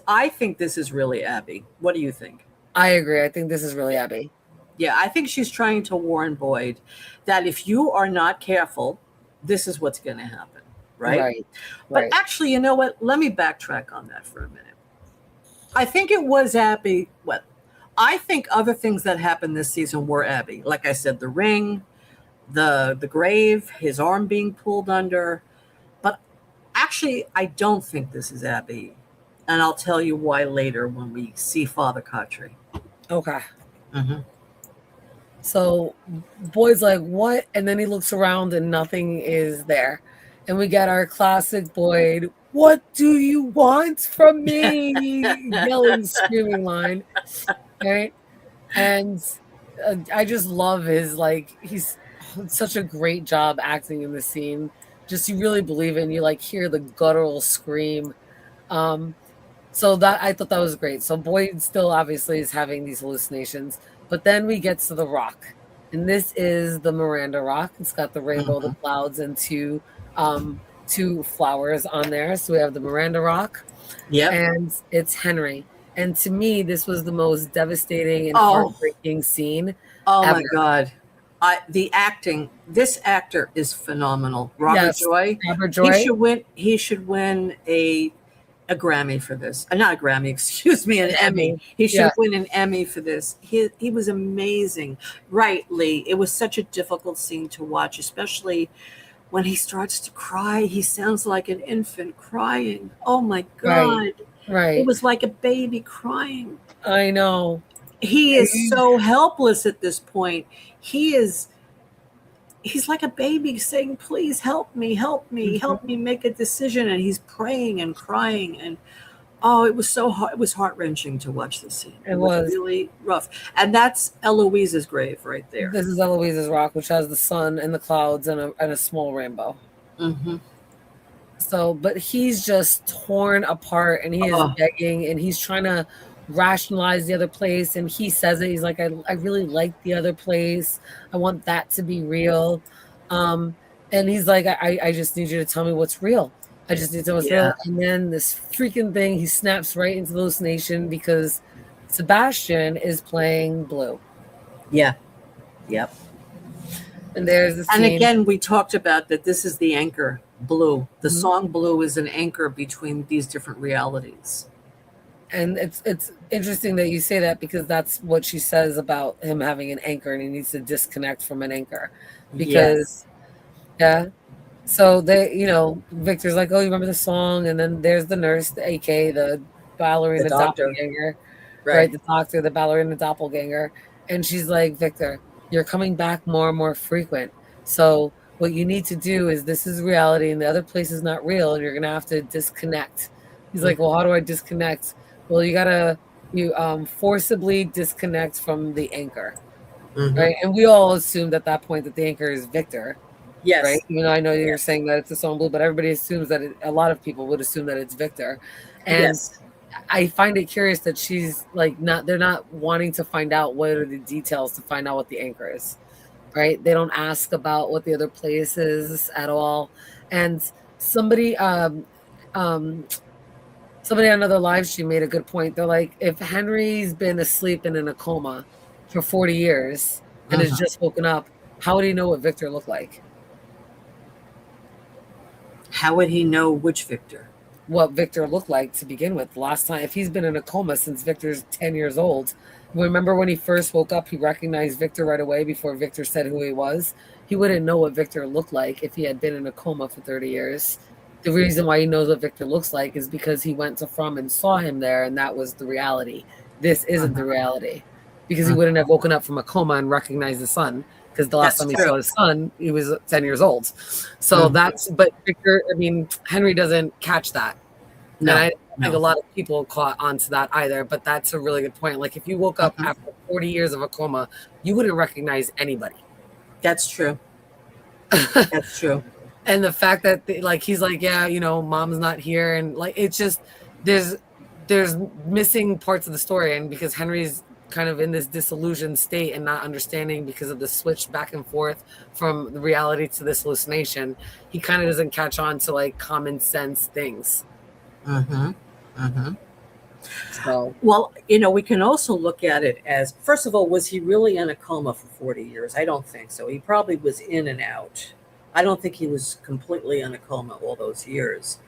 I think this is really Abby. What do you think? I agree. I think this is really Abby. Yeah, I think she's trying to warn Boyd that if you are not careful, this is what's going to happen, right? But actually, you know what? Let me backtrack on that for a minute. I think it was Abby. Well, I think other things that happened this season were Abby. Like I said, the ring, the grave, his arm being pulled under. But actually, I don't think this is Abby. And I'll tell you why later when we see Father Khatri. Okay. So Boyd's like, what? And then he looks around and nothing is there. And we get our classic Boyd, what do you want from me? Yelling, screaming line. Right? And I just love his, like, he's such a great job acting in this scene. Just you really believe it, and you like hear the guttural scream. So that I thought that was great. So Boyd still obviously is having these hallucinations. But then we get to the rock, and this is the Miranda rock. It's got the rainbow, the clouds, and two flowers on there. So we have the Miranda rock, and it's Henry. And to me, this was the most devastating and heartbreaking scene. Oh ever. My God! The acting. This actor is phenomenal. Robert Joy. Robert Joy. He should win a Grammy for this. Not a Grammy, excuse me, an Emmy. Emmy. He should Yeah. win an Emmy for this. He was amazing. Right, Lee. It was such a difficult scene to watch, especially when he starts to cry. He sounds like an infant crying. Oh my God. It Right. was like a baby crying. I know. He is so helpless at this point. He's like a baby saying, please help me, help me make a decision. And he's praying and crying. And oh, it was so hard. It was heart-wrenching to watch this scene. It was really rough. And that's Eloise's grave right there. This is Eloise's rock, which has the sun and the clouds and a small rainbow. Mm-hmm. So, but he's just torn apart, and he is begging, and he's trying to rationalize the other place. And he says it. He's like, I really like the other place. I want that to be real. And he's like, I just need you to tell me what's real. I just need to know what's real. And then this freaking thing, he snaps right into the hallucination because Sebastian is playing Blue. Yeah. Yep. And there's the And scene. again, we talked about that this is the anchor, Blue. The song Blue is an anchor between these different realities. And it's interesting that you say that, because that's what she says about him having an anchor, and he needs to disconnect from an anchor. Because so they, Victor's like, oh, you remember the song? And then there's the nurse, the AK, the ballerina doppelganger, right? The doctor, the ballerina doppelganger. And she's like, Victor, you're coming back more and more frequent. So what you need to do is, this is reality and the other place is not real, and you're going to have to disconnect. He's like, well, how do I disconnect? Well, you forcibly disconnect from the anchor, right? And we all assumed at that point that the anchor is Victor. Yes. Right. Even though I know you're saying that it's the song Blue, but everybody assumes that a lot of people would assume that it's Victor. And I find it curious that she's like, they're not wanting to find out what are the details to find out what the anchor is. Right. They don't ask about what the other place is at all. And somebody on another live stream made a good point. They're like, if Henry's been asleep and in a coma for 40 years and has just woken up, how would he know what Victor looked like? How would he know which Victor? What Victor looked like to begin with. Last time, if he's been in a coma since Victor's 10 years old, remember when he first woke up, he recognized Victor right away before Victor said who he was. He wouldn't know what Victor looked like if he had been in a coma for 30 years. The reason why he knows what Victor looks like is because he went to From and saw him there, and that was the reality. This isn't the reality, because he wouldn't have woken up from a coma and recognized the sun, because the last time he saw his son, he was 10 years old. So but Victor, Henry doesn't catch that. No, and I don't think a lot of people caught onto that either, but that's a really good point. Like, if you woke up after 40 years of a coma, you wouldn't recognize anybody. That's true. That's true. And the fact that he's like, mom's not here. And like, it's just, there's missing parts of the story. And because Henry's kind of in this disillusioned state and not understanding because of the switch back and forth from the reality to this hallucination, he kind of doesn't catch on to like common sense things. So, well, we can also look at it as, first of all, was he really in a coma for 40 years? I don't think so. He probably was in and out. I don't think he was completely in a coma all those years.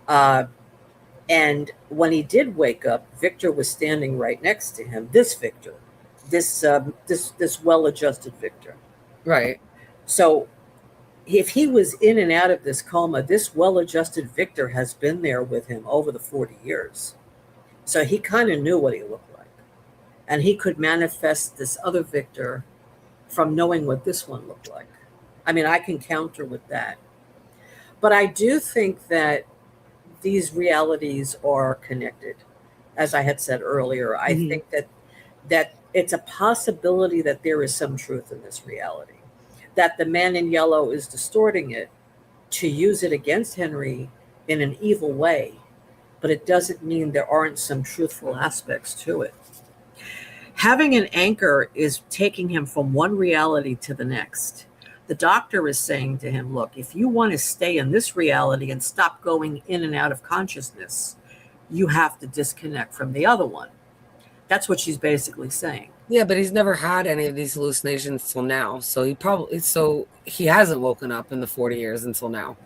And when he did wake up, Victor was standing right next to him. This Victor, this well-adjusted Victor. Right. So if he was in and out of this coma, this well-adjusted Victor has been there with him over the 40 years. So he kind of knew what he looked like. And he could manifest this other Victor from knowing what this one looked like. I can counter with that. But I do think that these realities are connected. As I had said earlier, I think that it's a possibility that there is some truth in this reality, that the man in yellow is distorting it to use it against Henry in an evil way, but it doesn't mean there aren't some truthful aspects to it. Having an anchor is taking him from one reality to the next. The doctor is saying to him, look, if you want to stay in this reality and stop going in and out of consciousness, you have to disconnect from the other one. That's what she's basically saying. Yeah, but he's never had any of these hallucinations till now. So he hasn't woken up in the 40 years until now.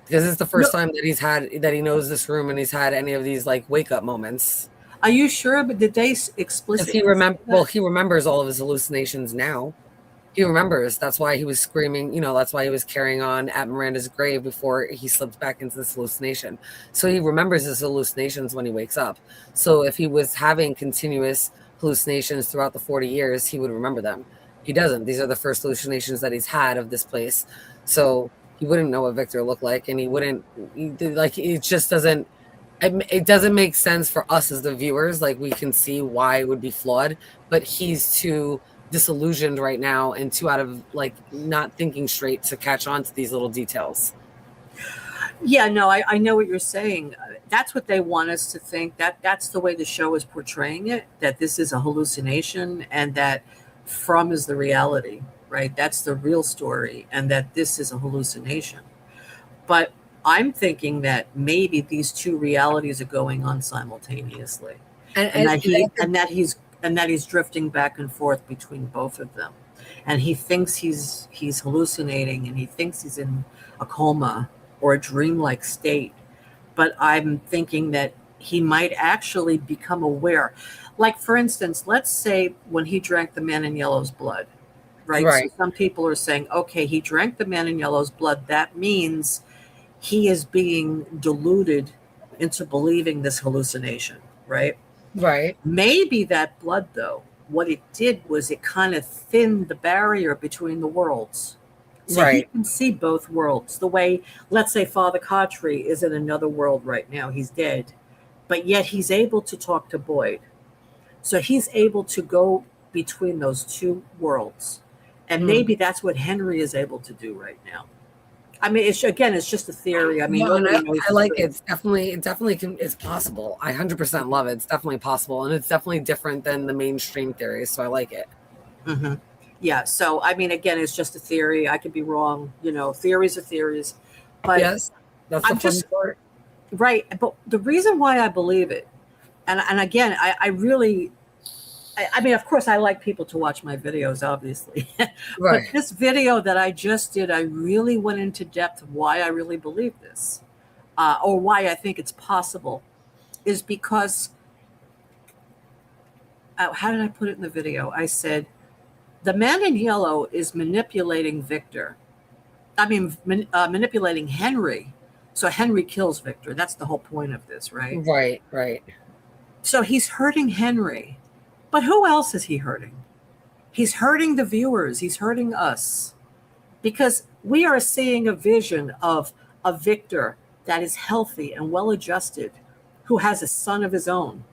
because it's the No, first time that he knows this room and he's had any of these like wake up moments. are you sure? But did they Because explicitly say that? he remembers all of his hallucinations now. He remembers. That's why he was screaming, that's why he was carrying on at Miranda's grave before he slipped back into this hallucination. So he remembers his hallucinations when he wakes up. So if he was having continuous hallucinations throughout the 40 years, he would remember them. He doesn't. These are the first hallucinations that he's had of this place. So he wouldn't know what Victor looked like, and it just doesn't. It doesn't make sense for us as the viewers. Like, we can see why it would be flawed, but he's too disillusioned right now and too out of like not thinking straight to catch on to these little details. Yeah, no, I know what you're saying. That's what they want us to think. That's the way the show is portraying it, that this is a hallucination and that From is the reality, right? That's the real story, and that this is a hallucination. But I'm thinking that maybe these two realities are going on simultaneously, and that he's drifting back and forth between both of them, and he thinks he's hallucinating, and he thinks he's in a coma or a dreamlike state. But I'm thinking that he might actually become aware. Like, for instance, let's say when he drank the man in yellow's blood, right? Right. So some people are saying, okay, he drank the man in yellow's blood. That means he is being deluded into believing this hallucination, right? Right. Maybe that blood, though, what it did was it kind of thinned the barrier between the worlds. So he Right. can see both worlds. The way, let's say, Father Khatri is in another world right now. He's dead, but yet he's able to talk to Boyd. So he's able to go between those two worlds. And maybe that's what Henry is able to do right now. I mean, it's just a theory. I mean, No, and nobody knows I the like truth. it. It definitely it's possible. I 100% love it. It's definitely possible, and it's definitely different than the mainstream theories. So I like it. Mm-hmm. Yeah. So, I mean, again, it's just a theory. I could be wrong. Theories are theories. But Yes, that's the I'm fun just part. right. But the reason why I believe it, and again, I really, I mean, of course, I like people to watch my videos, obviously. But Right. this video that I just did, I really went into depth of why I really believe this, or why I think it's possible, is because, how did I put it in the video? I said, the man in yellow is manipulating Victor. I mean, manipulating Henry. So Henry kills Victor. That's the whole point of this, right? Right. Right. So he's hurting Henry. But who else is he hurting? He's hurting the viewers. He's hurting us. Because we are seeing a vision of a Victor that is healthy and well adjusted, who has a son of his own.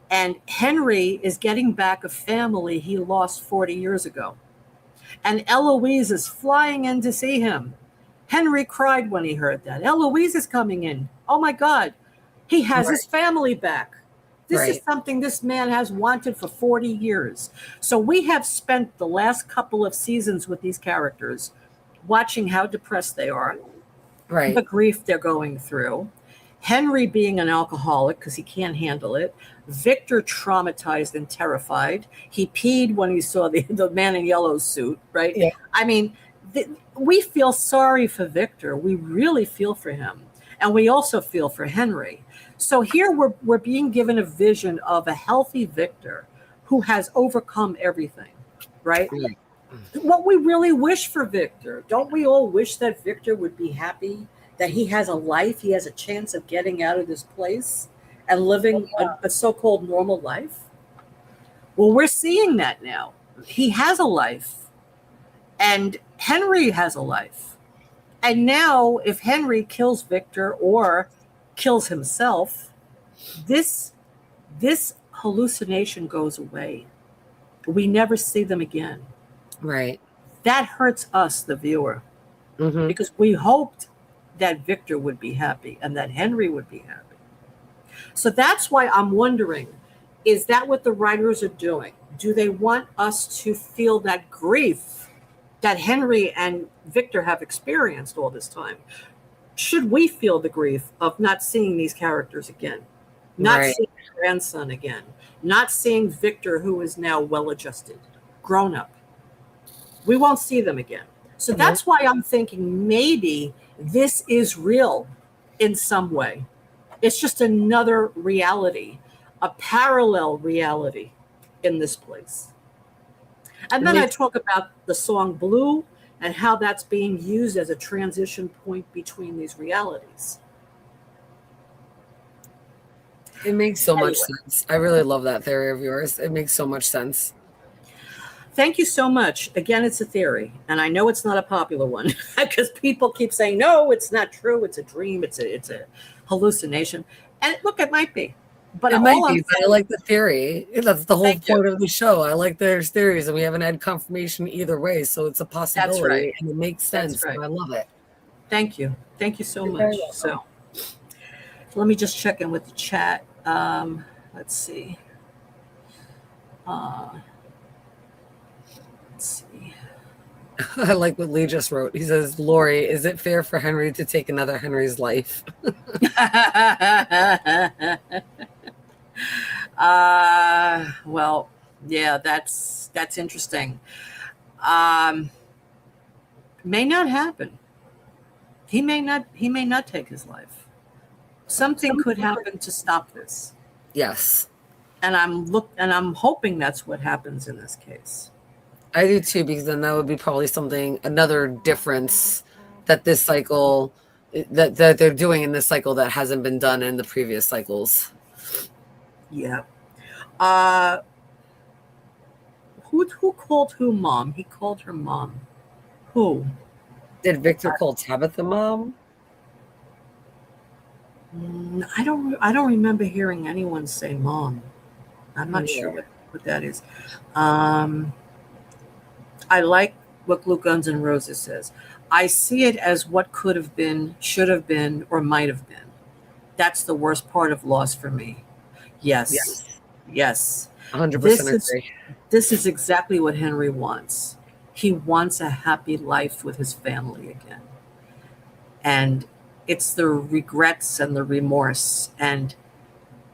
And Henry is getting back a family he lost 40 years ago. And Eloise is flying in to see him. Henry cried when he heard that. Eloise is coming in. Oh my God. He has his family back. This is something this man has wanted for 40 years. So we have spent the last couple of seasons with these characters watching how depressed they are, the grief they're going through, Henry being an alcoholic because he can't handle it, Victor traumatized and terrified. He peed when he saw the man in yellow suit, right? Yeah. I mean, we feel sorry for Victor. We really feel for him. And we also feel for Henry. So here we're being given a vision of a healthy Victor who has overcome everything, right? What we really wish for Victor. Don't we all wish that Victor would be happy, that he has a life, he has a chance of getting out of this place and living a so-called normal life? Well, we're seeing that now. He has a life, and Henry has a life. And now if Henry kills Victor or kills himself, this hallucination goes away. We never see them again. Right. That hurts us, the viewer, because we hoped that Victor would be happy and that Henry would be happy. So that's why I'm wondering, is that what the writers are doing? Do they want us to feel that grief that Henry and Victor have experienced all this time? Should we feel the grief of not seeing these characters again, not seeing their grandson again, not seeing Victor, who is now well-adjusted, grown up? We won't see them again. So that's why I'm thinking maybe this is real in some way. It's just another reality, a parallel reality in this place. And then I talk about the song Blue and how that's being used as a transition point between these realities. It makes so much sense. I really love that theory of yours. It makes so much sense. Thank you so much. Again, it's a theory, and I know it's not a popular one because people keep saying, no, it's not true. It's a dream. It's a hallucination. And look, it might be. But it might be, but I like the theory. That's the whole point of the show. I like there's theories, and we haven't had confirmation either way, so it's a possibility. That's right. And it makes sense. Right. I love it. Thank you. Thank you so much. So let me just check in with the chat. Let's see. Let's see. I like what Lee just wrote. He says, Lori, is it fair for Henry to take another Henry's life? Well, yeah, that's interesting. May not happen. He may not take his life. Something could happen to stop this. Yes. And I'm hoping that's what happens in this case. I do too, because then that would be probably another difference that this cycle, that they're doing in this cycle that hasn't been done in the previous cycles. Yeah. Who called who mom? He called her mom. Who? Did Victor call Tabitha mom? I don't remember hearing anyone say mom. I'm not sure what that is. I like what Blue Guns and Roses says. I see it as what could have been, should have been, or might have been. That's the worst part of loss for me. Yes. 100% agree. This is exactly what Henry wants. He wants a happy life with his family again. And it's the regrets and the remorse. And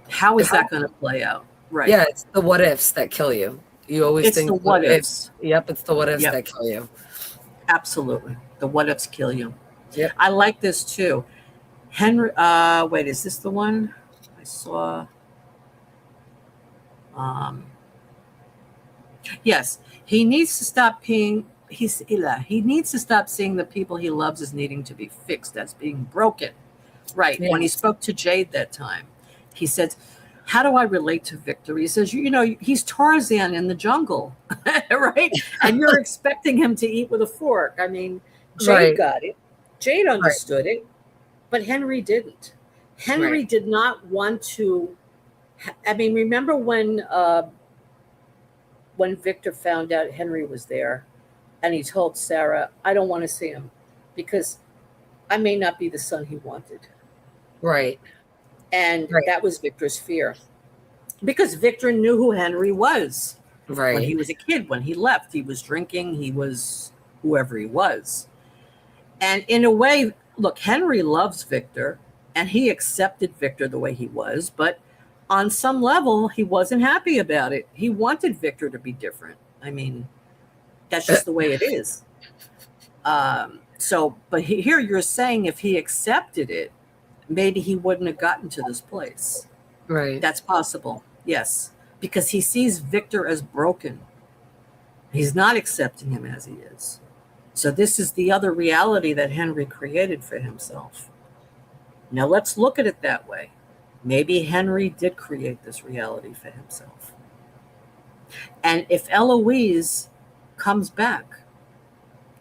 how is that going to play out? Right. Yeah, it's the what ifs that kill you. You always think the what ifs. Yep, it's the what ifs that kill you. Absolutely. The what ifs kill you. Yep. I like this too. Henry, wait, is this the one I saw? Yes, he needs to stop being. He needs to stop seeing the people he loves as needing to be fixed, as being broken. Right. Yes. When he spoke to Jade that time, he said, how do I relate to Victor? He says, he's Tarzan in the jungle, right? And you're expecting him to eat with a fork. I mean, Jade got it. Jade understood it, but Henry didn't. Henry did not want to. I mean, remember when Victor found out Henry was there and he told Sarah, I don't want to see him because I may not be the son he wanted. Right. And that was Victor's fear. Because Victor knew who Henry was. Right. When he was a kid, when he left, he was drinking, he was whoever he was. And in a way, look, Henry loves Victor and he accepted Victor the way he was, but on some level, he wasn't happy about it. He wanted Victor to be different. I mean, that's just the way it is. But here you're saying if he accepted it, maybe he wouldn't have gotten to this place. Right. That's possible. Yes. Because he sees Victor as broken. He's not accepting him as he is. So this is the other reality that Henry created for himself. Now let's look at it that way. Maybe Henry did create this reality for himself. And if Eloise comes back,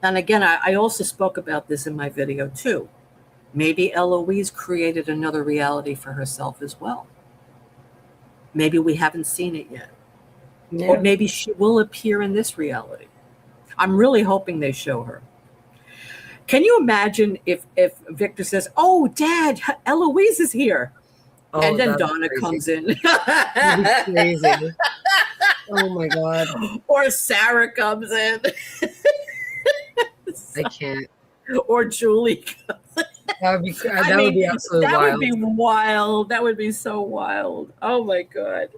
and again, I also spoke about this in my video too. Maybe Eloise created another reality for herself as well. Maybe we haven't seen it yet. Yeah. Or maybe she will appear in this reality. I'm really hoping they show her. Can you imagine if Victor says, oh, Dad, Eloise is here. Oh, and then Donna comes in. Crazy. Oh, my God. Or Sarah comes in. I can't. Or Julie comes in. That would be absolutely wild. That would be wild. That would be so wild. Oh, my God.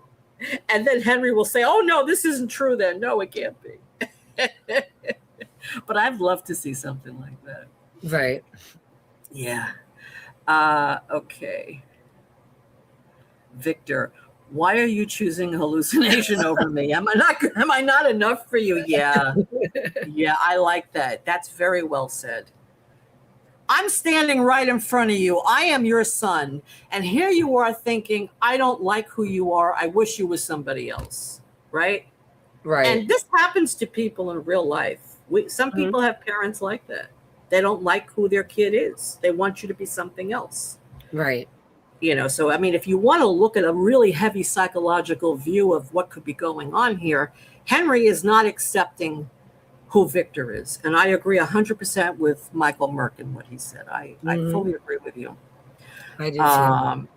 And then Henry will say, oh, no, this isn't true then. No, it can't be. But I'd love to see something like that. Right. Yeah. Okay. Victor, why are you choosing hallucination over me? Am I not enough for you? Yeah. Yeah, I like that. That's very well said. I'm standing right in front of you. I am your son. And here you are thinking, I don't like who you are. I wish you was somebody else. Right? Right. And this happens to people in real life. Some Mhm. people have parents like that. They don't like who their kid is. They want you to be something else. Right. So I mean, if you want to look at a really heavy psychological view of what could be going on here, Henry is not accepting who Victor is. And I agree 100% with Michael Merkin, what he said. I Mhm. fully agree with you. I do too. Um,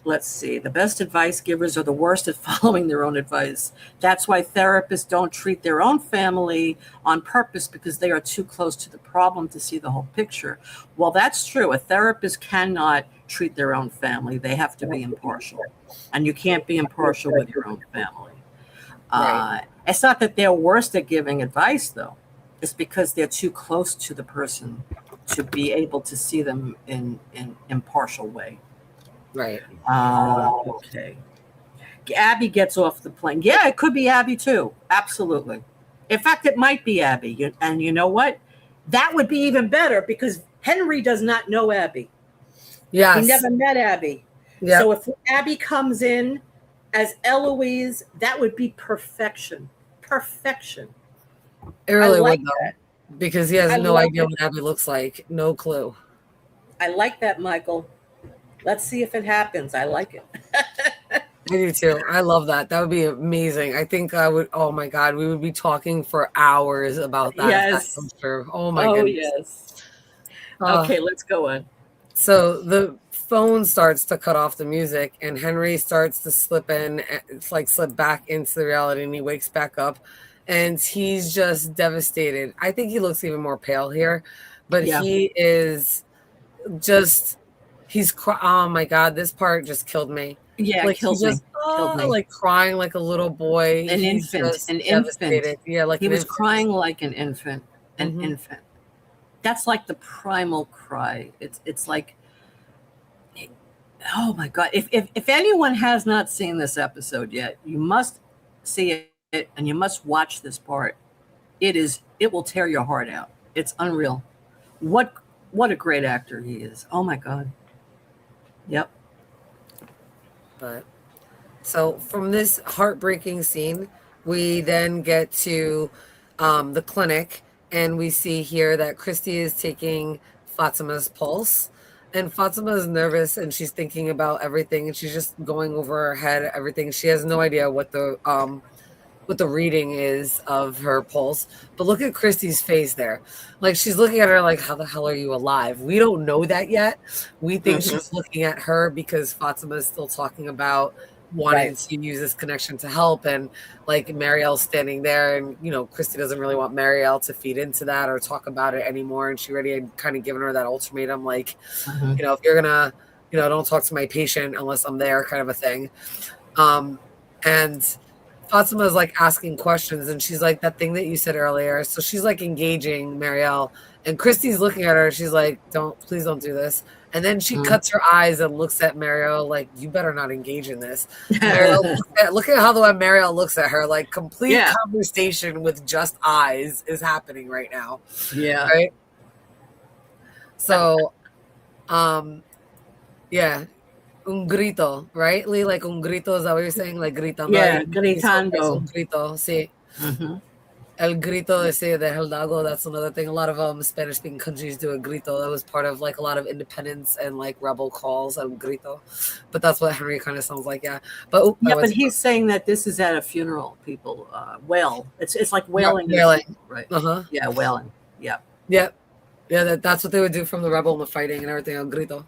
let's see. The best advice givers are the worst at following their own advice. That's why therapists don't treat their own family on purpose, because they are too close to the problem to see the whole picture. Well, that's true. A therapist cannot treat their own family. They have to be impartial. And you can't be impartial with your own family. Right. It's not that they're worse at giving advice, though. It's because they're too close to the person to be able to see them in an impartial way. Right. Okay. Abby gets off the plane. Yeah, it could be Abby too. Absolutely. In fact, it might be Abby. And you know what? That would be even better, because Henry does not know Abby. He Yes. never met Abby. Yeah. So if Abby comes in as Eloise, that would be perfection. Perfection. It really like would though, because he has I no like idea it. what Abby looks like. No clue. I like that, Michael. Let's see if it happens. I like it. I do too. I love that. That would be amazing. I think I would. Oh my God, we would be talking for hours about that if that Yes. comes true. Oh my Oh, goodness. yes. Uh, Okay, let's go on. So the phone starts to cut off the music, and Henry starts to slip in. It's like slip back into the reality, and he wakes back up, and he's just devastated. I think he looks even more pale here, but Yeah. he is just. Oh my God, this part just killed me. Yeah, it Like he kills me. just Killed me. like crying like a little boy. An He's infant. just An infant. devastated. Yeah, like He an was infant. crying like an infant. An Mhm. infant. That's like the primal cry. It's like, oh my God. If anyone has not seen this episode yet, you must see it, and you must watch this part. It will tear your heart out. It's unreal. What a great actor he is. Oh my God. Yep. But so from this heartbreaking scene, we then get to the clinic, and we see here that Christy is taking Fatima's pulse. And Fatima is nervous, and she's thinking about everything, and she's just going over her head everything. She has no idea what the reading is of her pulse. But look at Christy's face there. Like she's looking at her like, how the hell are you alive? We don't know that yet. We think she's looking at her because Fatima is still talking about wanting to use this connection to help, and like Marielle's standing there, and Christy doesn't really want Marielle to feed into that or talk about it anymore, and she already had kind of given her that ultimatum, like if you're gonna don't talk to my patient unless I'm there, kind of a thing. And Fatima is like asking questions, and she's like, that thing that you said earlier. So she's like engaging Marielle, and Christy's looking at her. She's like, please don't do this. And then she cuts her eyes and looks at Marielle like, you better not engage in this. Look at how the way Marielle looks at her, like complete conversation with just eyes is happening right now. Yeah. Right. So, yeah. Un grito, right? Lee, like un grito, is that what you're saying? Like gritando. Yeah, gritando. Un grito, sí. Mm-hmm. El grito de Hidalgo, that's another thing. A lot of Spanish-speaking countries do a grito. That was part of like a lot of independence and like rebel calls, el grito. But that's what Henry kind of sounds like, yeah. But he's saying that this is at a funeral. People wail. It's like wailing. Wailing, right? Yeah, wailing. Yeah. Yeah. That's what they would do from the rebel and the fighting and everything. El grito.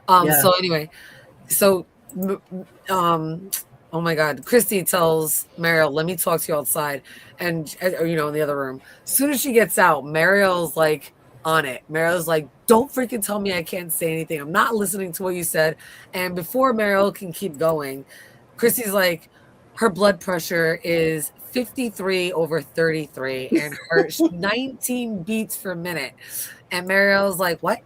So anyway. So, oh my God, Christy tells Marielle, let me talk to you outside. And, in the other room. As soon as she gets out, Marielle's like on it. Marielle's like, don't freaking tell me I can't say anything. I'm not listening to what you said. And before Marielle can keep going, Christy's like, her blood pressure is 53/33 and her 19 beats per minute. And Marielle's like, what?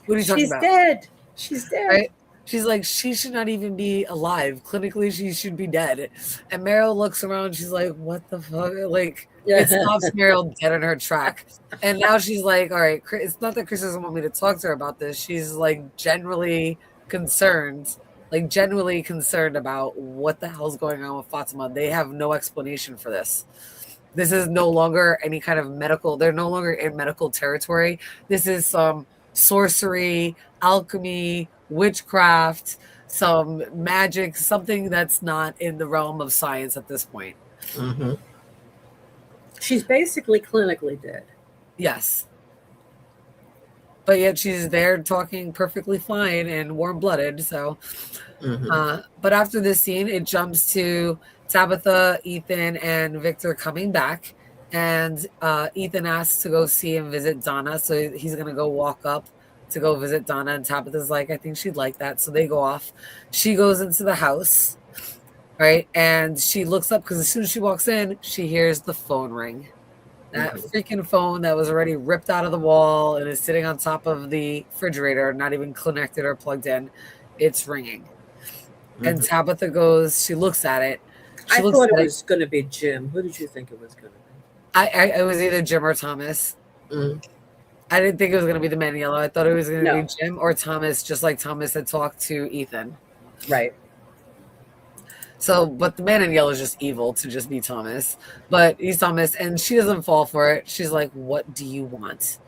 What are you talking She's about? dead. She's dead. Right? She's like, she should not even be alive. Clinically, she should be dead. And Meryl looks around. She's like, what the fuck? Like, it stops Meryl dead in her track. And now she's like, all right, it's not that Chris doesn't want me to talk to her about this. She's like genuinely concerned, about what the hell's going on with Fatima. They have no explanation for this. This is no longer any kind of medical. They're no longer in medical territory. This is some sorcery, alchemy, witchcraft, some magic, something that's not in the realm of science at this point. Mm-hmm. She's basically clinically dead. Yes. But yet she's there talking perfectly fine and warm-blooded. So, but after this scene, it jumps to Tabitha, Ethan, and Victor coming back. And Ethan asks to go see and visit Donna. So he's going to go walk up to go visit Donna. And Tabitha's like, I think she'd like that. So they go off. She goes into the house, right? And she looks up because as soon as she walks in, she hears the phone ring. That freaking phone that was already ripped out of the wall and is sitting on top of the refrigerator, not even connected or plugged in. It's ringing. And Tabitha goes, she looks at it. I thought it was going to be Jim. Who did you think it was going to be? It was either Jim or Thomas. I didn't think it was going to be the man in yellow. I thought it was going to be Jim or Thomas, just like Thomas had talked to Ethan. Right. So, but the man in yellow is just evil to just be Thomas. But he's Thomas, and she doesn't fall for it. She's like, what do you want?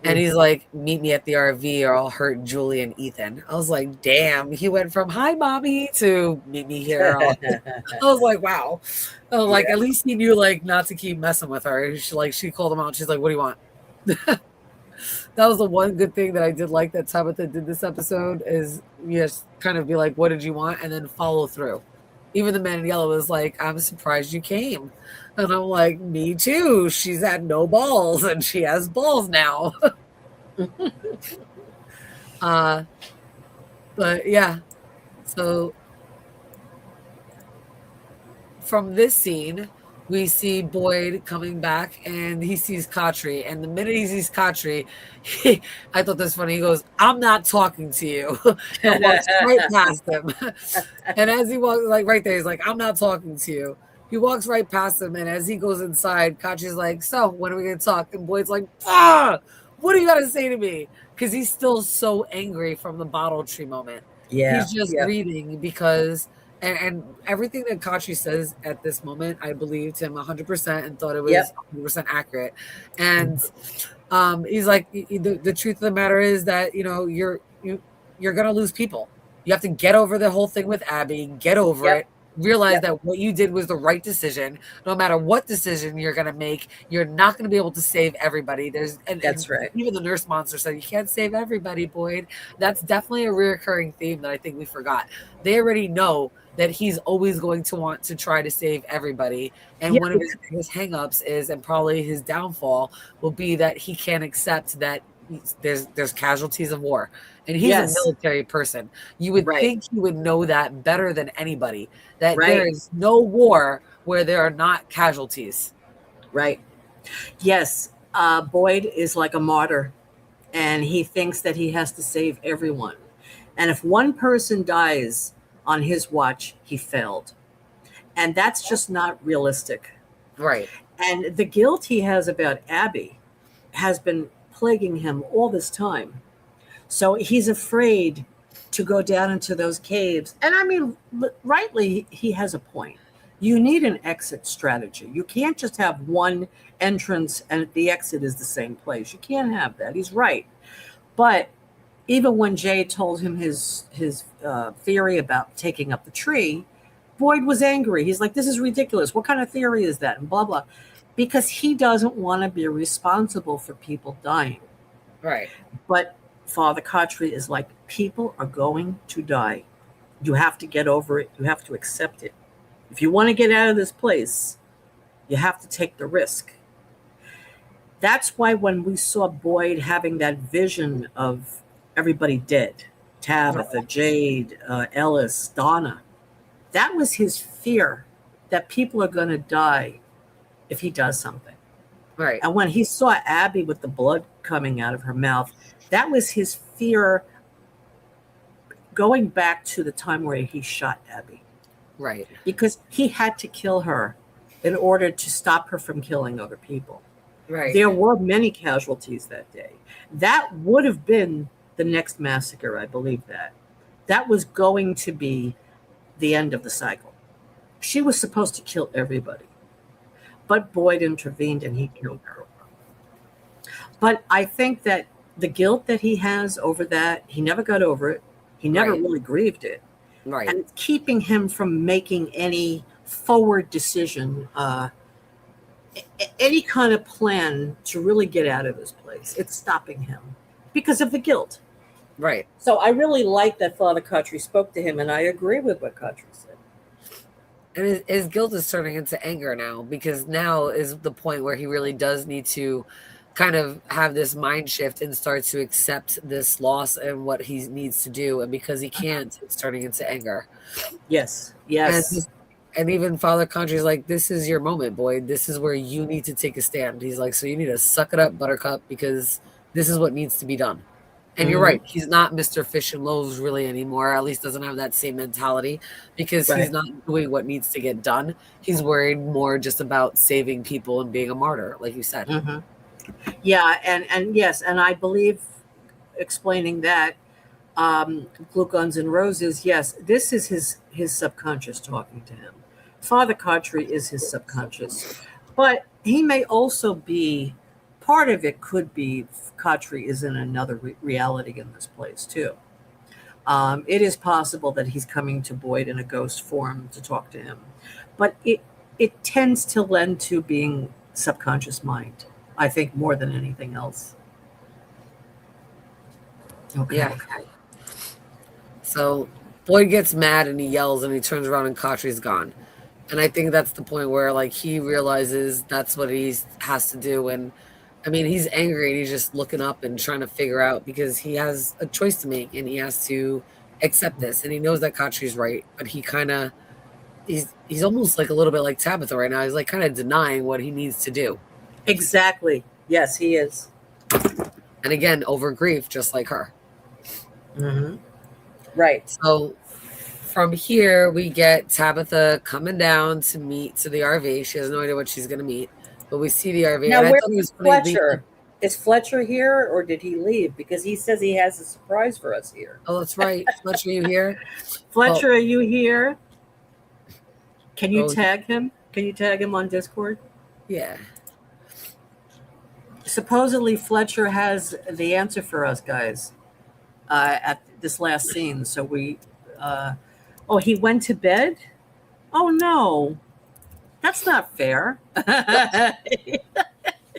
And he's like, meet me at the RV or I'll hurt Julie and Ethan. I was like, damn. He went from, hi, mommy, to meet me here. I was like, wow. Like, at least he knew, like, not to keep messing with her. She called him out. She's like, what do you want? That was the one good thing that I did like that Tabitha did this episode is just kind of be like, what did you want? And then follow through. Even the man in yellow was like, I'm surprised you came. And I'm like, me too. She's had no balls and she has balls now. But yeah. So from this scene, we see Boyd coming back and he sees Khatri. And the minute he sees Khatri, I thought this funny. He goes, I'm not talking to you. And walks right past him. And as he walks, like right there, he's like, I'm not talking to you. He walks right past him. And as he goes inside, Khatri's like, so when are we going to talk? And Boyd's like, what do you got to say to me? Because he's still so angry from the bottle tree moment. Yeah. He's just grieving because... And everything that Khatri says at this moment, I believed him 100% and thought it was 100% accurate. And he's like, the truth of the matter is that, you're going to lose people. You have to get over the whole thing with Abby, get over it, realize that what you did was the right decision. No matter what decision you're going to make, you're not going to be able to save everybody. That's right. Even the nurse monster said, you can't save everybody, Boyd. That's definitely a reoccurring theme that I think we forgot. They already know that he's always going to want to try to save everybody. And one of his biggest hangups is, and probably his downfall, will be that he can't accept that there's casualties of war. And he's a military person. You would think he would know that better than anybody, that there is no war where there are not casualties. Right. Yes. Boyd is like a martyr, and he thinks that he has to save everyone. And if one person dies on his watch, he failed. And that's just not realistic. Right. And the guilt he has about Abby has been plaguing him all this time. So he's afraid to go down into those caves. And I mean, rightly, he has a point. You need an exit strategy. You can't just have one entrance and the exit is the same place. You can't have that. He's right. But even when Jay told him his theory about taking up the tree, Boyd was angry. He's like, this is ridiculous. What kind of theory is that? And blah, blah. Because he doesn't want to be responsible for people dying. Right. But Father Khatri is like, people are going to die. You have to get over it. You have to accept it. If you want to get out of this place, you have to take the risk. That's why when we saw Boyd having that vision of everybody dead, Tabitha, Jade, Ellis, Donna, that was his fear that people are going to die if he does something. Right. And when he saw Abby with the blood coming out of her mouth, that was his fear going back to the time where he shot Abby, Right. because he had to kill her in order to stop her from killing other people. Right. There were many casualties that day. That would have been the next massacre, I believe that. That was going to be the end of the cycle. She was supposed to kill everybody. But Boyd intervened and he killed her. But I think that the guilt that he has over that, he never got over it. He never Right. really grieved it. Right. And it's keeping him from making any forward decision, any kind of plan to really get out of this place. It's stopping him because of the guilt. Right. So I really like that Father Khatri spoke to him, and I agree with what Khatri said. And his guilt is turning into anger now, because now is the point where he really does need to kind of have this mind shift and start to accept this loss and what he needs to do. And because he can't, it's turning into anger. Yes. And, Yes. and even Father Country's like, this is your moment, Boyd. This is where you need to take a stand. He's like, so you need to suck it up, Buttercup, because this is what needs to be done. And you're right. He's not Mr. Fish and Loaves really anymore. At least doesn't have that same mentality, because he's not doing what needs to get done. He's worried more just about saving people and being a martyr, like you said. Mm-hmm. Yeah, and yes, and I believe, explaining that, Blue Guns and Roses, yes, this is his subconscious talking to him. Father Khatri is his subconscious, but he may also be, part of it could be Khatri is in another reality in this place too. It is possible that he's coming to Boyd in a ghost form to talk to him, but it tends to lend to being subconscious mind, I think, more than anything else. Okay. Yeah. So Boyd gets mad and he yells and he turns around and Khatri's gone. And I think that's the point where like he realizes that's what he has to do. And I mean, he's angry and he's just looking up and trying to figure out, because he has a choice to make and he has to accept this. And he knows that Khatri's right, but he kind of, he's almost like a little bit like Tabitha right now. He's like kind of denying what he needs to do. Exactly. Yes, he is. And again, over grief, just like her. Mm-hmm. Right. So from here, we get Tabitha coming down to meet to the RV. She has no idea what she's going to meet, but we see the RV. Now, and where's I thought it was Fletcher? Is Fletcher here, or did he leave? Because he says he has a surprise for us here. Oh, that's right. Fletcher, you here? Fletcher, are you here? Can you Oh. tag him? Can you tag him on Discord? Yeah. Supposedly, Fletcher has the answer for us, guys, at this last scene. So we, oh, he went to bed? Oh, no. That's not fair.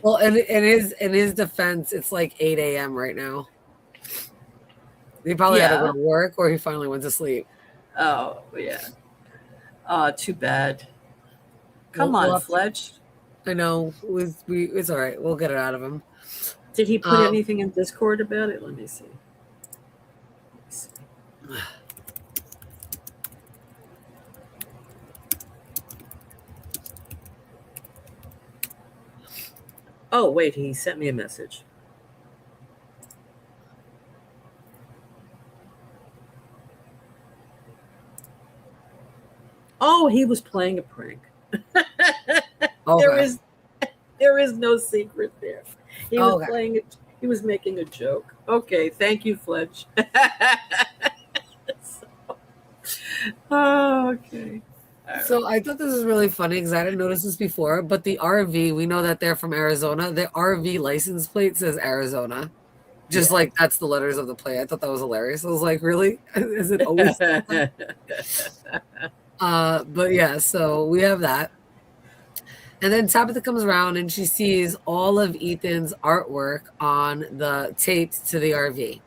Well, and in his defense, it's like 8 a.m. right now. He probably had to go to work, or he finally went to sleep. Oh, yeah. Oh, too bad. Come We'll on, have to- Fletch. I know. It's all right. We'll get it out of him. Did he put anything in Discord about it? Let me see. Oh, wait, he sent me a message. Oh, he was playing a prank. Okay. There is no secret there. He was Okay. playing it. He was making a joke. Okay, thank you, Fletch. Oh, okay. So I thought this was really funny because I didn't notice this before, but the RV, we know that they're from Arizona. The RV license plate says Arizona. Just like that's the letters of the plate. I thought that was hilarious. I was like, really? Is it always? But yeah, so we have that. And then Tabitha comes around and she sees all of Ethan's artwork on the taped to the RV.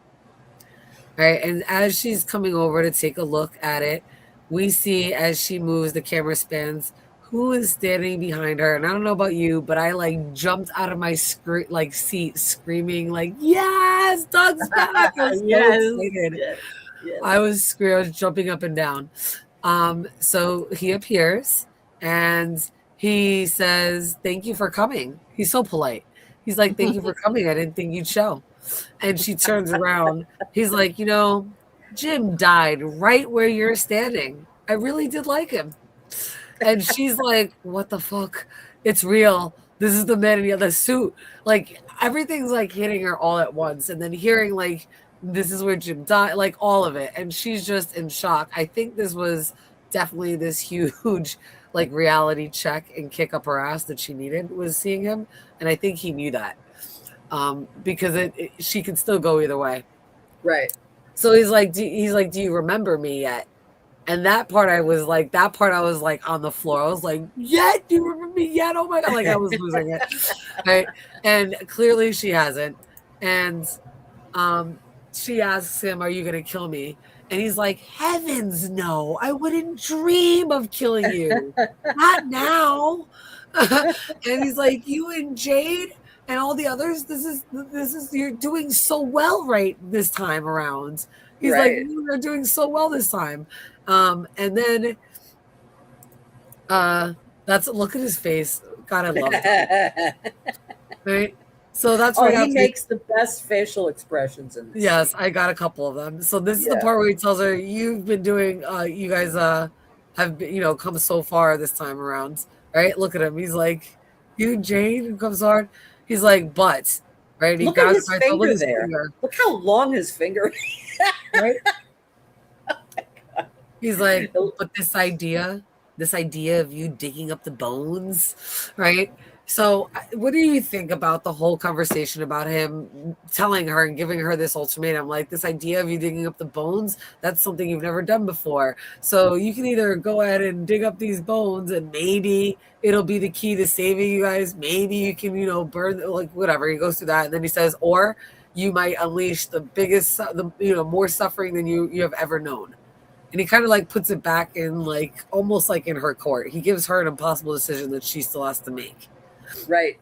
Right. And as she's coming over to take a look at it, we see as she moves, the camera spins, who is standing behind her. And I don't know about you, but I like jumped out of my seat screaming like, yes, Doug's back. I was so excited. Yes. I was jumping up and down. So he appears and he says, thank you for coming. He's so polite. He's like, thank you for coming. I didn't think you'd show. And she turns around. He's like, Jim died right where you're standing. I really did like him. And she's like, what the fuck? It's real. This is the man in the other suit. Like, everything's like hitting her all at once. And then hearing like, this is where Jim died, like all of it. And she's just in shock. I think this was definitely this huge like reality check and kick up her ass that she needed, was seeing him. And I think he knew that. Because she could still go either way. Right. So he's like, do you remember me yet? And that part I was like on the floor. I was like, yet? Do you remember me yet? Oh my God. Like I was losing it. Right. And clearly she hasn't. And she asks him, are you going to kill me? And he's like, heavens no, I wouldn't dream of killing you. Not now. And he's like, you and Jade and all the others, this is you're doing so well right this time around. He's like, you're doing so well this time. And then look at his face. God, I love it. Right? So that's where he makes the best facial expressions in this. Yes, I got a couple of them. So this is the part where he tells her, you've been doing you guys have been, come so far this time around. Right? Look at him. He's like, you Jane, who comes hard. He's like, but right. Look at his finger there. Look how long his finger is. Right? He's like, but this idea of you digging up the bones, right? So what do you think about the whole conversation about him telling her and giving her this ultimatum? Like, this idea of you digging up the bones, that's something you've never done before. So you can either go ahead and dig up these bones and maybe it'll be the key to saving you guys. Maybe you can, burn, like whatever. He goes through that. And then he says, or you might unleash the biggest, more suffering than you have ever known. And he kind of like puts it back in like, almost like in her court. He gives her an impossible decision that she still has to make. Right.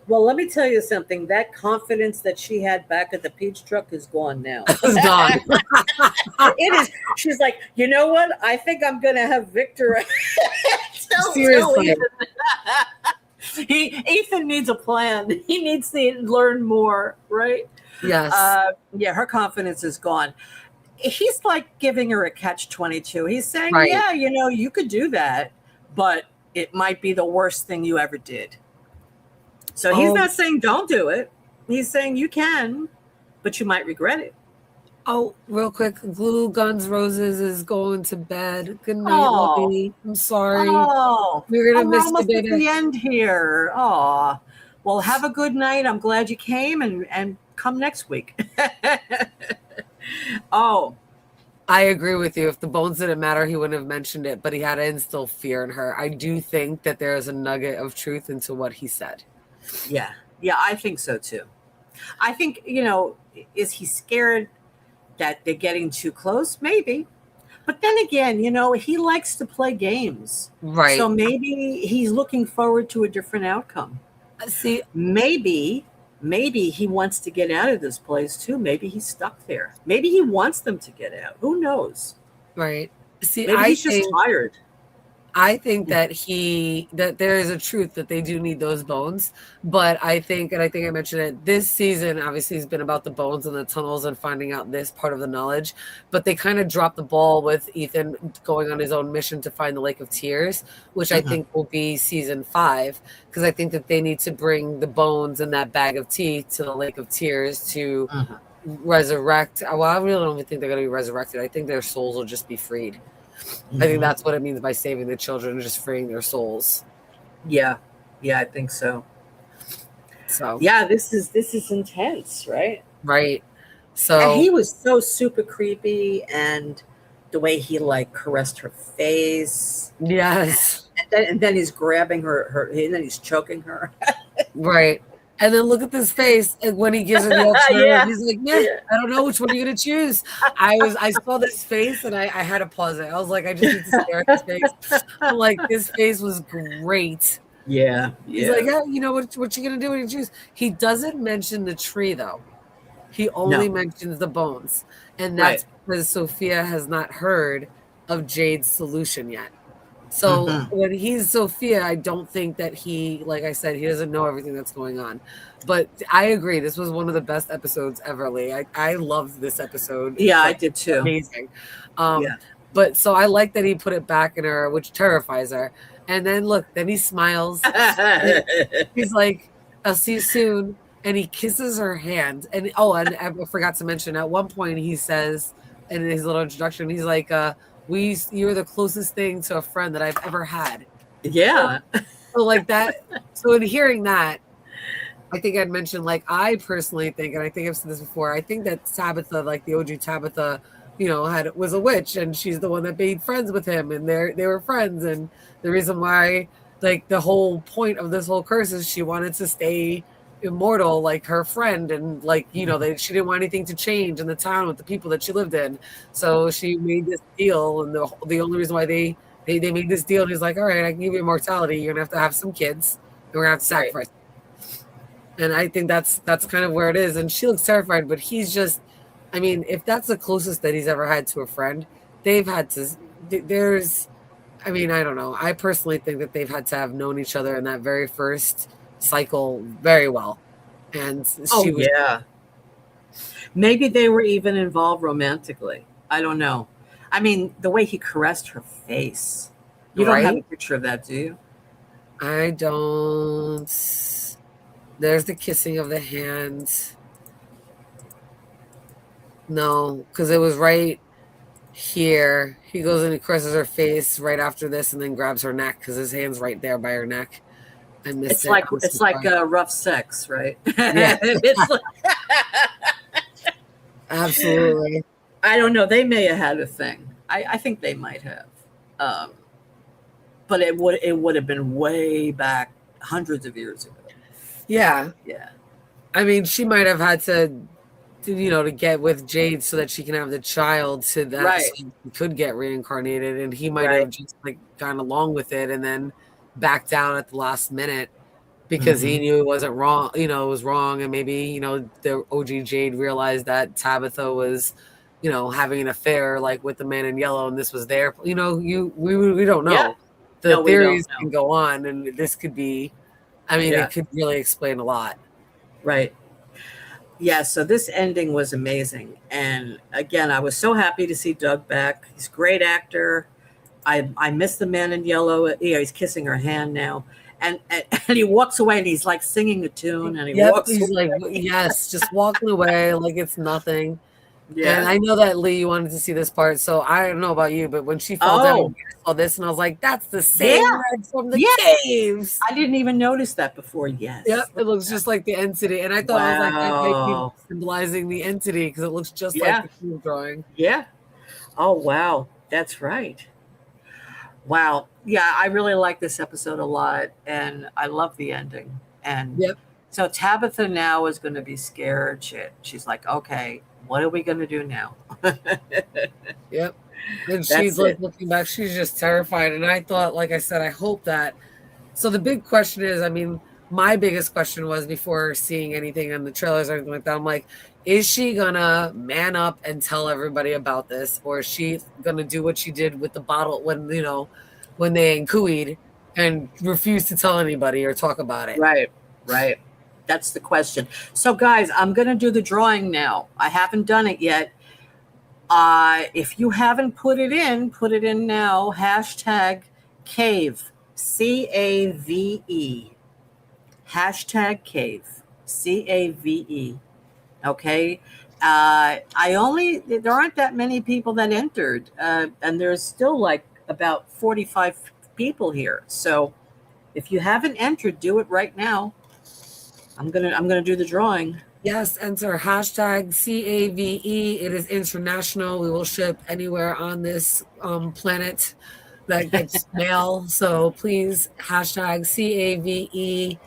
Well, let me tell you something. That confidence that she had back at the peach truck is gone now. It's gone. It is. She's like, you know what? I think I'm going to have Victor. Seriously. Ethan needs a plan. He needs to learn more, right? Yes. Her confidence is gone. He's like giving her a catch-22. He's saying, right. Yeah, you could do that, but it might be the worst thing you ever did. So he's not saying don't do it. He's saying you can, but you might regret it. Oh, real quick, Glue Guns Roses is going to bed. Good night, Lovey. I'm sorry. We're gonna miss almost at the end here. Oh, well, have a good night. I'm glad you came and come next week. I agree with you. If the bones didn't matter, he wouldn't have mentioned it, but he had to instill fear in her. I do think that there is a nugget of truth into what he said. Yeah, I think so too. I think, is he scared that they're getting too close? Maybe. But then again, he likes to play games. Right. So maybe he's looking forward to a different outcome. See, maybe he wants to get out of this place too. Maybe he's stuck there. Maybe he wants them to get out. Who knows? Right. See, maybe he's just tired. I think that there is a truth that they do need those bones, but I think I mentioned it, this season obviously has been about the bones and the tunnels and finding out this part of the knowledge, but they kind of dropped the ball with Ethan going on his own mission to find the Lake of Tears, which I think will be season 5, because I think that they need to bring the bones and that bag of tea to the Lake of Tears to resurrect. Well, I really don't even think they're going to be resurrected. I think their souls will just be freed. I think that's what it means by saving the children, just freeing their souls. Yeah, I think so. So yeah, this is intense, right? Right. So and he was so super creepy, and the way he like caressed her face. Yes. And then he's grabbing her, and then he's choking her. Right. And then look at this face, and when he gives her the alternative, he's like, I don't know, which one are you going to choose? I saw this face, and I had to pause it. I was like, I just need to stare at his face. I'm like, this face was great. Yeah. He's like, what you going to do when you choose? He doesn't mention the tree, though. He only mentions the bones. And that's because Sophia has not heard of Jade's solution yet. So Mhm. when he's Sophia, I don't think that he, like I said, he doesn't know everything that's going on. But I agree. This was one of the best episodes ever, Lee. I loved this episode. Yeah, It's I like did too. amazing. Yeah. But so I like that he put it back in her, which terrifies her. And then look, then he smiles. He's like, I'll see you soon. And he kisses her hand. And and I forgot to mention at one point he says in his little introduction, he's like, you're the closest thing to a friend that I've ever had. Yeah. So like that. So in hearing that, I think I'd mentioned, like, I personally think, and I think I've said this before, I think that Tabitha, like the OG Tabitha, was a witch, and she's the one that made friends with him, and they were friends. And the reason why, like, the whole point of this whole curse is she wanted to stay immortal, like her friend, and like, she didn't want anything to change in the town with the people that she lived in. So she made this deal, and the only reason why they made this deal, and he's like, all right, I can give you immortality. You're gonna have some kids, and we're gonna have to sacrifice. And I think that's kind of where it is. And she looks terrified, but he's just, I mean, if that's the closest that he's ever had to a friend, they've had to, I don't know. I personally think that they've had to have known each other in that very first cycle very well. And she was, yeah. Maybe they were even involved romantically. I don't know. I mean, the way he caressed her face. You don't have a picture of that, do you? I don't. There's the kissing of the hand. No, because it was right here. He goes and he caresses her face right after this, and then grabs her neck because his hand's right there by her neck. I missed it. It's like rough sex, right? Yeah. It's like, absolutely. I don't know. They may have had a thing. I think they might have, but it would have been way back, hundreds of years ago. Yeah. Yeah. I mean, she might have had to get with Jade so that she can have the child, so that she could get reincarnated, and he might have just like gone along with it and then backed out at the last minute because he knew it wasn't wrong, it was wrong. And maybe, the OG Jade realized that Tabitha was, having an affair like with the man in yellow, and this was their, we don't know. Yeah. The theories can go on, and this could be, it could really explain a lot. Right. Yeah, so this ending was amazing. And again, I was so happy to see Doug back. He's a great actor. I miss the man in yellow. He's kissing her hand now. And he walks away and he's like singing a tune and he's away. Like, yes, just walking away like it's nothing. Yeah. And I know that, Lee, you wanted to see this part, so I don't know about you, but when she fell down, I saw this, and I was like, that's the same red from the caves. I didn't even notice that before. Yes. Yep, it looks just like the entity. And I thought, I was like, that might be symbolizing the entity because it looks just like the cave drawing. Yeah. Oh, wow. That's right. Wow. Yeah, I really like this episode a lot, and I love the ending. And so Tabitha now is going to be scared. She's like, okay, what are we going to do now? Yep. And she's like looking back, she's just terrified. And I thought, like I said, I hope that. So the big question is, my biggest question was, before seeing anything on the trailers or anything like that, I'm like, is she gonna man up and tell everybody about this, or is she gonna do what she did with the bottle when they cooeyed and refused to tell anybody or talk about it? Right. That's the question. So, guys, I'm going to do the drawing now. I haven't done it yet. If you haven't put it in now. Hashtag cave. CAVE. Hashtag cave. CAVE. Okay. There aren't that many people that entered. And there's still like about 45 people here. So if you haven't entered, do it right now. I'm gonna do the drawing. Yes, enter hashtag CAVE. It is international. We will ship anywhere on this planet that gets mail. So please, hashtag CAVE.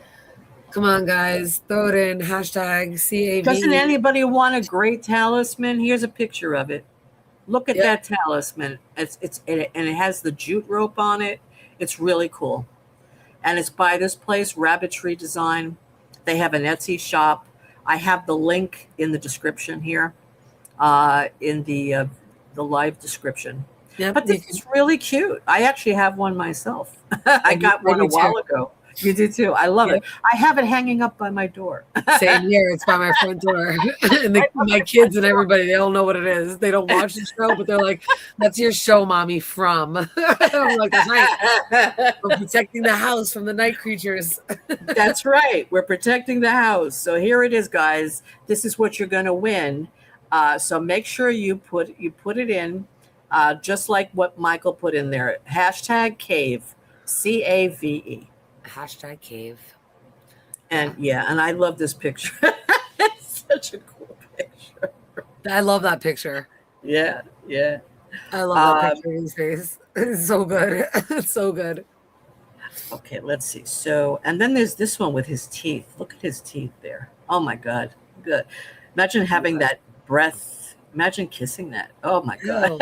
Come on, guys, throw it in. Hashtag CAVE. Doesn't anybody want a great talisman? Here's a picture of it. Look at that talisman. And it has the jute rope on it. It's really cool, and it's by this place, Rabbitry Design. They have an Etsy shop. I have the link in the description here, in the live description. Yep. But this is really cute. I actually have one myself. I got one a while ago. You do too. I love it. I have it hanging up by my door. Same here. It's by my front door. And my kids and everybody, they don't know what it is. They don't watch the show, but they're like, "That's your show, mommy." From I'm like, "That's right. We're protecting the house from the night creatures." That's right. We're protecting the house. So here it is, guys. This is what you're going to win. So make sure you put it in, just like what Michael put in there. Hashtag cave, CAVE. Hashtag cave. And and I love this picture. It's such a cool picture. I love that picture. Yeah. I love that picture of his face. It's so good. It's so good. Okay, let's see. So, and then there's this one with his teeth. Look at his teeth there. Oh my God. Good. Imagine having that breath. Imagine kissing that. Oh my God.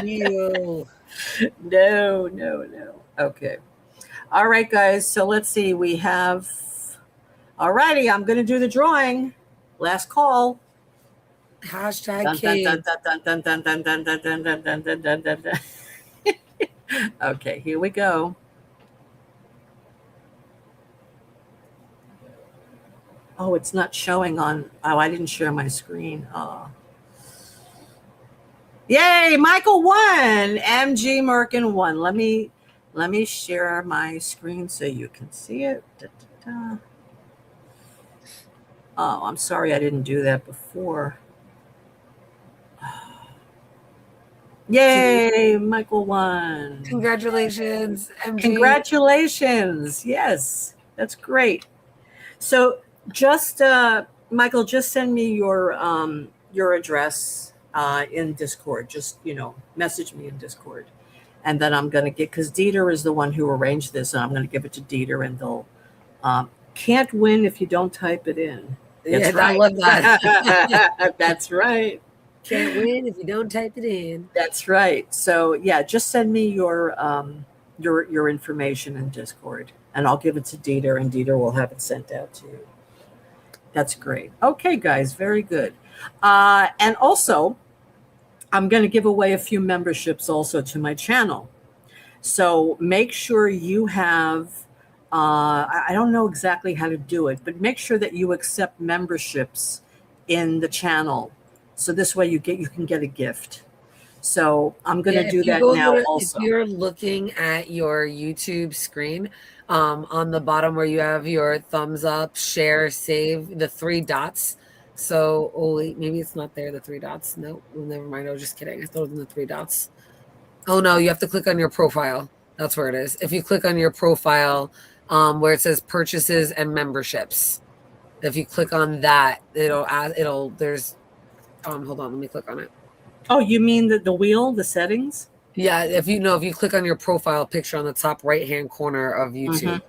Ew. No. Okay. All right, guys. So let's see. We have. All righty. I'm going to do the drawing. Last call. Hashtag cave. Okay, here we go. Oh, it's not showing on. Oh, I didn't share my screen. Oh. Yay, Michael won. MG Merkin won. Let me share my screen so you can see it. Oh, I'm sorry I didn't do that before. Yay, Michael won. Congratulations, MG. Congratulations. Yes, that's great. So just Michael, just send me your address in Discord. Just message me in Discord, and then I'm going to get, because Dieter is the one who arranged this, and I'm going to give it to Dieter, and they'll can't win if you don't type it in. That's right. I love that. That's right. Can't win if you don't type it in. That's right. So yeah, just send me your information in Discord, and I'll give it to Dieter, and Dieter will have it sent out to you. That's great. Okay, guys, very good. And also, I'm going to give away a few memberships also to my channel. So make sure you have. I don't know exactly how to do it, but make sure that you accept memberships in the channel. So this way you can get a gift. So I'm going to do that now also. If you're looking at your YouTube screen, on the bottom where you have your thumbs up, share, save, the 3 dots. So, oh wait, maybe it's not there, the 3 dots. No, well, never mind. I was just kidding. I thought it was in the 3 dots. Oh no, you have to click on your profile. That's where it is. If you click on your profile, where it says purchases and memberships, if you click on that, there's hold on, let me click on it. Oh, you mean the wheel, the settings? Yeah, if you click on your profile picture on the top right hand corner of YouTube,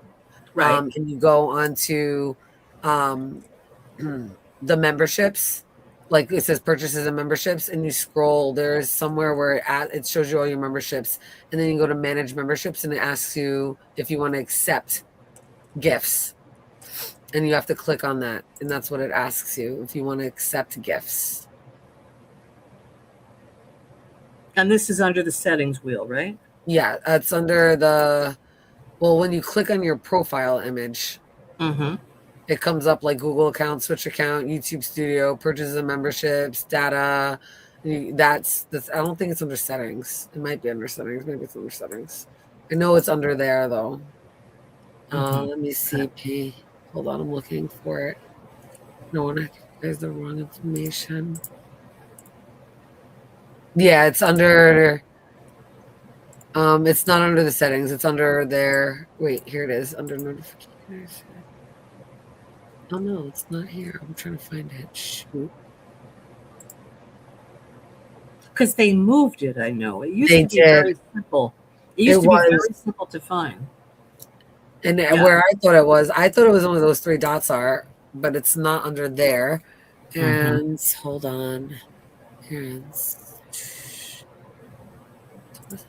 right, and you go onto the memberships, like it says purchases and memberships, and you scroll, there's somewhere where it shows you all your memberships, and then you go to manage memberships, and it asks you if you want to accept gifts, and you have to click on that, and that's what it asks you, if you want to accept gifts. And this is under the settings wheel, right? Yeah, it's under when you click on your profile image, it comes up like Google account, Switch account, YouTube Studio, purchases and memberships, data. That's I don't think it's under settings. It might be under settings. Maybe it's under settings. I know it's under there though. Let me see. Hold on, I'm looking for it. No one has the wrong information. Yeah, it's under. It's not under the settings. It's under there. Wait, here it is. Under notifications. Oh no, it's not here. I'm trying to find it. Shoot. Because they moved it, I know. It used to be very simple. It used to be very simple to find. And where I thought it was one of those 3 dots are, but it's not under there. And hold on. Here it's.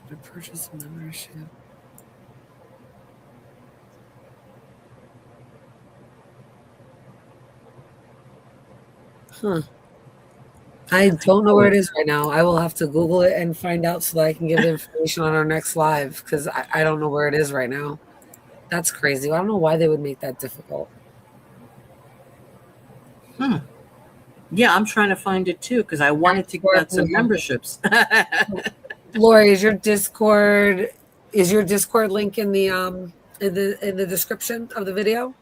To purchase membership. I don't know where it is right now. I will have to Google it and find out so that I can give the information on our next live because I don't know where it is right now. That's crazy. I don't know why they would make that difficult. Yeah, I'm trying to find it too because I wanted to get some memberships. Lori, is your Discord link in the description of the video?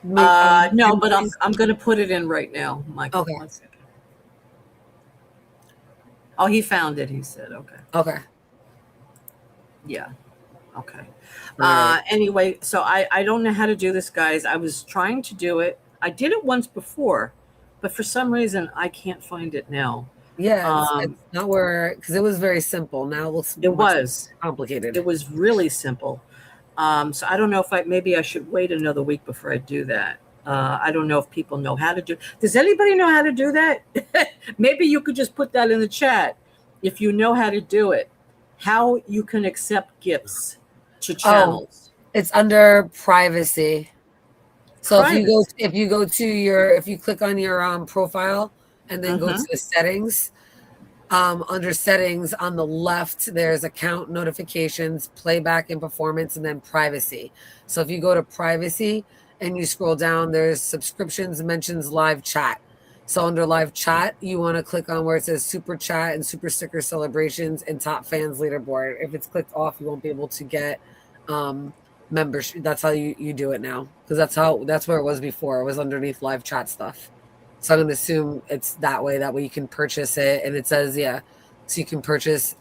No, but I'm going to put it in right now, Michael. Okay. 1 second. Oh, he found it. He said, okay. Okay. Yeah. Okay. Right. Anyway, so I don't know how to do this, guys. I was trying to do it. I did it once before, but for some reason I can't find it now. Yeah, it's not where, because it was very simple. Now it looks complicated. It was really simple. So I don't know if maybe I should wait another week before I do that. I don't know if people know how to do. Does anybody know how to do that? Maybe you could just put that in the chat if you know how to do it. How you can accept gifts to channels. It's under privacy. So if you click on your profile and then go to the settings, under settings on the left, there's account notifications, playback and performance, and then privacy. So if you go to privacy and you scroll down, there's subscriptions, mentions, live chat. So under live chat, you want to click on where it says super chat and super sticker celebrations and top fans leaderboard. If it's clicked off, you won't be able to get membership. That's how you do it now, because that's where it was before. It was underneath live chat stuff. So I'm going to assume it's that way. That way you can purchase it. And it says, so you can purchase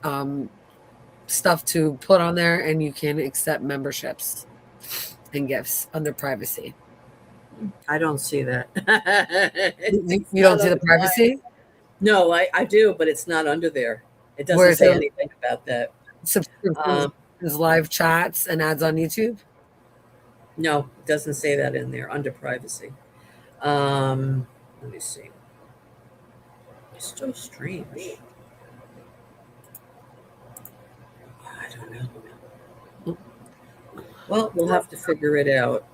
stuff to put on there, and you can accept memberships and gifts under privacy. I don't see that. You don't see the privacy? No, I do, but it's not under there. It doesn't say anything about that. Subscriptions, live chats, and ads on YouTube? No, it doesn't say that in there under privacy. Let me see. It's so strange. I don't know. Well, we'll have to figure it out.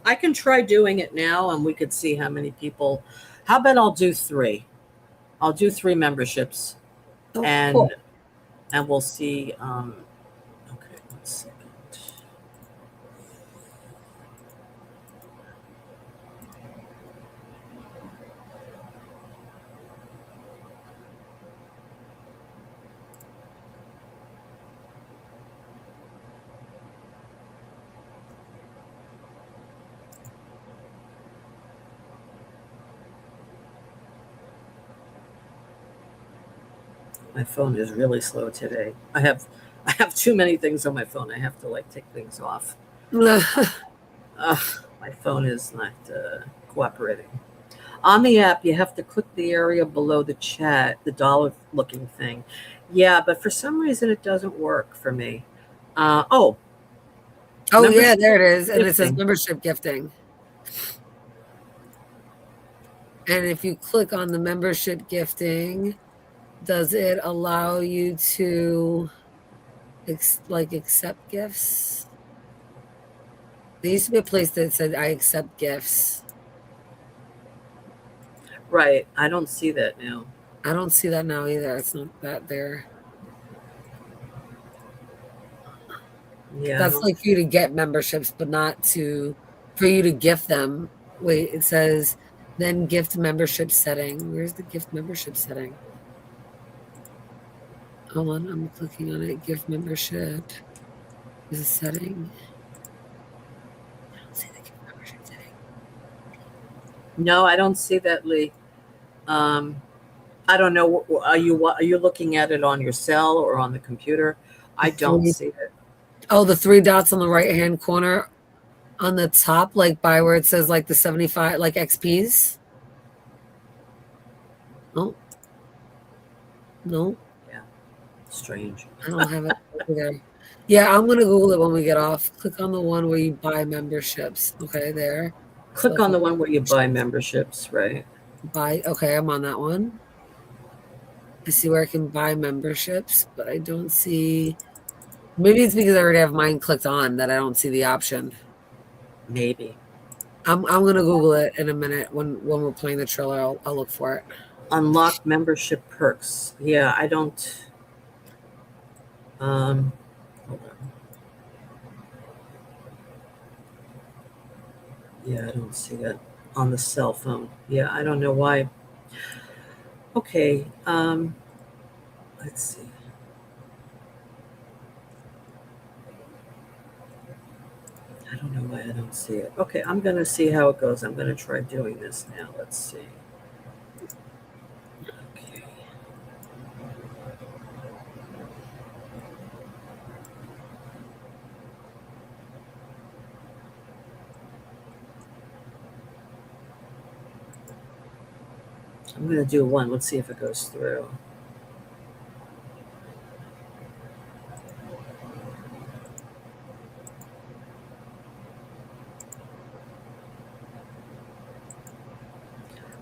I can try doing it now, and we could see how many people. How about I'll do 3? I'll do 3 memberships, and cool. And we'll see. Okay, 1 second. My phone is really slow today. I have too many things on my phone. I have to take things off. My phone is not cooperating. On the app, you have to click the area below the chat, the dollar looking thing. Yeah, but for some reason it doesn't work for me. Yeah, there it is. And it says membership gifting. And if you click on the membership gifting, does it allow you to accept gifts? There used to be a place that said I accept gifts. Right. I don't see that now. I don't see that now either. It's not that there. Yeah. That's for you to get memberships, but not for you to gift them. Wait, it says then gift membership setting. Where's the gift membership setting? Hold on, I'm clicking on it. Gift membership. Is a setting? I don't see the gift membership setting. No, I don't see that, Lee. I don't know. Are you looking at it on your cell or on the computer? I don't see it. Oh, the 3 dots on the right hand corner on the top, by where it says the 75 XPs. No. Strange. I don't have it over there. Yeah, I'm gonna Google it when we get off. Click on the one where you buy memberships. Okay, there. Click on the one where you buy memberships, right? Okay, I'm on that one. I see where I can buy memberships, but I don't see. Maybe it's because I already have mine clicked on that I don't see the option. Maybe. I'm gonna Google it in a minute when we're playing the trailer. I'll look for it. Unlock membership perks. Yeah, I don't. Hold on. Yeah, I don't see that on the cell phone. Yeah, I don't know why. Okay, let's see. I don't know why I don't see it. Okay, I'm going to see how it goes. I'm going to try doing this now. Let's see. Okay. I'm going to do one. Let's see if it goes through.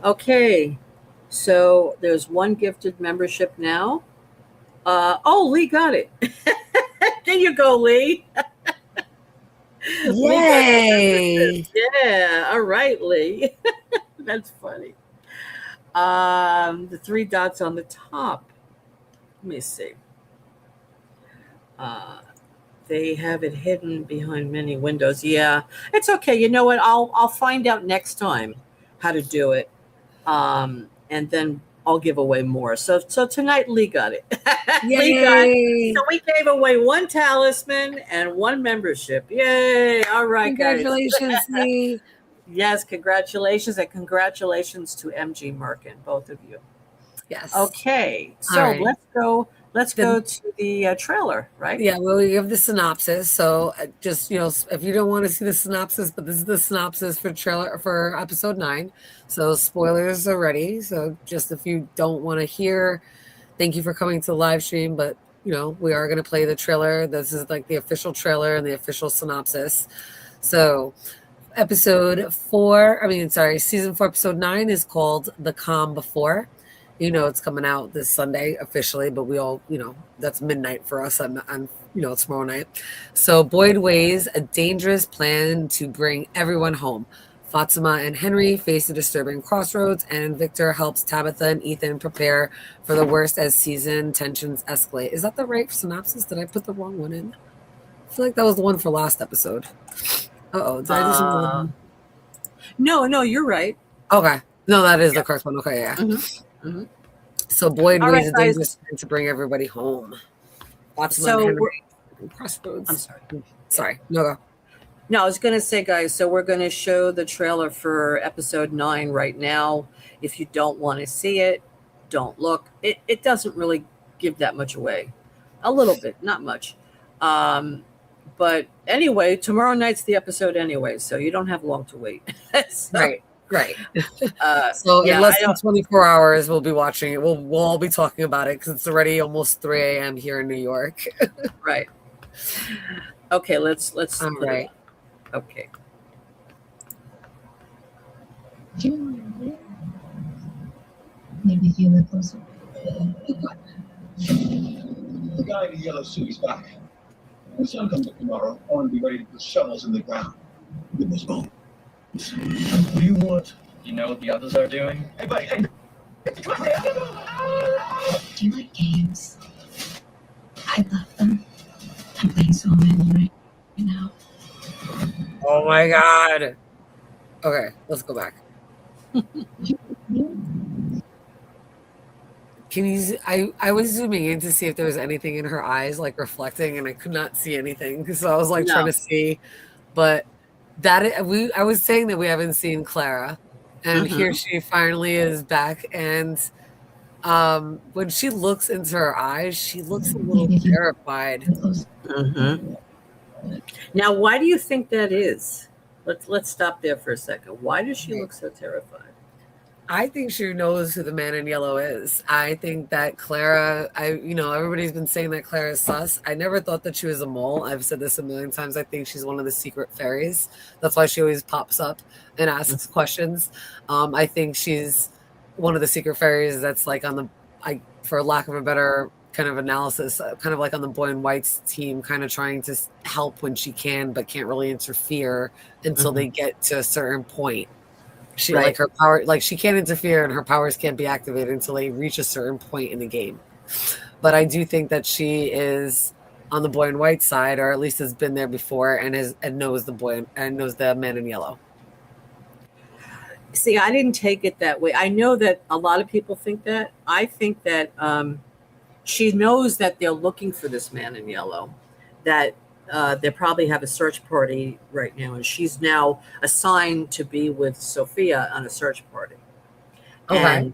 Okay, so there's one gifted membership now. Oh, Lee got it. There you go, Lee. Yay! Yeah, all right, Lee. That's funny. The three dots on the top. Let me see. They have it hidden behind many windows. Yeah, it's okay. You know what? I'll find out next time how to do it, and then I'll give away more. So tonight Lee got it. Lee got it. Yay! So we gave away one talisman and one membership. Yay! All right, guys. Congratulations, Lee. Yes, congratulations, and congratulations to MG Merkin, both of you. Yes. Okay, so All right. let's go to the trailer, right? Yeah, well, we give the synopsis. So just, if you don't want to see the synopsis, but this is the synopsis for trailer for episode 9. So spoilers are ready. So just if you don't want to hear, thank you for coming to the live stream. But, we are going to play the trailer. This is like the official trailer and the official synopsis. So season 4, episode 9 is called The Calm Before. It's coming out this Sunday officially, but we all, that's midnight for us on tomorrow night. So Boyd weighs a dangerous plan to bring everyone home. Fatima and Henry face a disturbing crossroads, and Victor helps Tabitha and Ethan prepare for the worst as season tensions escalate. Is that the right synopsis? Did I put the wrong one in? I feel like that was the one for last episode. Uh-oh, did I just... No, you're right. Okay. No, that is the correct one. Okay, yeah. Mm-hmm. So Boyd weighs a guys. dangerous plan to bring everybody home. So crossroads. I'm sorry. Sorry. No. No, I was going to say, guys, so we're going to show the trailer for episode 9 right now. If you don't want to see it, don't look. It doesn't really give that much away. A little bit, not much. But anyway, tomorrow night's the episode anyway, so you don't have long to wait. Right. So in less than 24 hours, we'll be watching it. We'll all be talking about it because it's already almost 3 a.m. here in New York. Right. Okay, let's. All right. Okay. Maybe if you live closer. The guy in the yellow suit is back. When the sun comes up tomorrow, I want to be ready to put shovels in the ground. With this bone. What do you want? You know what the others are doing? Hey, buddy, hey. Do you like games? I love them. I'm playing so many right now. Oh my God. Okay, let's go back. Can you? I was zooming in to see if there was anything in her eyes, like reflecting, and I could not see anything. So I was like trying to see, but I was saying that we haven't seen Clara, and here she finally is back. And when she looks into her eyes, she looks a little terrified. Now, why do you think that is? Let's stop there for a second. Why does she look so terrified? I think she knows who the man in yellow is. I think that Clara, everybody's been saying that Clara is sus. I never thought that she was a mole. I've said this a million times. I think she's one of the secret fairies. That's why she always pops up and asks questions. I think she's one of the secret fairies that's like for lack of a better kind of analysis, kind of like on the Boy and White's team, kind of trying to help when she can, but can't really interfere until they get to a certain point. She Right. like her power, like she can't interfere, and her powers can't be activated until they reach a certain point in the game. But I do think that she is on the boy in white side, or at least has been there before, and knows the boy and knows the man in yellow. See, I didn't take it that way. I know that a lot of people think that. I think that she knows that they're looking for this man in yellow, that they probably have a search party right now, and she's now assigned to be with Sophia on a search party. Okay.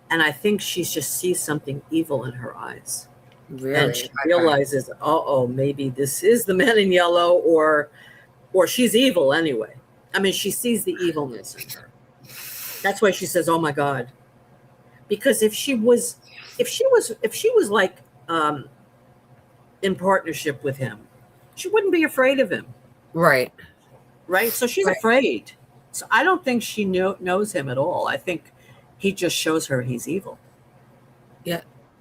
And I think she just sees something evil in her eyes. Really? And she realizes, oh, maybe this is the man in yellow, or she's evil anyway. I mean, she sees the evilness in her. That's why she says, "Oh my God," because if she was like in partnership with him, she wouldn't be afraid of him, Right. right? So she's Right. afraid. So I don't think she knows him at all. I think he just shows her he's evil.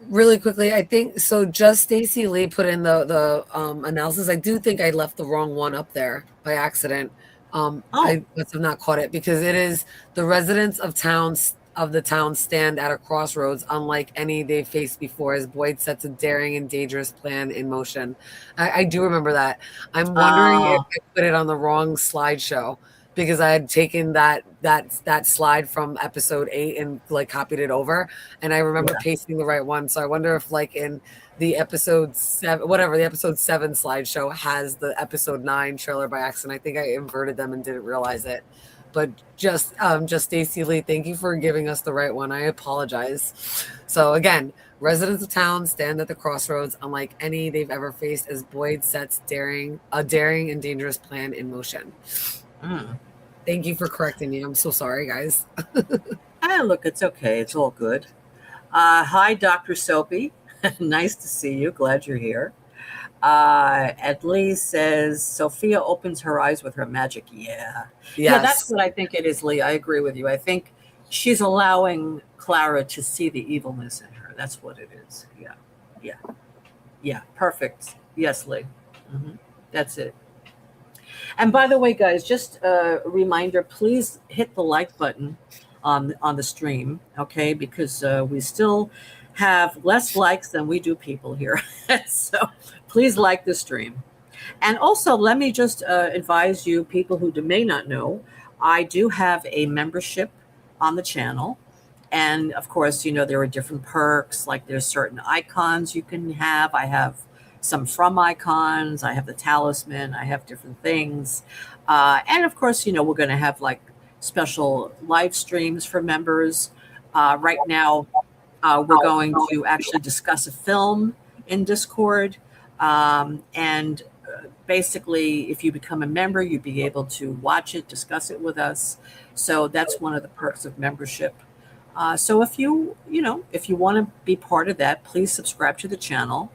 Really quickly, I think so. Just Stacey Lee put in the analysis. I do think I left the wrong one up there by accident. I must have not caught it because it is the residents of the town stand at a crossroads unlike any they've faced before as Boyd sets a daring and dangerous plan in motion. I do remember that. I'm wondering if I put it on the wrong slideshow because I had taken that slide from episode 8 and like copied it over, and I remember pasting the right one. So I wonder if like in the episode 7, whatever the episode 7 slideshow has the episode 9 trailer by accident. I think I inverted them and didn't realize it. But just Stacey Lee, thank you for giving us the right one. I apologize. So again, residents of town stand at the crossroads unlike any they've ever faced as Boyd sets a daring and dangerous plan in motion. Thank you for correcting me. I'm so sorry, guys. Look, it's okay. It's all good. Hi, Dr. Soapy. Nice to see you. Glad you're here. Ed Lee says, Sophia opens her eyes with her magic. Yeah. Yes. Yeah, that's what I think it is, Lee. I agree with you. I think she's allowing Clara to see the evilness in her. That's what it is. Yeah. Perfect. Yes, Lee. That's it. And by the way, guys, just a reminder, please hit the like button on the stream, okay? Because we still have less likes than we do people here. So please like the stream. And also, let me just advise you, people who may not know, I do have a membership on the channel. And of course, there are different perks, like there's certain icons you can have. I have some from icons. I have the talisman. I have different things. And of course, we're going to have like special live streams for members. Right now, we're going to actually discuss a film in Discord. And basically, if you become a member, you'd be able to watch it, discuss it with us. So that's one of the perks of membership. So if you want to be part of that, please subscribe to the channel.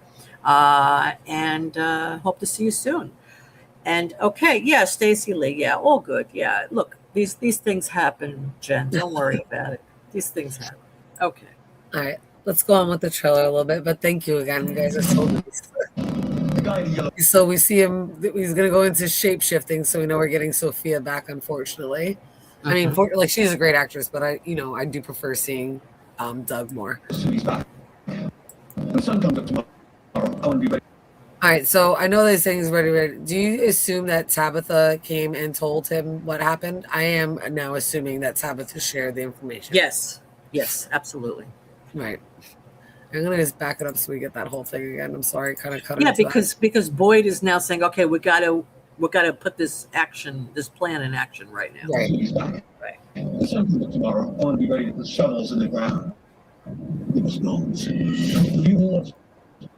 And hope to see you soon. And okay, yeah, Stacey Lee, yeah, all good. Yeah, look, these things happen, Jen. Don't worry about it. These things happen. Okay. All right, let's go on with the trailer a little bit. But thank you again, you guys are so nice. The guy in yellow. So we see him. He's going to go into shape shifting. So we know we're getting Sophia back. Unfortunately, I mean, she's a great actress, but I do prefer seeing Doug more. He's back. When the sun comes up tomorrow, I want to be ready. All right, so I know they're saying he's ready. Do you assume that Tabitha came and told him what happened? I am now assuming that Tabitha shared the information. Yes, absolutely. Right. I'm gonna just back it up so we get that whole thing again. I'm sorry, kind of cut it. Yeah, because Boyd is now saying, okay, we got to put this plan in action right now. Right. He's back. Right. When the sun comes up tomorrow, I want to be ready to put shovels in the ground. Give us bones. You want.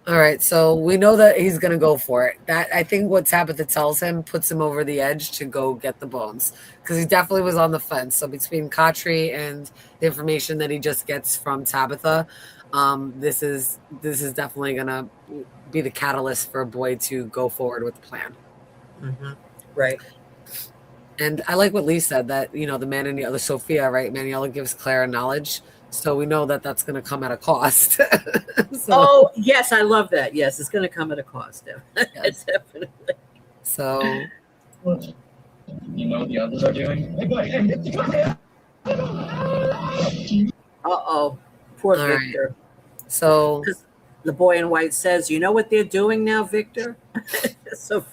All right, so we know that he's going to go for it. That I think what Tabitha tells him puts him over the edge to go get the bones because he definitely was on the fence. So between Khatri and the information that he just gets from Tabitha, this is definitely going to be the catalyst for Boyd to go forward with the plan. Right. And I like what Lee said that the man in the other Sophia, right? Maniela gives Clara knowledge. So we know that that's going to come at a cost. Oh, yes, I love that. Yes, it's going to come at a cost. Yes. Definitely. So You know what the others are doing? Hey, buddy, hey, Uh-oh. Poor All right. Victor. So The boy in white says, "You know what they're doing now, Victor?" so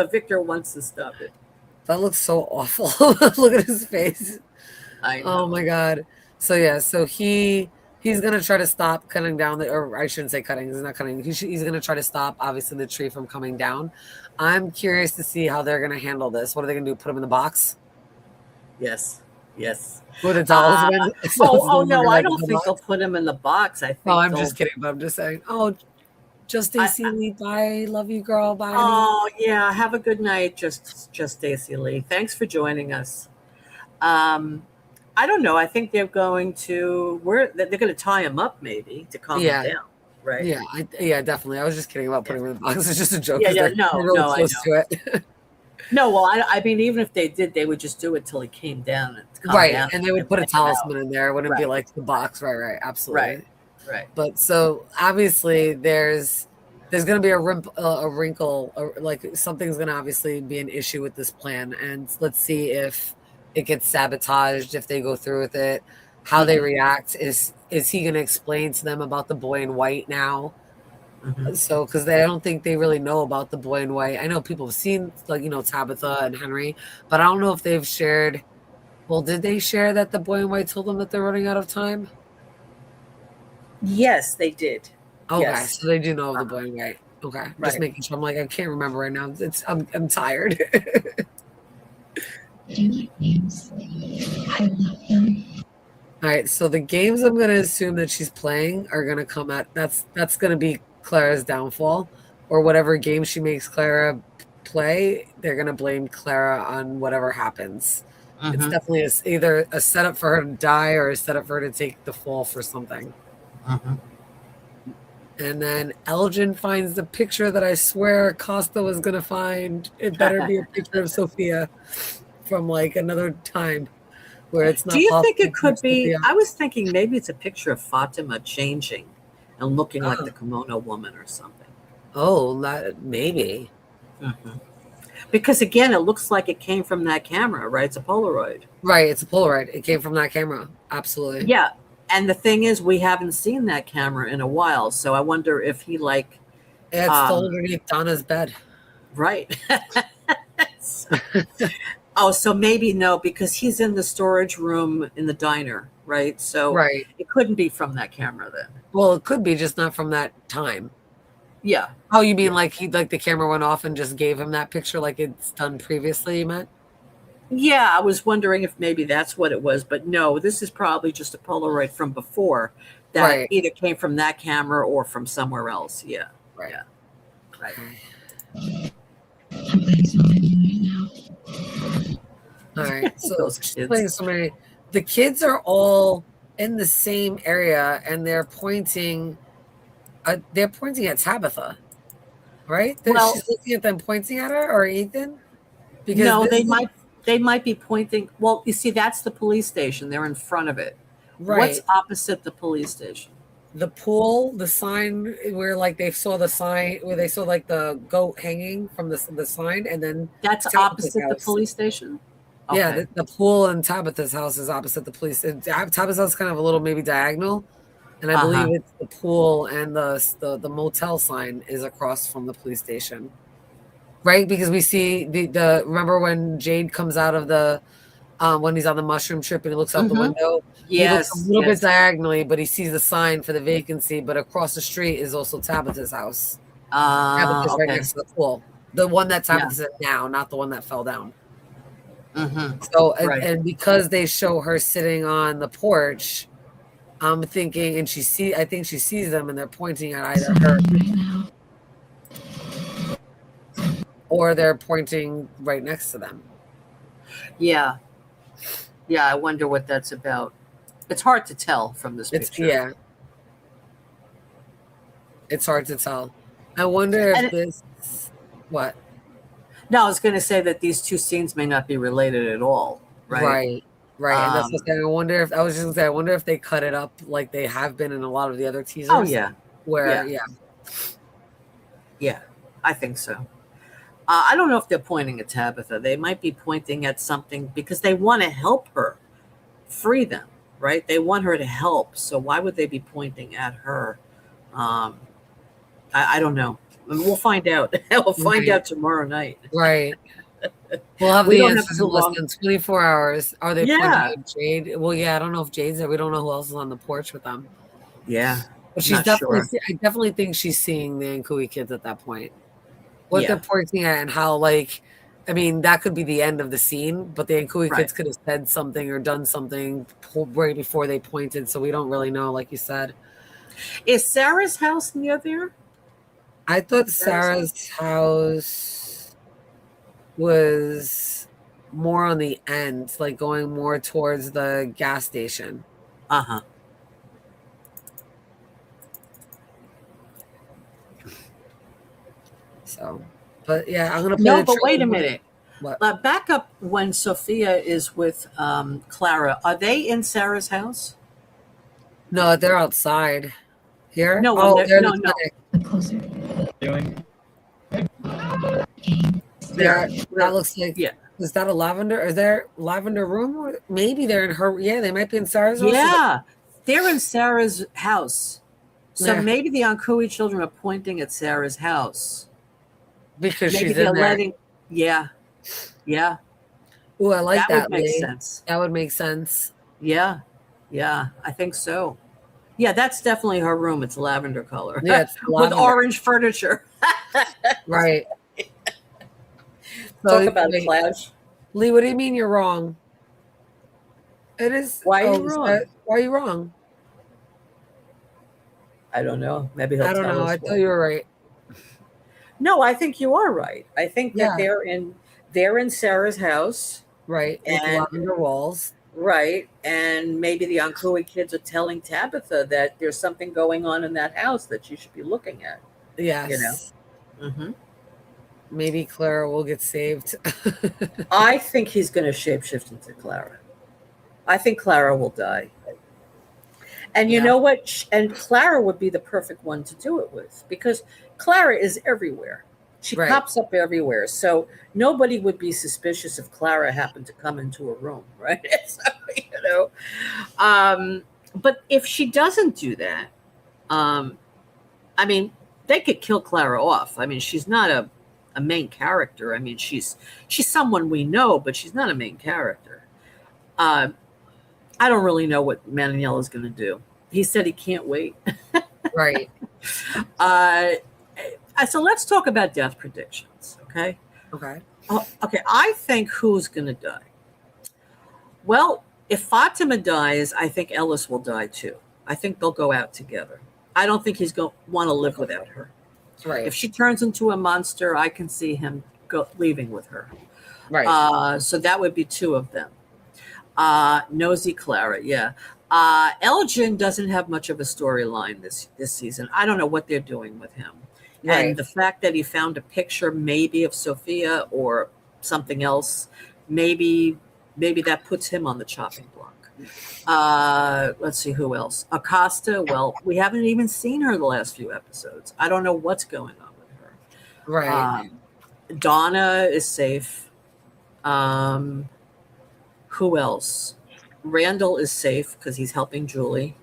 Victor wants to stop it. that looks so awful. Look at his face. I know. Oh my god. So yeah, so he's gonna try to stop cutting down the, or I shouldn't say cutting. He's not cutting. He's gonna try to stop obviously the tree from coming down. I'm curious to see how they're gonna handle this. What are they gonna do? Put him in the box? Yes. With a talisman? Oh no, I don't think they'll put him in the box. I think. No, I'm they'll- just kidding. But I'm just saying. Oh, just Daisy Lee. Bye. Love you, girl. Bye. Oh yeah. Have a good night, just Daisy Lee. Thanks for joining us. I don't know. I think they're going to they're going to tie him up maybe to calm Yeah. him down, right? Yeah, yeah, definitely. I was just kidding about putting him in the box. It's just a joke. Yeah, 'cause yeah, they're no, really no, I close know. to it. No, well, I mean, even if they did, they would just do it till he came down and calm Right, down and they would put a let him out. talisman in there. It wouldn't be Right. like the box. Right, absolutely. Right. But so obviously there's going to be a wrinkle, or like something's going to obviously be an issue with this plan, and let's see if it gets sabotaged, if they go through with it, how they react. Is he going to explain to them about the boy in white now? Mhm. So, because I don't think they really know about the boy in white. I know people have seen, like, Tabitha and Henry, but I don't know if they've shared. Well, did they share that the boy in white told them that they're running out of time? Yes, they did. Okay, Yes. so they do know of the boy in white. Okay, Right. just making sure. I'm like, I can't remember right now. I'm tired. Do you like games? I love them. All right, so the games I'm going to assume that she's playing are going to come at that's going to be Clara's downfall, or whatever game she makes Clara play. They're going to blame Clara on whatever happens. It's Mhm. definitely either a setup for her to die or a setup for her to take the fall for something. Mhm. And then Elgin finds the picture that I swear Costa was going to find. It better be a picture of Sophia from like another time where it's not. Do you think possible it could for be? Sophia. I was thinking maybe it's a picture of Fatima changing and looking like Oh. the kimono woman or something. Oh, maybe. Mhm. Because again, it looks like it came from that camera, right? It's a Polaroid. Right, it's a Polaroid. It came from that camera. Absolutely. Yeah. And the thing is, we haven't seen that camera in a while. So I wonder if he like, Yeah, it's still underneath Donna's bed. right. Oh, so maybe no, because he's in the storage room in the diner, right? So Right. it couldn't be from that camera then. Well, it could be just not from that time. Yeah. Oh, you mean like the camera went off and just gave him that picture like it's done previously, you meant? Yeah, I was wondering if maybe that's what it was, but no, this is probably just a Polaroid from before that Right. either came from that camera or from somewhere else. Yeah. Right. Yeah. Right. I'm playing so many right now. All right. So Those she's kids. playing so many. The kids are all in the same area and they're pointing at Tabitha. Right? Well- She's looking at them pointing at her or Ethan? No, this they might be pointing. Well, you see, that's the police station. They're in front of it. right. What's opposite the police station? The pool, the sign where like they saw the sign where they saw like the goat hanging from the sign, and then That's Tabitha's opposite the house. police station? yeah, Okay. the pool and Tabitha's house is opposite the police. And Tabitha's house is kind of a little maybe diagonal, and I Uh-huh. believe it's the pool and the motel sign is across from the police station, right? Because we see the remember when Jade comes out of the when he's on the mushroom trip and he looks out the Mhm. window. He Yes. looks a little yes. bit diagonally, but he sees the sign for the vacancy. But across the street is also Tabitha's house. Tabitha's right Okay. next to the pool. The one that Tabitha's at now, not the one that fell down. Mhm. So, Right. and because they show her sitting on the porch, I'm thinking, and I think she sees them, and they're pointing at So either her many right now. or they're pointing right next to them. Yeah. Yeah, I wonder what that's about. It's hard to tell from this It's picture. it's hard to tell. I wonder if And this what No, I was going to say that these two scenes may not be related at all, right? Right. And that's Um, what I wonder if I was just gonna say I wonder if they cut it up like they have been in a lot of the other teasers. Oh, yeah. Where Yeah, I think so. I don't know if they're pointing at Tabitha. They might be pointing at something because they want to help her free them, right? They want her to help. So why would they be pointing at her? I don't know. I mean, we'll find out. We'll find out tomorrow night. Right. We'll have We the don't have answers too in less long. than 24 hours. Are they pointing Yeah. at Jade? Well, yeah, I don't know if Jade's there. We don't know who else is on the porch with them. Yeah. But she's Not definitely, sure. I definitely think she's seeing the Nkui kids at that point. What Yeah. they're pointing at and how, like, I mean, that could be the end of the scene, but the Nkui Right. kids could have said something or done something right before they pointed, so we don't really know, like you said. Is Sarah's house near there? I thought Sarah's house was more on the end, like going more towards the gas station. Uh-huh. So, but yeah, I'm gonna play No, the but wait a trailer. minute. What? Back up when Sophia is with Clara. Are they in Sarah's house? No, they're outside. Here? No, oh, when they're no, in the no. clinic. The closer Doing? game. They're- that looks like. Yeah. Is that a lavender? Is there lavender room? Or maybe they're in her. Yeah, they might be in Sarah's house. Yeah, they're in Sarah's house. So Yeah. maybe the Ankui children are pointing at Sarah's house. Because Maybe she's they're in there. letting. Yeah, yeah. Ooh, I like that that. would make Lee. sense. That would make sense. Yeah, yeah. I think so. Yeah, that's definitely her room. It's lavender color. Yeah, it's with lavender. orange furniture. Right. Talk So, about wait, clash. Lee, what do you mean you're wrong? It is. Why are you is wrong? why are you wrong? I don't know. Maybe he'll I don't tell know. us I why. thought you were right. No, I think you are right. I think that Yeah. they're in Sarah's house, Right. With the And- lavender walls. right? And maybe the Ankui kids are telling Tabitha that there's something going on in that house that she should be looking at. Yes. Mm-hmm. Maybe Clara will get saved. I think he's going to shapeshift into Clara. I think Clara will die. And you Yeah. know what? And Clara would be the perfect one to do it with because Clara is everywhere. She Right. pops up everywhere. So nobody would be suspicious if Clara happened to come into a room, right? So, but if she doesn't do that, I mean, they could kill Clara off. I mean, she's not a main character. I mean, she's someone we know, but she's not a main character. I don't really know what Maniel is going to do. He said he can't wait. Right. So let's talk about death predictions, okay? Okay. Oh, okay, I think who's going to die? Well, if Fatima dies, I think Ellis will die too. I think they'll go out together. I don't think he's going to want to live without her. Right. If she turns into a monster, I can see him leaving with her. Right. So that would be two of them. Nosy Clara, yeah. Elgin doesn't have much of a storyline this season. I don't know what they're doing with him. Right. And the fact that he found a picture maybe of Sophia or something else, maybe that puts him on the chopping block. Let's see who else. Acosta, well, we haven't even seen her the last few episodes. I don't know what's going on with her. Right. Donna is safe. Who else? Randall is safe because he's helping Julie.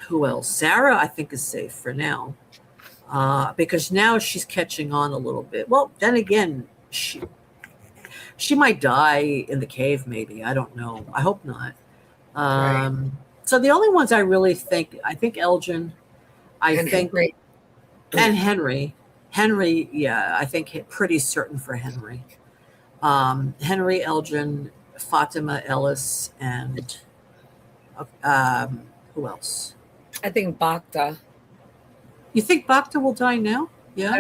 Who else? Sarah, I think, is safe for now because now she's catching on a little bit. Well, then again, she might die in the cave. Maybe, I don't know. I hope not. Right. So the only ones I really think, I think Elgin, And Henry. and Henry. Henry, yeah, I think pretty certain for Henry. Henry, Elgin, Fatima, Ellis, and who else? I think Bacta. You think Bacta will die now? Yeah.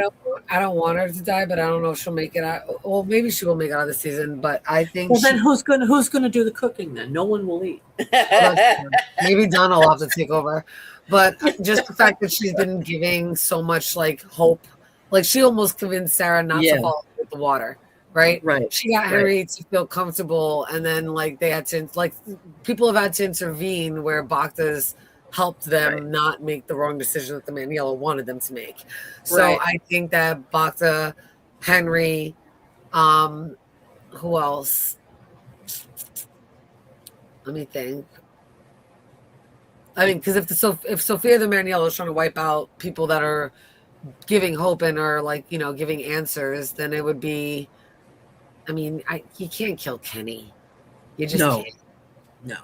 I don't want her to die, but I don't know if she'll make it out. Well, maybe she will make it out of the season, but I think Well, then who's gonna do the cooking then? No one will eat. maybe Donna will have to take over. But just the fact that she's been giving so much like hope, like she almost convinced Sarah not Yeah. to fall with the water, right? Right. She got Henry to feel comfortable, and then like they had to people have had to intervene where Bacta's helped them not make the wrong decision that the Maniela wanted them to make. So Right. I think that Bacta, Henry, who else? Let me think. I mean, because if Sophia the Maniello is trying to wipe out people that are giving hope and are like, giving answers, then it would be. I mean, you can't kill Kenny. You just No. can't. No.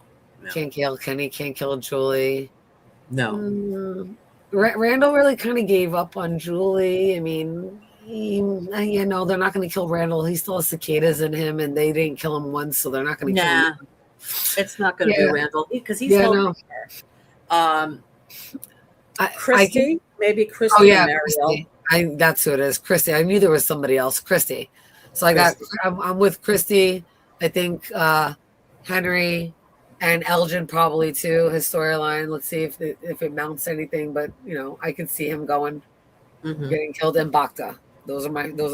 No. Can't kill Kenny. Can't kill Julie. No. Randall really kind of gave up on Julie. I mean, they're not going to kill Randall. He still has cicadas in him, and they didn't kill him once, so they're not going to kill him. It's not going to be Randall because he's no. Christy, maybe Christy. Oh yeah, and Christy. That's who it is, Christy. I knew there was somebody else, Christy. So I'm with Christy. I think Henry and Elgin probably too. His storyline. Let's see if it mounts anything, but I can see him going, getting killed. And Bacta. Those are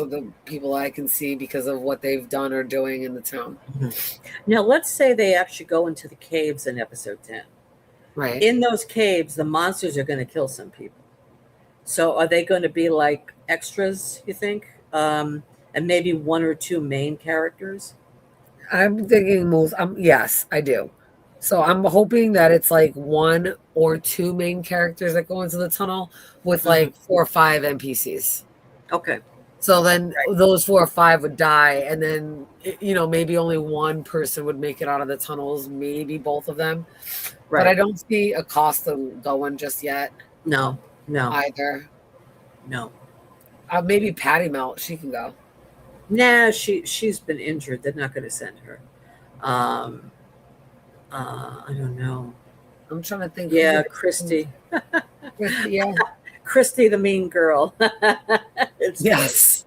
the people I can see because of what they've done or doing in the town. Now let's say they actually go into the caves in episode 10. Right. In those caves, the monsters are going to kill some people. So are they going to be like extras, you think? And maybe one or two main characters? I'm thinking yes, I do. So I'm hoping that it's like one or two main characters that go into the tunnel with like 4 or 5 NPCs. Okay. So then those 4 or 5 would die, and then maybe only one person would make it out of the tunnels, maybe both of them. Right. But I don't see Acosta going just yet. No. Either. No. Maybe Patty Melt, she can go. Nah, she's been injured. They're not going to send her. I don't know. I'm trying to think. Yeah, Christy. Yeah. Christy, the mean girl. Yes.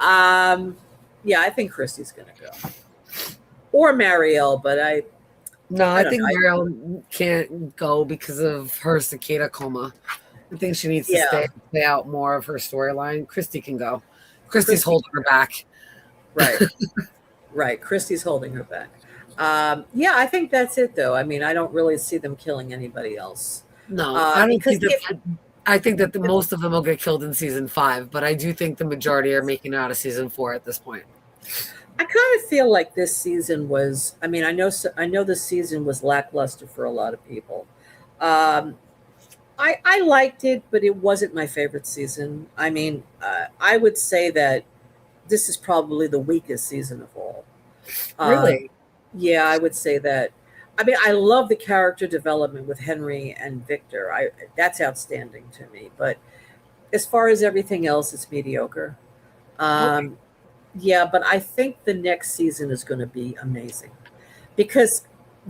Yeah, I think Christy's going to go. Or Marielle, but I think Marielle can't go because of her cicada coma. I think she needs to play out more of her storyline. Christy can go. Christy's holding her back. Right. Right. Christy's holding her back. Yeah, I think that's it, though. I mean, I don't really see them killing anybody else. No, I don't think that. I think that most of them will get killed in season 5, but I do think the majority are making it out of season 4 at this point. I kind of feel like this season was. I mean, I know this season was lackluster for a lot of people. I liked it, but it wasn't my favorite season. I mean, I would say that this is probably the weakest season of all. Really? Yeah, I would say that. I mean, I love the character development with Henry and Victor. That's outstanding to me. But as far as everything else, it's mediocre. Okay. Yeah, but I think the next season is going to be amazing because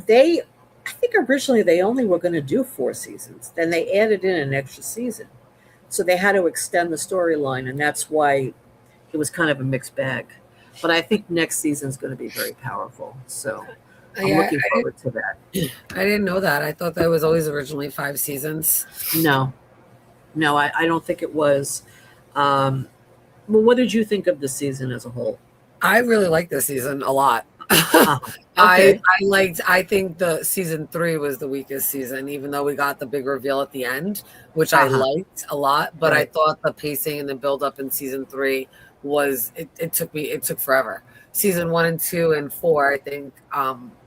I think originally they only were going to do 4 seasons. Then they added in an extra season. So they had to extend the storyline, and that's why it was kind of a mixed bag. But I think next season is going to be very powerful. So I'm looking forward to that. I didn't know that. I thought that was always originally 5 seasons. No, I don't think it was. Well, what did you think of the season as a whole? I really liked this season a lot. Okay. I think the season 3 was the weakest season, even though we got the big reveal at the end, which I liked a lot. But I thought the pacing and the build up in season 3 was it took forever. Season 1 and 2 and 4, I think,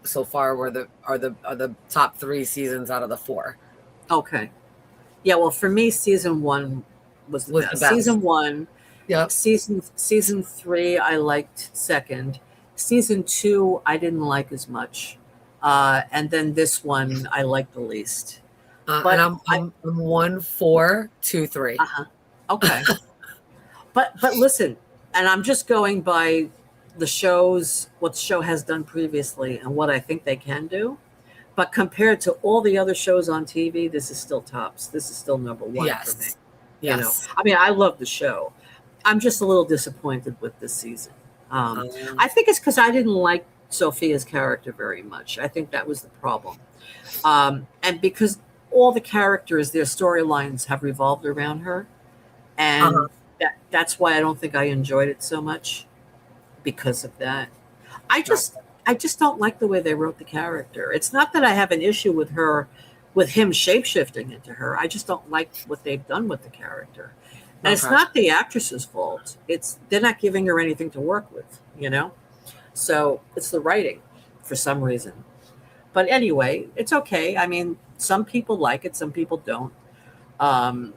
so far are the top 3 seasons out of the 4. Okay. Yeah. Well, for me, season 1 was the best. Season 1. Yep. Season 3, I liked second. Season 2, I didn't like as much, and then this one I liked the least. But I'm 1, 4, 2, 3. Okay. but listen, and I'm just going by the shows, what the show has done previously, and what I think they can do. But compared to all the other shows on TV, this is still tops. This is still number 1 for me. Yes. I mean, I love the show. I'm just a little disappointed with this season. I think it's because I didn't like Sophia's character very much. I think that was the problem. And because all the characters, their storylines have revolved around her. And that's why I don't think I enjoyed it so much because of that. I just don't like the way they wrote the character. It's not that I have an issue with him shape-shifting into her. I just don't like what they've done with the character. And it's not the actress's fault. They're not giving her anything to work with, So it's the writing. for some reason. But anyway, it's okay. I mean, some people like it, some people don't. Um,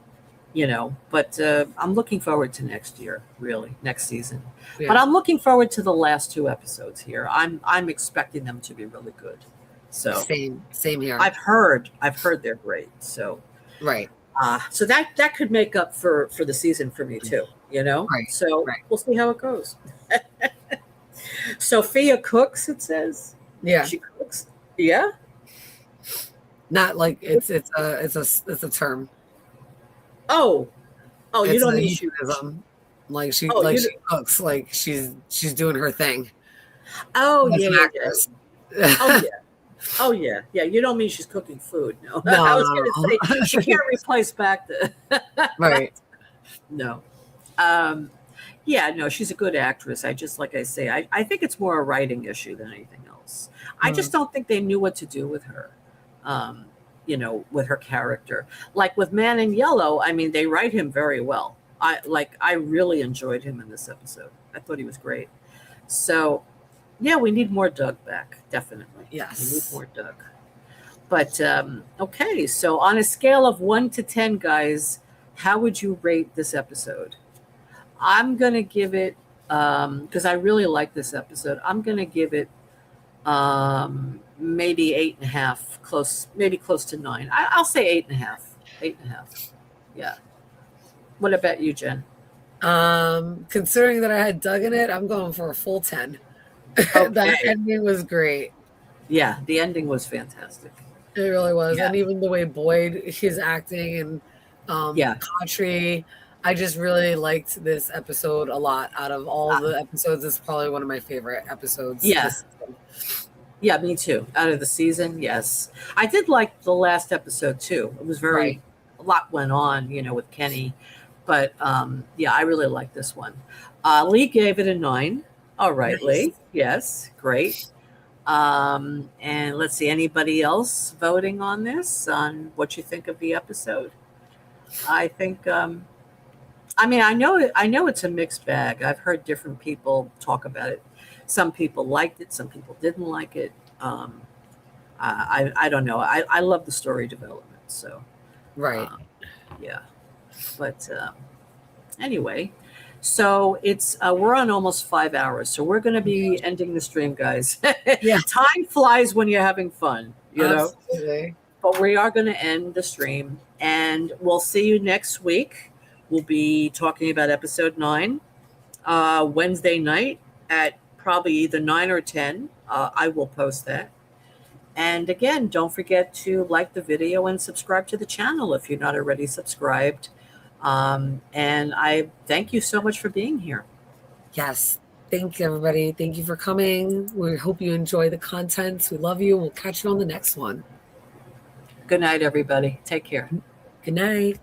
but I'm looking forward to next year, really, next season. Yeah. But I'm looking forward to the last 2 episodes here. I'm expecting them to be really good. So Same here. I've heard they're great. So Right. so that could make up for the season for me too, Right, So right. we'll see how it goes. Sophia cooks, it says. Yeah. She cooks. Yeah. Not like it's a term. Oh, you It's don't a mean she. euphemism. Like she Oh, she cooks, like she's doing her thing. Oh As yeah, an yeah, actress. yeah. Oh yeah. Oh yeah, yeah. You don't mean she's cooking food, no. No, I was no, going to say she can't replace back the. Right. No. Yeah, no, she's a good actress. I just, like I say, I think it's more a writing issue than anything else. I just don't think they knew what to do with her, with her character. Like with Man in Yellow, I mean, they write him very well. I really enjoyed him in this episode. I thought he was great. So, yeah, we need more Doug back, definitely. Yes. We need more Doug. But, okay, so on a scale of 1 to 10, guys, how would you rate this episode? I'm going to give it, because I really like this episode, I'm going to give it maybe 8.5, maybe close to 9. I'll say 8.5. 8.5. Yeah. What about you, Jen? Considering that I had Doug in it, I'm going for a full 10. Okay. That ending was great. Yeah, the ending was fantastic. It really was. Yeah. And even the way Boyd, his acting, and Yeah. Khatri, I just really liked this episode a lot. Out of all the episodes, it's probably one of my favorite episodes. Yeah. this season. Yeah, me too. Out of the season, yes. I did like the last episode too. It was Right. a lot went on, with Kenny. But yeah, I really like this one. Lee gave it a 9. All right, Nice. Lee. Yes, great. And let's see, anybody else voting on this, on what you think of the episode? I think I mean, I know it's a mixed bag. I've heard different people talk about it. Some people liked it, some people didn't like it. I don't know. I love the story development. So Right. yeah. But anyway, so it's we're on almost 5 hours, so we're going to be ending the stream, guys. Yeah. Time flies when you're having fun, Absolutely. But we are going to end the stream, and we'll see you next week. We'll be talking about episode 9 Wednesday night at probably either 9 or 10. I will post that. And again, don't forget to like the video and subscribe to the channel if you're not already subscribed. And I thank you so much for being here. Yes. Thank you, everybody. Thank you for coming. We hope you enjoy the content. We love you. We'll catch you on the next one. Good night, everybody. Take care. Good night.